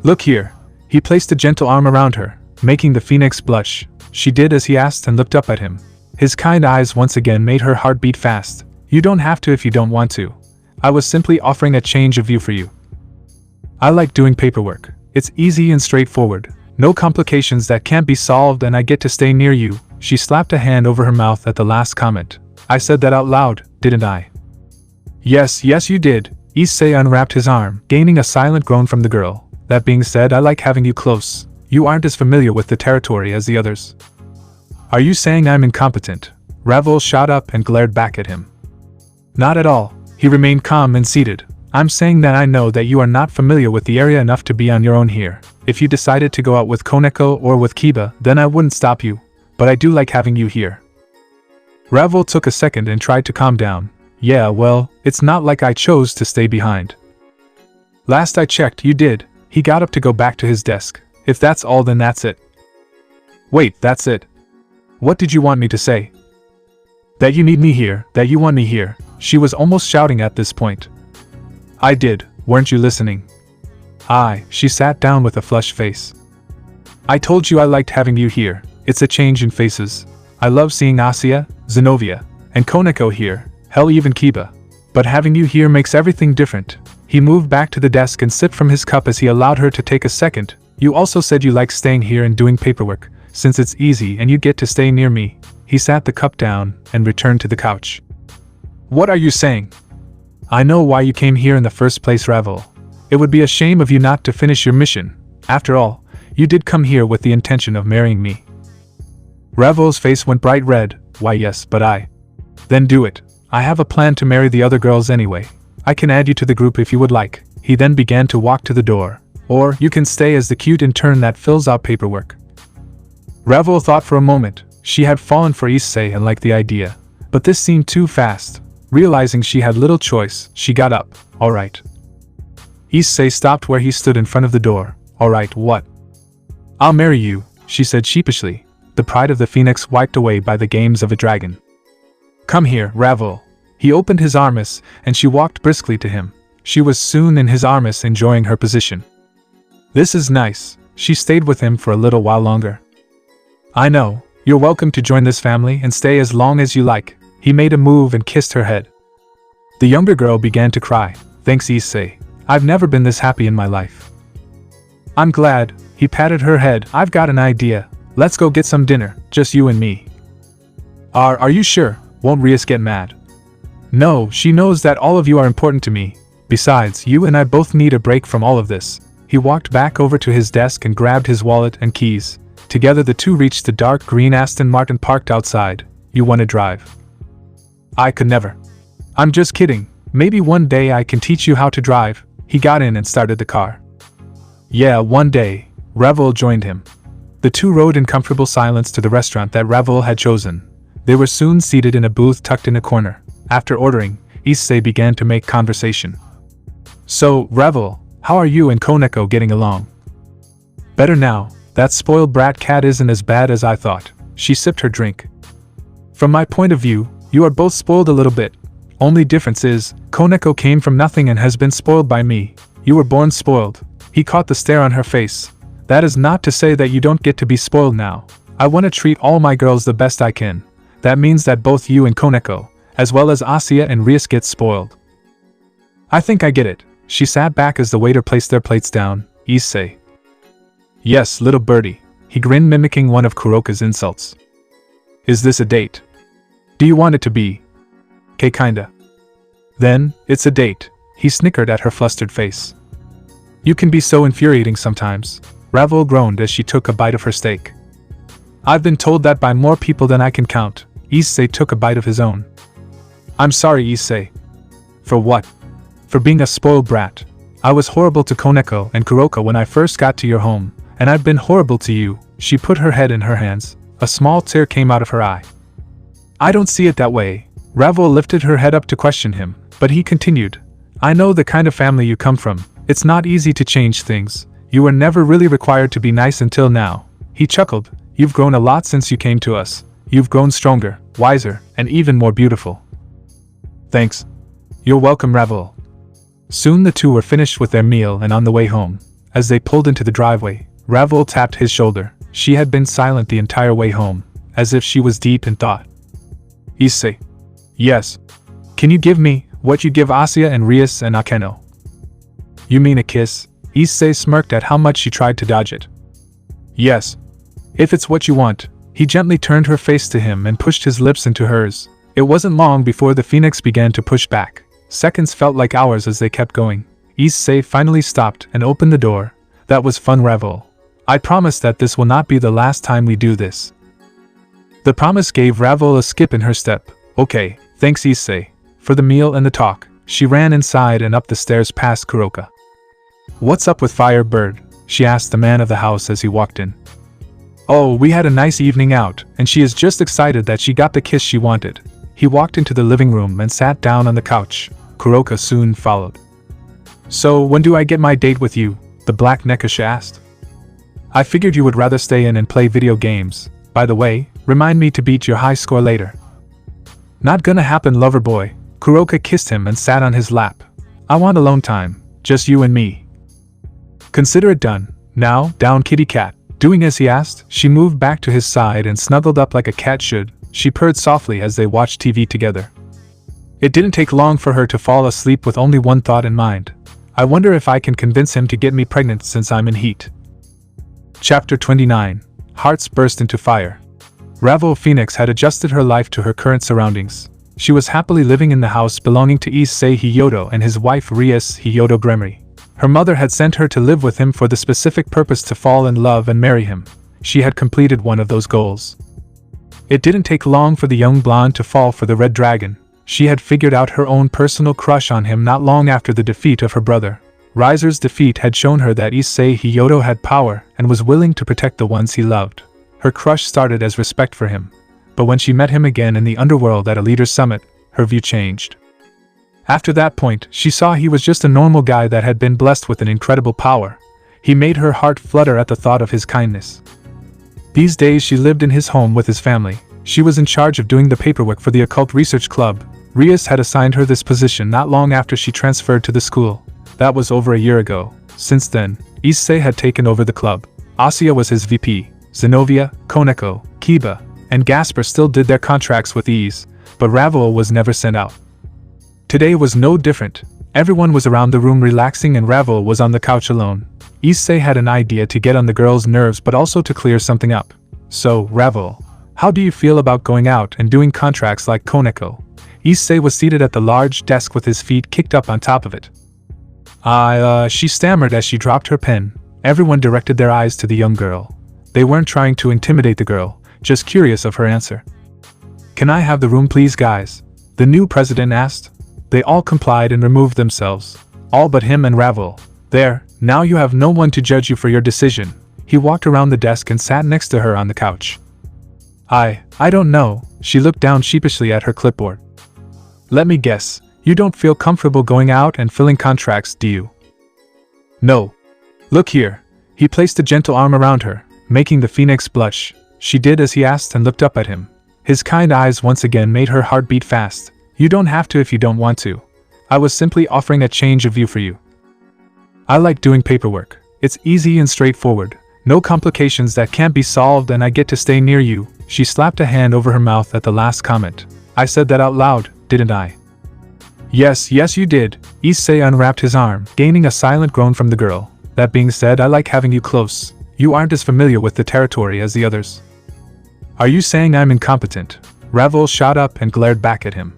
Look here. He placed a gentle arm around her, making the phoenix blush. She did as he asked and looked up at him. His kind eyes once again made her heart beat fast. You don't have to if you don't want to. I was simply offering a change of view for you. I like doing paperwork. It's easy and straightforward. No complications that can't be solved and I get to stay near you. She slapped a hand over her mouth at the last comment. I said that out loud, didn't I? Yes, you did. Issei unwrapped his arm, gaining a silent groan from the girl. That being said, I like having you close. You aren't as familiar with the territory as the others. Are you saying I'm incompetent? Ravel shot up and glared back at him. Not at all. He remained calm and seated. I'm saying that I know that you are not familiar with the area enough to be on your own here. If you decided to go out with Koneko or with Kiba, then I wouldn't stop you. But I do like having you here. Ravel took a second and tried to calm down. Yeah, well, it's not like I chose to stay behind. Last I checked, you did. He got up to go back to his desk. If that's all, then that's it. Wait, that's it. What did you want me to say? That you need me here, that you want me here. She was almost shouting at this point. I did, weren't you listening? She sat down with a flushed face. I told you I liked having you here. It's a change in faces. I love seeing Asia, Zenobia, and Koneko here, hell even Kiba. But having you here makes everything different. He moved back to the desk and sipped from his cup as he allowed her to take a second. You also said you like staying here and doing paperwork, since it's easy and you get to stay near me. He sat the cup down and returned to the couch. What are you saying? I know why you came here in the first place, Ravel. It would be a shame of you not to finish your mission. After all, you did come here with the intention of marrying me. Ravel's face went bright red. Why yes, but I. Then do it. I have a plan to marry the other girls anyway. I can add you to the group if you would like. He then began to walk to the door. Or you can stay as the cute intern that fills out paperwork. Ravel thought for a moment. She had fallen for Issei and liked the idea. But this seemed too fast. Realizing she had little choice, she got up. Alright. Issei stopped where he stood in front of the door. Alright, what? I'll marry you, she said sheepishly, the pride of the phoenix wiped away by the games of a dragon. Come here, Ravel. He opened his arms, and she walked briskly to him. She was soon in his arms, enjoying her position. This is nice. She stayed with him for a little while longer. I know, you're welcome to join this family and stay as long as you like. He made a move and kissed her head. The younger girl began to cry. Thanks, Issei. I've never been this happy in my life. I'm glad. He patted her head. I've got an idea. Let's go get some dinner, just you and me. Are you sure? Won't Rias get mad? No, she knows that all of you are important to me. Besides, you and I both need a break from all of this. He walked back over to his desk and grabbed his wallet and keys. Together the two reached the dark green Aston Martin parked outside. You want to drive? I could never. I'm just kidding. Maybe one day I can teach you how to drive. He got in and started the car. Yeah, one day. Ravel joined him. The two rode in comfortable silence to the restaurant that Ravel had chosen. They were soon seated in a booth tucked in a corner. After ordering, Issei began to make conversation. So, Ravel, how are you and Koneko getting along? Better now. That spoiled brat cat isn't as bad as I thought. She sipped her drink. From my point of view, you are both spoiled a little bit. Only difference is, Koneko came from nothing and has been spoiled by me. You were born spoiled. He caught the stare on her face. That is not to say that you don't get to be spoiled now. I want to treat all my girls the best I can. That means that both you and Koneko, as well as Asia and Rias, get spoiled. I think I get it. She sat back as the waiter placed their plates down. Issei. Yes, little birdie. He grinned, mimicking one of Kuroka's insults. Is this a date? Do you want it to be? Okay, kinda. Then, it's a date. He snickered at her flustered face. You can be so infuriating sometimes. Ravel groaned as she took a bite of her steak. I've been told that by more people than I can count. Issei took a bite of his own. I'm sorry, Issei. For what? For being a spoiled brat. I was horrible to Koneko and Kuroka when I first got to your home, and I've been horrible to you. She put her head in her hands. A small tear came out of her eye. I don't see it that way. Ravel lifted her head up to question him, but he continued. I know the kind of family you come from. It's not easy to change things. You were never really required to be nice until now. He chuckled. You've grown a lot since you came to us. You've grown stronger, wiser, and even more beautiful. Thanks. You're welcome, Ravel. Soon the two were finished with their meal and on the way home. As they pulled into the driveway, Ravel tapped his shoulder. She had been silent the entire way home, as if she was deep in thought. Issei. Yes. Can you give me what you give Asia and Rias and Akeno? You mean a kiss? Issei smirked at how much she tried to dodge it. Yes. If it's what you want. He gently turned her face to him and pushed his lips into hers. It wasn't long before the phoenix began to push back. Seconds felt like hours as they kept going. Issei finally stopped and opened the door. That was fun, Ravel. I promise that this will not be the last time we do this. The promise gave Ravel a skip in her step. Okay, thanks, Issei. For the meal and the talk. She ran inside and up the stairs past Kuroka. What's up with Firebird? She asked the man of the house as he walked in. Oh, we had a nice evening out, and she is just excited that she got the kiss she wanted. He walked into the living room and sat down on the couch. Kuroka soon followed. So, when do I get my date with you? The black Nekish asked. I figured you would rather stay in and play video games. By the way, remind me to beat your high score later. Not gonna happen, lover boy. Kuroka kissed him and sat on his lap. I want alone time, just you and me. Consider it done. Now, down, kitty cat. Doing as he asked, she moved back to his side and snuggled up like a cat should. She purred softly as they watched TV together. It didn't take long for her to fall asleep with only one thought in mind. I wonder if I can convince him to get me pregnant since I'm in heat. Chapter 29. Hearts burst into fire. Ravel Phoenix had adjusted her life to her current surroundings. She was happily living in the house belonging to Issei Hyodo and his wife Rias Hyodo Gremory. Her mother had sent her to live with him for the specific purpose to fall in love and marry him. She had completed one of those goals. It didn't take long for the young blonde to fall for the Red Dragon. She had figured out her own personal crush on him not long after the defeat of her brother. Riser's defeat had shown her that Issei Hyodo had power and was willing to protect the ones he loved. Her crush started as respect for him, but when she met him again in the underworld at a leader's summit, her view changed. After that point, she saw he was just a normal guy that had been blessed with an incredible power. He made her heart flutter at the thought of his kindness. These days she lived in his home with his family. She was in charge of doing the paperwork for the Occult Research Club. Rias had assigned her this position not long after she transferred to the school. That was over a year ago. Since then, Issei had taken over the club. Asya was his VP. Zenobia, Koneko, Kiba, and Gasper still did their contracts with ease, but Ravel was never sent out. Today was no different. Everyone was around the room relaxing and Ravel was on the couch alone. Issei had an idea to get on the girls' nerves but also to clear something up. So, Ravel, how do you feel about going out and doing contracts like Koneko? Issei was seated at the large desk with his feet kicked up on top of it. She stammered as she dropped her pen. Everyone directed their eyes to the young girl. They weren't trying to intimidate the girl, just curious of her answer. Can I have the room please, guys? The new president asked. They all complied and removed themselves. All but him and Ravel. There, now you have no one to judge you for your decision. He walked around the desk and sat next to her on the couch. I don't know. She looked down sheepishly at her clipboard. Let me guess, you don't feel comfortable going out and filling contracts, do you? No. Look here. He placed a gentle arm around her, making the phoenix blush. She did as he asked and looked up at him. His kind eyes once again made her heart beat fast. You don't have to if you don't want to. I was simply offering a change of view for you. I like doing paperwork. It's easy and straightforward. No complications that can't be solved and I get to stay near you. She slapped a hand over her mouth at the last comment. I said that out loud, didn't I? Yes, you did. Issei unwrapped his arm, gaining a silent groan from the girl. That being said, I like having you close. You aren't as familiar with the territory as the others. Are you saying I'm incompetent? Ravel shot up and glared back at him.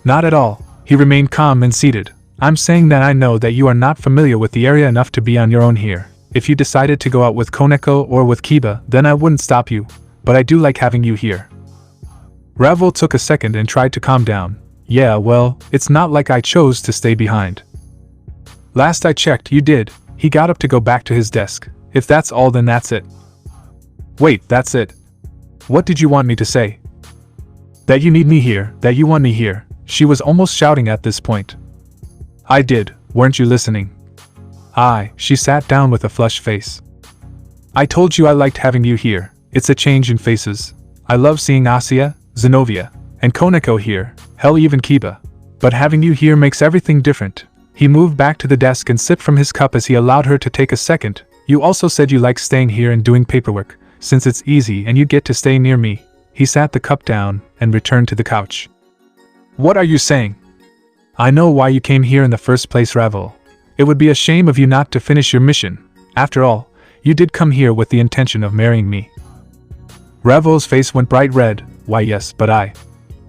Not at all. He remained calm and seated. I'm saying that I know that you are not familiar with the area enough to be on your own here. If you decided to go out with Koneko or with Kiba, then I wouldn't stop you. But I do like having you here. Ravel took a second and tried to calm down. Yeah, well, it's not like I chose to stay behind. Last I checked, you did. He got up to go back to his desk. If that's all, then that's it. Wait, that's it. What did you want me to say? That you need me here, that you want me here. She was almost shouting at this point. I did, weren't you listening? She sat down with a flushed face. I told you I liked having you here. It's a change in faces. I love seeing Asya, Zenobia, and Koneko here, hell even Kiba. But having you here makes everything different. He moved back to the desk and sipped from his cup as he allowed her to take a second. You also said you like staying here and doing paperwork, since it's easy and you get to stay near me. He sat the cup down and returned to the couch. What are you saying? I know why you came here in the first place, Ravel. It would be a shame of you not to finish your mission. After all, you did come here with the intention of marrying me. Ravel's face went bright red. Why yes, but I.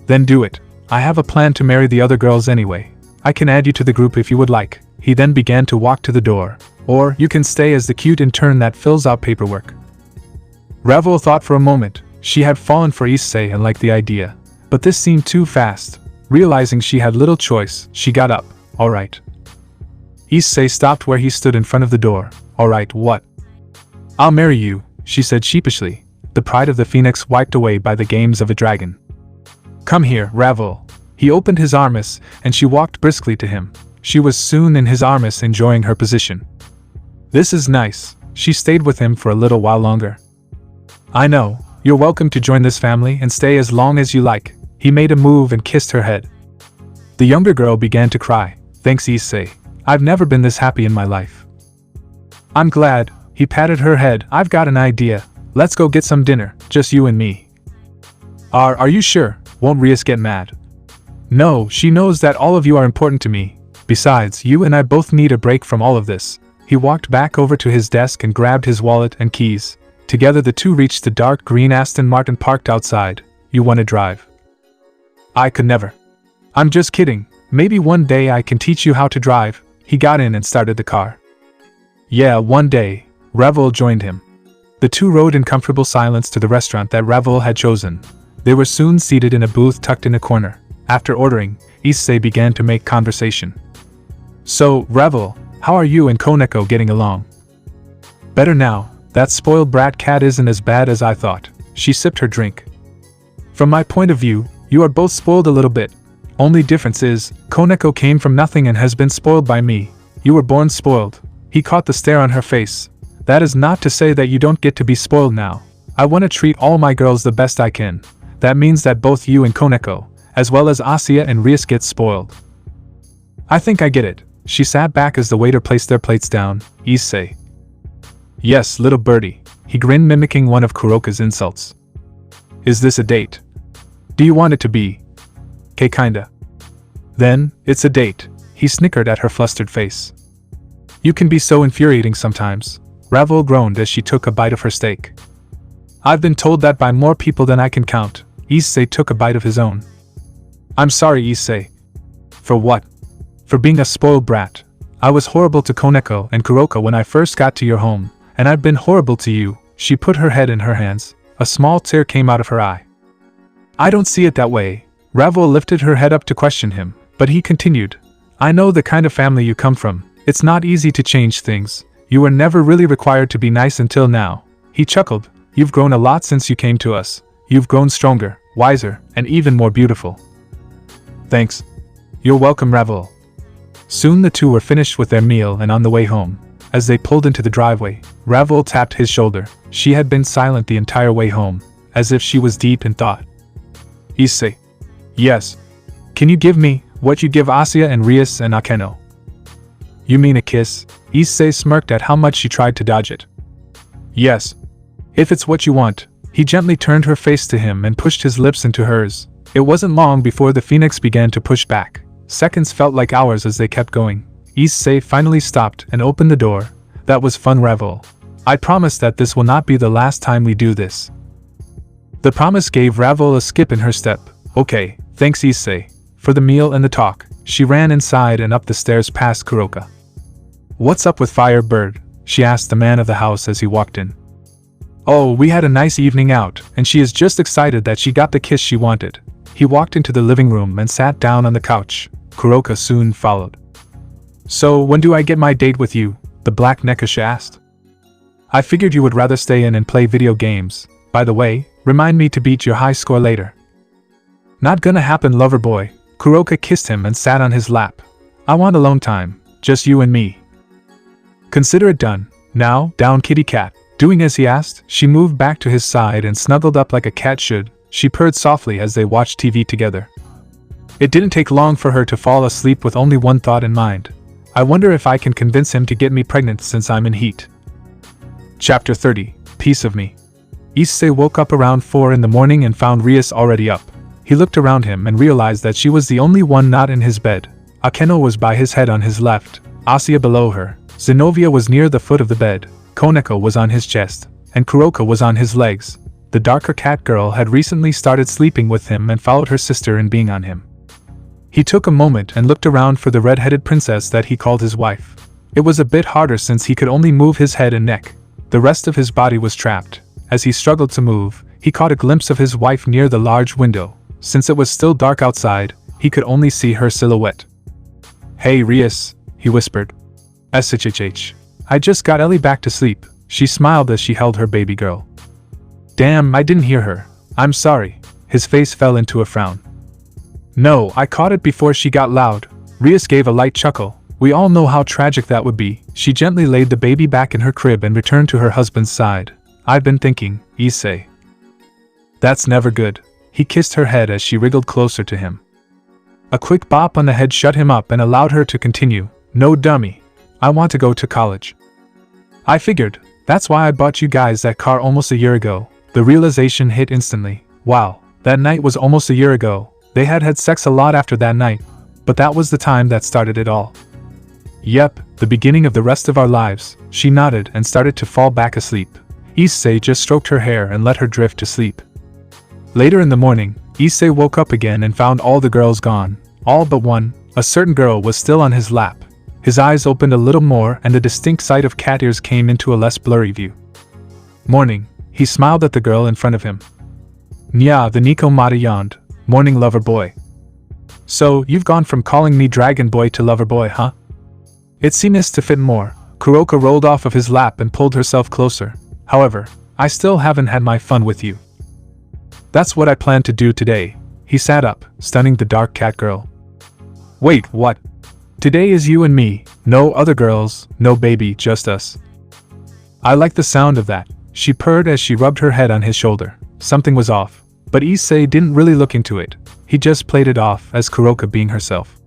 Then do it. I have a plan to marry the other girls anyway. I can add you to the group if you would like. He then began to walk to the door. Or, you can stay as the cute intern that fills out paperwork. Ravel thought for a moment. She had fallen for Issei and liked the idea. But this seemed too fast. Realizing she had little choice, she got up. Alright. Issei stopped where he stood in front of the door. Alright, what? I'll marry you, she said sheepishly, the pride of the phoenix wiped away by the games of a dragon. Come here, Ravel. He opened his armis, and she walked briskly to him. She was soon in his armis enjoying her position. This is nice. She stayed with him for a little while longer. I know. You're welcome to join this family and stay as long as you like. He made a move and kissed her head. The younger girl began to cry. Thanks, Issei. I've never been this happy in my life. I'm glad. He patted her head. I've got an idea. Let's go get some dinner, just you and me. Are you sure? Won't Rias get mad? No, she knows that all of you are important to me. Besides, you and I both need a break from all of this. He walked back over to his desk and grabbed his wallet and keys. Together the two reached the dark green Aston Martin parked outside. You want to drive? I could never. I'm just kidding. Maybe one day I can teach you how to drive. He got in and started the car. Yeah, one day. Ravel joined him. The two rode in comfortable silence to the restaurant that Ravel had chosen. They were soon seated in a booth tucked in a corner. After ordering, Issei began to make conversation. So, Ravel, how are you and Koneko getting along? Better now. That spoiled brat cat isn't as bad as I thought. She sipped her drink. From my point of view, you are both spoiled a little bit. Only difference is, Koneko came from nothing and has been spoiled by me. You were born spoiled. He caught the stare on her face. That is not to say that you don't get to be spoiled now. I want to treat all my girls the best I can. That means that both you and Koneko, as well as Asuya and Rias, get spoiled. I think I get it. She sat back as the waiter placed their plates down. Issei. Yes, little birdie. He grinned, mimicking one of Kuroka's insults. Is this a date? Do you want it to be? "K kinda." "Then, it's a date," he snickered at her flustered face. "You can be so infuriating sometimes," Ravel groaned as she took a bite of her steak. "I've been told that by more people than I can count." Issei took a bite of his own. "I'm sorry, Issei." "For what?" "For being a spoiled brat. I was horrible to Koneko and Kuroka when I first got to your home, and I've been horrible to you." She put her head in her hands. A small tear came out of her eye. "I don't see it that way." Ravel lifted her head up to question him, but he continued. "I know the kind of family you come from. It's not easy to change things. You were never really required to be nice until now." He chuckled. "You've grown a lot since you came to us. You've grown stronger, wiser, and even more beautiful." "Thanks." "You're welcome, Ravel." Soon the two were finished with their meal and on the way home. As they pulled into the driveway, Ravel tapped his shoulder. She had been silent the entire way home, as if she was deep in thought. "Issei." "Yes." "Can you give me what you give Asuya and Rias and Akeno?" "You mean a kiss?" Issei smirked at how much she tried to dodge it. "Yes. If it's what you want." He gently turned her face to him and pushed his lips into hers. It wasn't long before the phoenix began to push back. Seconds felt like hours as they kept going. Issei finally stopped and opened the door. "That was fun, Ravel. I promise that this will not be the last time we do this." The promise gave Ravel a skip in her step. "Okay, thanks, Issei, for the meal and the talk." She ran inside and up the stairs past Kuroka. "What's up with Firebird?" she asked the man of the house as he walked in. "Oh, we had a nice evening out, and she is just excited that she got the kiss she wanted." He walked into the living room and sat down on the couch. Kuroka soon followed. "So, when do I get my date with you?" the Black Nekusha asked. "I figured you would rather stay in and play video games. By the way, remind me to beat your high score later." "Not gonna happen, lover boy." Kuroka kissed him and sat on his lap. "I want alone time, just you and me." "Consider it done. Now, down kitty cat." Doing as he asked, she moved back to his side and snuggled up like a cat should. She purred softly as they watched TV together. It didn't take long for her to fall asleep with only one thought in mind. "I wonder if I can convince him to get me pregnant since I'm in heat." Chapter 30. Piece of Me. Issei woke up around 4 in the morning and found Rias already up. He looked around him and realized that she was the only one not in his bed. Akeno was by his head on his left, Asuya below her, Zenobia was near the foot of the bed, Koneko was on his chest, and Kuroka was on his legs. The darker cat girl had recently started sleeping with him and followed her sister in being on him. He took a moment and looked around for the red-headed princess that he called his wife. It was a bit harder since he could only move his head and neck. The rest of his body was trapped. As he struggled to move, he caught a glimpse of his wife near the large window. Since it was still dark outside, he could only see her silhouette. "Hey Rias," he whispered. "SHHH. I just got Ellie back to sleep." She smiled as she held her baby girl. "Damn, I didn't hear her. I'm sorry." His face fell into a frown. "No, I caught it before she got loud." Rias gave a light chuckle. "We all know how tragic that would be." She gently laid the baby back in her crib and returned to her husband's side. "I've been thinking, Issei." "That's never good." He kissed her head as she wriggled closer to him. A quick bop on the head shut him up and allowed her to continue. "No dummy. I want to go to college." "I figured. That's why I bought you guys that car almost a year ago." The realization hit instantly. Wow, that night was almost a year ago. They had had sex a lot after that night, but that was the time that started it all. "Yep, the beginning of the rest of our lives." She nodded and started to fall back asleep. Issei just stroked her hair and let her drift to sleep. Later in the morning, Issei woke up again and found all the girls gone. All but one. A certain girl was still on his lap. His eyes opened a little more and the distinct sight of cat ears came into a less blurry view. "Morning." He smiled at the girl in front of him. "Nya," the Nico Mata yawned. "Morning, lover boy." "So, you've gone from calling me Dragon Boy to lover boy, huh?" It seems to fit more. Kuroka rolled off of his lap and pulled herself closer. "However, I still haven't had my fun with you." "That's what I plan to do today." He sat up, stunning the dark cat girl. Wait, what? Today is you and me, no other girls, no baby, just us. I like the sound of that, she purred as she rubbed her head on his shoulder. Something was off, but Issei didn't really look into it. He just played it off as Kuroka being herself.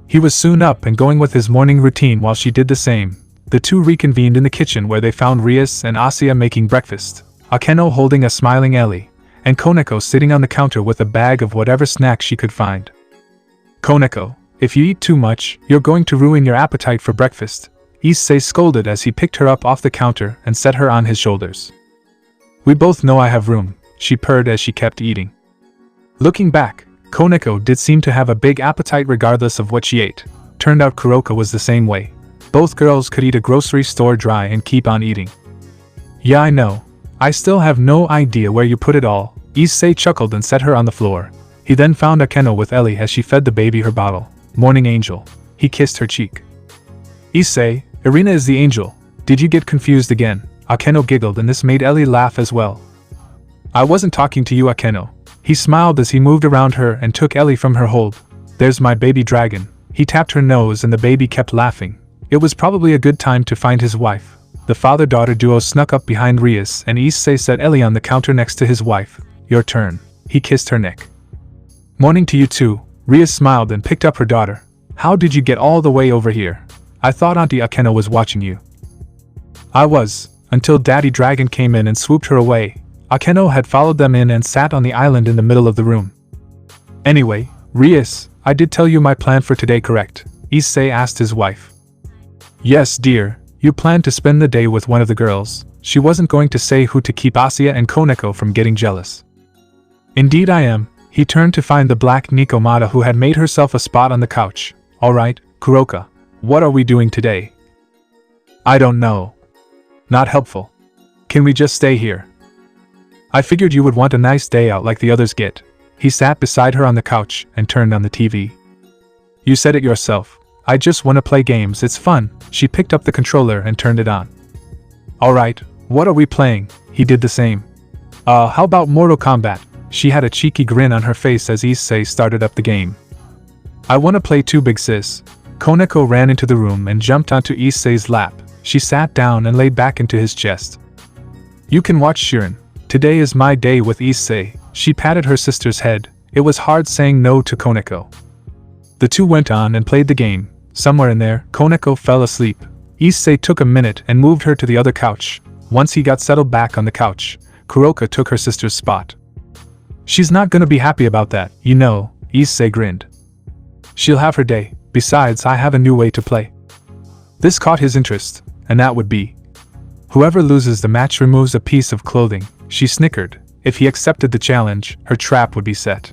He was soon up and going with his morning routine while she did the same. The two reconvened in the kitchen where they found Rias and Asuya making breakfast, Akeno holding a smiling Ellie, and Koneko sitting on the counter with a bag of whatever snack she could find. Koneko, if you eat too much, you're going to ruin your appetite for breakfast, Issei scolded as he picked her up off the counter and set her on his shoulders. We both know I have room, she purred as she kept eating. Looking back, Koneko did seem to have a big appetite regardless of what she ate. Turned out Kuroka was the same way. Both girls could eat a grocery store dry and keep on eating. Yeah, I know. I still have no idea where you put it all, Issei chuckled and set her on the floor. He then found Akeno with Ellie as she fed the baby her bottle. Morning angel. He kissed her cheek. Issei, Irina is the angel. Did you get confused again? Akeno giggled and this made Ellie laugh as well. I wasn't talking to you, Akeno. He smiled as he moved around her and took Ellie from her hold. There's my baby dragon. He tapped her nose and the baby kept laughing. It was probably a good time to find his wife. The father-daughter duo snuck up behind Rias and Issei set Ellie on the counter next to his wife. Your turn. He kissed her neck. Morning to you too. Rias smiled and picked up her daughter. How did you get all the way over here? I thought Auntie Akeno was watching you. I was, until Daddy Dragon came in and swooped her away. Akeno had followed them in and sat on the island in the middle of the room. Anyway, Rias, I did tell you my plan for today, correct? Issei asked his wife. Yes, dear, you planned to spend the day with one of the girls. She wasn't going to say who to keep Asuya and Koneko from getting jealous. Indeed I am. He turned to find the black Nikomata who had made herself a spot on the couch. Alright, Kuroka, what are we doing today? I don't know. Not helpful. Can we just stay here? I figured you would want a nice day out like the others get. He sat beside her on the couch and turned on the TV. You said it yourself. I just want to play games, it's fun. She picked up the controller and turned it on. Alright, what are we playing? He did the same. How about Mortal Kombat? She had a cheeky grin on her face as Issei started up the game. I want to play too, big sis. Koneko ran into the room and jumped onto Issei's lap. She sat down and laid back into his chest. You can watch Shirin. Today is my day with Issei. She patted her sister's head. It was hard saying no to Koneko. The two went on and played the game. Somewhere in there, Koneko fell asleep. Issei took a minute and moved her to the other couch. Once he got settled back on the couch, Kuroka took her sister's spot. She's not gonna be happy about that, you know, Issei grinned. She'll have her day. Besides, I have a new way to play. This caught his interest, and that would be. Whoever loses the match removes a piece of clothing. She snickered. If he accepted the challenge, her trap would be set.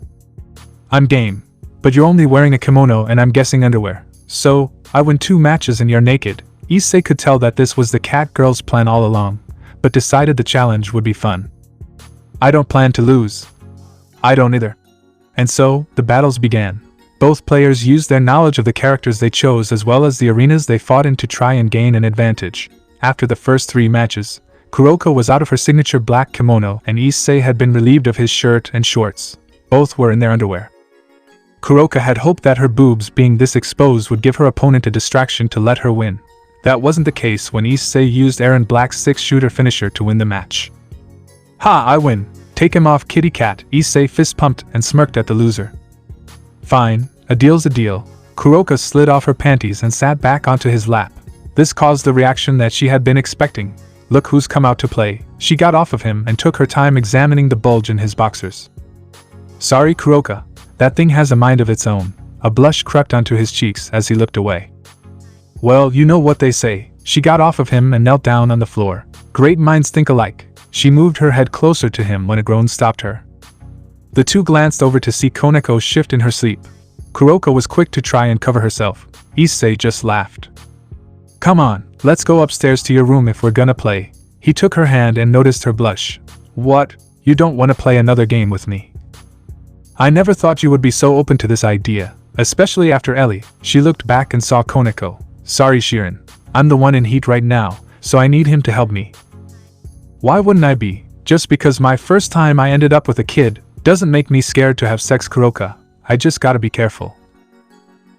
I'm game. But you're only wearing a kimono and I'm guessing underwear. So, I win 2 matches and you're naked. Issei could tell that this was the cat girl's plan all along, but decided the challenge would be fun. I don't plan to lose. I don't either. And so, the battles began. Both players used their knowledge of the characters they chose as well as the arenas they fought in to try and gain an advantage. After the first 3 matches, Kuroka was out of her signature black kimono and Issei had been relieved of his shirt and shorts. Both were in their underwear. Kuroka had hoped that her boobs being this exposed would give her opponent a distraction to let her win. That wasn't the case when Issei used Aaron Black's 6-shooter finisher to win the match. Ha, I win. Take him off, kitty cat. Issei fist-pumped and smirked at the loser. Fine, a deal's a deal. Kuroka slid off her panties and sat back onto his lap. This caused the reaction that she had been expecting. Look who's come out to play. She got off of him and took her time examining the bulge in his boxers. Sorry, Kuroka. That thing has a mind of its own. A blush crept onto his cheeks as he looked away. Well, you know what they say. She got off of him and knelt down on the floor. Great minds think alike. She moved her head closer to him when a groan stopped her. The two glanced over to see Koneko shift in her sleep. Kuroka was quick to try and cover herself. Issei just laughed. Come on, let's go upstairs to your room if we're gonna play. He took her hand and noticed her blush. What? You don't want to play another game with me? I never thought you would be so open to this idea, especially after Ellie. She looked back and saw Koneko. Sorry, Shirin. I'm the one in heat right now, so I need him to help me. Why wouldn't I be? Just because my first time I ended up with a kid, Doesn't make me scared to have sex, Kuroka. I just gotta be careful.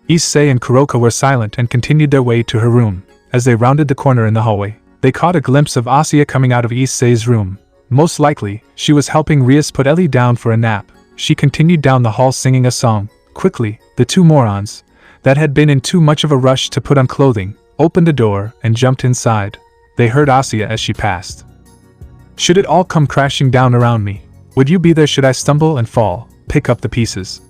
Issei and Kuroka were silent and continued their way to her room. As they rounded the corner in the hallway, they caught a glimpse of Asuya coming out of Issei's room. Most likely, she was helping Rias put Ellie down for a nap. She continued down the hall singing a song. Quickly, the two morons, that had been in too much of a rush to put on clothing, opened a door and jumped inside. They heard Asuya as she passed. Should it all come crashing down around me? Would you be there should I stumble and fall? Pick up the pieces.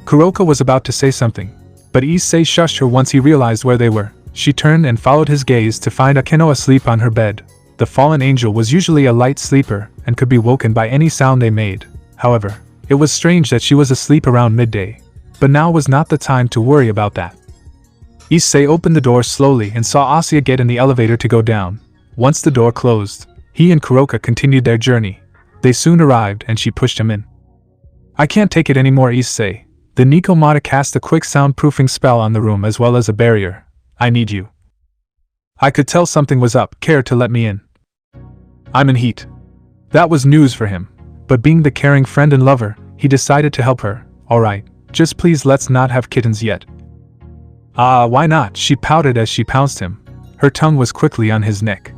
Kuroka was about to say something, but Issei shushed her once he realized where they were. She turned and followed his gaze to find Akeno asleep on her bed. The fallen angel was usually a light sleeper and could be woken by any sound they made. However, it was strange that she was asleep around midday. But now was not the time to worry about that. Issei opened the door slowly and saw Asuya get in the elevator to go down. Once the door closed, he and Kuroka continued their journey. They soon arrived and she pushed him in. I can't take it anymore, Issei. The Nikomata cast a quick soundproofing spell on the room as well as a barrier. I need you. I could tell something was up. Care to let me in? I'm in heat. That was news for him. But being the caring friend and lover, he decided to help her. Alright, just please let's not have kittens yet. Why not? She pouted as she pounced him. Her tongue was quickly on his neck.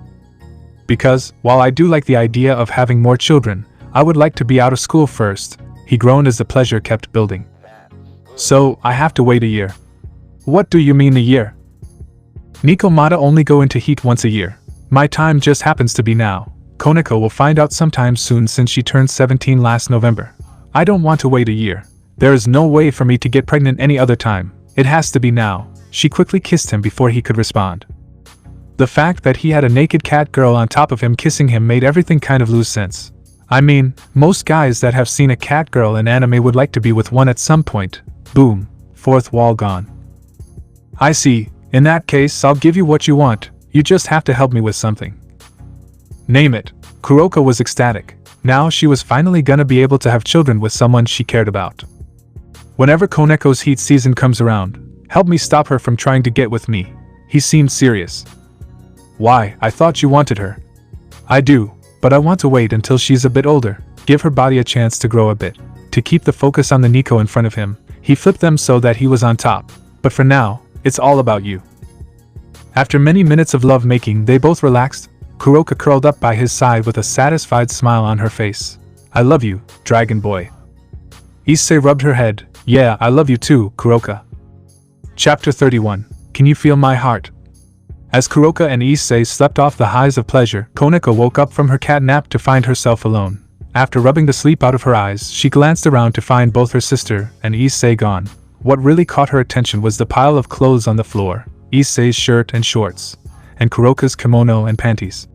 Because, while I do like the idea of having more children, I would like to be out of school first. He groaned as the pleasure kept building. So, I have to wait a year. What do you mean a year? Nikomata only go into heat once a year. My time just happens to be now. Koneko will find out sometime soon since she turned 17 last November. I don't want to wait a year. There is no way for me to get pregnant any other time. It has to be now. She quickly kissed him before he could respond. The fact that he had a naked cat girl on top of him kissing him made everything kind of lose sense. I mean, most guys that have seen a cat girl in anime would like to be with one at some point. Boom. Fourth wall gone. I see. In that case, I'll give you what you want. You just have to help me with something. Name it. Kuroka was ecstatic. Now she was finally gonna be able to have children with someone she cared about. Whenever Koneko's heat season comes around, help me stop her from trying to get with me. He seemed serious. Why, I thought you wanted her. I do, but I want to wait until she's a bit older, give her body a chance to grow a bit. To keep the focus on the Nico in front of him, he flipped them so that he was on top. But for now, it's all about you. After many minutes of love-making, they both relaxed. Kuroka curled up by his side with a satisfied smile on her face. I love you, Dragon Boy. Issei rubbed her head. Yeah, I love you too, Kuroka. Chapter 31. Can you feel my heart? As Kuroka and Issei slept off the highs of pleasure, Koneko woke up from her cat nap to find herself alone. After rubbing the sleep out of her eyes, she glanced around to find both her sister and Issei gone. What really caught her attention was the pile of clothes on the floor, Issei's shirt and shorts, and Kuroka's kimono and panties.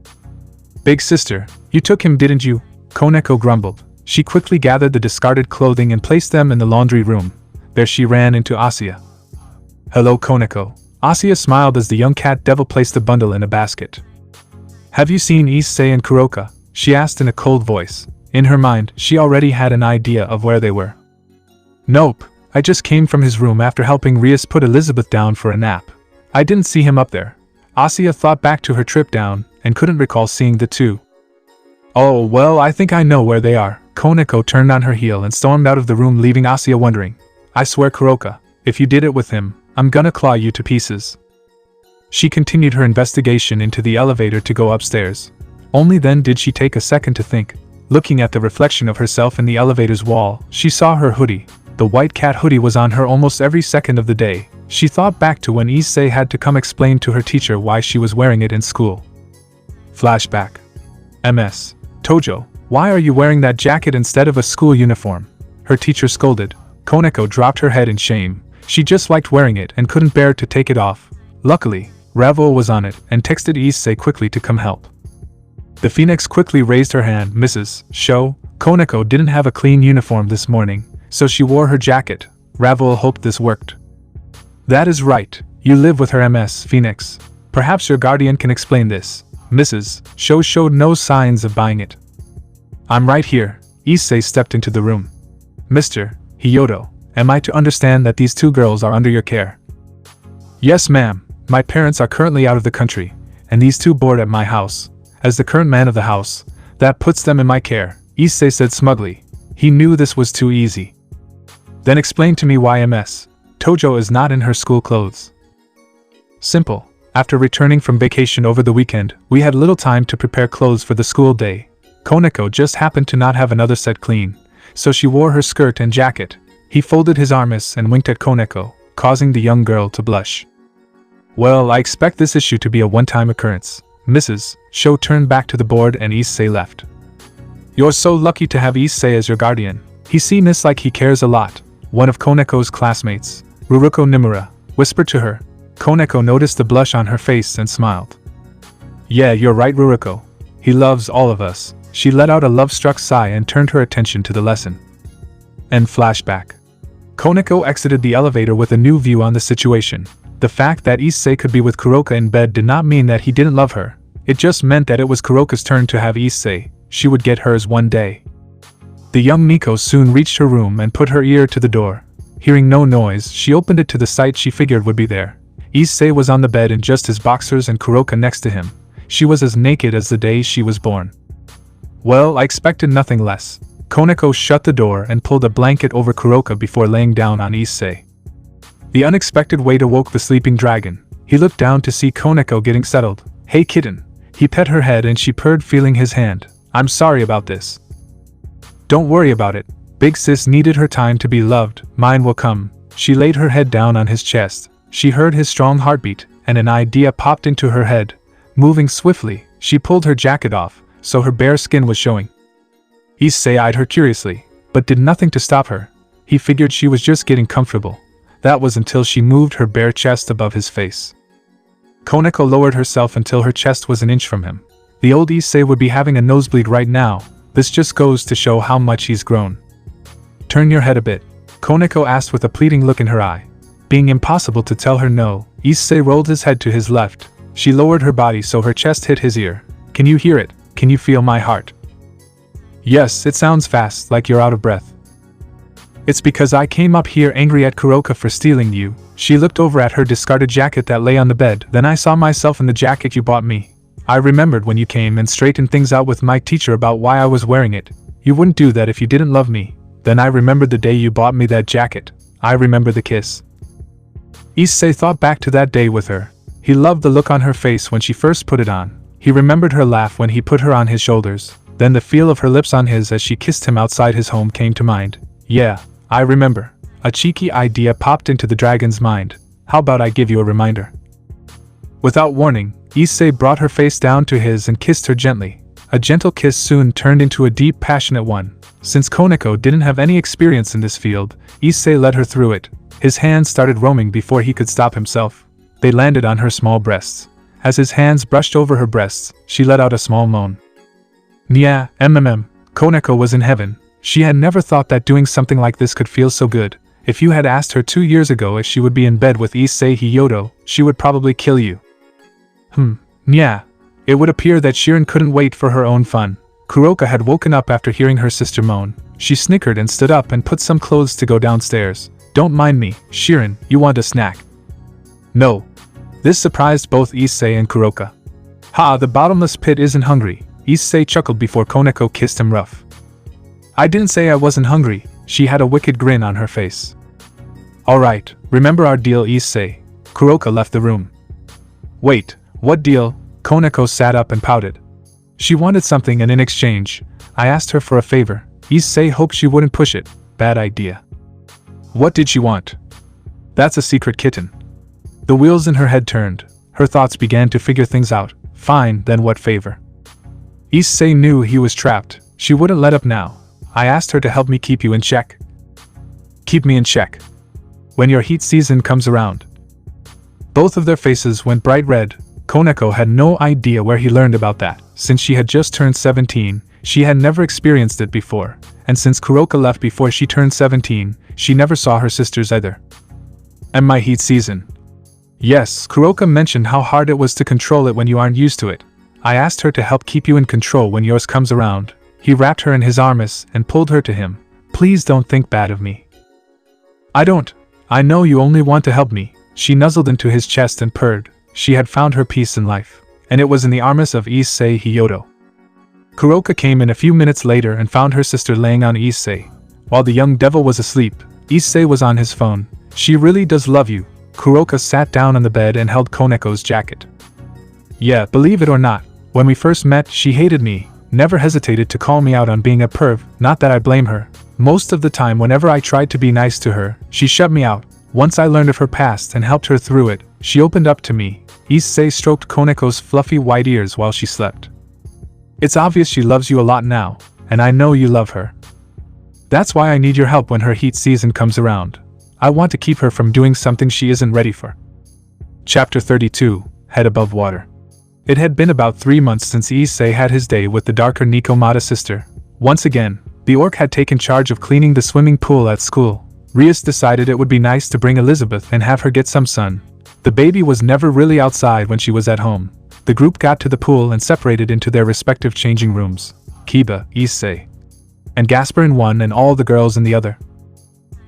Big sister, you took him, didn't you? Koneko grumbled. She quickly gathered the discarded clothing and placed them in the laundry room. There she ran into Asuya. Hello, Koneko. Asuya smiled as the young cat devil placed the bundle in a basket. Have you seen Issei and Kuroka? She asked in a cold voice. In her mind, she already had an idea of where they were. Nope, I just came from his room after helping Rias put Elizabeth down for a nap. I didn't see him up there. Asuya thought back to her trip down, and couldn't recall seeing the two. Oh, well, I think I know where they are. Koneko turned on her heel and stormed out of the room, leaving Asuya wondering. I swear, Kuroka, if you did it with him, I'm gonna claw you to pieces. She continued her investigation into the elevator to go upstairs. Only then did she take a second to think. Looking at the reflection of herself in the elevator's wall, she saw her hoodie. The white cat hoodie was on her almost every second of the day. She thought back to when Issei had to come explain to her teacher why she was wearing it in school. Flashback. MS. Tojo, why are you wearing that jacket instead of a school uniform? Her teacher scolded. Koneko dropped her head in shame. She just liked wearing it and couldn't bear to take it off. Luckily, Ravel was on it and texted Issei quickly to come help. The Phoenix quickly raised her hand. Mrs. Sho, Koneko didn't have a clean uniform this morning, so she wore her jacket. Ravel hoped this worked. That is right. You live with her, Ms. Phoenix. Perhaps your guardian can explain this. Mrs. Sho showed no signs of buying it. I'm right here. Issei stepped into the room. Mr. Hyoto, am I to understand that these two girls are under your care? Yes, ma'am. My parents are currently out of the country, and these two board at my house. As the current man of the house, that puts them in my care, Issei said smugly. He knew this was too easy. Then explain to me why Ms. Tojo is not in her school clothes. Simple. After returning from vacation over the weekend, we had little time to prepare clothes for the school day. Koneko just happened to not have another set clean, so she wore her skirt and jacket. He folded his arms and winked at Koneko, causing the young girl to blush. Well, I expect this issue to be a one-time occurrence. Mrs. Sho turned back to the board and Issei left. You're so lucky to have Issei as your guardian. He seems like he cares a lot. One of Koneko's classmates, Ruruko Nimura, whispered to her. Koneko noticed the blush on her face and smiled. Yeah, you're right, Ruruko. He loves all of us. She let out a love-struck sigh and turned her attention to the lesson. End flashback. Koneko exited the elevator with a new view on the situation. The fact that Issei could be with Kuroka in bed did not mean that he didn't love her. It just meant that it was Kuroka's turn to have Issei. She would get hers one day. The young Miko soon reached her room and put her ear to the door. Hearing no noise, she opened it to the sight she figured would be there. Issei was on the bed in just his boxers and Kuroka next to him. She was as naked as the day she was born. Well, I expected nothing less. Koneko shut the door and pulled a blanket over Kuroka before laying down on Issei. The unexpected weight awoke the sleeping dragon. He looked down to see Koneko getting settled. Hey kitten. He pet her head and she purred, feeling his hand. I'm sorry about this. Don't worry about it. Big sis needed her time to be loved. Mine will come. She laid her head down on his chest. She heard his strong heartbeat, and an idea popped into her head. Moving swiftly, she pulled her jacket off, so her bare skin was showing. Issei eyed her curiously, but did nothing to stop her. He figured she was just getting comfortable. That was until she moved her bare chest above his face. Koneko lowered herself until her chest was an inch from him. The old Issei would be having a nosebleed right now. This just goes to show how much he's grown. Turn your head a bit, Koneko asked with a pleading look in her eye. Being impossible to tell her no, Issei rolled his head to his left. She lowered her body so her chest hit his ear. Can you hear it? Can you feel my heart? Yes, it sounds fast, like you're out of breath. It's because I came up here angry at Kuroka for stealing you. She looked over at her discarded jacket that lay on the bed. Then I saw myself in the jacket you bought me. I remembered when you came and straightened things out with my teacher about why I was wearing it. You wouldn't do that if you didn't love me. Then I remembered the day you bought me that jacket. I remember the kiss. Issei thought back to that day with her. He loved the look on her face when she first put it on. He remembered her laugh when he put her on his shoulders. Then the feel of her lips on his as she kissed him outside his home came to mind. Yeah, I remember. A cheeky idea popped into the dragon's mind. How about I give you a reminder? Without warning, Issei brought her face down to his and kissed her gently. A gentle kiss soon turned into a deep, passionate one. Since Koneko didn't have any experience in this field, Issei led her through it. His hands started roaming before he could stop himself. They landed on her small breasts. As his hands brushed over her breasts, she let out a small moan. Nya, Koneko was in heaven. She had never thought that doing something like this could feel so good. If you had asked her 2 years ago if she would be in bed with Issei Hiyoto, she would probably kill you. Nya. It would appear that Shirin couldn't wait for her own fun. Kuroka had woken up after hearing her sister moan. She snickered and stood up and put some clothes to go downstairs. Don't mind me, Shirin, you want a snack? No. This surprised both Issei and Kuroka. Ha, the bottomless pit isn't hungry. Issei chuckled before Koneko kissed him rough. I didn't say I wasn't hungry. She had a wicked grin on her face. Alright, remember our deal, Issei. Kuroka left the room. Wait, what deal? Koneko sat up and pouted. She wanted something and in exchange, I asked her for a favor. Issei hoped she wouldn't push it. Bad idea. What did she want? That's a secret, kitten. The wheels in her head turned. Her thoughts began to figure things out. Fine, then what favor? Issei knew he was trapped. She wouldn't let up now. I asked her to help me keep you in check. Keep me in check. When your heat season comes around. Both of their faces went bright red. Koneko had no idea where he learned about that. Since she had just turned 17, she had never experienced it before. And since Kuroka left before she turned 17, she never saw her sisters either. And my heat season. Yes, Kuroka mentioned how hard it was to control it when you aren't used to it. I asked her to help keep you in control when yours comes around. He wrapped her in his arms and pulled her to him. Please don't think bad of me. I don't. I know you only want to help me. She nuzzled into his chest and purred. She had found her peace in life. And it was in the arms of Issei Hiyoto. Kuroka came in a few minutes later and found her sister laying on Issei. While the young devil was asleep, Issei was on his phone. She really does love you. Kuroka sat down on the bed and held Koneko's jacket. Yeah, believe it or not, when we first met, she hated me, never hesitated to call me out on being a perv, not that I blame her. Most of the time whenever I tried to be nice to her, she shut me out. Once I learned of her past and helped her through it, she opened up to me. Issei stroked Koneko's fluffy white ears while she slept. It's obvious she loves you a lot now, and I know you love her. That's why I need your help when her heat season comes around. I want to keep her from doing something she isn't ready for. Chapter 32, Head Above Water. It had been about 3 months since Issei had his day with the darker Nikomata sister. Once again, the orc had taken charge of cleaning the swimming pool at school. Rias decided it would be nice to bring Elizabeth and have her get some sun. The baby was never really outside when she was at home. The group got to the pool and separated into their respective changing rooms. Kiba, Issei, and Gasper in one and all the girls in the other.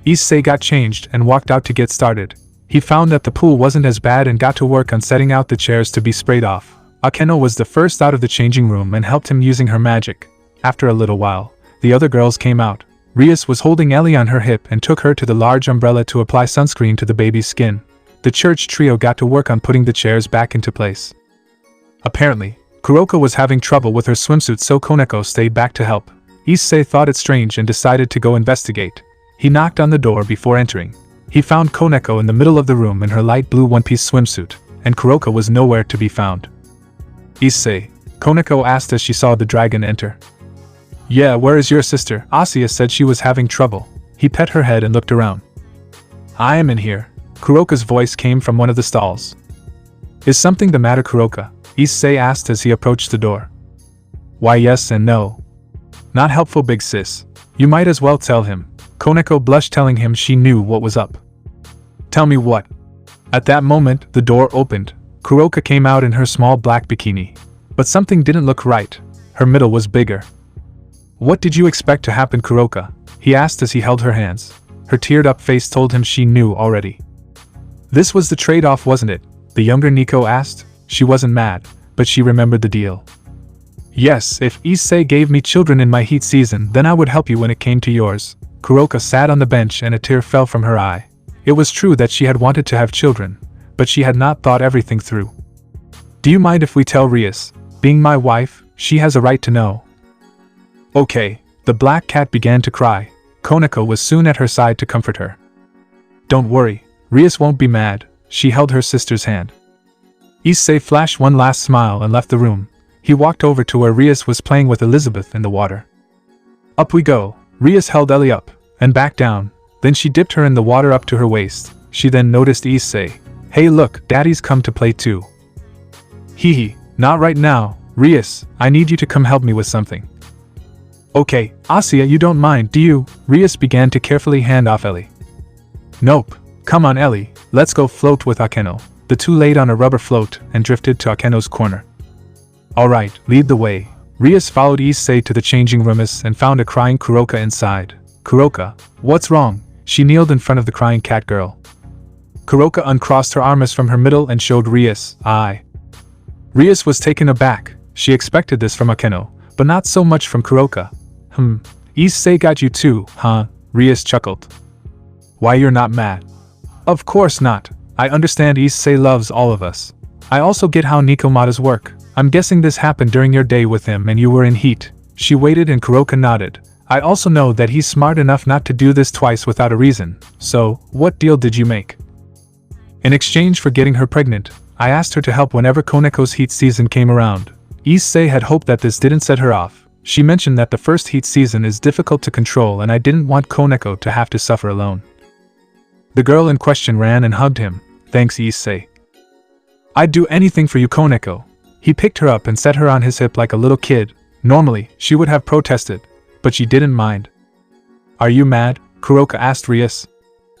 Issei got changed and walked out to get started. He found that the pool wasn't as bad and got to work on setting out the chairs to be sprayed off. Akeno was the first out of the changing room and helped him using her magic. After a little while, the other girls came out. Rias was holding Ellie on her hip and took her to the large umbrella to apply sunscreen to the baby's skin. The church trio got to work on putting the chairs back into place. Apparently, Kuroka was having trouble with her swimsuit, so Koneko stayed back to help. Issei thought it strange and decided to go investigate. He knocked on the door before entering. He found Koneko in the middle of the room in her light blue one-piece swimsuit, and Kuroka was nowhere to be found. Issei, Koneko asked as she saw the dragon enter. Yeah, where is your sister? Asuya said she was having trouble. He pet her head and looked around. I am in here. Kuroka's voice came from one of the stalls. Is something the matter, Kuroka? Issei asked as he approached the door. Why, yes and no. Not helpful, big sis. You might as well tell him. Koneko blushed, telling him she knew what was up. Tell me what? At that moment, the door opened. Kuroka came out in her small black bikini. But something didn't look right. Her middle was bigger. What did you expect to happen, Kuroka? He asked as he held her hands. Her teared-up face told him she knew already. This was the trade-off, wasn't it? The younger Nico asked. She wasn't mad, but she remembered the deal. Yes, if Issei gave me children in my heat season, then I would help you when it came to yours. Kuroka sat on the bench and a tear fell from her eye. It was true that she had wanted to have children, but she had not thought everything through. Do you mind if we tell Rias? Being my wife, she has a right to know. Okay. The black cat began to cry. Koneko was soon at her side to comfort her. Don't worry, Rias won't be mad. She held her sister's hand. Issei flashed one last smile and left the room. He walked over to where Rias was playing with Elizabeth in the water. Up we go. Rias held Ellie up, and back down, then she dipped her in the water up to her waist. She then noticed Issei. Hey look, daddy's come to play too. Hee, not right now. Rias, I need you to come help me with something. Okay, Asuya, you don't mind, do you? Rias began to carefully hand off Ellie. Nope. Come on Ellie, let's go float with Akeno. The two laid on a rubber float and drifted to Akeno's corner. Alright, lead the way. Rias followed Issei to the changing rooms and found a crying Kuroka inside. Kuroka, what's wrong? She kneeled in front of the crying cat girl. Kuroka uncrossed her arms from her middle and showed Rias, eye. Rias was taken aback. She expected this from Akeno, but not so much from Kuroka. Issei got you too, huh? Rias chuckled. Why, you're not mad? Of course not. I understand Issei loves all of us. I also get how Nikomata's work. I'm guessing this happened during your day with him and you were in heat. She waited and Kuroka nodded. I also know that he's smart enough not to do this twice without a reason. So, what deal did you make? In exchange for getting her pregnant, I asked her to help whenever Koneko's heat season came around. Issei had hoped that this didn't set her off. She mentioned that the first heat season is difficult to control and I didn't want Koneko to have to suffer alone. The girl in question ran and hugged him. Thanks, Issei. I'd do anything for you, Koneko. He picked her up and set her on his hip like a little kid. Normally, she would have protested, but she didn't mind. Are you mad? Kuroka asked Rias.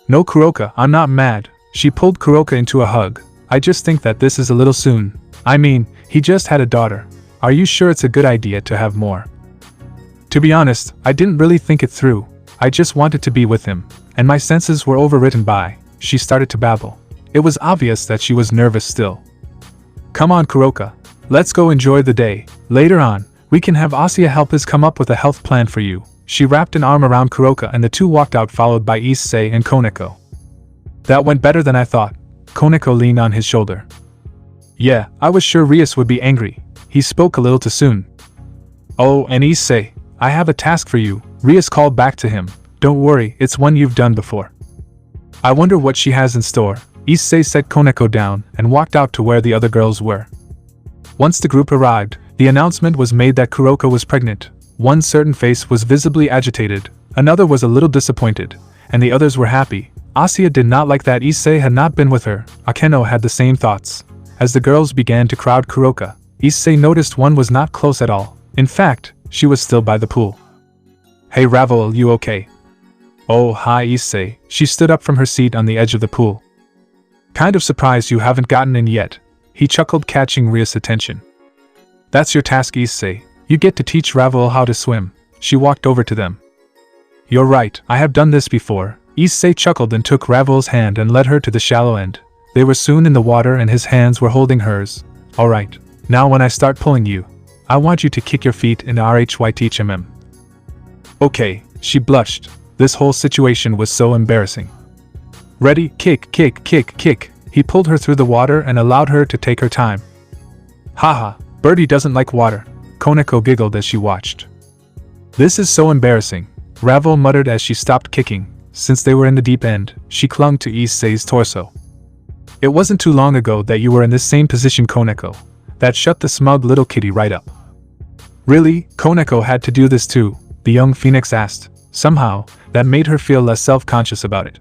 No, Kuroka, I'm not mad. She pulled Kuroka into a hug. I just think that this is a little soon. I mean, he just had a daughter. Are you sure it's a good idea to have more? To be honest, I didn't really think it through. I just wanted to be with him, and my senses were overwritten by. She started to babble. It was obvious that she was nervous still. Come on, Kuroka. Let's go enjoy the day. Later on, We can have Asuya help us come up with a health plan for you. She wrapped an arm around Kuroka and the two walked out followed by Issei and Koneko. That went better than I thought. Koneko leaned on his shoulder. Yeah, I was sure Rias would be angry. He spoke a little too soon. Oh, and Issei, I have a task for you, Rias called back to him. Don't worry, it's one you've done before. I wonder what she has in store. Issei set Koneko down and walked out to where the other girls were. Once the group arrived, the announcement was made that Kuroka was pregnant. One certain face was visibly agitated, another was a little disappointed, and the others were happy. Asuya did not like that Issei had not been with her. Akeno had the same thoughts. As the girls began to crowd Kuroka, Issei noticed one was not close at all. In fact, she was still by the pool. Hey Ravel, you okay? Oh, hi Issei. She stood up from her seat on the edge of the pool. Kind of surprised you haven't gotten in yet. He chuckled, catching Ria's attention. That's your task, Issei. You get to teach Ravel how to swim. She walked over to them. You're right, I have done this before. Issei chuckled and took Ravel's hand and led her to the shallow end. They were soon in the water and his hands were holding hers. Alright, now when I start pulling you, I want you to kick your feet in RHYTHMM. Okay, she blushed. This whole situation was so embarrassing. Ready, kick, kick, kick, kick. He pulled her through the water and allowed her to take her time. Haha, Birdie doesn't like water. Koneko giggled as she watched. This is so embarrassing, Ravel muttered as she stopped kicking. Since they were in the deep end, she clung to Issei's torso. It wasn't too long ago that you were in this same position, Koneko. That shut the smug little kitty right up. Really, Koneko had to do this too, the young phoenix asked. Somehow, that made her feel less self-conscious about it.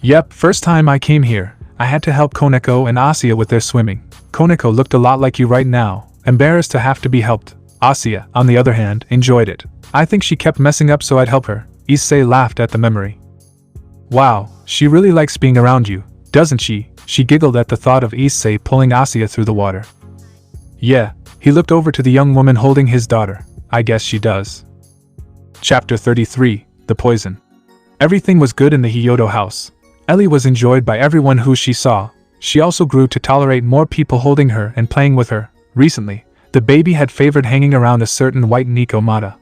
Yep, first time I came here, I had to help Koneko and Asuya with their swimming. Koneko looked a lot like you right now, embarrassed to have to be helped. Asuya, on the other hand, enjoyed it. I think she kept messing up so I'd help her. Issei laughed at the memory. Wow, she really likes being around you, doesn't she? She giggled at the thought of Issei pulling Asuya through the water. Yeah, he looked over to the young woman holding his daughter. I guess she does. Chapter 33, The Poison. Everything was good in the Hyodo house. Ellie was enjoyed by everyone who she saw. She also grew to tolerate more people holding her and playing with her. Recently, the baby had favored hanging around a certain white Nico Mata.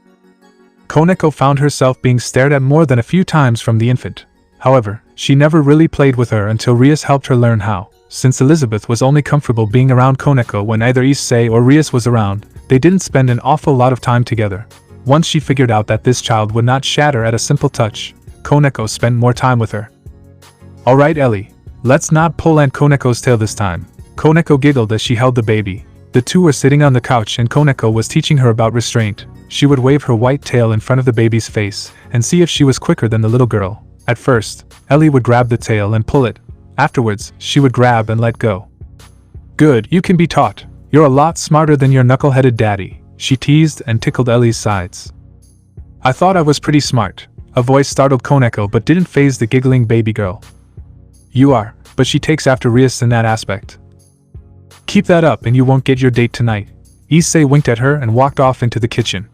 Koneko found herself being stared at more than a few times from the infant. However, she never really played with her until Rias helped her learn how. Since Elizabeth was only comfortable being around Koneko when either Issei or Rias was around, they didn't spend an awful lot of time together. Once she figured out that this child would not shatter at a simple touch, Koneko spent more time with her. Alright Ellie, let's not pull Aunt Koneko's tail this time. Koneko giggled as she held the baby. The two were sitting on the couch and Koneko was teaching her about restraint. She would wave her white tail in front of the baby's face and see if she was quicker than the little girl. At first, Ellie would grab the tail and pull it. Afterwards, she would grab and let go. Good, you can be taught. You're a lot smarter than your knuckle-headed daddy, she teased and tickled Ellie's sides. I thought I was pretty smart. A voice startled Koneko but didn't faze the giggling baby girl. You are, but she takes after Rias in that aspect. Keep that up and you won't get your date tonight. Issei winked at her and walked off into the kitchen.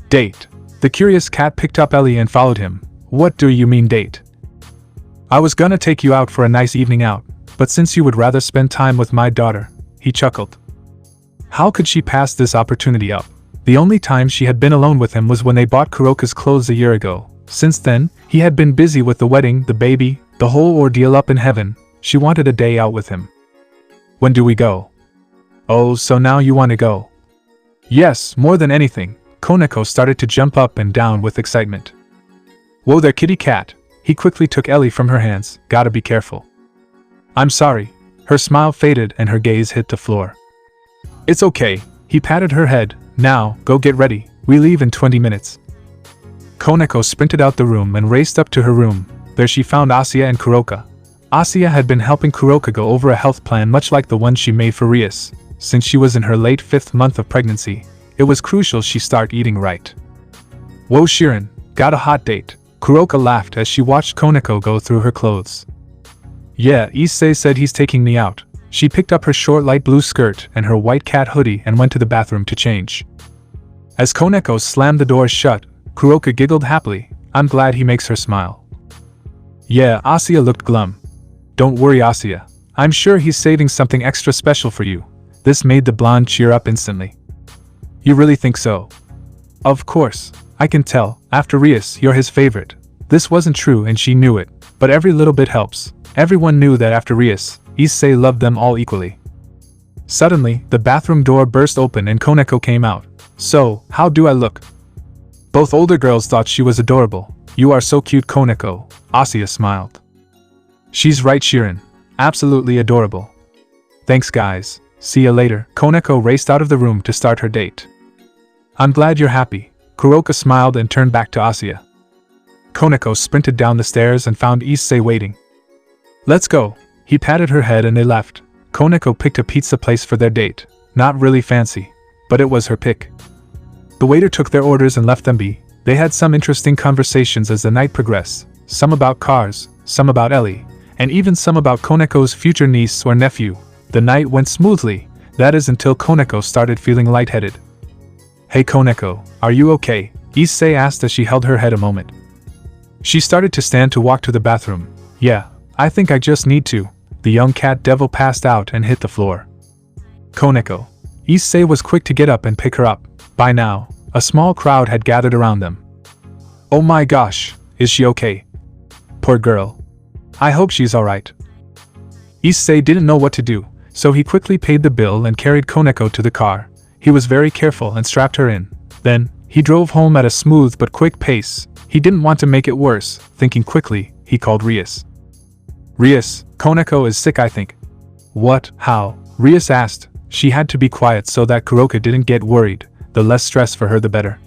Date. The curious cat picked up Ellie and followed him. What do you mean date? I was gonna take you out for a nice evening out, but since you would rather spend time with my daughter, he chuckled. How could she pass this opportunity up? The only time she had been alone with him was when they bought Kuroka's clothes a year ago. Since then, he had been busy with the wedding, the baby, the whole ordeal up in heaven. She wanted a day out with him. When do we go? Oh, so now you want to go? Yes, more than anything. Koneko started to jump up and down with excitement. Whoa there, kitty cat. He quickly took Ellie from her hands. Gotta be careful. I'm sorry. Her smile faded and her gaze hit the floor. It's okay. He patted her head. Now, go get ready. We leave in 20 minutes. Koneko sprinted out the room and raced up to her room. There she found Asuya and Kuroka. Asuya had been helping Kuroka go over a health plan much like the one she made for Rias. Since she was in her late 5th month of pregnancy, it was crucial she start eating right. Whoa Shirin, got a hot date. Kuroka laughed as she watched Koneko go through her clothes. Yeah, Issei said he's taking me out. She picked up her short light blue skirt and her white cat hoodie and went to the bathroom to change. As Koneko slammed the door shut, Kuroka giggled happily. I'm glad he makes her smile. Yeah, Asuya looked glum. Don't worry Asuya. I'm sure he's saving something extra special for you. This made the blonde cheer up instantly. You really think so? Of course, I can tell, after Rias, you're his favorite. This wasn't true and she knew it, but every little bit helps. Everyone knew that after Rias, Issei loved them all equally. Suddenly, the bathroom door burst open and Koneko came out. So, how do I look? Both older girls thought she was adorable. You are so cute, Koneko, Asuya smiled. She's right, Shirin. Absolutely adorable. Thanks guys, see ya later. Koneko raced out of the room to start her date. I'm glad you're happy. Kuroka smiled and turned back to Asuya. Koneko sprinted down the stairs and found Issei waiting. Let's go. He patted her head and they left. Koneko picked a pizza place for their date. Not really fancy, but it was her pick. The waiter took their orders and left them be. They had some interesting conversations as the night progressed, some about cars, some about Ellie, and even some about Koneko's future niece or nephew. The night went smoothly, that is until Koneko started feeling lightheaded. Hey Koneko, are you okay? Issei asked as she held her head a moment. She started to stand to walk to the bathroom. Yeah, I think I just need to. The young cat devil passed out and hit the floor. Koneko. Issei was quick to get up and pick her up. By now, a small crowd had gathered around them. Oh my gosh, is she okay? Poor girl. I hope she's alright. Issei didn't know what to do, so he quickly paid the bill and carried Koneko to the car. He was very careful and strapped her in. Then, he drove home at a smooth but quick pace. He didn't want to make it worse. Thinking quickly, he called Rias. Rias, Koneko is sick I think. What? How? Rias asked. She had to be quiet so that Kuroka didn't get worried. The less stress for her the better.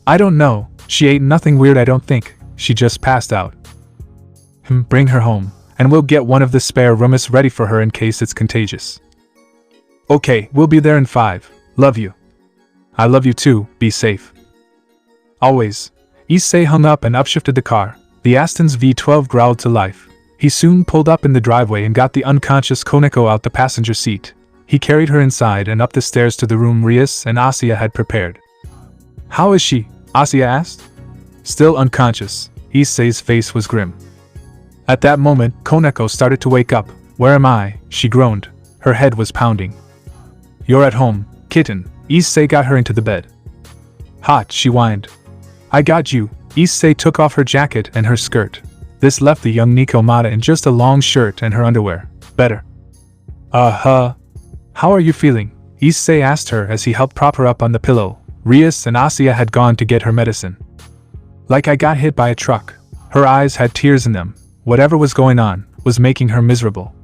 I don't know. She ate nothing weird I don't think. She just passed out. Bring her home, and we'll get one of the spare rooms ready for her in case it's contagious. Okay, we'll be there in 5. Love you. I love you too, be safe. Always. Issei hung up and upshifted the car. The Aston's V12 growled to life. He soon pulled up in the driveway and got the unconscious Koneko out the passenger seat. He carried her inside and up the stairs to the room Rias and Asuya had prepared. How is she? Asuya asked. Still unconscious. Issei's face was grim. At that moment, Koneko started to wake up. Where am I? She groaned. Her head was pounding. You're at home, kitten. Issei got her into the bed. Hot, she whined. I got you. Issei took off her jacket and her skirt. This left the young Nikomata in just a long shirt and her underwear. Better. How are you feeling? Issei asked her as he helped prop her up on the pillow. Rias and Asuya had gone to get her medicine. Like I got hit by a truck. Her eyes had tears in them. Whatever was going on was making her miserable.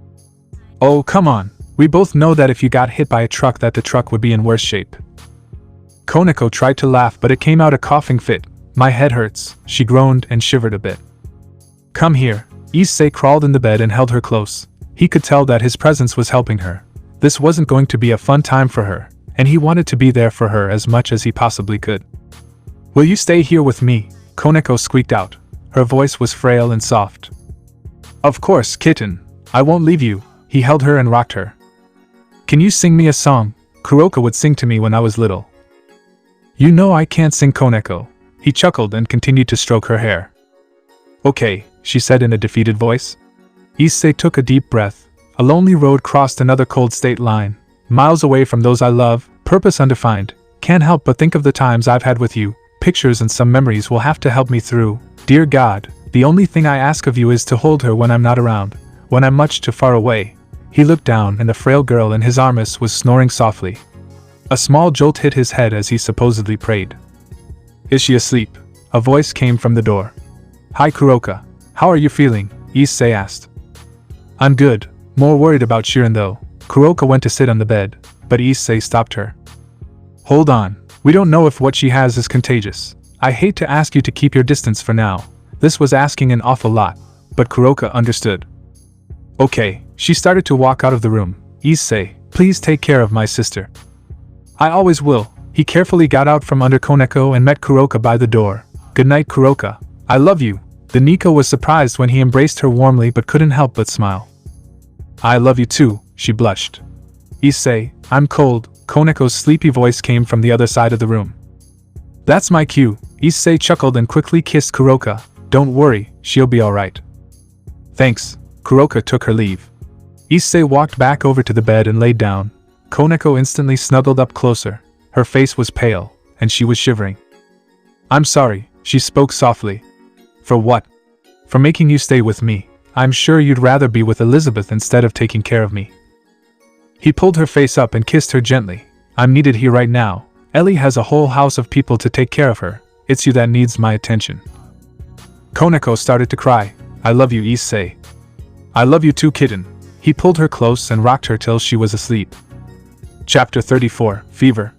Oh, come on. We both know that if you got hit by a truck that the truck would be in worse shape. Koneko tried to laugh but it came out a coughing fit. My head hurts, she groaned and shivered a bit. Come here. Issei crawled in the bed and held her close. He could tell that his presence was helping her. This wasn't going to be a fun time for her, and he wanted to be there for her as much as he possibly could. Will you stay here with me? Koneko squeaked out. Her voice was frail and soft. Of course, kitten. I won't leave you. He held her and rocked her. Can you sing me a song? Kuroka would sing to me when I was little. You know I can't sing, Koneko. He chuckled and continued to stroke her hair. Okay, she said in a defeated voice. Issei took a deep breath. A lonely road crossed another cold state line. Miles away from those I love, purpose undefined. Can't help but think of the times I've had with you. Pictures and some memories will have to help me through. Dear God, the only thing I ask of you is to hold her when I'm not around, when I'm much too far away. He looked down and the frail girl in his arms was snoring softly. A small jolt hit his head as he supposedly prayed. Is she asleep? A voice came from the door. Hi Kuroka. How are you feeling? Issei asked. I'm good. More worried about Shirin though. Kuroka went to sit on the bed, but Issei stopped her. Hold on. We don't know if what she has is contagious. I hate to ask you to keep your distance for now. This was asking an awful lot, but Kuroka understood. Okay, she started to walk out of the room. Issei, please take care of my sister. I always will. He carefully got out from under Koneko and met Kuroka by the door. Good night, Kuroka. I love you. The Nico was surprised when he embraced her warmly but couldn't help but smile. I love you too, she blushed. Issei, I'm cold. Koneko's sleepy voice came from the other side of the room. That's my cue. Issei chuckled and quickly kissed Kuroka. Don't worry, she'll be alright. Thanks. Kuroka took her leave. Issei walked back over to the bed and laid down. Koneko instantly snuggled up closer. Her face was pale, and she was shivering. "I'm sorry," she spoke softly. "For what?" "For making you stay with me. I'm sure you'd rather be with Elizabeth instead of taking care of me." He pulled her face up and kissed her gently. "I'm needed here right now. Ellie has a whole house of people to take care of her. It's you that needs my attention." Koneko started to cry. "I love you, Issei." "I love you too, kitten." He pulled her close and rocked her till she was asleep. Chapter 34, Fever.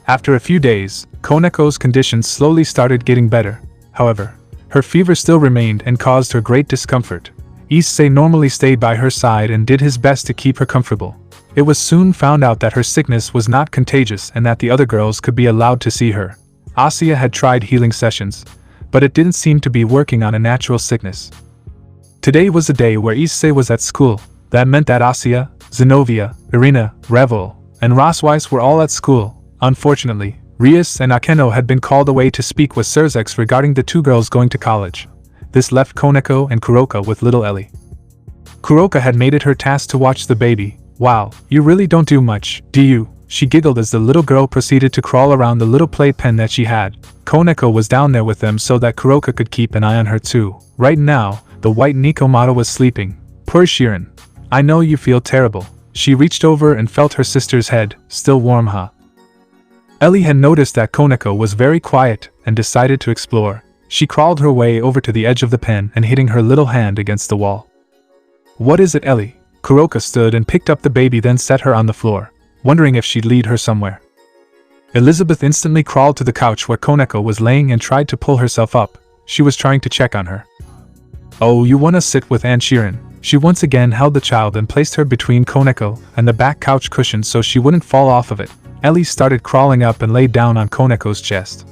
After a few days, Koneko's condition slowly started getting better. However, her fever still remained and caused her great discomfort. Issei normally stayed by her side and did his best to keep her comfortable. It was soon found out that her sickness was not contagious and that the other girls could be allowed to see her. Asuya had tried healing sessions, but it didn't seem to be working on a natural sickness. Today was a day where Issei was at school. That meant that Asuya, Zenobia, Irina, Revel, and Rosweiss were all at school. Unfortunately, Rias and Akeno had been called away to speak with Surzex regarding the two girls going to college. This left Koneko and Kuroka with little Ellie. Kuroka had made it her task to watch the baby. "Wow, you really don't do much, do you?" She giggled as the little girl proceeded to crawl around the little playpen that she had. Koneko was down there with them so that Kuroka could keep an eye on her too. Right now, the white Nikomata was sleeping. Poor Shirin. "I know you feel terrible." She reached over and felt her sister's head, still warm, huh? Ellie had noticed that Koneko was very quiet and decided to explore. She crawled her way over to the edge of the pen and hitting her little hand against the wall. "What is it, Ellie?" Kuroka stood and picked up the baby, then set her on the floor, wondering if she'd lead her somewhere. Elizabeth instantly crawled to the couch where Koneko was laying and tried to pull herself up. She was trying to check on her. "Oh, you wanna sit with Aunt Shirin?" She once again held the child and placed her between Koneko and the back couch cushion so she wouldn't fall off of it. Ellie started crawling up and laid down on Koneko's chest.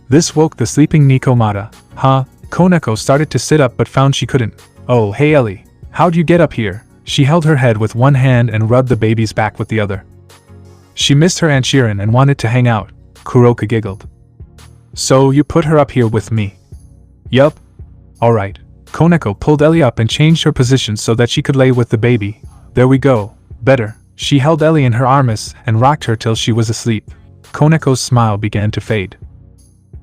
This woke the sleeping Nikomata. "Huh?" Koneko started to sit up but found she couldn't. "Oh, hey Ellie. How'd you get up here?" She held her head with one hand and rubbed the baby's back with the other. She missed her Aunt Shirin and wanted to hang out. Kuroka giggled. "So you put her up here with me?" "Yup." "Alright." Koneko pulled Ellie up and changed her position so that she could lay with the baby. "There we go. Better." She held Ellie in her arms and rocked her till she was asleep. Koneko's smile began to fade.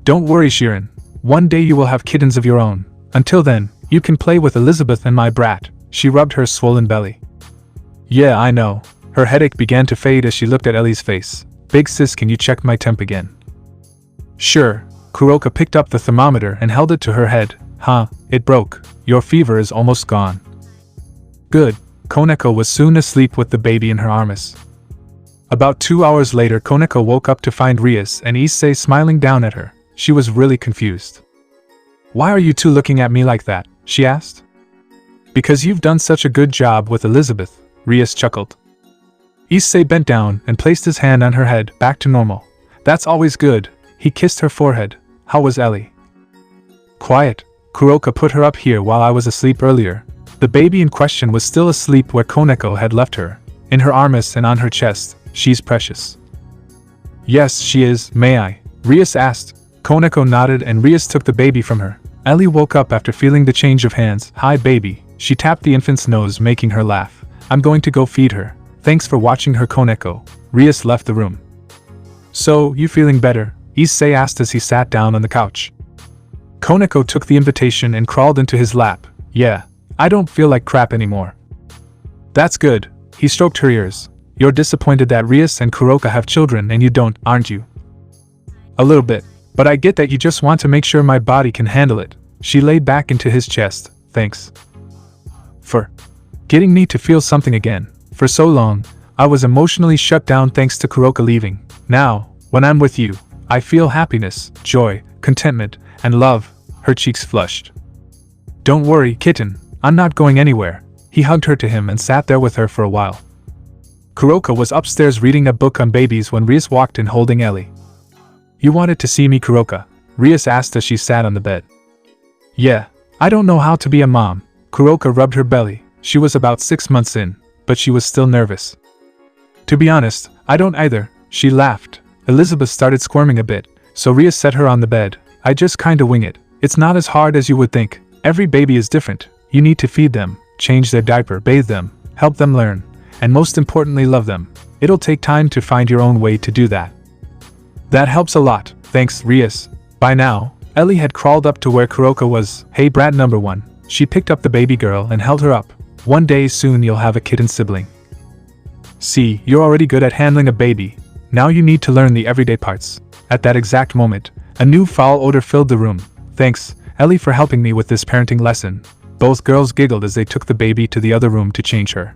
"Don't worry, Shirin. One day you will have kittens of your own. Until then, you can play with Elizabeth and my brat." She rubbed her swollen belly. "Yeah, I know." Her headache began to fade as she looked at Ellie's face. "Big sis, can you check my temp again?" "Sure." Kuroka picked up the thermometer and held it to her head. "Huh, it broke. Your fever is almost gone." "Good." Koneko was soon asleep with the baby in her arms. About 2 hours later, Koneko woke up to find Rias and Issei smiling down at her. She was really confused. "Why are you two looking at me like that?" she asked. "Because you've done such a good job with Elizabeth," Rias chuckled. Issei bent down and placed his hand on her head, back to normal. "That's always good." He kissed her forehead. "How was Ellie?" "Quiet. Kuroka put her up here while I was asleep earlier." The baby in question was still asleep where Koneko had left her, in her arms and on her chest. "She's precious." "Yes, she is. May I?" Rias asked. Koneko nodded and Rias took the baby from her. Ellie woke up after feeling the change of hands. "Hi, baby." She tapped the infant's nose, making her laugh. "I'm going to go feed her. Thanks for watching her, Koneko." Rias left the room. "So, you feeling better?" Issei asked as he sat down on the couch. Koneko took the invitation and crawled into his lap. "Yeah. I don't feel like crap anymore." "That's good." He stroked her ears. "You're disappointed that Rias and Kuroka have children and you don't, aren't you?" "A little bit. But I get that you just want to make sure my body can handle it." She laid back into his chest. "Thanks for getting me to feel something again. For so long, I was emotionally shut down thanks to Kuroka leaving. Now, when I'm with you, I feel happiness, joy, contentment, and love." Her cheeks flushed. "Don't worry, kitten. I'm not going anywhere." He hugged her to him and sat there with her for a while. Kuroka was upstairs reading a book on babies when Rias walked in holding Ellie. "You wanted to see me, Kuroka?" Rias asked as she sat on the bed. "Yeah. I don't know how to be a mom." Kuroka rubbed her belly. She was about 6 months in, but she was still nervous. "To be honest, I don't either." She laughed. Elizabeth started squirming a bit, so Rias set her on the bed. "I just kinda wing it. It's not as hard as you would think. Every baby is different. You need to feed them, change their diaper, bathe them, help them learn, and most importantly love them. It'll take time to find your own way to do that." That helps a lot, thanks, Rias. By now, Ellie had crawled up to where Kuroka was. Hey brat number 1. She picked up the baby girl and held her up. One day soon you'll have a kitten sibling. See, you're already good at handling a baby. Now you need to learn the everyday parts. At that exact moment, a new foul odor filled the room. Thanks, Ellie, for helping me with this parenting lesson. Both girls giggled as they took the baby to the other room to change her.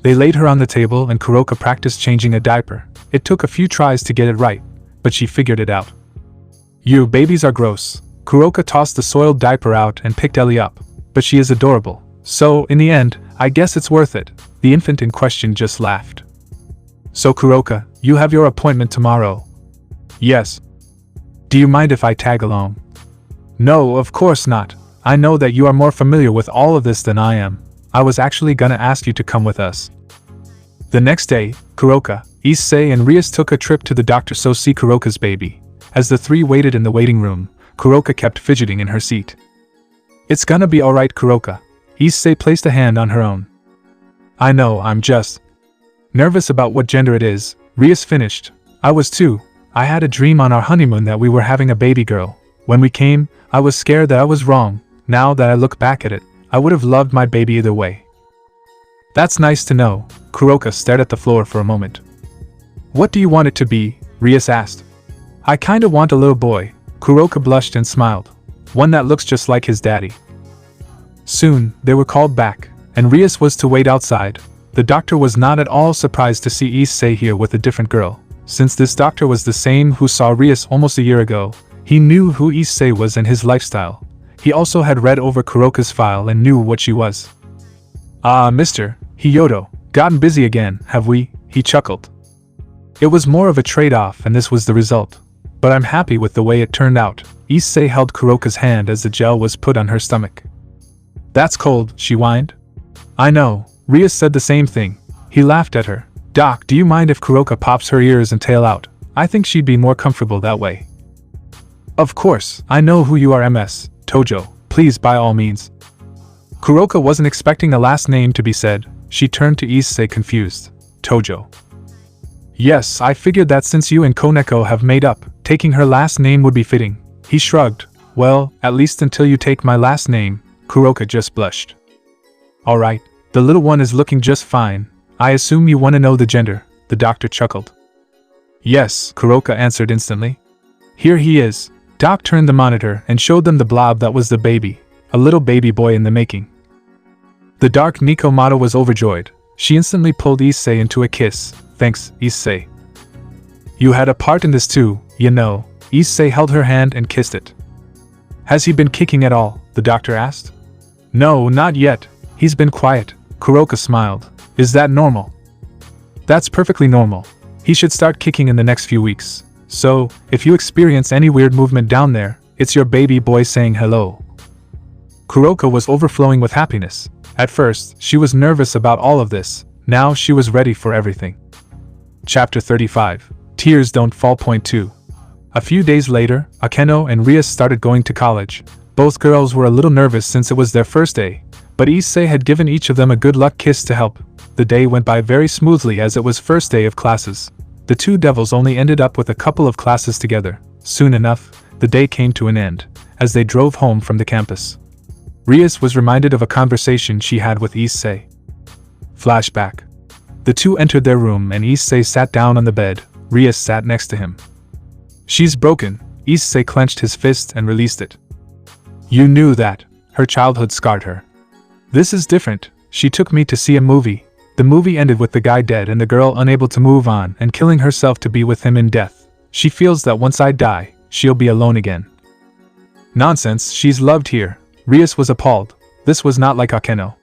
They laid her on the table and Kuroka practiced changing a diaper. It took a few tries to get it right, but she figured it out. You babies are gross. Kuroka tossed the soiled diaper out and picked Ellie up. But she is adorable. So, in the end, I guess it's worth it. The infant in question just laughed. So Kuroka, you have your appointment tomorrow. Yes. Do you mind if I tag along? No, of course not. I know that you are more familiar with all of this than I am. I was actually gonna ask you to come with us. The next day, Kuroka, Issei and Rias took a trip to the doctor to see Kuroka's baby. As the three waited in the waiting room, Kuroka kept fidgeting in her seat. It's gonna be alright, Kuroka. Issei placed a hand on her own. I know, I'm just nervous about what gender it is, Rias finished. I was too. I had a dream on our honeymoon that we were having a baby girl. When we came, I was scared that I was wrong. Now that I look back at it, I would have loved my baby either way. That's nice to know. Kuroka stared at the floor for a moment. What do you want it to be? Rias asked. I kinda want a little boy. Kuroka blushed and smiled. One that looks just like his daddy. Soon, they were called back, and Rias was to wait outside. The doctor was not at all surprised to see Issei here with a different girl. Since this doctor was the same who saw Rias almost a year ago, he knew who Issei was and his lifestyle. He also had read over Kuroka's file and knew what she was. Ah, Mr. Hyodo, gotten busy again, have we? He chuckled. It was more of a trade-off and this was the result. But I'm happy with the way it turned out. Issei held Kuroka's hand as the gel was put on her stomach. That's cold, she whined. I know, Rias said the same thing. He laughed at her. Doc, do you mind if Kuroka pops her ears and tail out? I think she'd be more comfortable that way. Of course, I know who you are, Ms. Tojo, please by all means. Kuroka wasn't expecting a last name to be said. She turned to Issei confused. Tojo. Yes, I figured that since you and Koneko have made up, taking her last name would be fitting. He shrugged. Well, at least until you take my last name. Kuroka just blushed. Alright, the little one is looking just fine. I assume you want to know the gender, the doctor chuckled. Yes, Kuroka answered instantly. Here he is. Doc turned the monitor and showed them the blob that was the baby, a little baby boy in the making. The dark Nikomata was overjoyed. She instantly pulled Issei into a kiss. Thanks, Issei. You had a part in this too, you know. Issei held her hand and kissed it. Has he been kicking at all? The doctor asked. No, not yet. He's been quiet. Kuroka smiled. Is that normal? That's perfectly normal. He should start kicking in the next few weeks. So, if you experience any weird movement down there, it's your baby boy saying hello. Kuroka was overflowing with happiness. At first, she was nervous about all of this. Now she was ready for everything. Chapter 35. Tears Don't Fall. Point 2. A few days later, Akeno and Rias started going to college. Both girls were a little nervous since it was their first day, but Issei had given each of them a good luck kiss to help. The day went by very smoothly as it was first day of classes. The two devils only ended up with a couple of classes together. Soon enough, the day came to an end, as they drove home from the campus. Rias was reminded of a conversation she had with Issei. Flashback. The two entered their room and Issei sat down on the bed. Rias sat next to him. She's broken. Issei clenched his fist and released it. You knew that. Her childhood scarred her. This is different. She took me to see a movie. The movie ended with the guy dead and the girl unable to move on and killing herself to be with him in death. She feels that once I die, she'll be alone again. Nonsense, she's loved here. Rias was appalled. This was not like Akeno.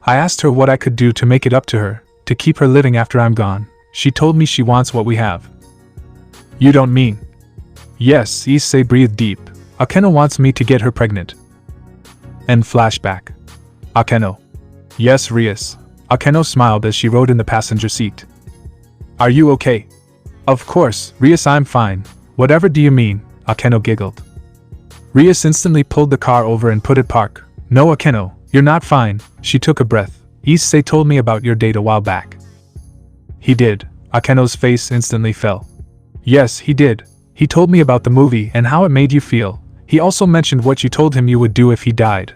I asked her what I could do to make it up to her, to keep her living after I'm gone. She told me she wants what we have. You don't mean? Yes, Issei breathed deep. Akeno wants me to get her pregnant. End flashback. Akeno. Yes, Rias. Akeno smiled as she rode in the passenger seat. Are you okay? Of course, Rias, I'm fine. Whatever do you mean? Akeno giggled. Rias instantly pulled the car over and put it park. No, Akeno, you're not fine. She took a breath. Issei told me about your date a while back. He did. Akeno's face instantly fell. Yes, he did. He told me about the movie and how it made you feel. He also mentioned what you told him you would do if he died.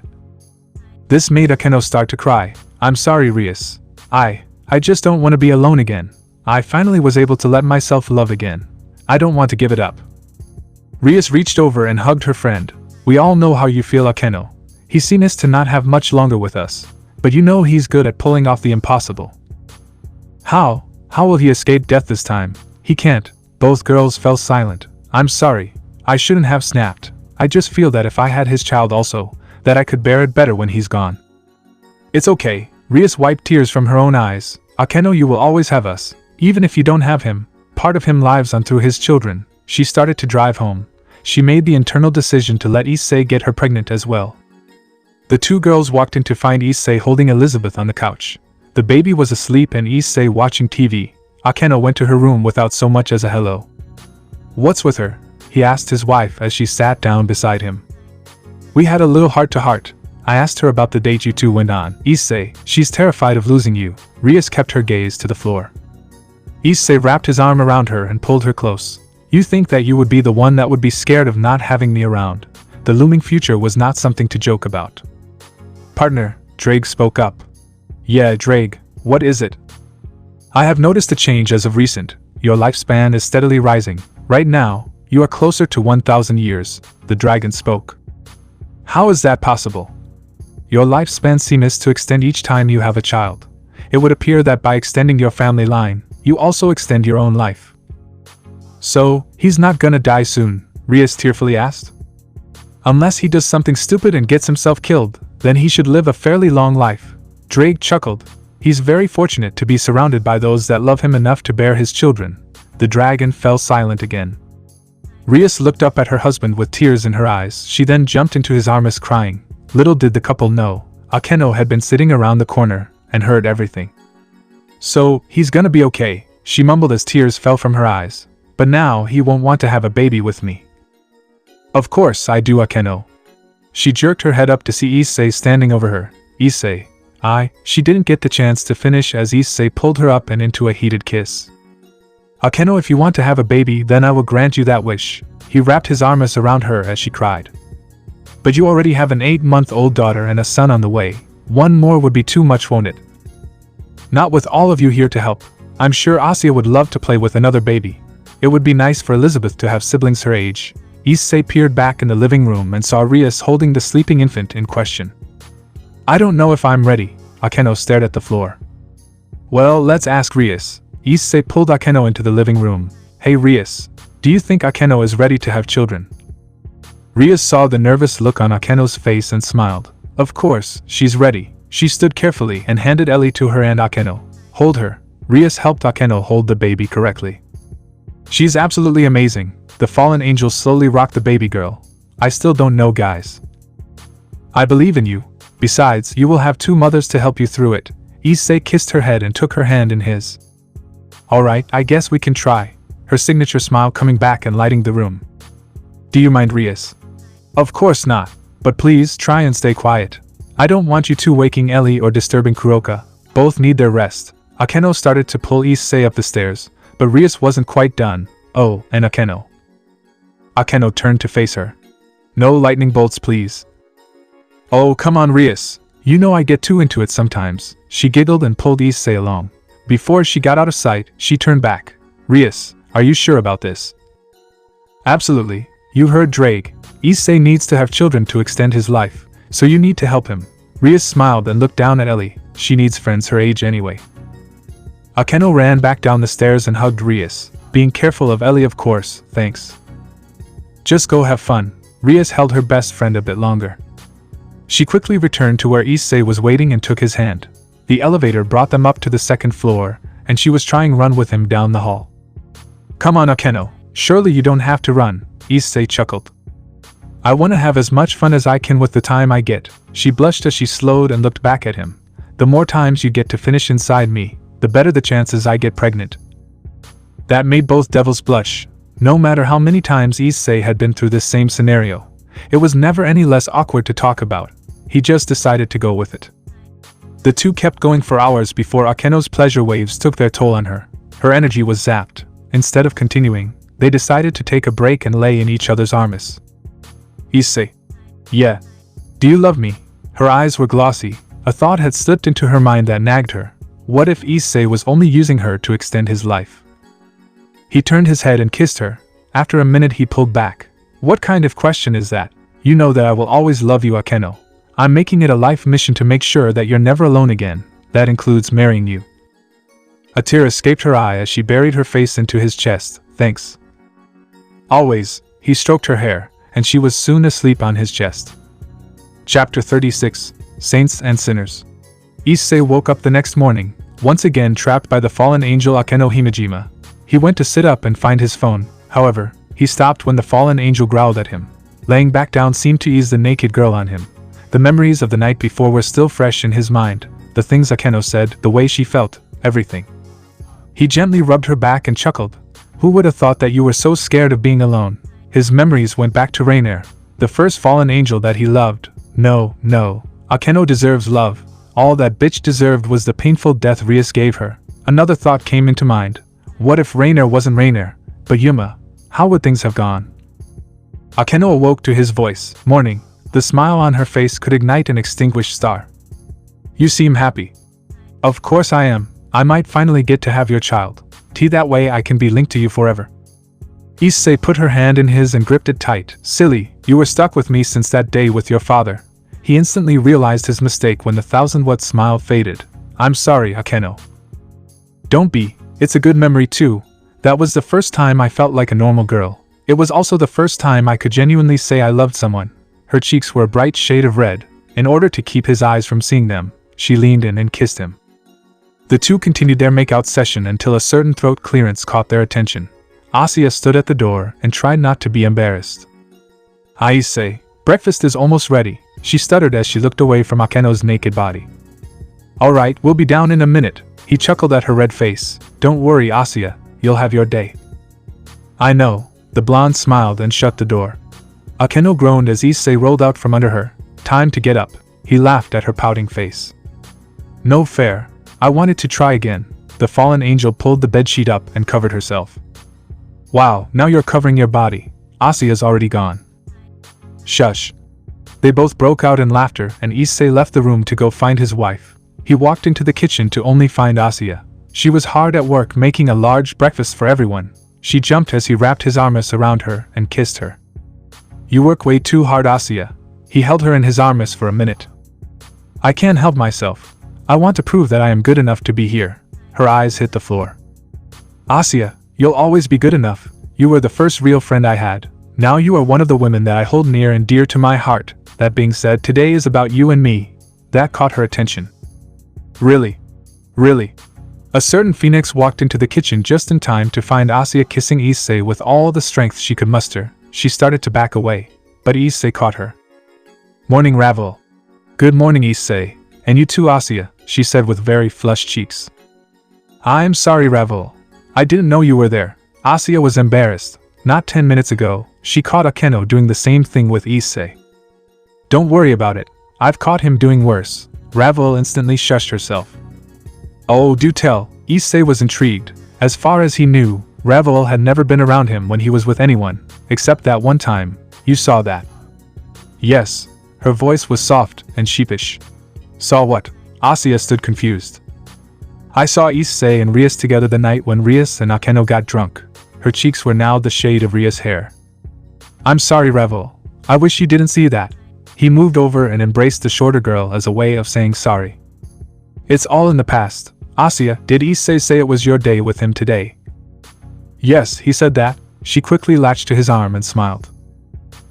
This made Akeno start to cry. I'm sorry, Rias. I just don't want to be alone again. I finally was able to let myself love again. I don't want to give it up. Rias reached over and hugged her friend. We all know how you feel, Akeno. He seems to not have much longer with us, but you know he's good at pulling off the impossible. How will he escape death this time? He can't. Both girls fell silent. I'm sorry. I shouldn't have snapped. I just feel that if I had his child also, that I could bear it better when he's gone. It's okay. Rias wiped tears from her own eyes. Akeno, you will always have us. Even if you don't have him, part of him lives on through his children. She started to drive home. She made the internal decision to let Issei get her pregnant as well. The two girls walked in to find Issei holding Elizabeth on the couch. The baby was asleep and Issei watching TV. Akeno went to her room without so much as a hello. What's with her? He asked his wife as she sat down beside him. We had a little heart-to-heart. I asked her about the date you two went on. Issei, she's terrified of losing you. Rias kept her gaze to the floor. Issei wrapped his arm around her and pulled her close. You think that you would be the one that would be scared of not having me around. The looming future was not something to joke about. Partner, Drake spoke up. Yeah, Drake, what is it? I have noticed a change as of recent. Your lifespan is steadily rising. Right now, you are closer to 1,000 years, the dragon spoke. How is that possible? Your lifespan seems to extend each time you have a child. It would appear that by extending your family line, you also extend your own life. So, he's not gonna die soon? Rias tearfully asked. Unless he does something stupid and gets himself killed, then he should live a fairly long life. Drake chuckled. He's very fortunate to be surrounded by those that love him enough to bear his children. The dragon fell silent again. Rias looked up at her husband with tears in her eyes. She then jumped into his arms crying. Little did the couple know, Akeno had been sitting around the corner and heard everything. So, he's gonna be okay, she mumbled as tears fell from her eyes. But now he won't want to have a baby with me. Of course I do, Akeno. She jerked her head up to see Issei standing over her. Issei, she didn't get the chance to finish as Issei pulled her up and into a heated kiss. Akeno, if you want to have a baby, then I will grant you that wish. He wrapped his arms around her as she cried. But you already have an 8-month-old daughter and a son on the way. One more would be too much, won't it? Not with all of you here to help. I'm sure Asia would love to play with another baby. It would be nice for Elizabeth to have siblings her age. Issei peered back in the living room and saw Rias holding the sleeping infant in question. I don't know if I'm ready. Akeno stared at the floor. Well, let's ask Rias. Issei pulled Akeno into the living room. Hey Rias, do you think Akeno is ready to have children? Rias saw the nervous look on Akeno's face and smiled. Of course, she's ready. She stood carefully and handed Ellie to her and Akeno. Hold her. Rias helped Akeno hold the baby correctly. She's absolutely amazing. The fallen angel slowly rocked the baby girl. I still don't know, guys. I believe in you. Besides, you will have 2 mothers to help you through it. Issei kissed her head and took her hand in his. Alright, I guess we can try. Her signature smile coming back and lighting the room. Do you mind, Rias? Of course not. But please try and stay quiet. I don't want you two waking Ellie or disturbing Kuroka. Both need their rest. Akeno started to pull Issei up the stairs, but Rias wasn't quite done. Oh, and Akeno. Akeno turned to face her. No lightning bolts, please. Oh, come on, Rias. You know I get too into it sometimes. She giggled and pulled Issei along. Before she got out of sight, she turned back. Rias, are you sure about this? Absolutely. You heard Drake. Issei needs to have children to extend his life, so you need to help him. Rias smiled and looked down at Ellie. She needs friends her age anyway. Akeno ran back down the stairs and hugged Rias, being careful of Ellie, of course, thanks. Just go have fun. Rias held her best friend a bit longer. She quickly returned to where Issei was waiting and took his hand. The elevator brought them up to the 2nd floor, and she was trying to run with him down the hall. Come on, Akeno. Surely you don't have to run, Issei chuckled. I want to have as much fun as I can with the time I get. She blushed as she slowed and looked back at him. The more times you get to finish inside me, the better the chances I get pregnant. That made both devils blush. No matter how many times Issei had been through this same scenario, it was never any less awkward to talk about. He just decided to go with it. The two kept going for hours before Akeno's pleasure waves took their toll on her. Her energy was zapped. Instead of continuing, they decided to take a break and lay in each other's arms. Issei. Yeah. Do you love me? Her eyes were glossy. A thought had slipped into her mind that nagged her. What if Issei was only using her to extend his life? He turned his head and kissed her. After a minute he pulled back. What kind of question is that? You know that I will always love you, Akeno. I'm making it a life mission to make sure that you're never alone again. That includes marrying you. A tear escaped her eye as she buried her face into his chest. Thanks. Always. He stroked her hair, and she was soon asleep on his chest. Chapter 36. Saints and Sinners. Issei woke up the next morning, once again trapped by the fallen angel Akeno Himejima. He went to sit up and find his phone. However, he stopped when the fallen angel growled at him. Laying back down seemed to ease the naked girl on him. The memories of the night before were still fresh in his mind. The things Akeno said, the way she felt, everything. He gently rubbed her back and chuckled. Who would have thought that you were so scared of being alone? His memories went back to Rainier, the first fallen angel that he loved. No. Akeno deserves love. All that bitch deserved was the painful death Rias gave her. Another thought came into mind. What if Rainier wasn't Rainier, but Yuma? How would things have gone? Akeno awoke to his voice. Morning. The smile on her face could ignite an extinguished star. You seem happy. Of course I am. I might finally get to have your child. That way I can be linked to you forever. Issei put her hand in his and gripped it tight. Silly, you were stuck with me since that day with your father. He instantly realized his mistake when the 1000-watt smile faded. I'm sorry, Akeno. Don't be. It's a good memory too. That was the first time I felt like a normal girl. It was also the first time I could genuinely say I loved someone. Her cheeks were a bright shade of red. In order to keep his eyes from seeing them, she leaned in and kissed him. The two continued their make-out session until a certain throat clearance caught their attention. Asuya stood at the door and tried not to be embarrassed. Issei, breakfast is almost ready, she stuttered as she looked away from Akeno's naked body. Alright, we'll be down in a minute, he chuckled at her red face. Don't worry, Asuya, you'll have your day. I know, the blonde smiled and shut the door. Akeno groaned as Issei rolled out from under her. Time to get up, he laughed at her pouting face. No fair. I wanted to try again. The fallen angel pulled the bedsheet up and covered herself. Wow, now you're covering your body. Asuya's already gone. Shush. They both broke out in laughter and Issei left the room to go find his wife. He walked into the kitchen to only find Asuya. She was hard at work making a large breakfast for everyone. She jumped as he wrapped his arms around her and kissed her. You work way too hard, Asuya. He held her in his arms for a minute. I can't help myself. I want to prove that I am good enough to be here. Her eyes hit the floor. Asuya, you'll always be good enough. You were the first real friend I had. Now you are one of the women that I hold near and dear to my heart. That being said, today is about you and me. That caught her attention. Really? A certain phoenix walked into the kitchen just in time to find Asuya kissing Issei with all the strength she could muster. She started to back away, but Issei caught her. Morning, Ravel. Good morning, Issei. And you too, Asuya, she said with very flushed cheeks. I'm sorry, Ravel. I didn't know you were there. Asuya was embarrassed. Not 10 minutes ago, she caught Akeno doing the same thing with Issei. Don't worry about it. I've caught him doing worse. Ravel instantly shushed herself. Oh, do tell. Issei was intrigued. As far as he knew, Ravel had never been around him when he was with anyone, except that one time. You saw that? Yes. Her voice was soft and sheepish. Saw what? Asuya stood confused. I saw Issei and Rias together the night when Rias and Akeno got drunk. Her cheeks were now the shade of Rias' hair. I'm sorry, Ravel. I wish you didn't see that. He moved over and embraced the shorter girl as a way of saying sorry. It's all in the past. Asuya, did Issei say it was your day with him today? Yes, he said that. She quickly latched to his arm and smiled.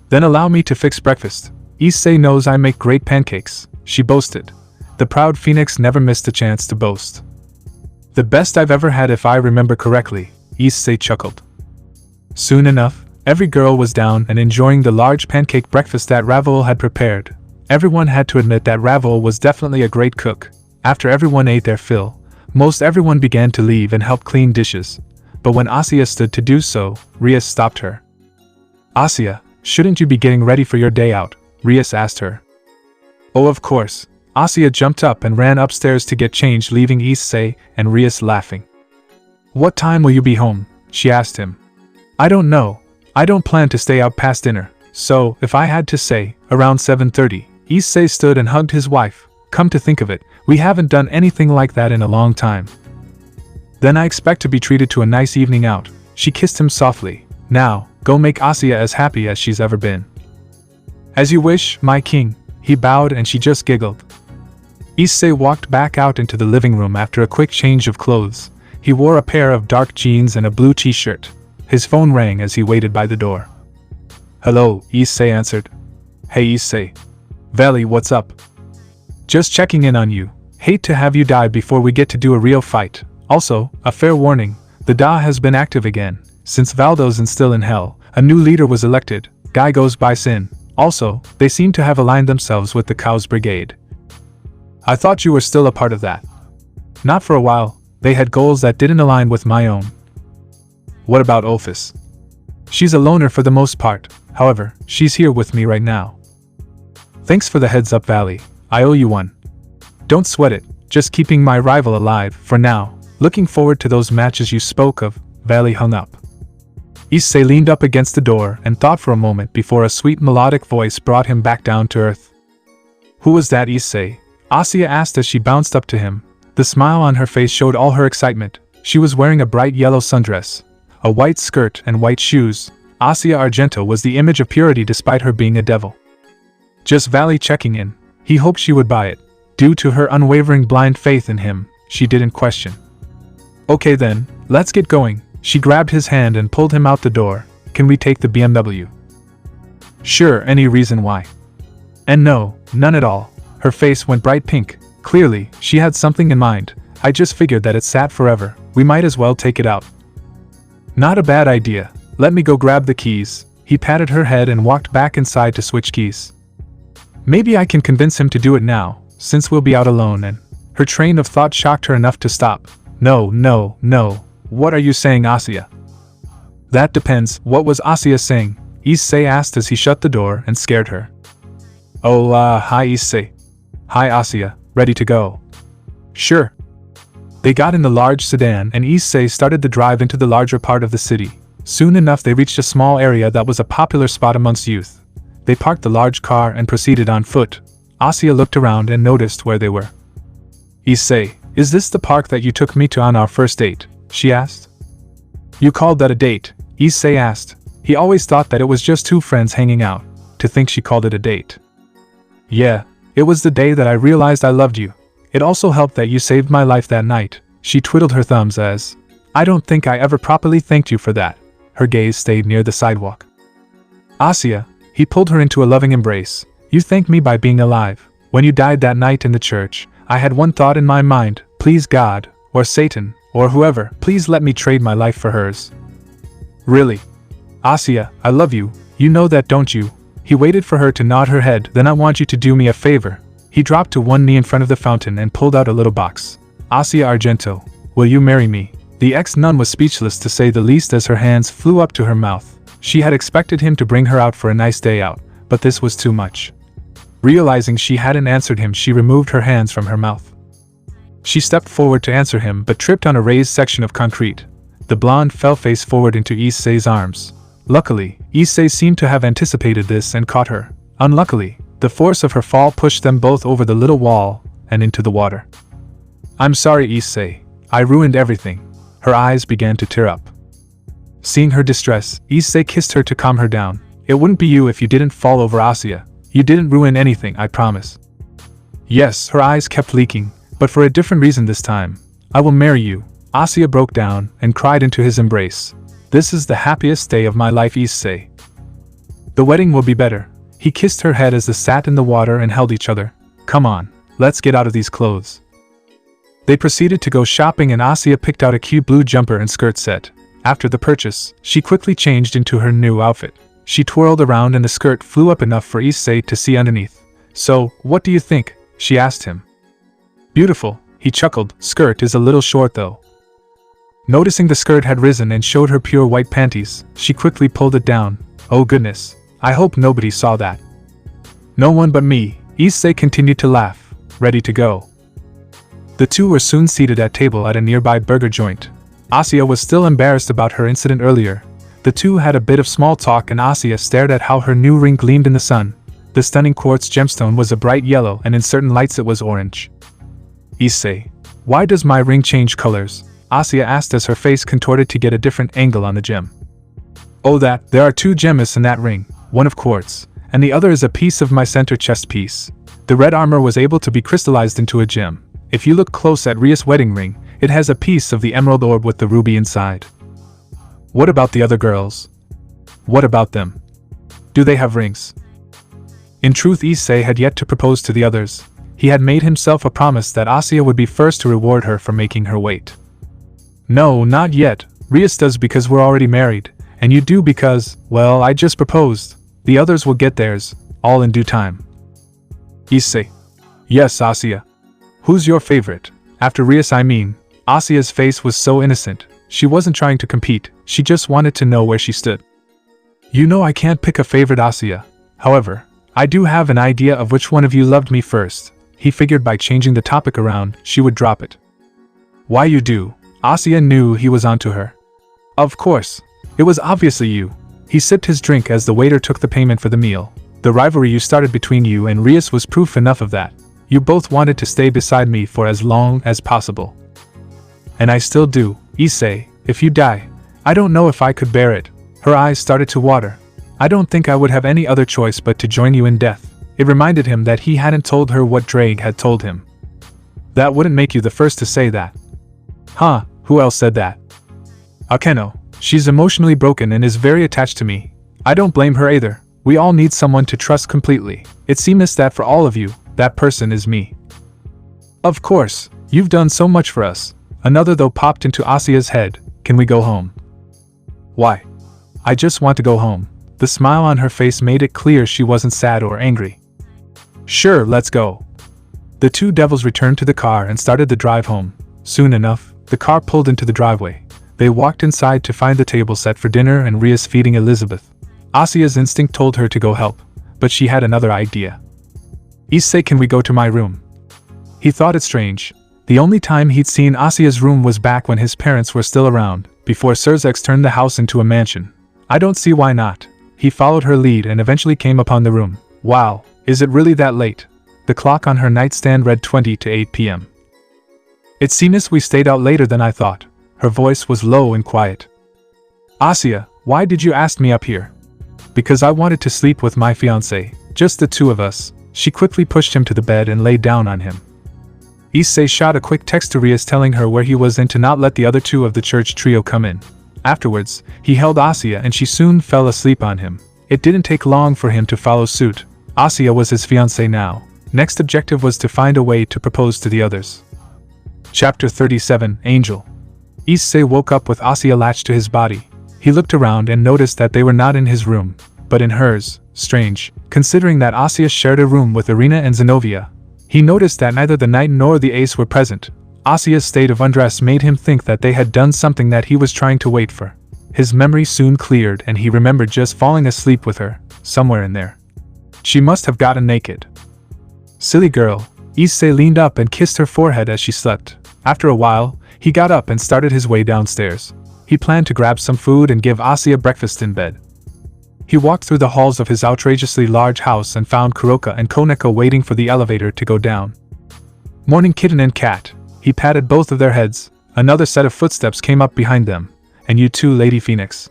Then allow me to fix breakfast. Issei knows I make great pancakes, she boasted. The proud phoenix never missed a chance to boast. The best I've ever had if I remember correctly, Issei chuckled. Soon enough, every girl was down and enjoying the large pancake breakfast that Ravel had prepared. Everyone had to admit that Ravel was definitely a great cook. After everyone ate their fill, most everyone began to leave and help clean dishes. But when Asuya stood to do so, Rias stopped her. Asuya, shouldn't you be getting ready for your day out? Rias asked her. Oh, of course. Asuya jumped up and ran upstairs to get changed, leaving Issei and Rias laughing. What time will you be home? She asked him. I don't know. I don't plan to stay out past dinner, so, if I had to say, around 7:30, Issei stood and hugged his wife. Come to think of it, we haven't done anything like that in a long time. Then I expect to be treated to a nice evening out. She kissed him softly. Now, go make Asiya as happy as she's ever been. As you wish, my king. He bowed and she just giggled. Issei walked back out into the living room after a quick change of clothes. He wore a pair of dark jeans and a blue t-shirt. His phone rang as he waited by the door. Hello, Issei answered. Hey Issei. Veli, what's up? Just checking in on you. Hate to have you die before we get to do a real fight. Also, a fair warning, the Da has been active again. Since Valdo's still in hell, a new leader was elected. Guy goes by Sin. Also, they seem to have aligned themselves with the Cow's Brigade. I thought you were still a part of that. Not for a while. They had goals that didn't align with my own. What about Ophis? She's a loner for the most part, however, she's here with me right now. Thanks for the heads up, Valley. I owe you one. Don't sweat it, just keeping my rival alive for now. Looking forward to those matches you spoke of. Valley hung up. Issei leaned up against the door and thought for a moment before a sweet melodic voice brought him back down to earth. Who was that, Issei? Asiya asked as she bounced up to him. The smile on her face showed all her excitement. She was wearing a bright yellow sundress, a white skirt and white shoes. Asiya Argento was the image of purity despite her being a devil. Just Valley checking in. He hoped she would buy it. Due to her unwavering blind faith in him, she didn't question. Okay then, let's get going. She grabbed his hand and pulled him out the door. Can we take the BMW? Sure, any reason why? And no, none at all. Her face went bright pink. Clearly, she had something in mind. I just figured that it sat forever. We might as well take it out. Not a bad idea. Let me go grab the keys. He patted her head and walked back inside to switch keys. Maybe I can convince him to do it now, since we'll be out alone and... Her train of thought shocked her enough to stop. No. What are you saying, Asiya? That depends. What was Asiya saying? Issei asked as he shut the door and scared her. Oh, hi Issei. Hi Asiya, ready to go? Sure. They got in the large sedan and Issei started the drive into the larger part of the city. Soon enough they reached a small area that was a popular spot amongst youth. They parked the large car and proceeded on foot. Asiya looked around and noticed where they were. Issei, is this the park that you took me to on our first date? She asked. You called that a date? Issei asked. He always thought that it was just two friends hanging out. To think she called it a date. Yeah, it was the day that I realized I loved you. It also helped that you saved my life that night. She twiddled her thumbs as, I don't think I ever properly thanked you for that. Her gaze stayed near the sidewalk. Asiya, he pulled her into a loving embrace. You thanked me by being alive. When you died that night in the church, I had one thought in my mind, please God, or Satan, or whoever, please let me trade my life for hers. Really? Asiya, I love you, you know that, don't you? He waited for her to nod her head. Then I want you to do me a favor. He dropped to one knee in front of the fountain and pulled out a little box. Asiya Argento, will you marry me? The ex-nun was speechless to say the least as her hands flew up to her mouth. She had expected him to bring her out for a nice day out, but this was too much. Realizing she hadn't answered him, she removed her hands from her mouth. She stepped forward to answer him but tripped on a raised section of concrete. The blonde fell face forward into Issei's arms. Luckily, Issei seemed to have anticipated this and caught her. Unluckily, the force of her fall pushed them both over the little wall and into the water. I'm sorry, Issei. I ruined everything. Her eyes began to tear up. Seeing her distress, Issei kissed her to calm her down. It wouldn't be you if you didn't fall over, Asiya. You didn't ruin anything, I promise. Yes, her eyes kept leaking, but for a different reason this time. I will marry you. Asiya broke down and cried into his embrace. This is the happiest day of my life, Issei. The wedding will be better. He kissed her head as they sat in the water and held each other. Come on, let's get out of these clothes. They proceeded to go shopping and Asiya picked out a cute blue jumper and skirt set. After the purchase, she quickly changed into her new outfit. She twirled around and the skirt flew up enough for Issei to see underneath. So, what do you think? She asked him. Beautiful, he chuckled. Skirt is a little short though. Noticing the skirt had risen and showed her pure white panties, she quickly pulled it down. Oh goodness, I hope nobody saw that. No one but me. Issei continued to laugh, ready to go. The two were soon seated at table at a nearby burger joint. Asiya was still embarrassed about her incident earlier, The two had a bit of small talk and Asya stared at how her new ring gleamed in the sun. The stunning quartz gemstone was a bright yellow and in certain lights it was orange. Issei, why does my ring change colors? Asya asked as her face contorted to get a different angle on the gem. Oh there are 2 gems in that ring, one of quartz, and the other is a piece of my center chest piece. The red armor was able to be crystallized into a gem. If you look close at Ria's wedding ring, it has a piece of the emerald orb with the ruby inside. What about the other girls? What about them? Do they have rings? In truth, Issei had yet to propose to the others. He had made himself a promise that Asya would be first to reward her for making her wait. No, not yet. Rias does because we're already married, and you do because, well, I just proposed. The others will get theirs, all in due time. Issei. Yes, Asya. Who's your favorite? After Rias, I mean. Asya's face was so innocent. She wasn't trying to compete, she just wanted to know where she stood. You know I can't pick a favorite, Asya. However, I do have an idea of which one of you loved me first. He figured by changing the topic around, she would drop it. Why you do? Asya knew he was onto her. Of course. It was obviously you. He sipped his drink as the waiter took the payment for the meal. The rivalry you started between you and Rias was proof enough of that. You both wanted to stay beside me for as long as possible. And I still do, Issei. If you die, I don't know if I could bear it. Her eyes started to water. I don't think I would have any other choice but to join you in death. It reminded him that he hadn't told her what Drake had told him. That wouldn't make you the first to say that. Huh, who else said that? Akeno. She's emotionally broken and is very attached to me. I don't blame her either. We all need someone to trust completely. It seems that for all of you, that person is me. Of course, you've done so much for us. Another though popped into Asya's head. Can we go home? Why? I just want to go home. The smile on her face made it clear she wasn't sad or angry. Sure, let's go. The 2 devils returned to the car and started the drive home. Soon enough, the car pulled into the driveway. They walked inside to find the table set for dinner and Rias feeding Elizabeth. Asya's instinct told her to go help, but she had another idea. Issei, can we go to my room? He thought it strange. The only time he'd seen Asya's room was back when his parents were still around, before Sairaorg turned the house into a mansion. I don't see why not. He followed her lead and eventually came upon the room. Wow, is it really that late? The clock on her nightstand read 20 to 8 p.m. It seems we stayed out later than I thought. Her voice was low and quiet. Asya, why did you ask me up here? Because I wanted to sleep with my fiancé, just the 2 of us. She quickly pushed him to the bed and laid down on him. Issei shot a quick text to Rias telling her where he was and to not let the other 2 of the church trio come in. Afterwards, he held Asya and she soon fell asleep on him. It didn't take long for him to follow suit. Asya was his fiancée now. Next objective was to find a way to propose to the others. Chapter 37, Angel. Issei woke up with Asya latched to his body. He looked around and noticed that they were not in his room, but in hers. Strange, considering that Asya shared a room with Irina and Zenobia. He noticed that neither the knight nor the ace were present. Asya's state of undress made him think that they had done something that he was trying to wait for. His memory soon cleared and he remembered just falling asleep with her, somewhere in there. She must have gotten naked. Silly girl. Issei leaned up and kissed her forehead as she slept. After a while, he got up and started his way downstairs. He planned to grab some food and give Asya breakfast in bed. He walked through the halls of his outrageously large house and found Kuroka and Koneko waiting for the elevator to go down. Morning, kitten and cat. He patted both of their heads. Another set of footsteps came up behind them. And you too, Lady Phoenix.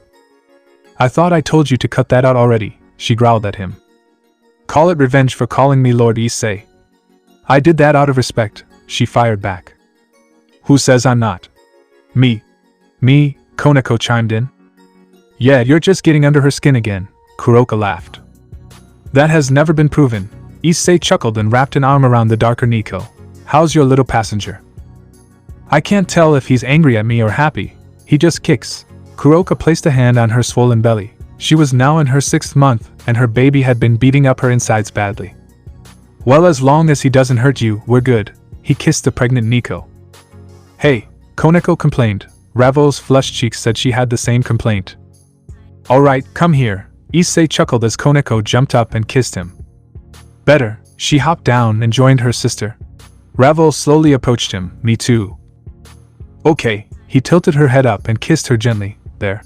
I thought I told you to cut that out already, she growled at him. Call it revenge for calling me Lord Issei. I did that out of respect, she fired back. Who says I'm not? Me, Koneko chimed in. Yeah, you're just getting under her skin again, Kuroka laughed. That has never been proven. Issei chuckled and wrapped an arm around the darker Nico. How's your little passenger? I can't tell if he's angry at me or happy. He just kicks. Kuroka placed a hand on her swollen belly. She was now in her 6th month, and her baby had been beating up her insides badly. Well, as long as he doesn't hurt you, we're good. He kissed the pregnant Nico. Hey, Koneko complained. Ravel's flushed cheeks said she had the same complaint. Alright, come here. Issei chuckled as Koneko jumped up and kissed him. Better. She hopped down and joined her sister. Ravel slowly approached him. Me too. Okay. He tilted her head up and kissed her gently. There.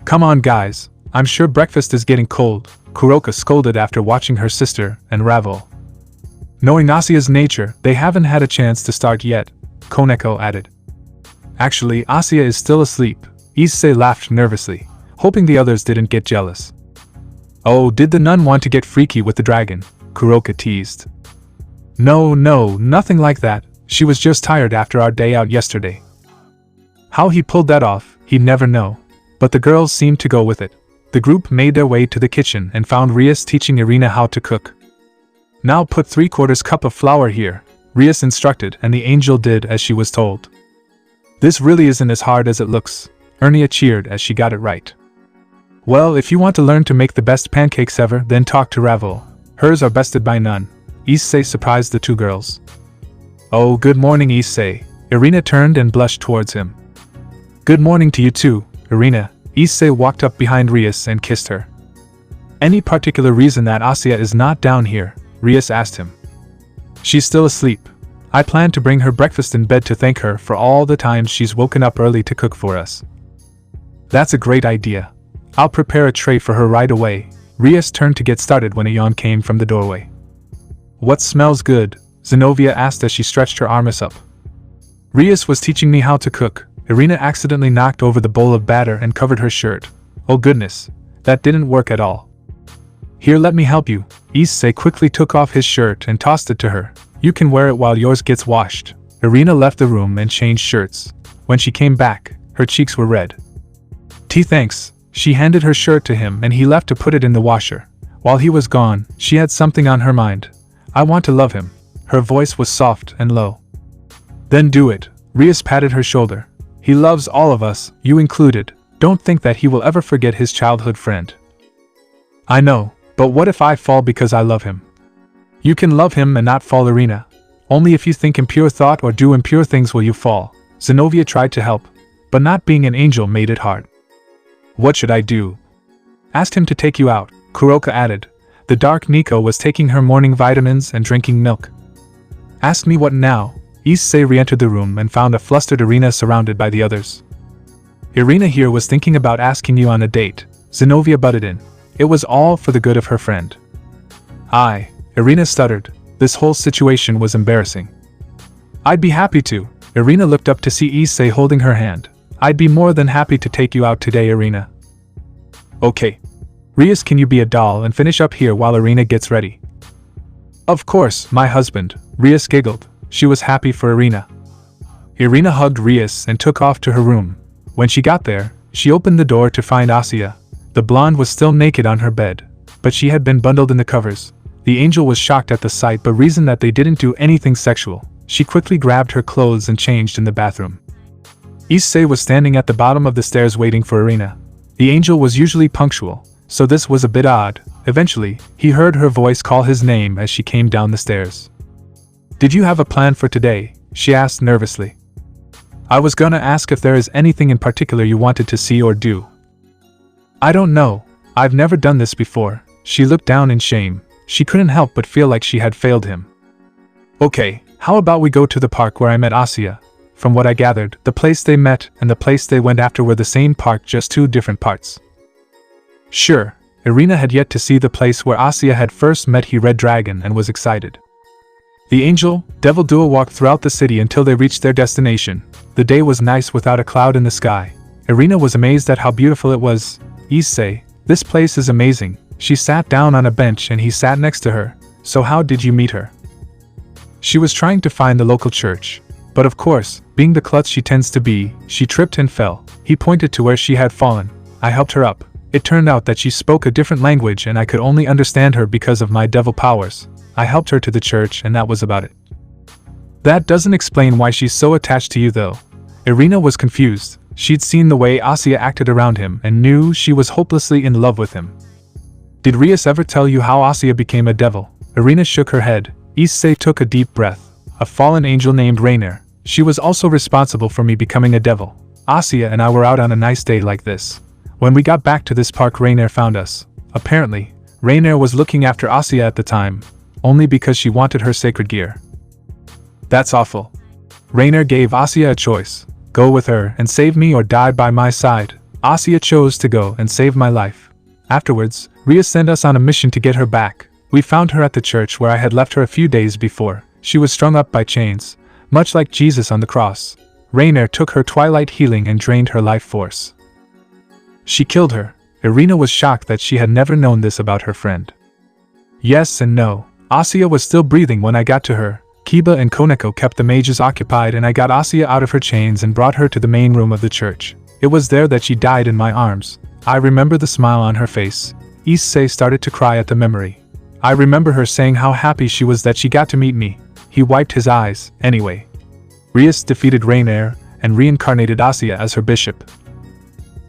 Come on guys, I'm sure breakfast is getting cold, Kuroka scolded after watching her sister and Ravel. Knowing Asia's nature, they haven't had a chance to start yet, Koneko added. Actually, Asia is still asleep, Issei laughed nervously, hoping the others didn't get jealous. Oh, did the nun want to get freaky with the dragon? Kuroka teased. No, nothing like that, she was just tired after our day out yesterday. How he pulled that off, he'd never know, but the girls seemed to go with it. The group made their way to the kitchen and found Rias teaching Irina how to cook. Now put 3/4 cup of flour here, Rias instructed, and the angel did as she was told. This really isn't as hard as it looks, Ernia cheered as she got it right. Well, if you want to learn to make the best pancakes ever, then talk to Ravel. Hers are bested by none. Issei surprised the two girls. Oh, good morning, Issei. Irina turned and blushed towards him. Good morning to you too, Irina. Issei walked up behind Rias and kissed her. Any particular reason that Asia is not down here? Rias asked him. She's still asleep. I plan to bring her breakfast in bed to thank her for all the times she's woken up early to cook for us. That's a great idea. I'll prepare a tray for her right away. Rias turned to get started when a yawn came from the doorway. What smells good? Zenobia asked as she stretched her arms up. Rias was teaching me how to cook. Irina accidentally knocked over the bowl of batter and covered her shirt. Oh goodness, that didn't work at all. Here, let me help you. Issei quickly took off his shirt and tossed it to her. You can wear it while yours gets washed. Irina left the room and changed shirts. When she came back, her cheeks were red. Thanks. She handed her shirt to him and he left to put it in the washer. While he was gone, she had something on her mind. I want to love him. Her voice was soft and low. Then do it. Rias patted her shoulder. He loves all of us, you included. Don't think that he will ever forget his childhood friend. I know, but what if I fall because I love him? You can love him and not fall, Irina. Only if you think impure thought or do impure things will you fall. Zenobia tried to help, but not being an angel made it hard. What should I do? Asked him to take you out, Kuroka added. The dark Nico was taking her morning vitamins and drinking milk. Asked me what now? Issei re-entered the room and found a flustered Irina surrounded by the others. Irina here was thinking about asking you on a date, Zenobia butted in. It was all for the good of her friend. Irina stuttered. This whole situation was embarrassing. I'd be happy to. Irina looked up to see Issei holding her hand. I'd be more than happy to take you out today, Irina. Okay. Rias, can you be a doll and finish up here while Irina gets ready? Of course, my husband, Rias giggled. She was happy for Irina. Irina hugged Rias and took off to her room. When she got there, she opened the door to find Asia. The blonde was still naked on her bed, but she had been bundled in the covers. The angel was shocked at the sight but reasoned that they didn't do anything sexual. She quickly grabbed her clothes and changed in the bathroom. Issei was standing at the bottom of the stairs waiting for Irina. The angel was usually punctual, so this was a bit odd. Eventually, he heard her voice call his name as she came down the stairs. Did you have a plan for today? She asked nervously. I was gonna ask if there is anything in particular you wanted to see or do. I don't know. I've never done this before. She looked down in shame. She couldn't help but feel like she had failed him. Okay, how about we go to the park where I met Asia? From what I gathered, the place they met and the place they went after were the same park, just two different parts. Sure. Irina had yet to see the place where Asia had first met he Red Dragon and was excited. The angel, devil duo walked throughout the city until they reached their destination. The day was nice without a cloud in the sky. Irina was amazed at how beautiful it was. Issei, this place is amazing. She sat down on a bench and he sat next to her. So how did you meet her? She was trying to find the local church. But of course, being the klutz she tends to be, she tripped and fell. He pointed to where she had fallen. I helped her up. It turned out that she spoke a different language and I could only understand her because of my devil powers. I helped her to the church and that was about it. That doesn't explain why she's so attached to you though. Irina was confused. She'd seen the way Asia acted around him and knew she was hopelessly in love with him. Did Rias ever tell you how Asia became a devil? Irina shook her head. Issei took a deep breath. A fallen angel named Rainer. She was also responsible for me becoming a devil. Asia and I were out on a nice day like this. When we got back to this park, Rainer found us. Apparently, Rainer was looking after Asia at the time, only because she wanted her sacred gear. That's awful. Rainer gave Asia a choice. Go with her and save me or die by my side. Issei chose to go and save my life. Afterwards, Ria sent us on a mission to get her back. We found her at the church where I had left her a few days before. She was strung up by chains, much like Jesus on the cross. Rainier took her twilight healing and drained her life force. She killed her. Irina was shocked that she had never known this about her friend. Yes and no. Issei was still breathing when I got to her. Kiba and Koneko kept the mages occupied and I got Issei out of her chains and brought her to the main room of the church. It was there that she died in my arms. I remember the smile on her face. Issei started to cry at the memory. I remember her saying how happy she was that she got to meet me. He wiped his eyes, anyway. Rias defeated Rainier and reincarnated Issei as her bishop.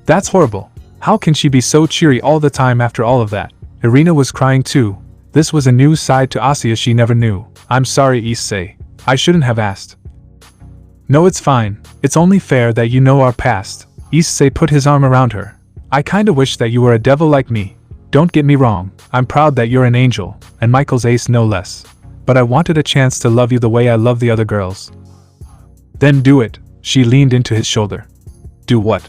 That's horrible. How can she be so cheery all the time after all of that? Irina was crying too. This was a new side to Issei she never knew. I'm sorry, Issei. I shouldn't have asked. No, it's fine. It's only fair that you know our past. Issei put his arm around her. I kinda wish that you were a devil like me. Don't get me wrong. I'm proud that you're an angel, and Michael's ace no less. But I wanted a chance to love you the way I love the other girls. Then do it. She leaned into his shoulder. Do what?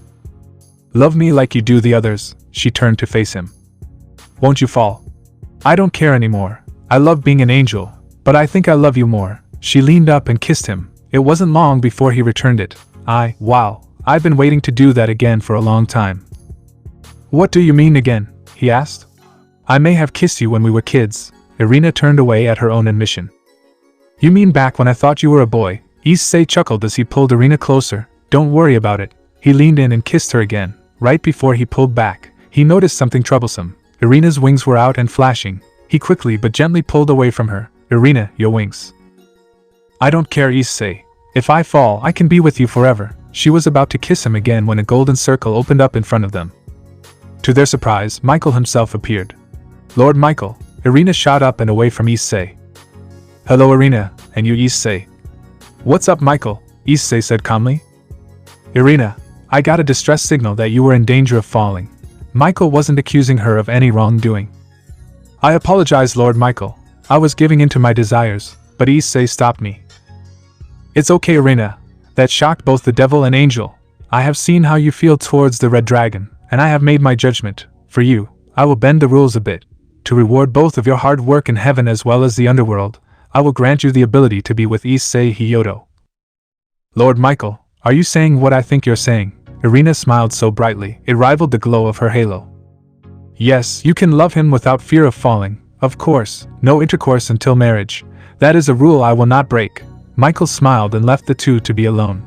Love me like you do the others. She turned to face him. Won't you fall? I don't care anymore. I love being an angel, but I think I love you more. She leaned up and kissed him. It wasn't long before he returned it. Wow, I've been waiting to do that again for a long time. What do you mean again? He asked. I may have kissed you when we were kids. Irina turned away at her own admission. You mean back when I thought you were a boy? Issei chuckled as he pulled Irina closer. Don't worry about it. He leaned in and kissed her again. Right before he pulled back, he noticed something troublesome. Irina's wings were out and flashing. He quickly but gently pulled away from her. Irina, your wings. I don't care, Issei. If I fall, I can be with you forever. She was about to kiss him again when a golden circle opened up in front of them. To their surprise, Michael himself appeared. Lord Michael. Irina shot up and away from Issei. Hello Irina, and you Issei. What's up Michael? Issei said calmly. Irina, I got a distress signal that you were in danger of falling. Michael wasn't accusing her of any wrongdoing. I apologize Lord Michael. I was giving in to my desires, but Issei stopped me. It's okay Irina. That shocked both the devil and angel. I have seen how you feel towards the red dragon, and I have made my judgment. For you, I will bend the rules a bit. To reward both of your hard work in heaven as well as the underworld, I will grant you the ability to be with Issei Hyoto. Lord Michael, are you saying what I think you're saying? Irina smiled so brightly, it rivaled the glow of her halo. Yes, you can love him without fear of falling. Of course, no intercourse until marriage. That is a rule I will not break. Michael smiled and left the two to be alone.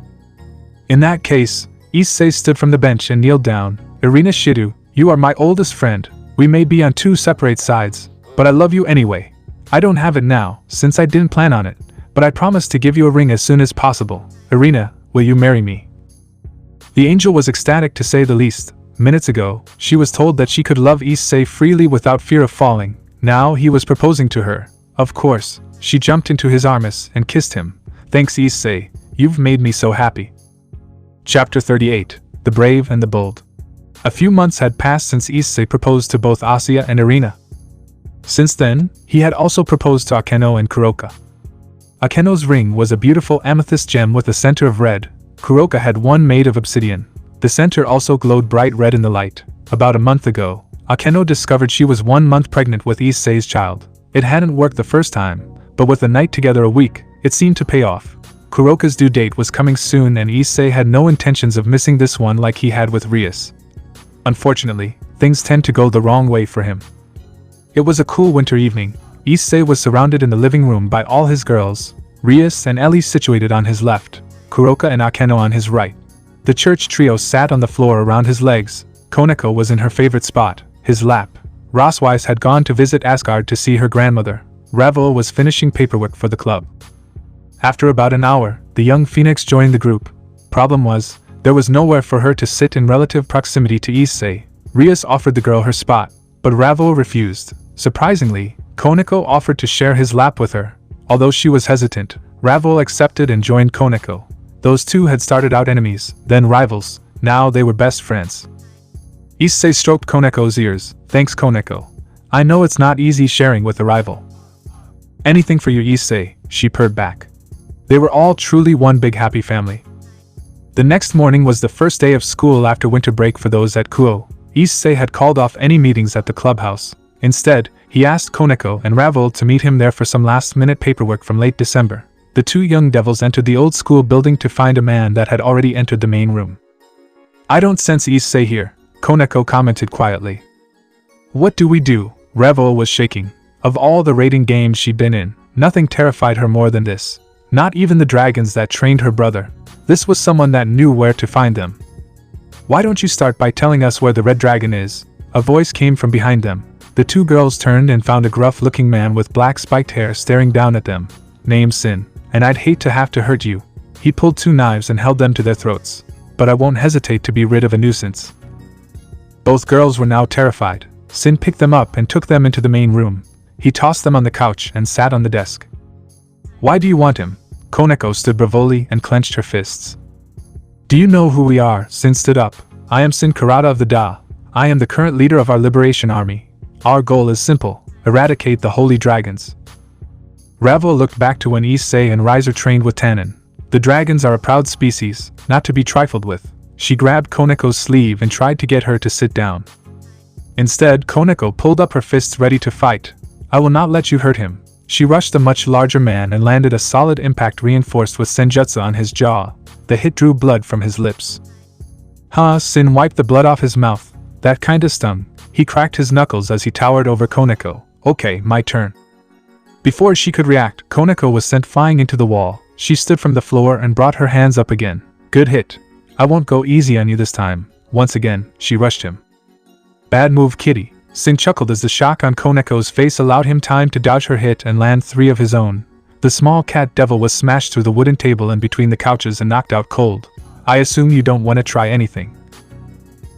In that case, Issei stood from the bench and kneeled down. Irina Shido, you are my oldest friend. We may be on two separate sides, but I love you anyway. I don't have it now, since I didn't plan on it, but I promise to give you a ring as soon as possible. Irina, will you marry me? The angel was ecstatic to say the least. Minutes ago, she was told that she could love Issei freely without fear of falling. Now he was proposing to her. Of course, she jumped into his arms and kissed him. Thanks Issei, you've made me so happy. Chapter 38, The Brave and the Bold. A few months had passed since Issei proposed to both Issei and Irina. Since then, he had also proposed to Akeno and Kuroka. Akeno's ring was a beautiful amethyst gem with a center of red. Kuroka had one made of obsidian. The center also glowed bright red in the light. About a month ago, Akeno discovered she was 1 month pregnant with Issei's child. It hadn't worked the first time, but with a night together a week, it seemed to pay off. Kuroka's due date was coming soon and Issei had no intentions of missing this one like he had with Rias. Unfortunately, things tend to go the wrong way for him. It was a cool winter evening. Issei was surrounded in the living room by all his girls, Rias and Ellie situated on his left, Kuroka and Akeno on his right. The church trio sat on the floor around his legs. Koneko was in her favorite spot, his lap. Roswise had gone to visit Asgard to see her grandmother. Ravel was finishing paperwork for the club. After about an hour, the young phoenix joined the group. Problem was, there was nowhere for her to sit in relative proximity to Issei. Rias offered the girl her spot, but Ravel refused. Surprisingly, Koneko offered to share his lap with her. Although she was hesitant, Ravel accepted and joined Koneko. Those two had started out enemies, then rivals. Now they were best friends. Issei stroked Koneko's ears. Thanks Koneko. I know it's not easy sharing with a rival. Anything for you Issei, she purred back. They were all truly one big happy family. The next morning was the first day of school after winter break for those at Kuo. Issei had called off any meetings at the clubhouse. Instead, he asked Koneko and Ravel to meet him there for some last-minute paperwork from late December. The two young devils entered the old school building to find a man that had already entered the main room. "I don't sense Issei here," Koneko commented quietly. "What do we do?" Ravel was shaking. Of all the raiding games she'd been in, nothing terrified her more than this. Not even the dragons that trained her brother. This was someone that knew where to find them. "Why don't you start by telling us where the red dragon is?" A voice came from behind them. The two girls turned and found a gruff-looking man with black spiked hair staring down at them. "Name's Sin, and I'd hate to have to hurt you." He pulled two knives and held them to their throats. "But I won't hesitate to be rid of a nuisance." Both girls were now terrified. Sin picked them up and took them into the main room. He tossed them on the couch and sat on the desk. "Why do you want him?" Koneko stood bravely and clenched her fists. "Do you know who we are?" Sin stood up. "I am Sin Karada of the Da. I am the current leader of our liberation army. Our goal is simple: eradicate the holy dragons." Ravel looked back to when Issei and Riser trained with Tannen. The dragons are a proud species, not to be trifled with. She grabbed Koneko's sleeve and tried to get her to sit down. Instead, Koneko pulled up her fists ready to fight. "I will not let you hurt him." She rushed the much larger man and landed a solid impact reinforced with senjutsu on his jaw. The hit drew blood from his lips. Sin wiped the blood off his mouth. "That kinda stung." He cracked his knuckles as he towered over Koneko. "Okay, my turn." Before she could react, Koneko was sent flying into the wall. She stood from the floor and brought her hands up again. "Good hit. I won't go easy on you this time." Once again, she rushed him. "Bad move, kitty." Sin chuckled as the shock on Koneko's face allowed him time to dodge her hit and land three of his own. The small cat devil was smashed through the wooden table and between the couches and knocked out cold. "I assume you don't want to try anything."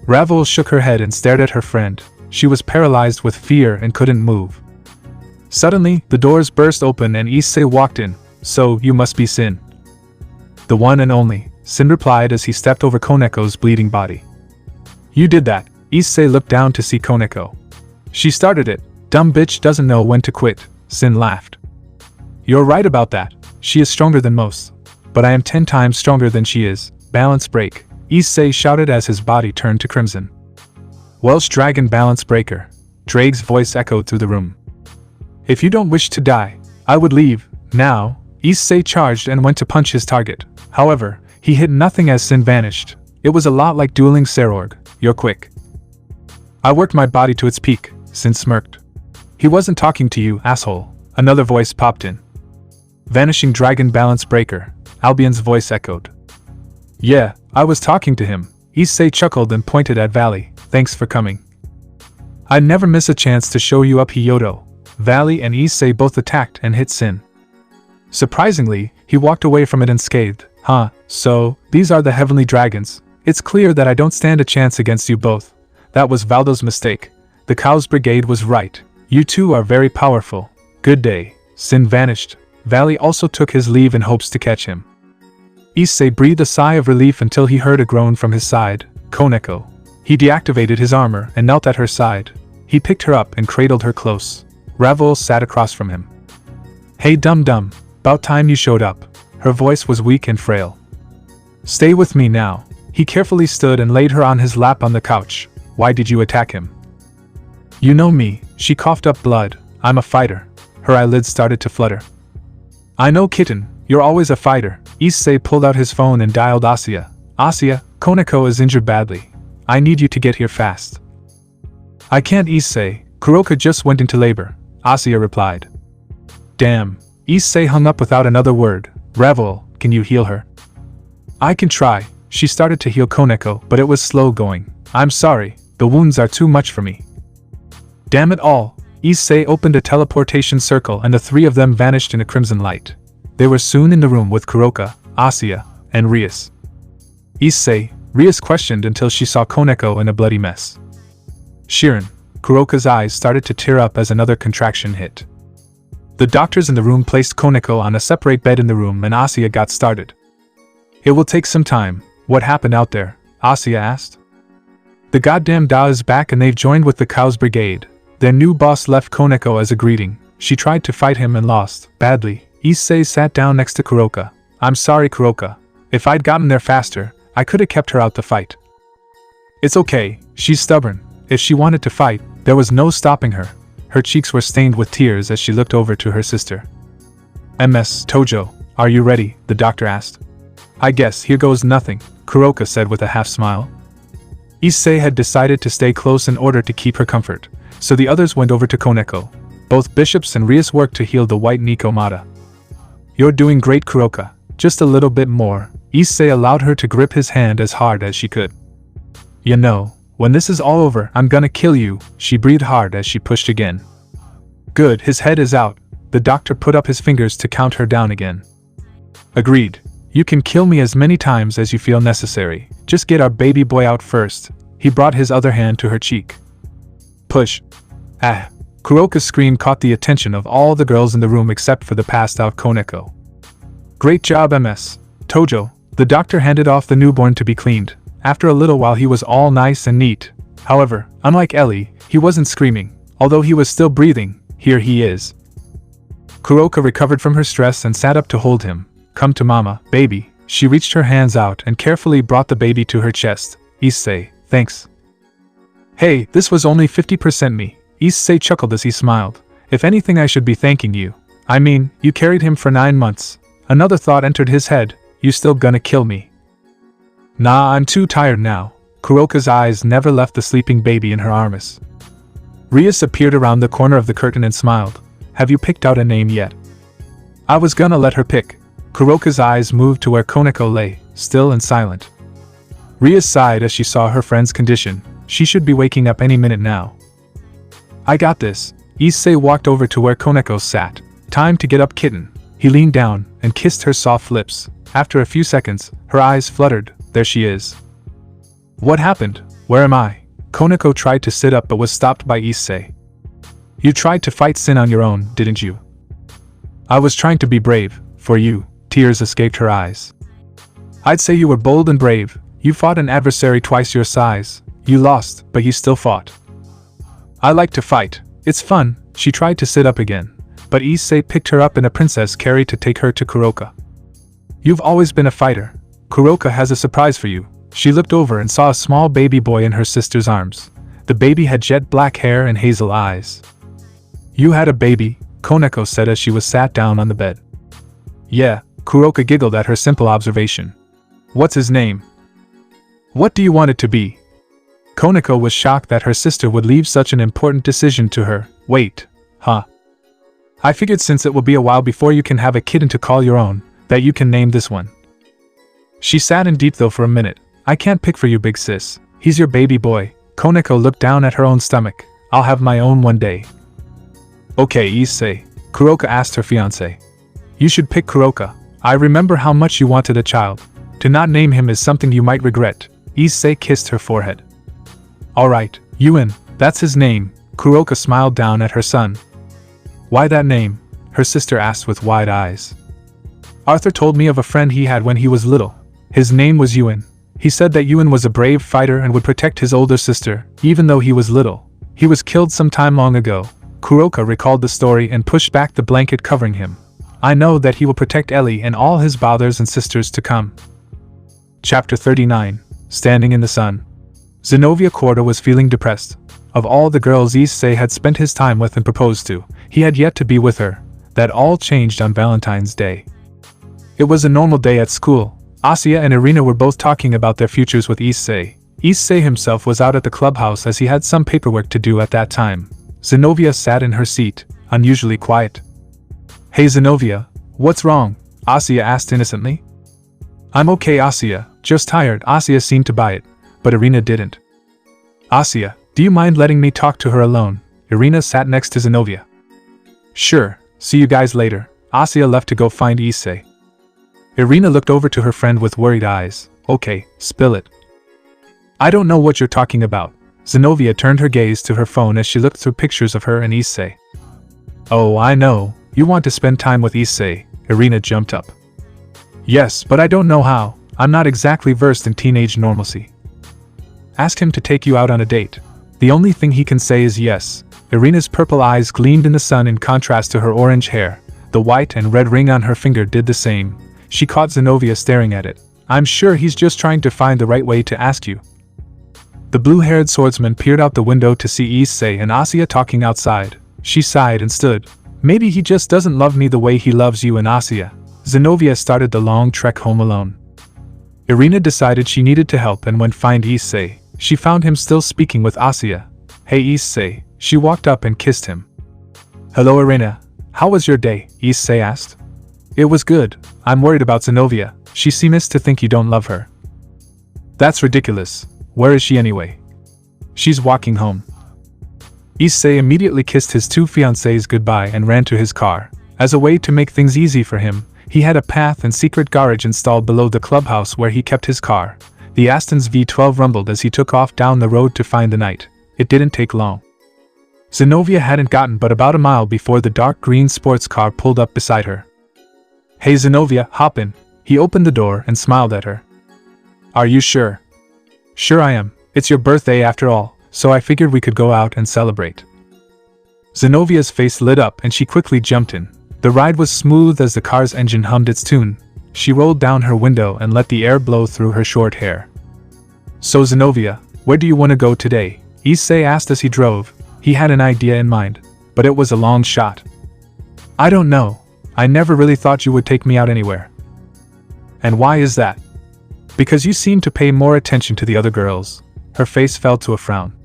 Ravel shook her head and stared at her friend. She was paralyzed with fear and couldn't move. Suddenly, the doors burst open and Issei walked in. "So, you must be Sin." "The one and only," Sin replied as he stepped over Koneko's bleeding body. "You did that." Issei looked down to see Koneko. "She started it. Dumb bitch doesn't know when to quit." Sin laughed. "You're right about that. She is stronger than most. But I am 10 times stronger than she is." "Balance break," Issei shouted as his body turned to crimson. "Welsh Dragon Balance Breaker." Drake's voice echoed through the room. "If you don't wish to die, I would leave, now." Issei charged and went to punch his target. However, he hit nothing as Sin vanished. It was a lot like dueling Sairaorg. "You're quick." "I worked my body to its peak," Sin smirked. "He wasn't talking to you, asshole." Another voice popped in. "Vanishing Dragon Balance Breaker," Albion's voice echoed. "Yeah, I was talking to him." Issei chuckled and pointed at Valley. "Thanks for coming. I'd never miss a chance to show you up, Hyoto." Valley and Issei both attacked and hit Sin. Surprisingly, he walked away from it unscathed. So, these are the heavenly dragons. It's clear that I don't stand a chance against you both." That was Valdo's mistake. The Cow's Brigade was right. "You two are very powerful. Good day." Sin vanished. Valley also took his leave in hopes to catch him. Issei breathed a sigh of relief until he heard a groan from his side. Koneko. He deactivated his armor and knelt at her side. He picked her up and cradled her close. Ravel sat across from him. "Hey dum-dum, about time you showed up." Her voice was weak and frail. "Stay with me now." He carefully stood and laid her on his lap on the couch. "Why did you attack him?" "You know me." She coughed up blood. "I'm a fighter." Her eyelids started to flutter. "I know, kitten, you're always a fighter." Issei pulled out his phone and dialed Asya. "Asya, Koneko is injured badly. I need you to get here fast." "I can't, Issei. Kuroka just went into labor," Asya replied. "Damn." Issei hung up without another word. "Ravel, can you heal her?" "I can try." She started to heal Koneko, but it was slow going. "I'm sorry, the wounds are too much for me." "Damn it all." Issei opened a teleportation circle and the three of them vanished in a crimson light. They were soon in the room with Kuroka, Asya, and Rias. "Issei," Rias questioned until she saw Koneko in a bloody mess. "Shirin." Kuroka's eyes started to tear up as another contraction hit. The doctors in the room placed Koneko on a separate bed in the room and Asya got started. "It will take some time." "What happened out there?" Asya asked. "The goddamn Da is back and they've joined with the Cow's Brigade. Their new boss left Koneko as a greeting. She tried to fight him and lost, badly." Issei sat down next to Kuroka. "I'm sorry, Kuroka. If I'd gotten there faster, I could have kept her out to fight. It's okay, she's stubborn. If she wanted to fight, there was no stopping her. Her cheeks were stained with tears as she looked over to her sister. Ms. Tojo, are you ready? The doctor asked. I guess here goes nothing, Kuroka said with a half smile. Issei had decided to stay close in order to keep her comfort, so the others went over to Koneko. Both bishops and Rias worked to heal the white Nikomata. You're doing great, Kuroka. Just a little bit more. Issei allowed her to grip his hand as hard as she could. You know, when this is all over, I'm gonna kill you, she breathed hard as she pushed again. Good, his head is out. The doctor put up his fingers to count her down again. Agreed. You can kill me as many times as you feel necessary. Just get our baby boy out first. He brought his other hand to her cheek. Push. Ah. Kuroka's scream caught the attention of all the girls in the room except for the passed out Koneko. Great job, Ms. Tojo. The doctor handed off the newborn to be cleaned. After a little while he was all nice and neat. However, unlike Ellie, he wasn't screaming. Although he was still breathing, here he is. Kuroka recovered from her stress and sat up to hold him. Come to mama, baby. She reached her hands out and carefully brought the baby to her chest. Issei, thanks. Hey, this was only 50% me. Issei chuckled as he smiled. If anything, I should be thanking you. I mean, you carried him for 9 months. Another thought entered his head. You still gonna kill me? Nah, I'm too tired now. Kuroka's eyes never left the sleeping baby in her arms. Rias appeared around the corner of the curtain and smiled. Have you picked out a name yet? I was gonna let her pick. Kuroka's eyes moved to where Koneko lay, still and silent. Rias sighed as she saw her friend's condition. She should be waking up any minute now. I got this. Issei walked over to where Koneko sat. Time to get up, kitten. He leaned down and kissed her soft lips. After a few seconds, her eyes fluttered. There she is. What happened? Where am I? Koneko tried to sit up but was stopped by Issei. You tried to fight Sin on your own, didn't you? I was trying to be brave, for you. Tears escaped her eyes. I'd say you were bold and brave. You fought an adversary twice your size. You lost, but you still fought. I like to fight. It's fun. She tried to sit up again, but Issei picked her up in a princess carry to take her to Kuroka. You've always been a fighter. Kuroka has a surprise for you. She looked over and saw a small baby boy in her sister's arms. The baby had jet black hair and hazel eyes. You had a baby, Koneko said as she was sat down on the bed. Yeah, Kuroka giggled at her simple observation. What's his name? What do you want it to be? Koneko was shocked that her sister would leave such an important decision to her. Wait, huh? I figured since it will be a while before you can have a kitten to call your own, that you can name this one. She sat in deep thought for a minute. I can't pick for you, big sis. He's your baby boy. Koneko looked down at her own stomach. I'll have my own one day. Okay, Issei. Kuroka asked her fiancé. You should pick Kuroka. I remember how much you wanted a child. To not name him is something you might regret. Issei kissed her forehead. Alright, Yuen, that's his name. Kuroka smiled down at her son. Why that name? Her sister asked with wide eyes. Arthur told me of a friend he had when he was little. His name was Yuen. He said that Yuen was a brave fighter and would protect his older sister, even though he was little. He was killed some time long ago. Kuroka recalled the story and pushed back the blanket covering him. I know that he will protect Ellie and all his brothers and sisters to come. Chapter 39. Standing in the Sun. Zenobia Corda was feeling depressed. Of all the girls Issei had spent his time with and proposed to, he had yet to be with her. That all changed on Valentine's Day. It was a normal day at school. Asuya and Irina were both talking about their futures with Issei. Issei himself was out at the clubhouse as he had some paperwork to do at that time. Zenobia sat in her seat, unusually quiet. Hey Zenobia, what's wrong? Asuya asked innocently. I'm okay, Asuya, just tired. Asuya seemed to buy it, but Irina didn't. Asuya, do you mind letting me talk to her alone? Irina sat next to Zenobia. Sure, see you guys later. Asuya left to go find Issei. Irina looked over to her friend with worried eyes. Okay, spill it. I don't know what you're talking about. Zenobia turned her gaze to her phone as she looked through pictures of her and Issei. Oh, I know. You want to spend time with Issei. Irina jumped up. Yes, but I don't know how. I'm not exactly versed in teenage normalcy. Ask him to take you out on a date. The only thing he can say is yes. Irina's purple eyes gleamed in the sun in contrast to her orange hair. The white and red ring on her finger did the same. She caught Zenobia staring at it. I'm sure he's just trying to find the right way to ask you. The blue-haired swordsman peered out the window to see Issei and Asya talking outside. She sighed and stood. Maybe he just doesn't love me the way he loves you and Asya. Zenobia started the long trek home alone. Irina decided she needed to help and went find Issei. She found him still speaking with Asya. Hey Issei, she walked up and kissed him. Hello Irina, how was your day? Issei asked. It was good. I'm worried about Zenobia. She seems to think you don't love her. That's ridiculous. Where is she anyway? She's walking home. Issei immediately kissed his two fiancées goodbye and ran to his car. As a way to make things easy for him, he had a path and secret garage installed below the clubhouse where he kept his car. The Aston's V12 rumbled as he took off down the road to find the night. It didn't take long. Zenobia hadn't gotten but about a mile before the dark green sports car pulled up beside her. Hey Zenobia, hop in. He opened the door and smiled at her. Are you sure? Sure I am. It's your birthday after all, so I figured we could go out and celebrate. Zenovia's face lit up and she quickly jumped in. The ride was smooth as the car's engine hummed its tune. She rolled down her window and let the air blow through her short hair. So Zenobia, where do you want to go today? Issei asked as he drove. He had an idea in mind, but it was a long shot. I don't know. I never really thought you would take me out anywhere. And why is that? Because you seem to pay more attention to the other girls. Her face fell to a frown.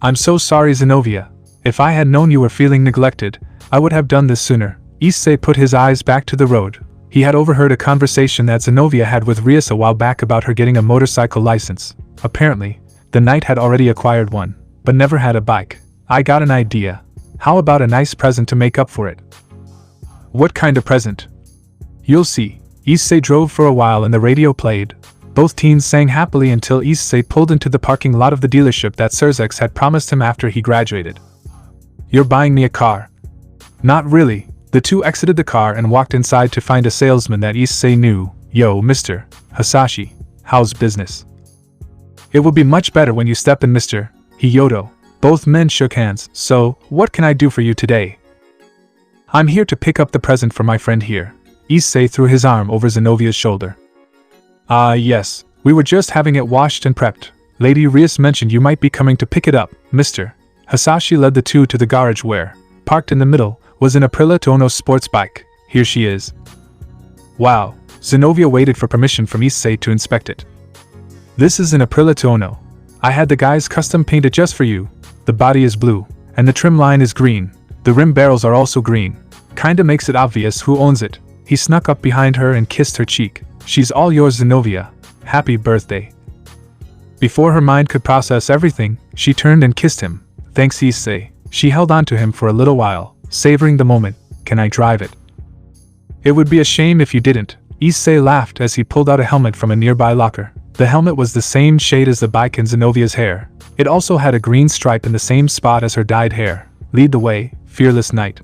I'm so sorry Zenobia. If I had known you were feeling neglected, I would have done this sooner. Issei put his eyes back to the road. He had overheard a conversation that Zenobia had with Rias a while back about her getting a motorcycle license. Apparently, the knight had already acquired one, but never had a bike. I got an idea. How about a nice present to make up for it? What kind of present? You'll see. Issei drove for a while and the radio played. Both teens sang happily until Issei pulled into the parking lot of the dealership that Sairaorg had promised him after he graduated. You're buying me a car? Not really. The two exited the car and walked inside to find a salesman that Issei knew. Yo, Mr. Hasashi, how's business? It will be much better when you step in, Mr. Hiyoto. Both men shook hands. So, what can I do for you today? I'm here to pick up the present for my friend here. Issei threw his arm over Zenovia's shoulder. Yes, we were just having it washed and prepped. Lady Rias mentioned you might be coming to pick it up, Mr. Hasashi led the two to the garage where, parked in the middle, was an Aprilia Tuono sports bike. Here she is. Wow, Zenobia waited for permission from Issei to inspect it. This is an Aprilia Tuono. I had the guys custom paint it just for you. The body is blue, and the trim line is green. The rim barrels are also green. Kinda makes it obvious who owns it. He snuck up behind her and kissed her cheek. She's all yours Zenobia. Happy birthday. Before her mind could process everything, she turned and kissed him. Thanks Issei. She held on to him for a little while, savoring the moment. Can I drive it? It would be a shame if you didn't. Issei laughed as he pulled out a helmet from a nearby locker. The helmet was the same shade as the bike and Zenovia's hair. It also had a green stripe in the same spot as her dyed hair. Lead the way, fearless knight.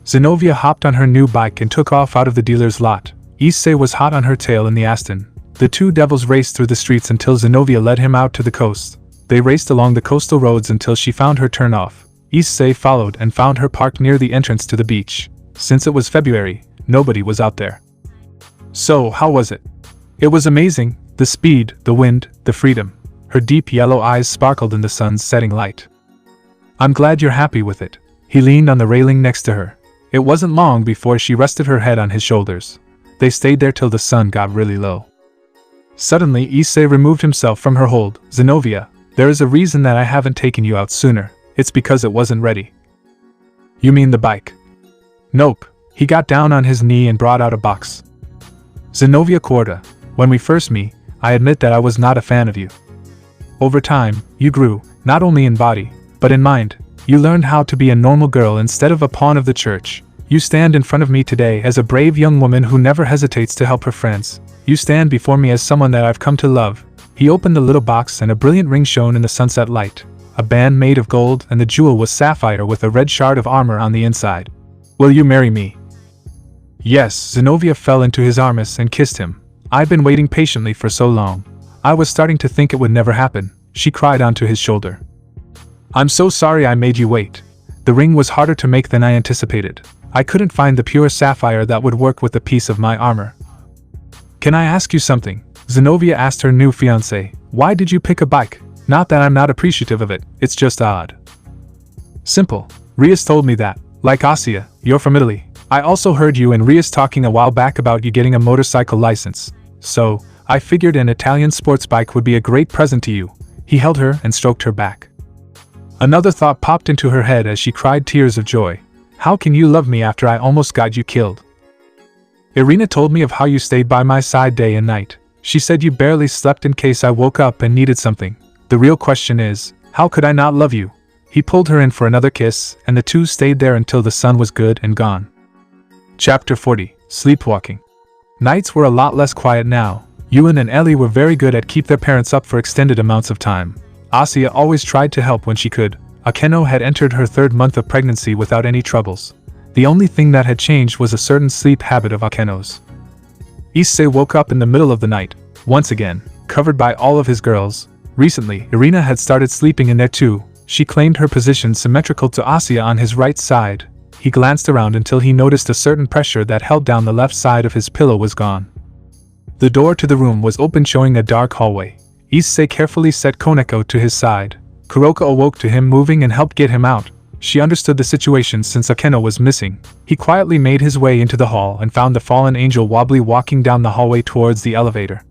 Zenobia hopped on her new bike and took off out of the dealer's lot. Issei was hot on her tail in the Aston. The two devils raced through the streets until Zenobia led him out to the coast. They raced along the coastal roads until she found her turn off. Issei followed and found her parked near the entrance to the beach. Since it was February, nobody was out there. So, how was it? It was amazing. The speed, the wind, the freedom. Her deep yellow eyes sparkled in the sun's setting light. I'm glad you're happy with it. He leaned on the railing next to her. It wasn't long before she rested her head on his shoulders. They stayed there till the sun got really low. Suddenly Issei removed himself from her hold. Zenobia, there is a reason that I haven't taken you out sooner. It's because it wasn't ready. You mean the bike? Nope. He got down on his knee and brought out a box. Zenobia Corda, when we first met, I admit that I was not a fan of you. Over time, you grew, not only in body, but in mind. You learned how to be a normal girl instead of a pawn of the church. You stand in front of me today as a brave young woman who never hesitates to help her friends. You stand before me as someone that I've come to love. He opened the little box and a brilliant ring shone in the sunset light. A band made of gold and the jewel was sapphire with a red shard of armor on the inside. Will you marry me? Yes, Zenobia fell into his arms and kissed him. I've been waiting patiently for so long. I was starting to think it would never happen. She cried onto his shoulder. I'm so sorry I made you wait. The ring was harder to make than I anticipated. I couldn't find the pure sapphire that would work with the piece of my armor. Can I ask you something? Zenobia asked her new fiancé. Why did you pick a bike? Not that I'm not appreciative of it, it's just odd. Simple. Rias told me that. Like Asia, you're from Italy. I also heard you and Rias talking a while back about you getting a motorcycle license. So, I figured an Italian sports bike would be a great present to you. He held her and stroked her back. Another thought popped into her head as she cried tears of joy. How can you love me after I almost got you killed? Irina told me of how you stayed by my side day and night. She said you barely slept in case I woke up and needed something. The real question is, how could I not love you? He pulled her in for another kiss, and the two stayed there until the sun was good and gone. Chapter 40. Sleepwalking. Nights were a lot less quiet now. Ewan and Ellie were very good at keep their parents up for extended amounts of time. Asia always tried to help when she could. Akeno had entered her 3rd month of pregnancy without any troubles. The only thing that had changed was a certain sleep habit of Akeno's. Issei woke up in the middle of the night, once again, covered by all of his girls. Recently, Irina had started sleeping in there too. She claimed her position symmetrical to Asia on his right side. He glanced around until he noticed a certain pressure that held down the left side of his pillow was gone. The door to the room was open, showing a dark hallway. Issei carefully set Koneko to his side. Kuroka awoke to him moving and helped get him out. She understood the situation since Akeno was missing. He quietly made his way into the hall and found the fallen angel wobbly walking down the hallway towards the elevator.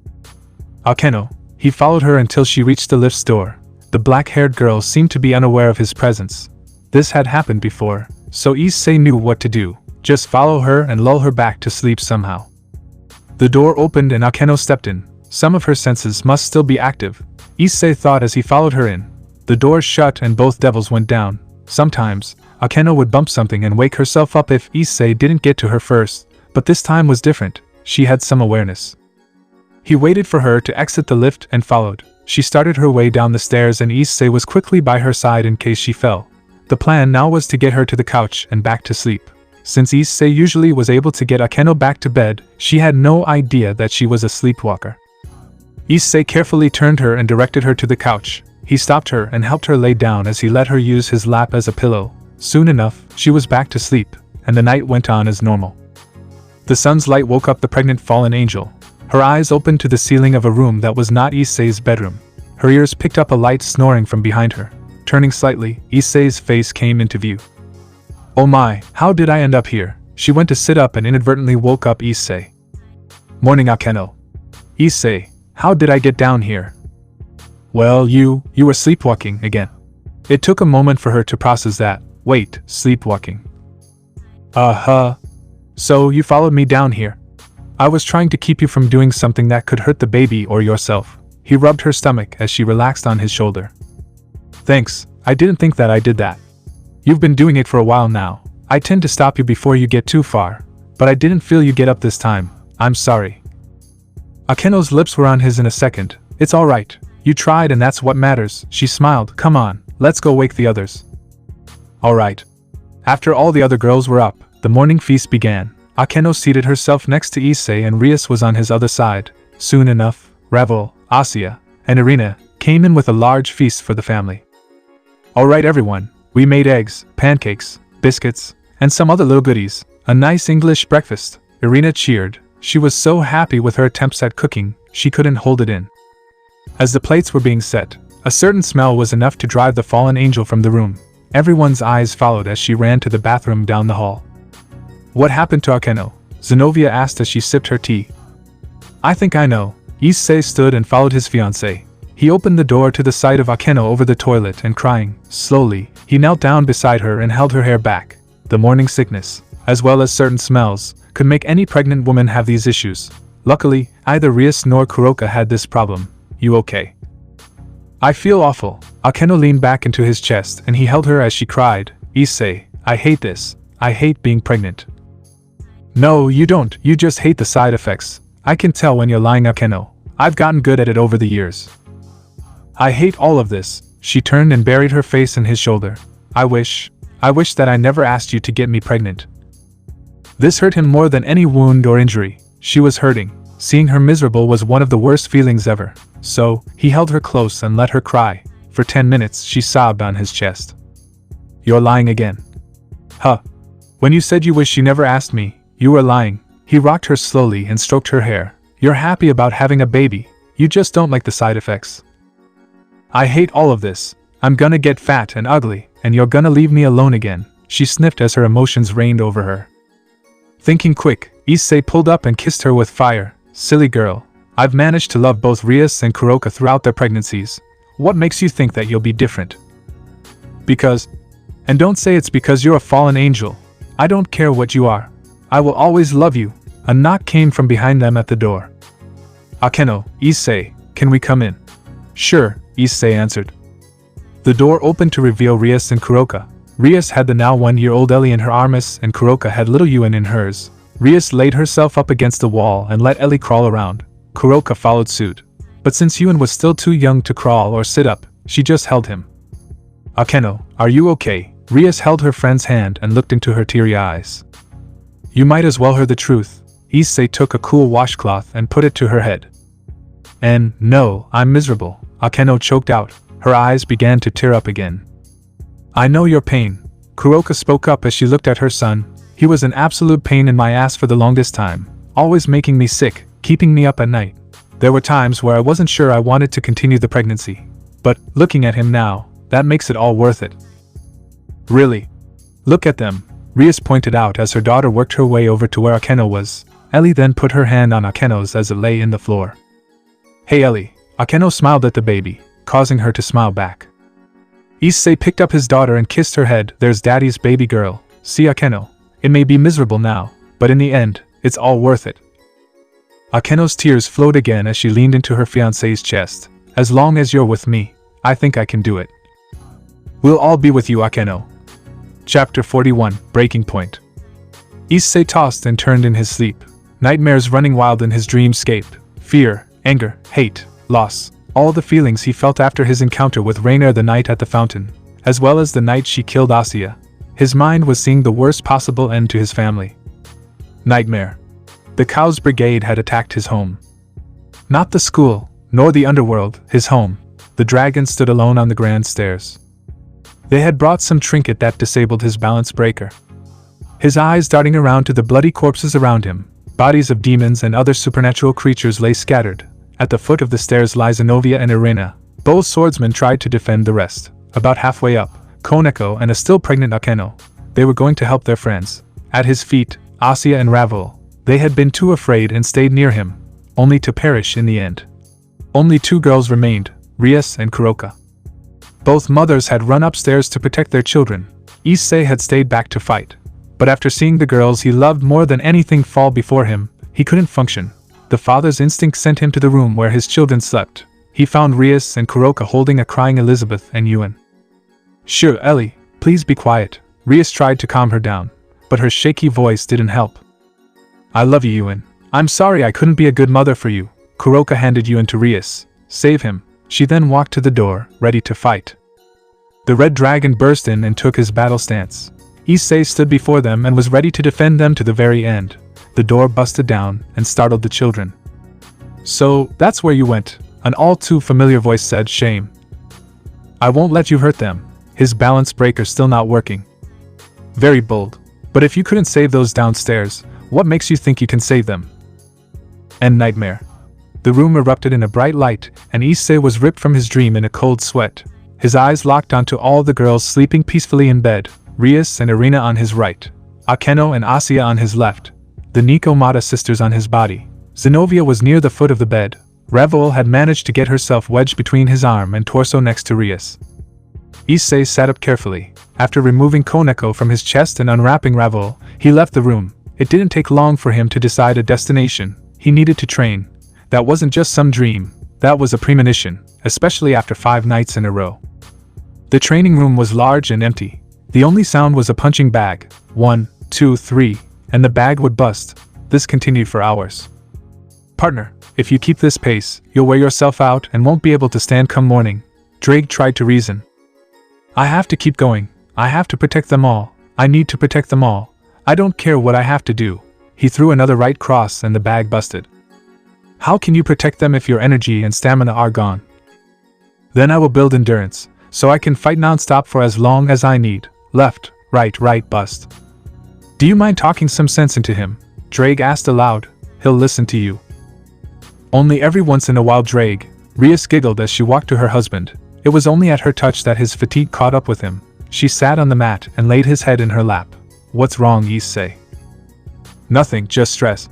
Akeno. He followed her until she reached the lift's door. The black-haired girl seemed to be unaware of his presence. This had happened before, so Issei knew what to do. Just follow her and lull her back to sleep somehow. The door opened and Akeno stepped in. Some of her senses must still be active, Issei thought as he followed her in. The door shut and both devils went down. Sometimes, Akeno would bump something and wake herself up if Issei didn't get to her first, but this time was different. She had some awareness. He waited for her to exit the lift and followed. She started her way down the stairs and Issei was quickly by her side in case she fell. The plan now was to get her to the couch and back to sleep. Since Issei usually was able to get Akeno back to bed, she had no idea that she was a sleepwalker. Issei carefully turned her and directed her to the couch. He stopped her and helped her lay down as he let her use his lap as a pillow. Soon enough, she was back to sleep, and the night went on as normal. The sun's light woke up the pregnant fallen angel. Her eyes opened to the ceiling of a room that was not Issei's bedroom. Her ears picked up a light snoring from behind her. Turning slightly, Issei's face came into view. Oh my, how did I end up here? She went to sit up and inadvertently woke up Issei. Morning, Akeno. Issei, how did I get down here? Well, you were sleepwalking again. It took a moment for her to process that. Wait, sleepwalking. So you followed me down here? I was trying to keep you from doing something that could hurt the baby or yourself. He rubbed her stomach as she relaxed on his shoulder. Thanks, I didn't think that I did that. You've been doing it for a while now. I tend to stop you before you get too far, but I didn't feel you get up this time. I'm sorry. Akeno's lips were on his in a second. It's alright. You tried and that's what matters. She smiled. Come on, let's go wake the others. Alright. After all the other girls were up, the morning feast began. Akeno seated herself next to Issei and Rias was on his other side. Soon enough, Ravel, Asia, and Irina came in with a large feast for the family. Alright everyone, we made eggs, pancakes, biscuits, and some other little goodies. A nice English breakfast. Irina cheered. She was so happy with her attempts at cooking, she couldn't hold it in. As the plates were being set, a certain smell was enough to drive the fallen angel from the room. Everyone's eyes followed as she ran to the bathroom down the hall. What happened to Akeno? Zenobia asked as she sipped her tea. I think I know. Issei stood and followed his fiancée. He opened the door to the sight of Akeno over the toilet and crying. Slowly, he knelt down beside her and held her hair back. The morning sickness, as well as certain smells, could make any pregnant woman have these issues. Luckily, neither Rias nor Kuroka had this problem. You okay? I feel awful. Akeno leaned back into his chest and he held her as she cried. Issei, I hate this. I hate being pregnant. No, you don't. You just hate the side effects. I can tell when you're lying, Akeno. I've gotten good at it over the years. I hate all of this. She turned and buried her face in his shoulder. I wish that I never asked you to get me pregnant. This hurt him more than any wound or injury. She was hurting. Seeing her miserable was one of the worst feelings ever. So, he held her close and let her cry. For 10 minutes she sobbed on his chest. You're lying again. Huh. When you said you wish you never asked me, you were lying. He rocked her slowly and stroked her hair. You're happy about having a baby, you just don't like the side effects. I hate all of this. I'm gonna get fat and ugly, and you're gonna leave me alone again, she sniffed as her emotions reigned over her. Thinking quick, Issei pulled up and kissed her with fire. Silly girl, I've managed to love both Rias and Kuroka throughout their pregnancies. What makes you think that you'll be different? Because, and don't say it's because you're a fallen angel. I don't care what you are. I will always love you. A knock came from behind them at the door. Akeno, Issei, can we come in? Sure, Issei answered. The door opened to reveal Rias and Kuroka. Rias had the now 1-year-old Ellie in her arms and Kuroka had little Yuen in hers. Rias laid herself up against the wall and let Ellie crawl around. Kuroka followed suit. But since Yuen was still too young to crawl or sit up, she just held him. Akeno, are you okay? Rias held her friend's hand and looked into her teary eyes. You might as well hear the truth. Issei took a cool washcloth and put it to her head. And, no, I'm miserable, Akeno choked out. Her eyes began to tear up again. I know your pain. Kuroka spoke up as she looked at her son. He was an absolute pain in my ass for the longest time, always making me sick, keeping me up at night. There were times where I wasn't sure I wanted to continue the pregnancy. But, looking at him now, that makes it all worth it. Really? Look at them, Rias pointed out as her daughter worked her way over to where Akeno was. Ellie then put her hand on Akeno's as it lay in the floor. Hey Ellie, Akeno smiled at the baby, causing her to smile back. Issei picked up his daughter and kissed her head. There's daddy's baby girl. See Akeno, it may be miserable now, but in the end, it's all worth it. Akeno's tears flowed again as she leaned into her fiancé's chest. As long as you're with me, I think I can do it. We'll all be with you, Akeno. Chapter 41, Breaking Point. Issei tossed and turned in his sleep. Nightmares running wild in his dreamscape. Fear, anger, hate, loss. All the feelings he felt after his encounter with Rainier the night at the fountain, as well as the night she killed Asya. His mind was seeing the worst possible end to his family. Nightmare. The Cows Brigade had attacked his home. Not the school, nor the underworld, his home. The dragon stood alone on the grand stairs. They had brought some trinket that disabled his balance breaker. His eyes darting around to the bloody corpses around him. Bodies of demons and other supernatural creatures lay scattered. At the foot of the stairs lie Zenobia and Irina. Both swordsmen tried to defend the rest. About halfway up, Koneko and a still pregnant Akeno. They were going to help their friends. At his feet, Asya and Ravel. They had been too afraid and stayed near him, only to perish in the end. Only 2 girls remained, Rias and Kuroka. Both mothers had run upstairs to protect their children. Issei had stayed back to fight. But after seeing the girls he loved more than anything fall before him, he couldn't function. The father's instinct sent him to the room where his children slept. He found Rias and Kuroka holding a crying Elizabeth and Yuen. Sure, Ellie, please be quiet. Rias tried to calm her down, but her shaky voice didn't help. I love you, Yuen. I'm sorry I couldn't be a good mother for you. Kuroka handed Yuen to Rias. Save him. She then walked to the door, ready to fight. The red dragon burst in and took his battle stance. Issei stood before them and was ready to defend them to the very end. The door busted down and startled the children. So, that's where you went, an all too familiar voice said. Shame. I won't let you hurt them. His balance breaker still not working. Very bold. But if you couldn't save those downstairs, what makes you think you can save them? And nightmare. The room erupted in a bright light, and Issei was ripped from his dream in a cold sweat. His eyes locked onto all the girls sleeping peacefully in bed, Rias and Irina on his right, Akeno and Asya on his left, the Nikomata sisters on his body. Zenobia was near the foot of the bed. Ravel had managed to get herself wedged between his arm and torso next to Rias. Issei sat up carefully. After removing Koneko from his chest and unwrapping Ravel, he left the room. It didn't take long for him to decide a destination. He needed to train. That wasn't just some dream, that was a premonition, especially after 5 nights in a row. The training room was large and empty. The only sound was a punching bag. 1, 2, 3, and the bag would bust. This continued for hours. Partner, if you keep this pace, you'll wear yourself out and won't be able to stand come morning. Drake tried to reason. I have to keep going. I have to protect them all. I need to protect them all. I don't care what I have to do. He threw another right cross and the bag busted. How can you protect them if your energy and stamina are gone? Then I will build endurance, so I can fight non-stop for as long as I need. Left, right, bust. Do you mind talking some sense into him? Drake asked aloud. He'll listen to you. Only every once in a while Rias giggled as she walked to her husband. It was only at her touch that his fatigue caught up with him. She sat on the mat and laid his head in her lap. What's wrong, Issei? Nothing, just stress.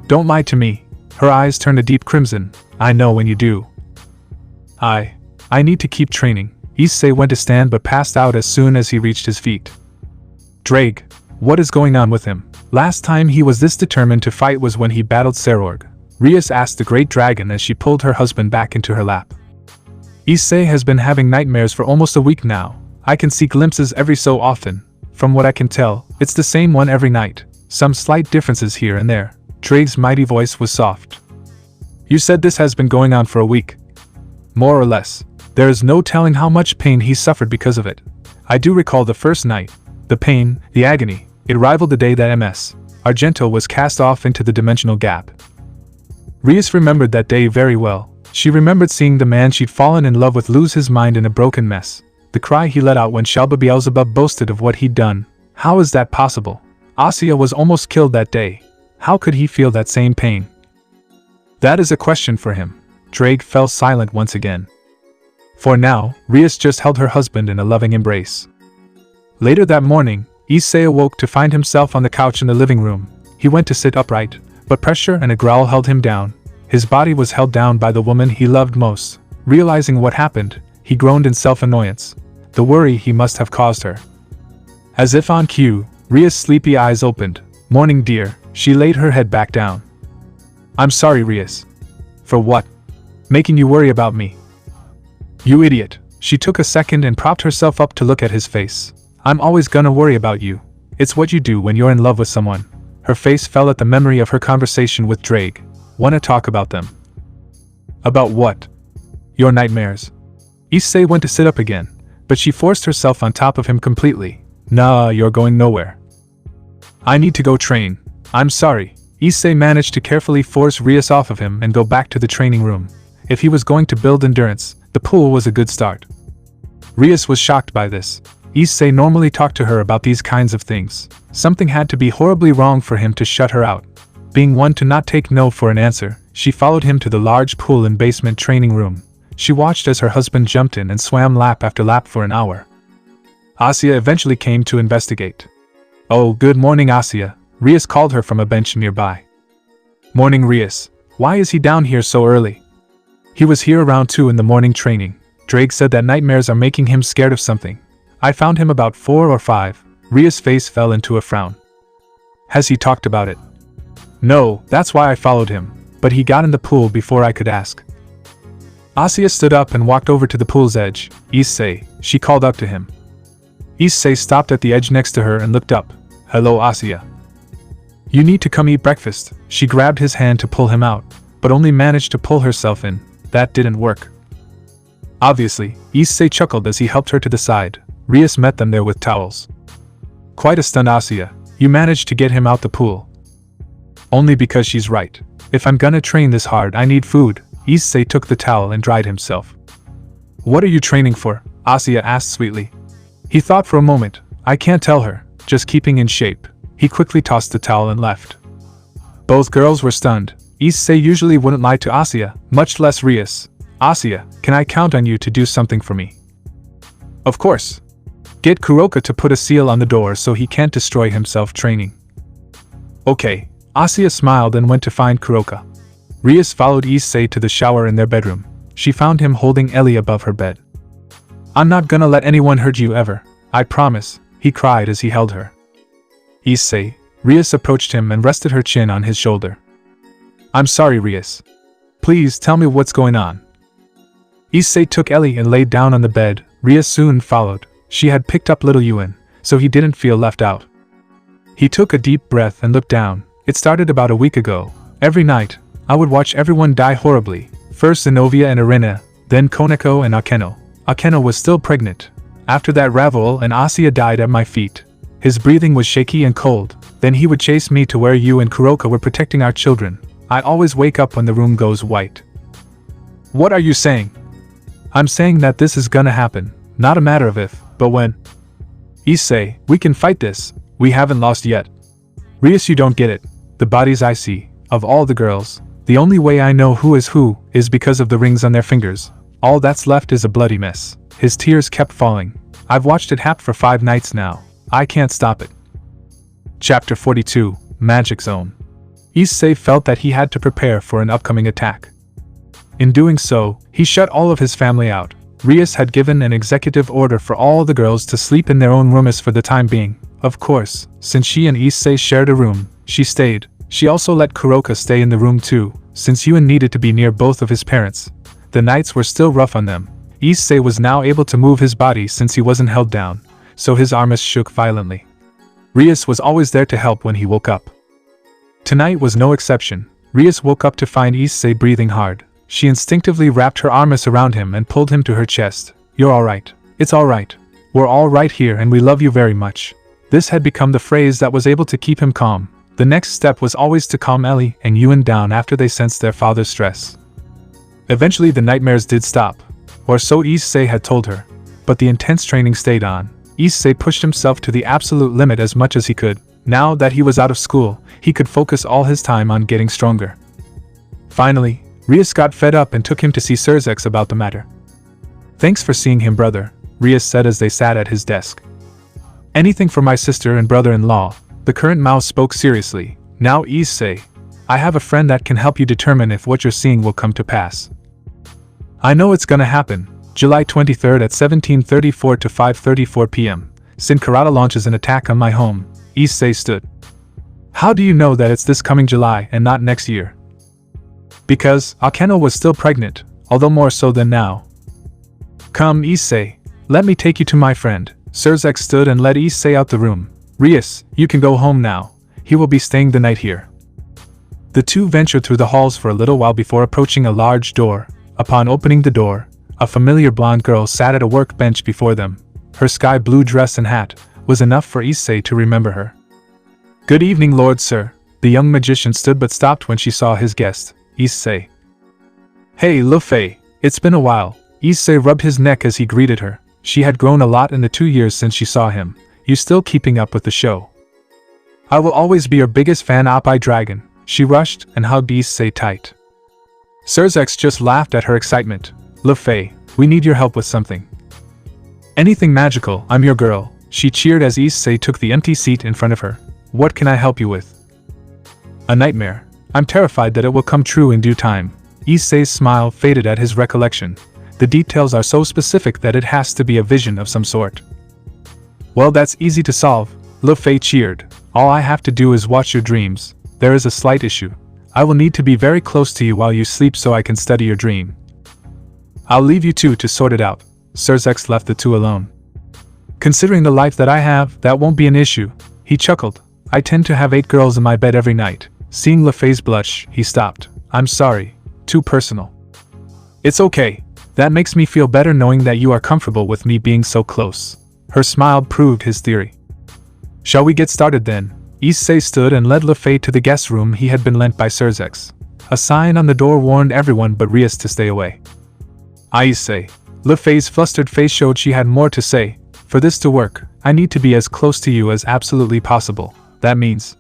Don't lie to me. Her eyes turned a deep crimson. I know when you do. I need to keep training. Issei went to stand but passed out as soon as he reached his feet. Drake, what is going on with him? Last time he was this determined to fight was when he battled Sairaorg. Rias asked the great dragon as she pulled her husband back into her lap. Issei has been having nightmares for almost a week now. I can see glimpses every so often. From what I can tell, it's the same one every night. Some slight differences here and there. Drake's mighty voice was soft. You said this has been going on for a week. More or less. There is no telling how much pain he suffered because of it. I do recall the first night. The pain, the agony, it rivaled the day that Ms. Argento was cast off into the dimensional gap. Rias remembered that day very well. She remembered seeing the man she'd fallen in love with lose his mind in a broken mess. The cry he let out when Shalba Beelzebub boasted of what he'd done. How is that possible? Issei was almost killed that day. How could he feel that same pain? That is a question for him. Drake fell silent once again. For now, Rias just held her husband in a loving embrace. Later that morning, Issei awoke to find himself on the couch in the living room. He went to sit upright, but pressure and a growl held him down. His body was held down by the woman he loved most. Realizing what happened, he groaned in self-annoyance. The worry he must have caused her. As if on cue, Ria's sleepy eyes opened. Morning, dear. She laid her head back down. I'm sorry, Rias. For what? Making you worry about me. You idiot. She took a second and propped herself up to look at his face. I'm always gonna worry about you. It's what you do when you're in love with someone. Her face fell at the memory of her conversation with Drake. Wanna talk about them? About what? Your nightmares. Issei went to sit up again, but she forced herself on top of him completely. Nah, you're going nowhere. I need to go train. I'm sorry. Issei managed to carefully force Rias off of him and go back to the training room. If he was going to build endurance, the pool was a good start. Rias was shocked by this. Issei normally talked to her about these kinds of things. Something had to be horribly wrong for him to shut her out. Being one to not take no for an answer, she followed him to the large pool and basement training room. She watched as her husband jumped in and swam lap after lap for an hour. Issei eventually came to investigate. Oh, good morning, Issei. Rias called her from a bench nearby. Morning, Rias. Why is he down here so early? He was here around 2 in the morning training. Drake said that nightmares are making him scared of something. I found him about 4 or 5. Ria's face fell into a frown. Has he talked about it? No, that's why I followed him, but he got in the pool before I could ask. Issei stood up and walked over to the pool's edge. Issei, she called up to him. Issei stopped at the edge next to her and looked up. Hello, Issei. You need to come eat breakfast. She grabbed his hand to pull him out, but only managed to pull herself in. That didn't work. Obviously, Issei chuckled as he helped her to the side. Rias met them there with towels. Quite a stunt, Issei. You managed to get him out the pool. Only because she's right. If I'm gonna train this hard, I need food. Issei took the towel and dried himself. What are you training for? Issei asked sweetly. He thought for a moment. I can't tell her, just keeping in shape. He quickly tossed the towel and left. Both girls were stunned. Issei usually wouldn't lie to Issei, much less Rias. Issei, can I count on you to do something for me? Of course. Get Kuroka to put a seal on the door so he can't destroy himself training. Okay. Issei smiled and went to find Kuroka. Rias followed Issei to the shower in their bedroom. She found him holding Ellie above her bed. I'm not gonna let anyone hurt you ever. I promise, he cried as he held her. Issei. Rias approached him and rested her chin on his shoulder. I'm sorry, Rias. Please tell me what's going on. Issei took Ellie and laid down on the bed. Rias soon followed. She had picked up little Yuan, so he didn't feel left out. He took a deep breath and looked down. It started about a week ago. Every night, I would watch everyone die horribly. First Zenobia and Irina, then Koneko and Akeno. Akeno was still pregnant. After that, Ravel and Issei died at my feet. His breathing was shaky and cold. Then he would chase me to where you and Kuroka were protecting our children. I always wake up when the room goes white. What are you saying? I'm saying that this is gonna happen. Not a matter of if, but when. Issei, we can fight this. We haven't lost yet. Rias, you don't get it. The bodies I see, of all the girls, The only way I know who is because of the rings on their fingers. All that's left is a bloody mess. His tears kept falling. I've watched it happen for 5 nights now. I can't stop it. Chapter 42, Magic Zone. Issei felt that he had to prepare for an upcoming attack. In doing so, he shut all of his family out. Rias had given an executive order for all the girls to sleep in their own rooms for the time being. Of course, since she and Issei shared a room, she stayed. She also let Kuroka stay in the room too, since Yuan needed to be near both of his parents. The nights were still rough on them. Issei was now able to move his body since he wasn't held down, so his arms shook violently. Rias was always there to help when he woke up. Tonight was no exception. Rias woke up to find Issei breathing hard. She instinctively wrapped her arms around him and pulled him to her chest. "You're alright. It's alright. We're all right here and we love you very much." This had become the phrase that was able to keep him calm. The next step was always to calm Ellie and Yuan down after they sensed their father's stress. Eventually the nightmares did stop, or so Issei had told her, but the intense training stayed on. Issei pushed himself to the absolute limit as much as he could. Now that he was out of school, he could focus all his time on getting stronger. Finally, Rias got fed up and took him to see Sairaorg about the matter. "Thanks for seeing him, brother," Rias said as they sat at his desk. "Anything for my sister and brother-in-law," the current mouse spoke seriously. "Now Issei, I have a friend that can help you determine if what you're seeing will come to pass. I know it's gonna happen. July 23rd at 17:34 to 5:34 p.m. Sinkarata launches an attack on my home." Issei stood. "How do you know that it's this coming July and not next year?" "Because Akeno was still pregnant, although more so than now." "Come, Issei, let me take you to my friend." Sairaorg stood and led Issei out the room. "Rias, you can go home now. He will be staying the night here." The two ventured through the halls for a little while before approaching a large door. Upon opening the door, a familiar blonde girl sat at a workbench before them. Her sky blue dress and hat was enough for Issei to remember her. "Good evening, Lord Sir." The young magician stood but stopped when she saw his guest, Issei. "Hey, Lu Fei, it's been a while." Issei rubbed his neck as he greeted her. She had grown a lot in the 2 years since she saw him. "You still keeping up with the show?" "I will always be your biggest fan, Oppai Dragon." She rushed and hugged Issei tight. Sairaorg just laughed at her excitement. "Lu Fei, we need your help with something." "Anything magical, I'm your girl." She cheered as Issei took the empty seat in front of her. "What can I help you with?" "A nightmare. I'm terrified that it will come true in due time." Issei's smile faded at his recollection. The details are so specific that it has to be a vision of some sort. "Well, that's easy to solve," Lu Fei cheered. "All I have to do is watch your dreams. There is a slight issue. I will need to be very close to you while you sleep so I can study your dream." "I'll leave you two to sort it out." Sairaorg left the two alone. "Considering the life that I have, that won't be an issue." He chuckled. "I tend to have 8 girls in my bed every night." Seeing Lu Fei's blush, he stopped. "I'm sorry. Too personal." "It's okay. That makes me feel better knowing that you are comfortable with me being so close." Her smile proved his theory. "Shall we get started then?" Issei stood and led Lu Fei to the guest room he had been lent by Sairaorg. A sign on the door warned everyone but Rias to stay away. Issei. Lu Fei's flustered face showed she had more to say. "For this to work, I need to be as close to you as absolutely possible. That means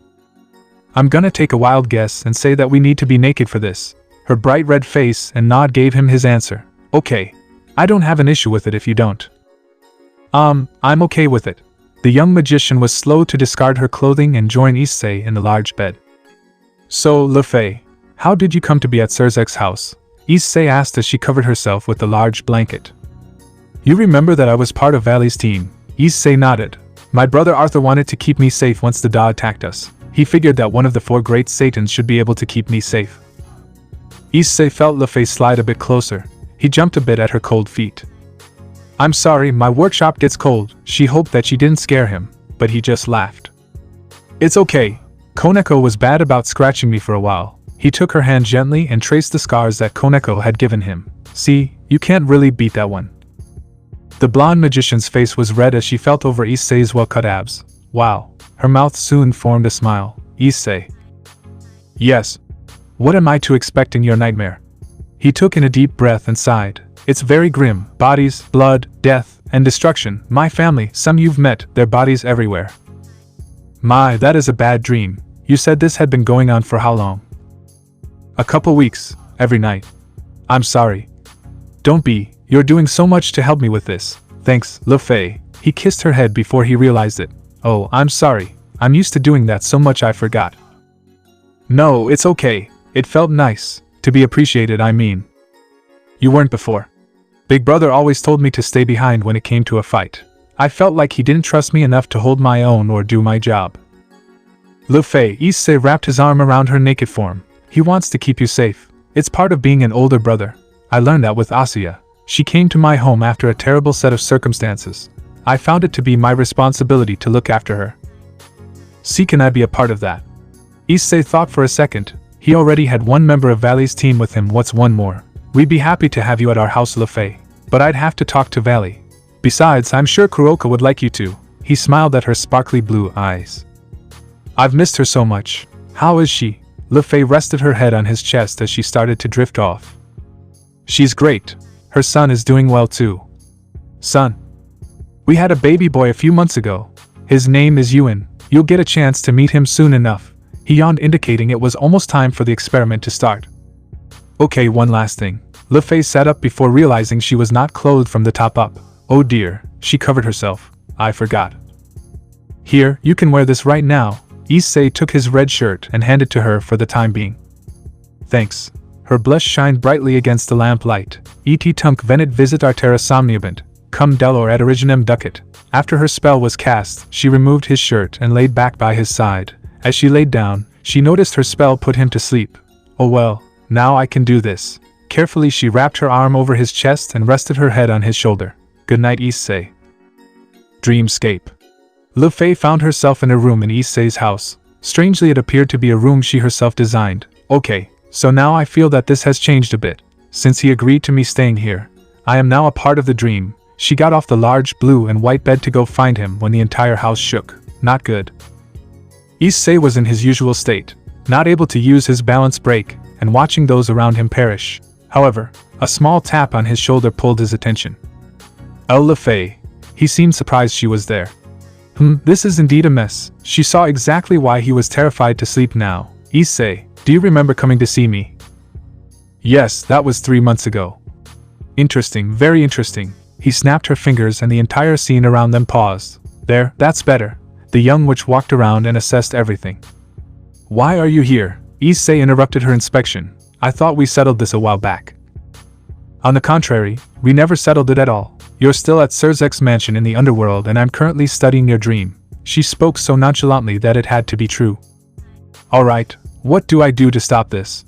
I'm gonna take a wild guess and say that we need to be naked for this." Her bright red face and nod gave him his answer. "Okay. I don't have an issue with it if you don't." I'm okay with it." The young magician was slow to discard her clothing and join Issei in the large bed. "So, Lu Fei, how did you come to be at Sairaorg's house?" Issei asked as she covered herself with the large blanket. "You remember that I was part of Valley's team?" Issei nodded. "My brother Arthur wanted to keep me safe once the Da attacked us. He figured that one of the 4 great Satans should be able to keep me safe." Issei felt Lu Fei slide a bit closer. He jumped a bit at her cold feet. "I'm sorry, my workshop gets cold." She hoped that she didn't scare him, but he just laughed. "It's okay. Koneko was bad about scratching me for a while." He took her hand gently and traced the scars that Koneko had given him. "See, you can't really beat that one." The blonde magician's face was red as she felt over Issei's well-cut abs. Wow. Her mouth soon formed a smile. "Issei." "Yes. What am I to expect in your nightmare?" He took in a deep breath and sighed. "It's very grim. Bodies, blood, death, and destruction. My family, some you've met, their bodies everywhere." "My, that is a bad dream. You said this had been going on for how long?" A couple weeks, every night. I'm sorry. Don't be, you're doing so much to help me with this. Thanks, Le Fay. He kissed her head before he realized it. Oh, I'm sorry. I'm used to doing that so much I forgot. No, it's okay. It felt nice. To be appreciated, I mean. You weren't before. Big brother always told me to stay behind when it came to a fight. I felt like he didn't trust me enough to hold my own or do my job. Le Fay, Issei wrapped his arm around her naked form. He wants to keep you safe. It's part of being an older brother. I learned that with Asiya. She came to my home after a terrible set of circumstances. I found it to be my responsibility to look after her. See, can I be a part of that? Issei thought for a second. He already had one member of Valley's team with him. What's one more? We'd be happy to have you at our house, Le Fay. But I'd have to talk to Valley. Besides, I'm sure Kuroka would like you to. He smiled at her sparkly blue eyes. I've missed her so much. How is she? Le Fay rested her head on his chest as she started to drift off. She's great. Her son is doing well too. Son. We had a baby boy a few months ago. His name is Yuan. You'll get a chance to meet him soon enough. He yawned, indicating it was almost time for the experiment to start. Okay, one last thing. Le Fay sat up before realizing she was not clothed from the top up. Oh dear, she covered herself. I forgot. Here, you can wear this right now. Issei took his red shirt and handed it to her for the time being. Thanks. Her blush shined brightly against the lamplight. Et tunk venit visit artera somniabant, cum delor ad originem ducat. After her spell was cast, she removed his shirt and laid back by his side. As she laid down, she noticed her spell put him to sleep. Oh well, now I can do this. Carefully she wrapped her arm over his chest and rested her head on his shoulder. Good night, Issei. Dreamscape. Le Fay found herself in a room in Issei's house. Strangely, it appeared to be a room she herself designed. Okay, so now I feel that this has changed a bit. Since he agreed to me staying here, I am now a part of the dream. She got off the large blue and white bed to go find him when the entire house shook. Not good. Issei was in his usual state, not able to use his balance break, and watching those around him perish. However, a small tap on his shoulder pulled his attention. Le Fay. He seemed surprised she was there. This is indeed a mess. She saw exactly why he was terrified to sleep now. Issei, do you remember coming to see me? Yes, that was 3 months ago. Interesting, very interesting. He snapped her fingers and the entire scene around them paused. There, that's better. The young witch walked around and assessed everything. Why are you here? Issei interrupted her inspection. I thought we settled this a while back. On the contrary, we never settled it at all. You're still at Sairaorg's mansion in the underworld and I'm currently studying your dream. She spoke so nonchalantly that it had to be true. Alright, what do I do to stop this?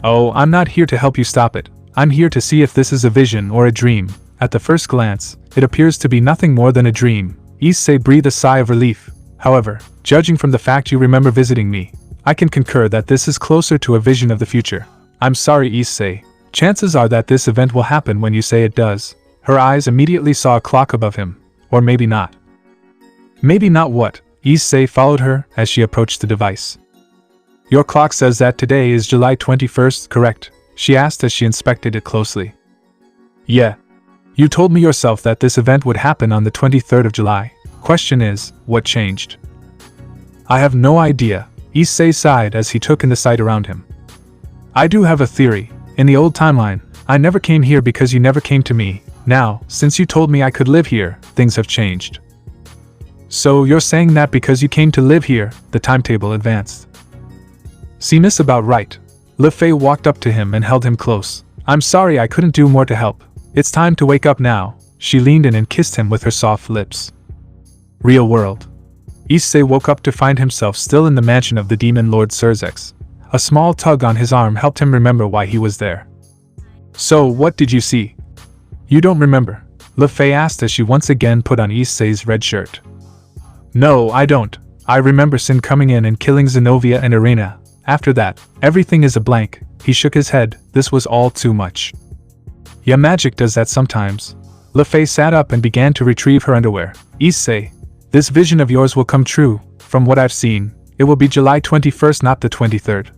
Oh, I'm not here to help you stop it. I'm here to see if this is a vision or a dream. At the first glance, it appears to be nothing more than a dream. Issei breathed a sigh of relief. However, judging from the fact you remember visiting me, I can concur that this is closer to a vision of the future. I'm sorry, Issei. Chances are that this event will happen when you say it does. Her eyes immediately saw a clock above him. Or maybe not. Maybe not what? Issei followed her as she approached the device. Your clock says that today is July 21st, correct? She asked as she inspected it closely. Yeah. You told me yourself that this event would happen on the 23rd of July. Question is, what changed? I have no idea. Issei sighed as he took in the sight around him. I do have a theory. In the old timeline, I never came here because you never came to me. Now, since you told me I could live here, things have changed. So you're saying that because you came to live here, the timetable advanced. Seems about right. Le Fay walked up to him and held him close. I'm sorry I couldn't do more to help. It's time to wake up now. She leaned in and kissed him with her soft lips. Real world. Issei woke up to find himself still in the mansion of the demon lord Sairaorg. A small tug on his arm helped him remember why he was there. So, what did you see? You don't remember? Le Fay asked as she once again put on Issei's red shirt. No, I don't. I remember Sin coming in and killing Zenobia and Irena. After that, everything is a blank. He shook his head. This was all too much. Yeah, magic does that sometimes. Le Fay sat up and began to retrieve her underwear. Issei, this vision of yours will come true. From what I've seen, it will be July 21st, not the 23rd.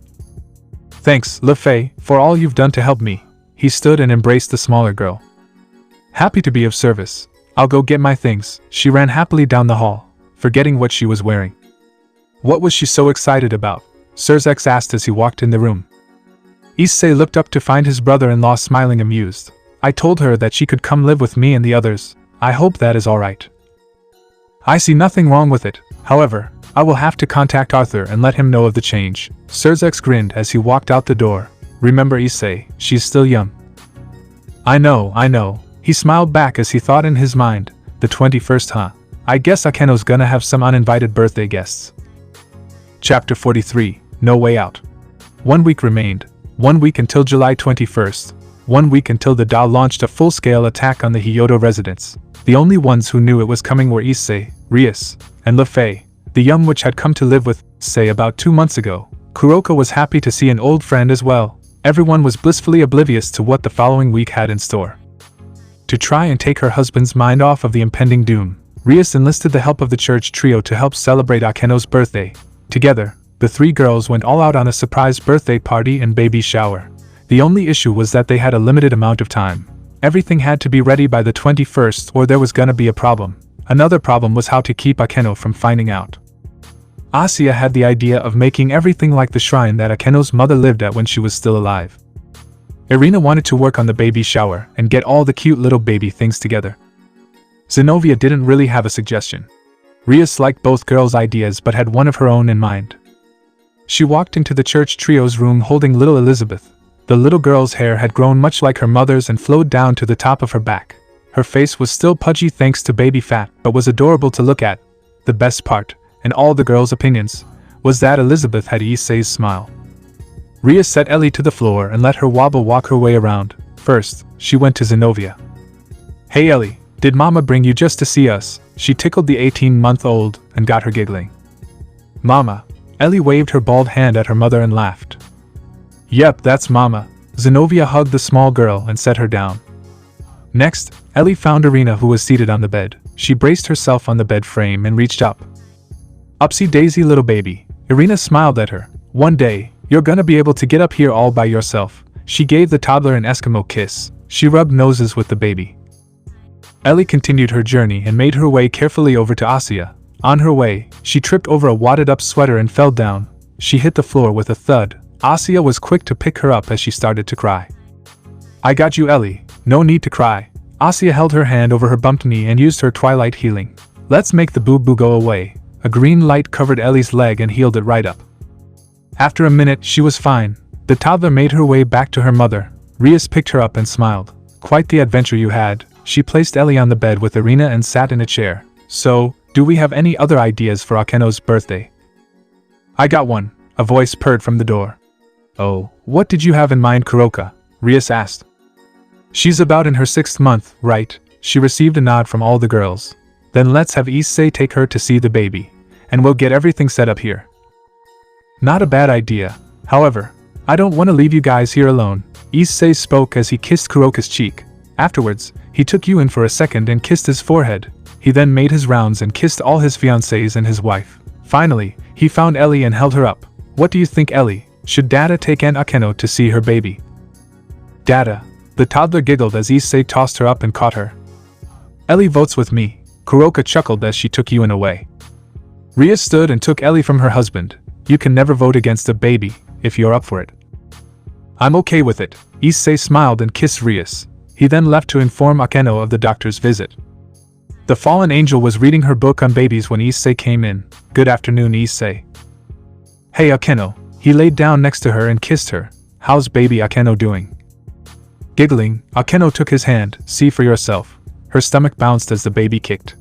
Thanks, Le Fay, for all you've done to help me. He stood and embraced the smaller girl. Happy to be of service. I'll go get my things. She ran happily down the hall, forgetting what she was wearing. What was she so excited about? Sairaorg asked as he walked in the room. Issei looked up to find his brother-in-law smiling amused. I told her that she could come live with me and the others. I hope that is alright. I see nothing wrong with it. However, I will have to contact Arthur and let him know of the change. Sairaorg grinned as he walked out the door. Remember Issei, she's still young. I know. He smiled back as he thought in his mind, the 21st huh? I guess Akeno's gonna have some uninvited birthday guests. Chapter 43, No Way Out. 1 week remained. 1 week until July 21st. 1 week until the Da launched a full-scale attack on the Hyodo residence. The only ones who knew it was coming were Issei, Rias, and Lefei, the young witch had come to live with Issei about 2 months ago. Kuroka was happy to see an old friend as well. Everyone was blissfully oblivious to what the following week had in store. To try and take her husband's mind off of the impending doom, Rias enlisted the help of the church trio to help celebrate Akeno's birthday. Together, the 3 girls went all out on a surprise birthday party and baby shower. The only issue was that they had a limited amount of time. Everything had to be ready by the 21st or there was gonna be a problem. Another problem was how to keep Akeno from finding out. Asuya had the idea of making everything like the shrine that Akeno's mother lived at when she was still alive. Irina wanted to work on the baby shower and get all the cute little baby things together. Zenobia didn't really have a suggestion. Rias liked both girls' ideas but had one of her own in mind. She walked into the church trio's room holding little Elizabeth. The little girl's hair had grown much like her mother's and flowed down to the top of her back. Her face was still pudgy thanks to baby fat but was adorable to look at. The best part, in all the girls' opinions, was that Elizabeth had Issei's smile. Rias set Ellie to the floor and let her wobble walk her way around. First, she went to Zenobia. Hey Ellie, did Mama bring you just to see us? She tickled the 18-month-old and got her giggling. Mama. Ellie waved her bald hand at her mother and laughed. Yep, that's Mama. Zenobia hugged the small girl and set her down. Next, Ellie found Irina who was seated on the bed. She braced herself on the bed frame and reached up. Upsy daisy little baby. Irina smiled at her. One day, you're gonna be able to get up here all by yourself. She gave the toddler an Eskimo kiss. She rubbed noses with the baby. Ellie continued her journey and made her way carefully over to Asuya. On her way, she tripped over a wadded-up sweater and fell down. She hit the floor with a thud. Asuya was quick to pick her up as she started to cry. I got you, Ellie. No need to cry. Asuya held her hand over her bumped knee and used her twilight healing. Let's make the boo-boo go away. A green light covered Ellie's leg and healed it right up. After a minute, she was fine. The toddler made her way back to her mother. Rias picked her up and smiled. Quite the adventure you had. She placed Ellie on the bed with Irina and sat in a chair. So, do we have any other ideas for Akeno's birthday? I got one. A voice purred from the door. Oh, what did you have in mind, Kuroka? Rias asked. She's about in her 6th month, right? She received a nod from all the girls. Then let's have Issei take her to see the baby, and we'll get everything set up here. Not a bad idea. However, I don't want to leave you guys here alone. Issei spoke as he kissed Kuroka's cheek. Afterwards, he took you in for a second and kissed his forehead. He then made his rounds and kissed all his fiancées and his wife. Finally, he found Ellie and held her up. What do you think, Ellie? Should Dada take Aunt Akeno to see her baby? Dada. The toddler giggled as Issei tossed her up and caught her. Ellie votes with me. Kuroka chuckled as she took you in away. Ria stood and took Ellie from her husband. You can never vote against a baby, if you're up for it. I'm okay with it. Issei smiled and kissed Rias. He then left to inform Akeno of the doctor's visit. The fallen angel was reading her book on babies when Issei came in. Good afternoon, Issei. Hey Akeno. He laid down next to her and kissed her. How's baby Akeno doing? Giggling, Akeno took his hand. See for yourself. Her stomach bounced as the baby kicked.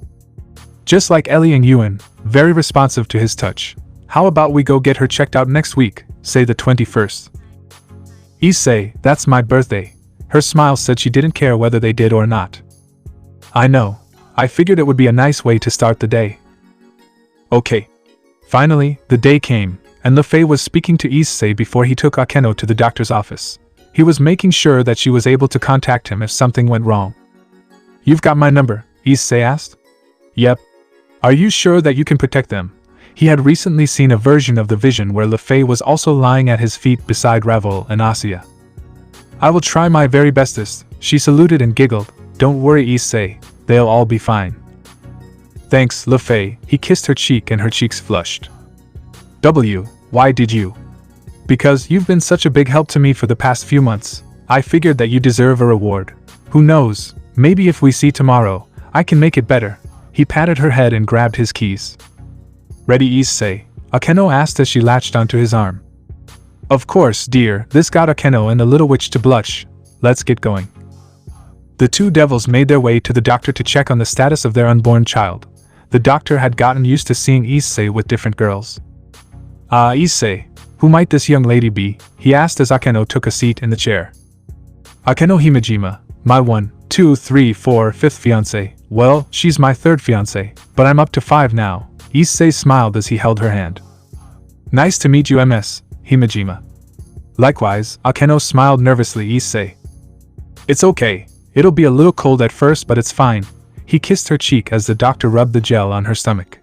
Just like Ellie and Ewan, very responsive to his touch. How about we go get her checked out next week, say the 21st? Issei, that's my birthday. Her smile said she didn't care whether they did or not. I know. I figured it would be a nice way to start the day. Okay. Finally, the day came, and Lefei was speaking to Issei before he took Akeno to the doctor's office. He was making sure that she was able to contact him if something went wrong. You've got my number, Issei asked. Yep. Are you sure that you can protect them? He had recently seen a version of the vision where Lefei was also lying at his feet beside Ravel and Asuya. I will try my very bestest, she saluted and giggled. Don't worry, Issei, they'll all be fine. Thanks, Lefei. He kissed her cheek and her cheeks flushed. Why did you? Because you've been such a big help to me for the past few months, I figured that you deserve a reward. Who knows, maybe if we see tomorrow, I can make it better. He patted her head and grabbed his keys. Ready, Issei? Akeno asked as she latched onto his arm. Of course, dear, this got Akeno and the little witch to blush. Let's get going. The two devils made their way to the doctor to check on the status of their unborn child. The doctor had gotten used to seeing Issei with different girls. Issei, who might this young lady be? He asked as Akeno took a seat in the chair. Akeno Himejima, my 1, 2, 3, 4, 5th fiancé. Well, she's my 3rd fiancé, but I'm up to 5 now. Issei smiled as he held her hand. Nice to meet you, Ms. Himejima. Likewise, Akeno smiled nervously. Issei. It's okay. It'll be a little cold at first, but it's fine. He kissed her cheek as the doctor rubbed the gel on her stomach.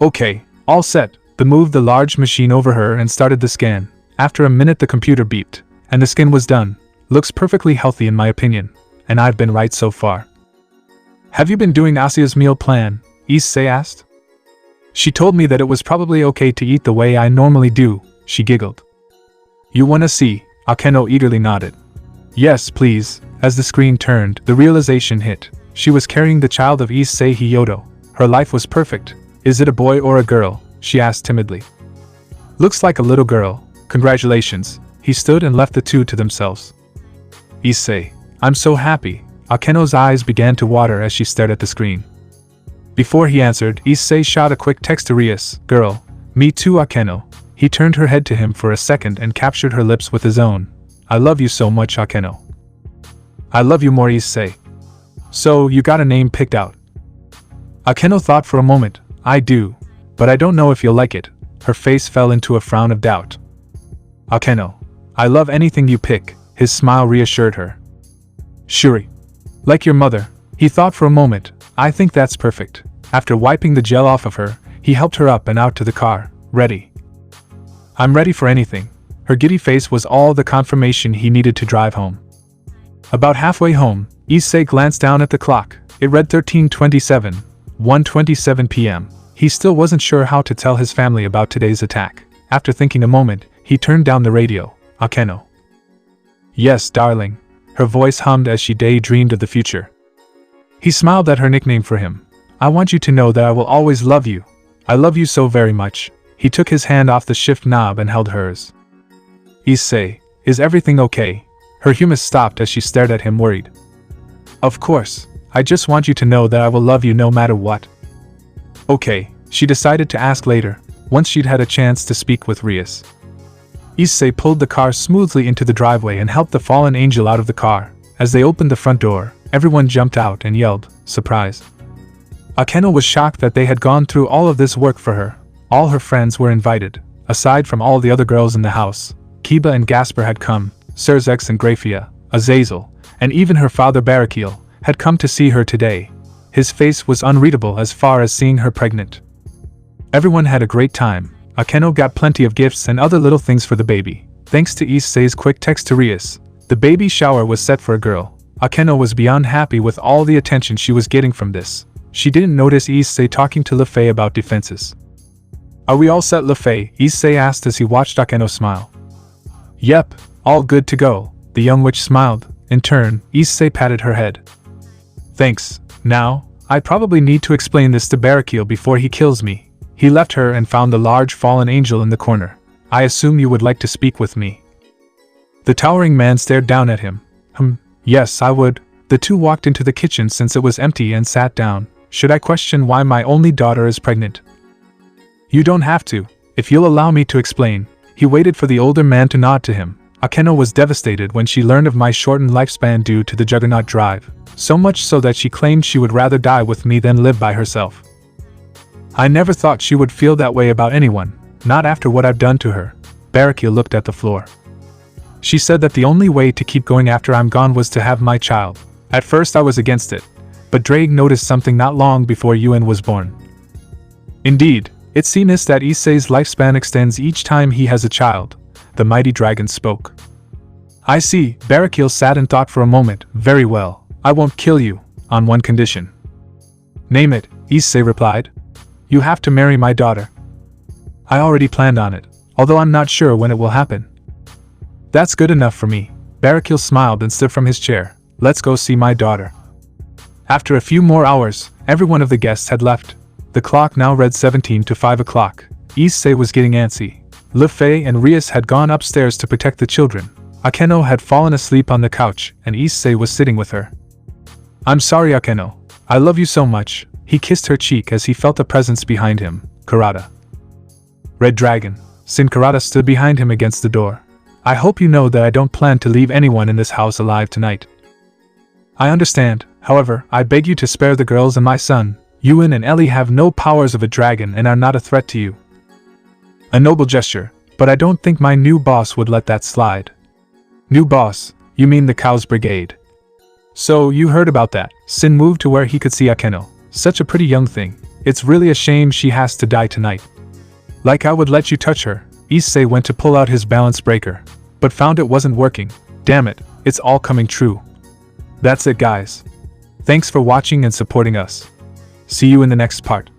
Okay, all set. They moved the large machine over her and started the scan. After a minute the computer beeped, and the scan was done. Looks perfectly healthy in my opinion, and I've been right so far. Have you been doing Asia's meal plan? Issei asked. She told me that it was probably okay to eat the way I normally do, she giggled. You wanna see? Akeno eagerly nodded. Yes, please. As the screen turned, the realization hit. She was carrying the child of Issei Hyodo. Her life was perfect. Is it a boy or a girl? She asked timidly. Looks like a little girl. Congratulations. He stood and left the two to themselves. Issei, I'm so happy. Akeno's eyes began to water as she stared at the screen. Before he answered, Issei shot a quick text to Rias. Girl, me too, Akeno. He turned her head to him for a second and captured her lips with his own. I love you so much, Akeno. I love you more, Issei. So, you got a name picked out? Akeno thought for a moment. I do, but I don't know if you'll like it. Her face fell into a frown of doubt. Akeno, I love anything you pick. His smile reassured her. Shuri. Like your mother. He thought for a moment. I think that's perfect. After wiping the gel off of her, he helped her up and out to the car. Ready. I'm ready for anything. Her giddy face was all the confirmation he needed to drive home. About halfway home, Issei glanced down at the clock. It read 13:27, 1:27 p.m. He still wasn't sure how to tell his family about today's attack. After thinking a moment, he turned down the radio. Akeno. Yes, darling. Her voice hummed as she daydreamed of the future. He smiled at her nickname for him. I want you to know that I will always love you. I love you so very much. He took his hand off the shift knob and held hers. Issei, is everything okay? Her humus stopped as she stared at him worried. Of course, I just want you to know that I will love you no matter what. Okay, she decided to ask later, once she'd had a chance to speak with Rias. Issei pulled the car smoothly into the driveway and helped the fallen angel out of the car. As they opened the front door, everyone jumped out and yelled, surprise. Akeno was shocked that they had gone through all of this work for her. All her friends were invited. Aside from all the other girls in the house, Kiba and Gasper had come, Serzex and Grafia, Azazel, and even her father Barakiel, had come to see her today. His face was unreadable as far as seeing her pregnant. Everyone had a great time. Akeno got plenty of gifts and other little things for the baby. Thanks to Issei's quick text to Rias, the baby shower was set for a girl. Akeno was beyond happy with all the attention she was getting from this. She didn't notice Issei talking to Lefei about defenses. Are we all set, Lefei? Issei asked as he watched Akeno smile. Yep, all good to go. The young witch smiled. In turn, Issei patted her head. Thanks. Now, I probably need to explain this to Barakiel before he kills me. He left her and found the large fallen angel in the corner. I assume you would like to speak with me. The towering man stared down at him. Yes, I would. The two walked into the kitchen since it was empty and sat down. Should I question why my only daughter is pregnant? You don't have to, if you'll allow me to explain. He waited for the older man to nod to him. Akeno was devastated when she learned of my shortened lifespan due to the Juggernaut drive, so much so that she claimed she would rather die with me than live by herself. I never thought she would feel that way about anyone, not after what I've done to her. Barakiel looked at the floor. She said that the only way to keep going after I'm gone was to have my child. At first I was against it, but Drake noticed something not long before Yuen was born. Indeed, it seems that Issei's lifespan extends each time he has a child. The mighty dragon spoke. I see. Barakiel sat and thought for a moment. Very well, I won't kill you, on one condition. Name it, Issei replied. You have to marry my daughter. I already planned on it. although I'm not sure when it will happen. That's good enough for me. Barakil smiled and stood from his chair. Let's go see my daughter. After a few more hours, every one of the guests had left. The clock now read 17 to 5 o'clock. Issei was getting antsy. Le Fay and Rias had gone upstairs to protect the children. Akeno had fallen asleep on the couch, and Issei was sitting with her. I'm sorry, Akeno. I love you so much. He kissed her cheek as he felt a presence behind him. Karada. Red Dragon. Sin Karada stood behind him against the door. I hope you know that I don't plan to leave anyone in this house alive tonight. I understand, however, I beg you to spare the girls and my son. Yuan and Ellie have no powers of a dragon and are not a threat to you. A noble gesture, but I don't think my new boss would let that slide. New boss? You mean the Cows Brigade? So, you heard about that. Sin moved to where he could see Akeno. Such a pretty young thing. It's really a shame she has to die tonight. Like I would let you touch her. Issei went to pull out his balance breaker, but found it wasn't working. Damn it, it's all coming true. That's it, guys. Thanks for watching and supporting us. See you in the next part.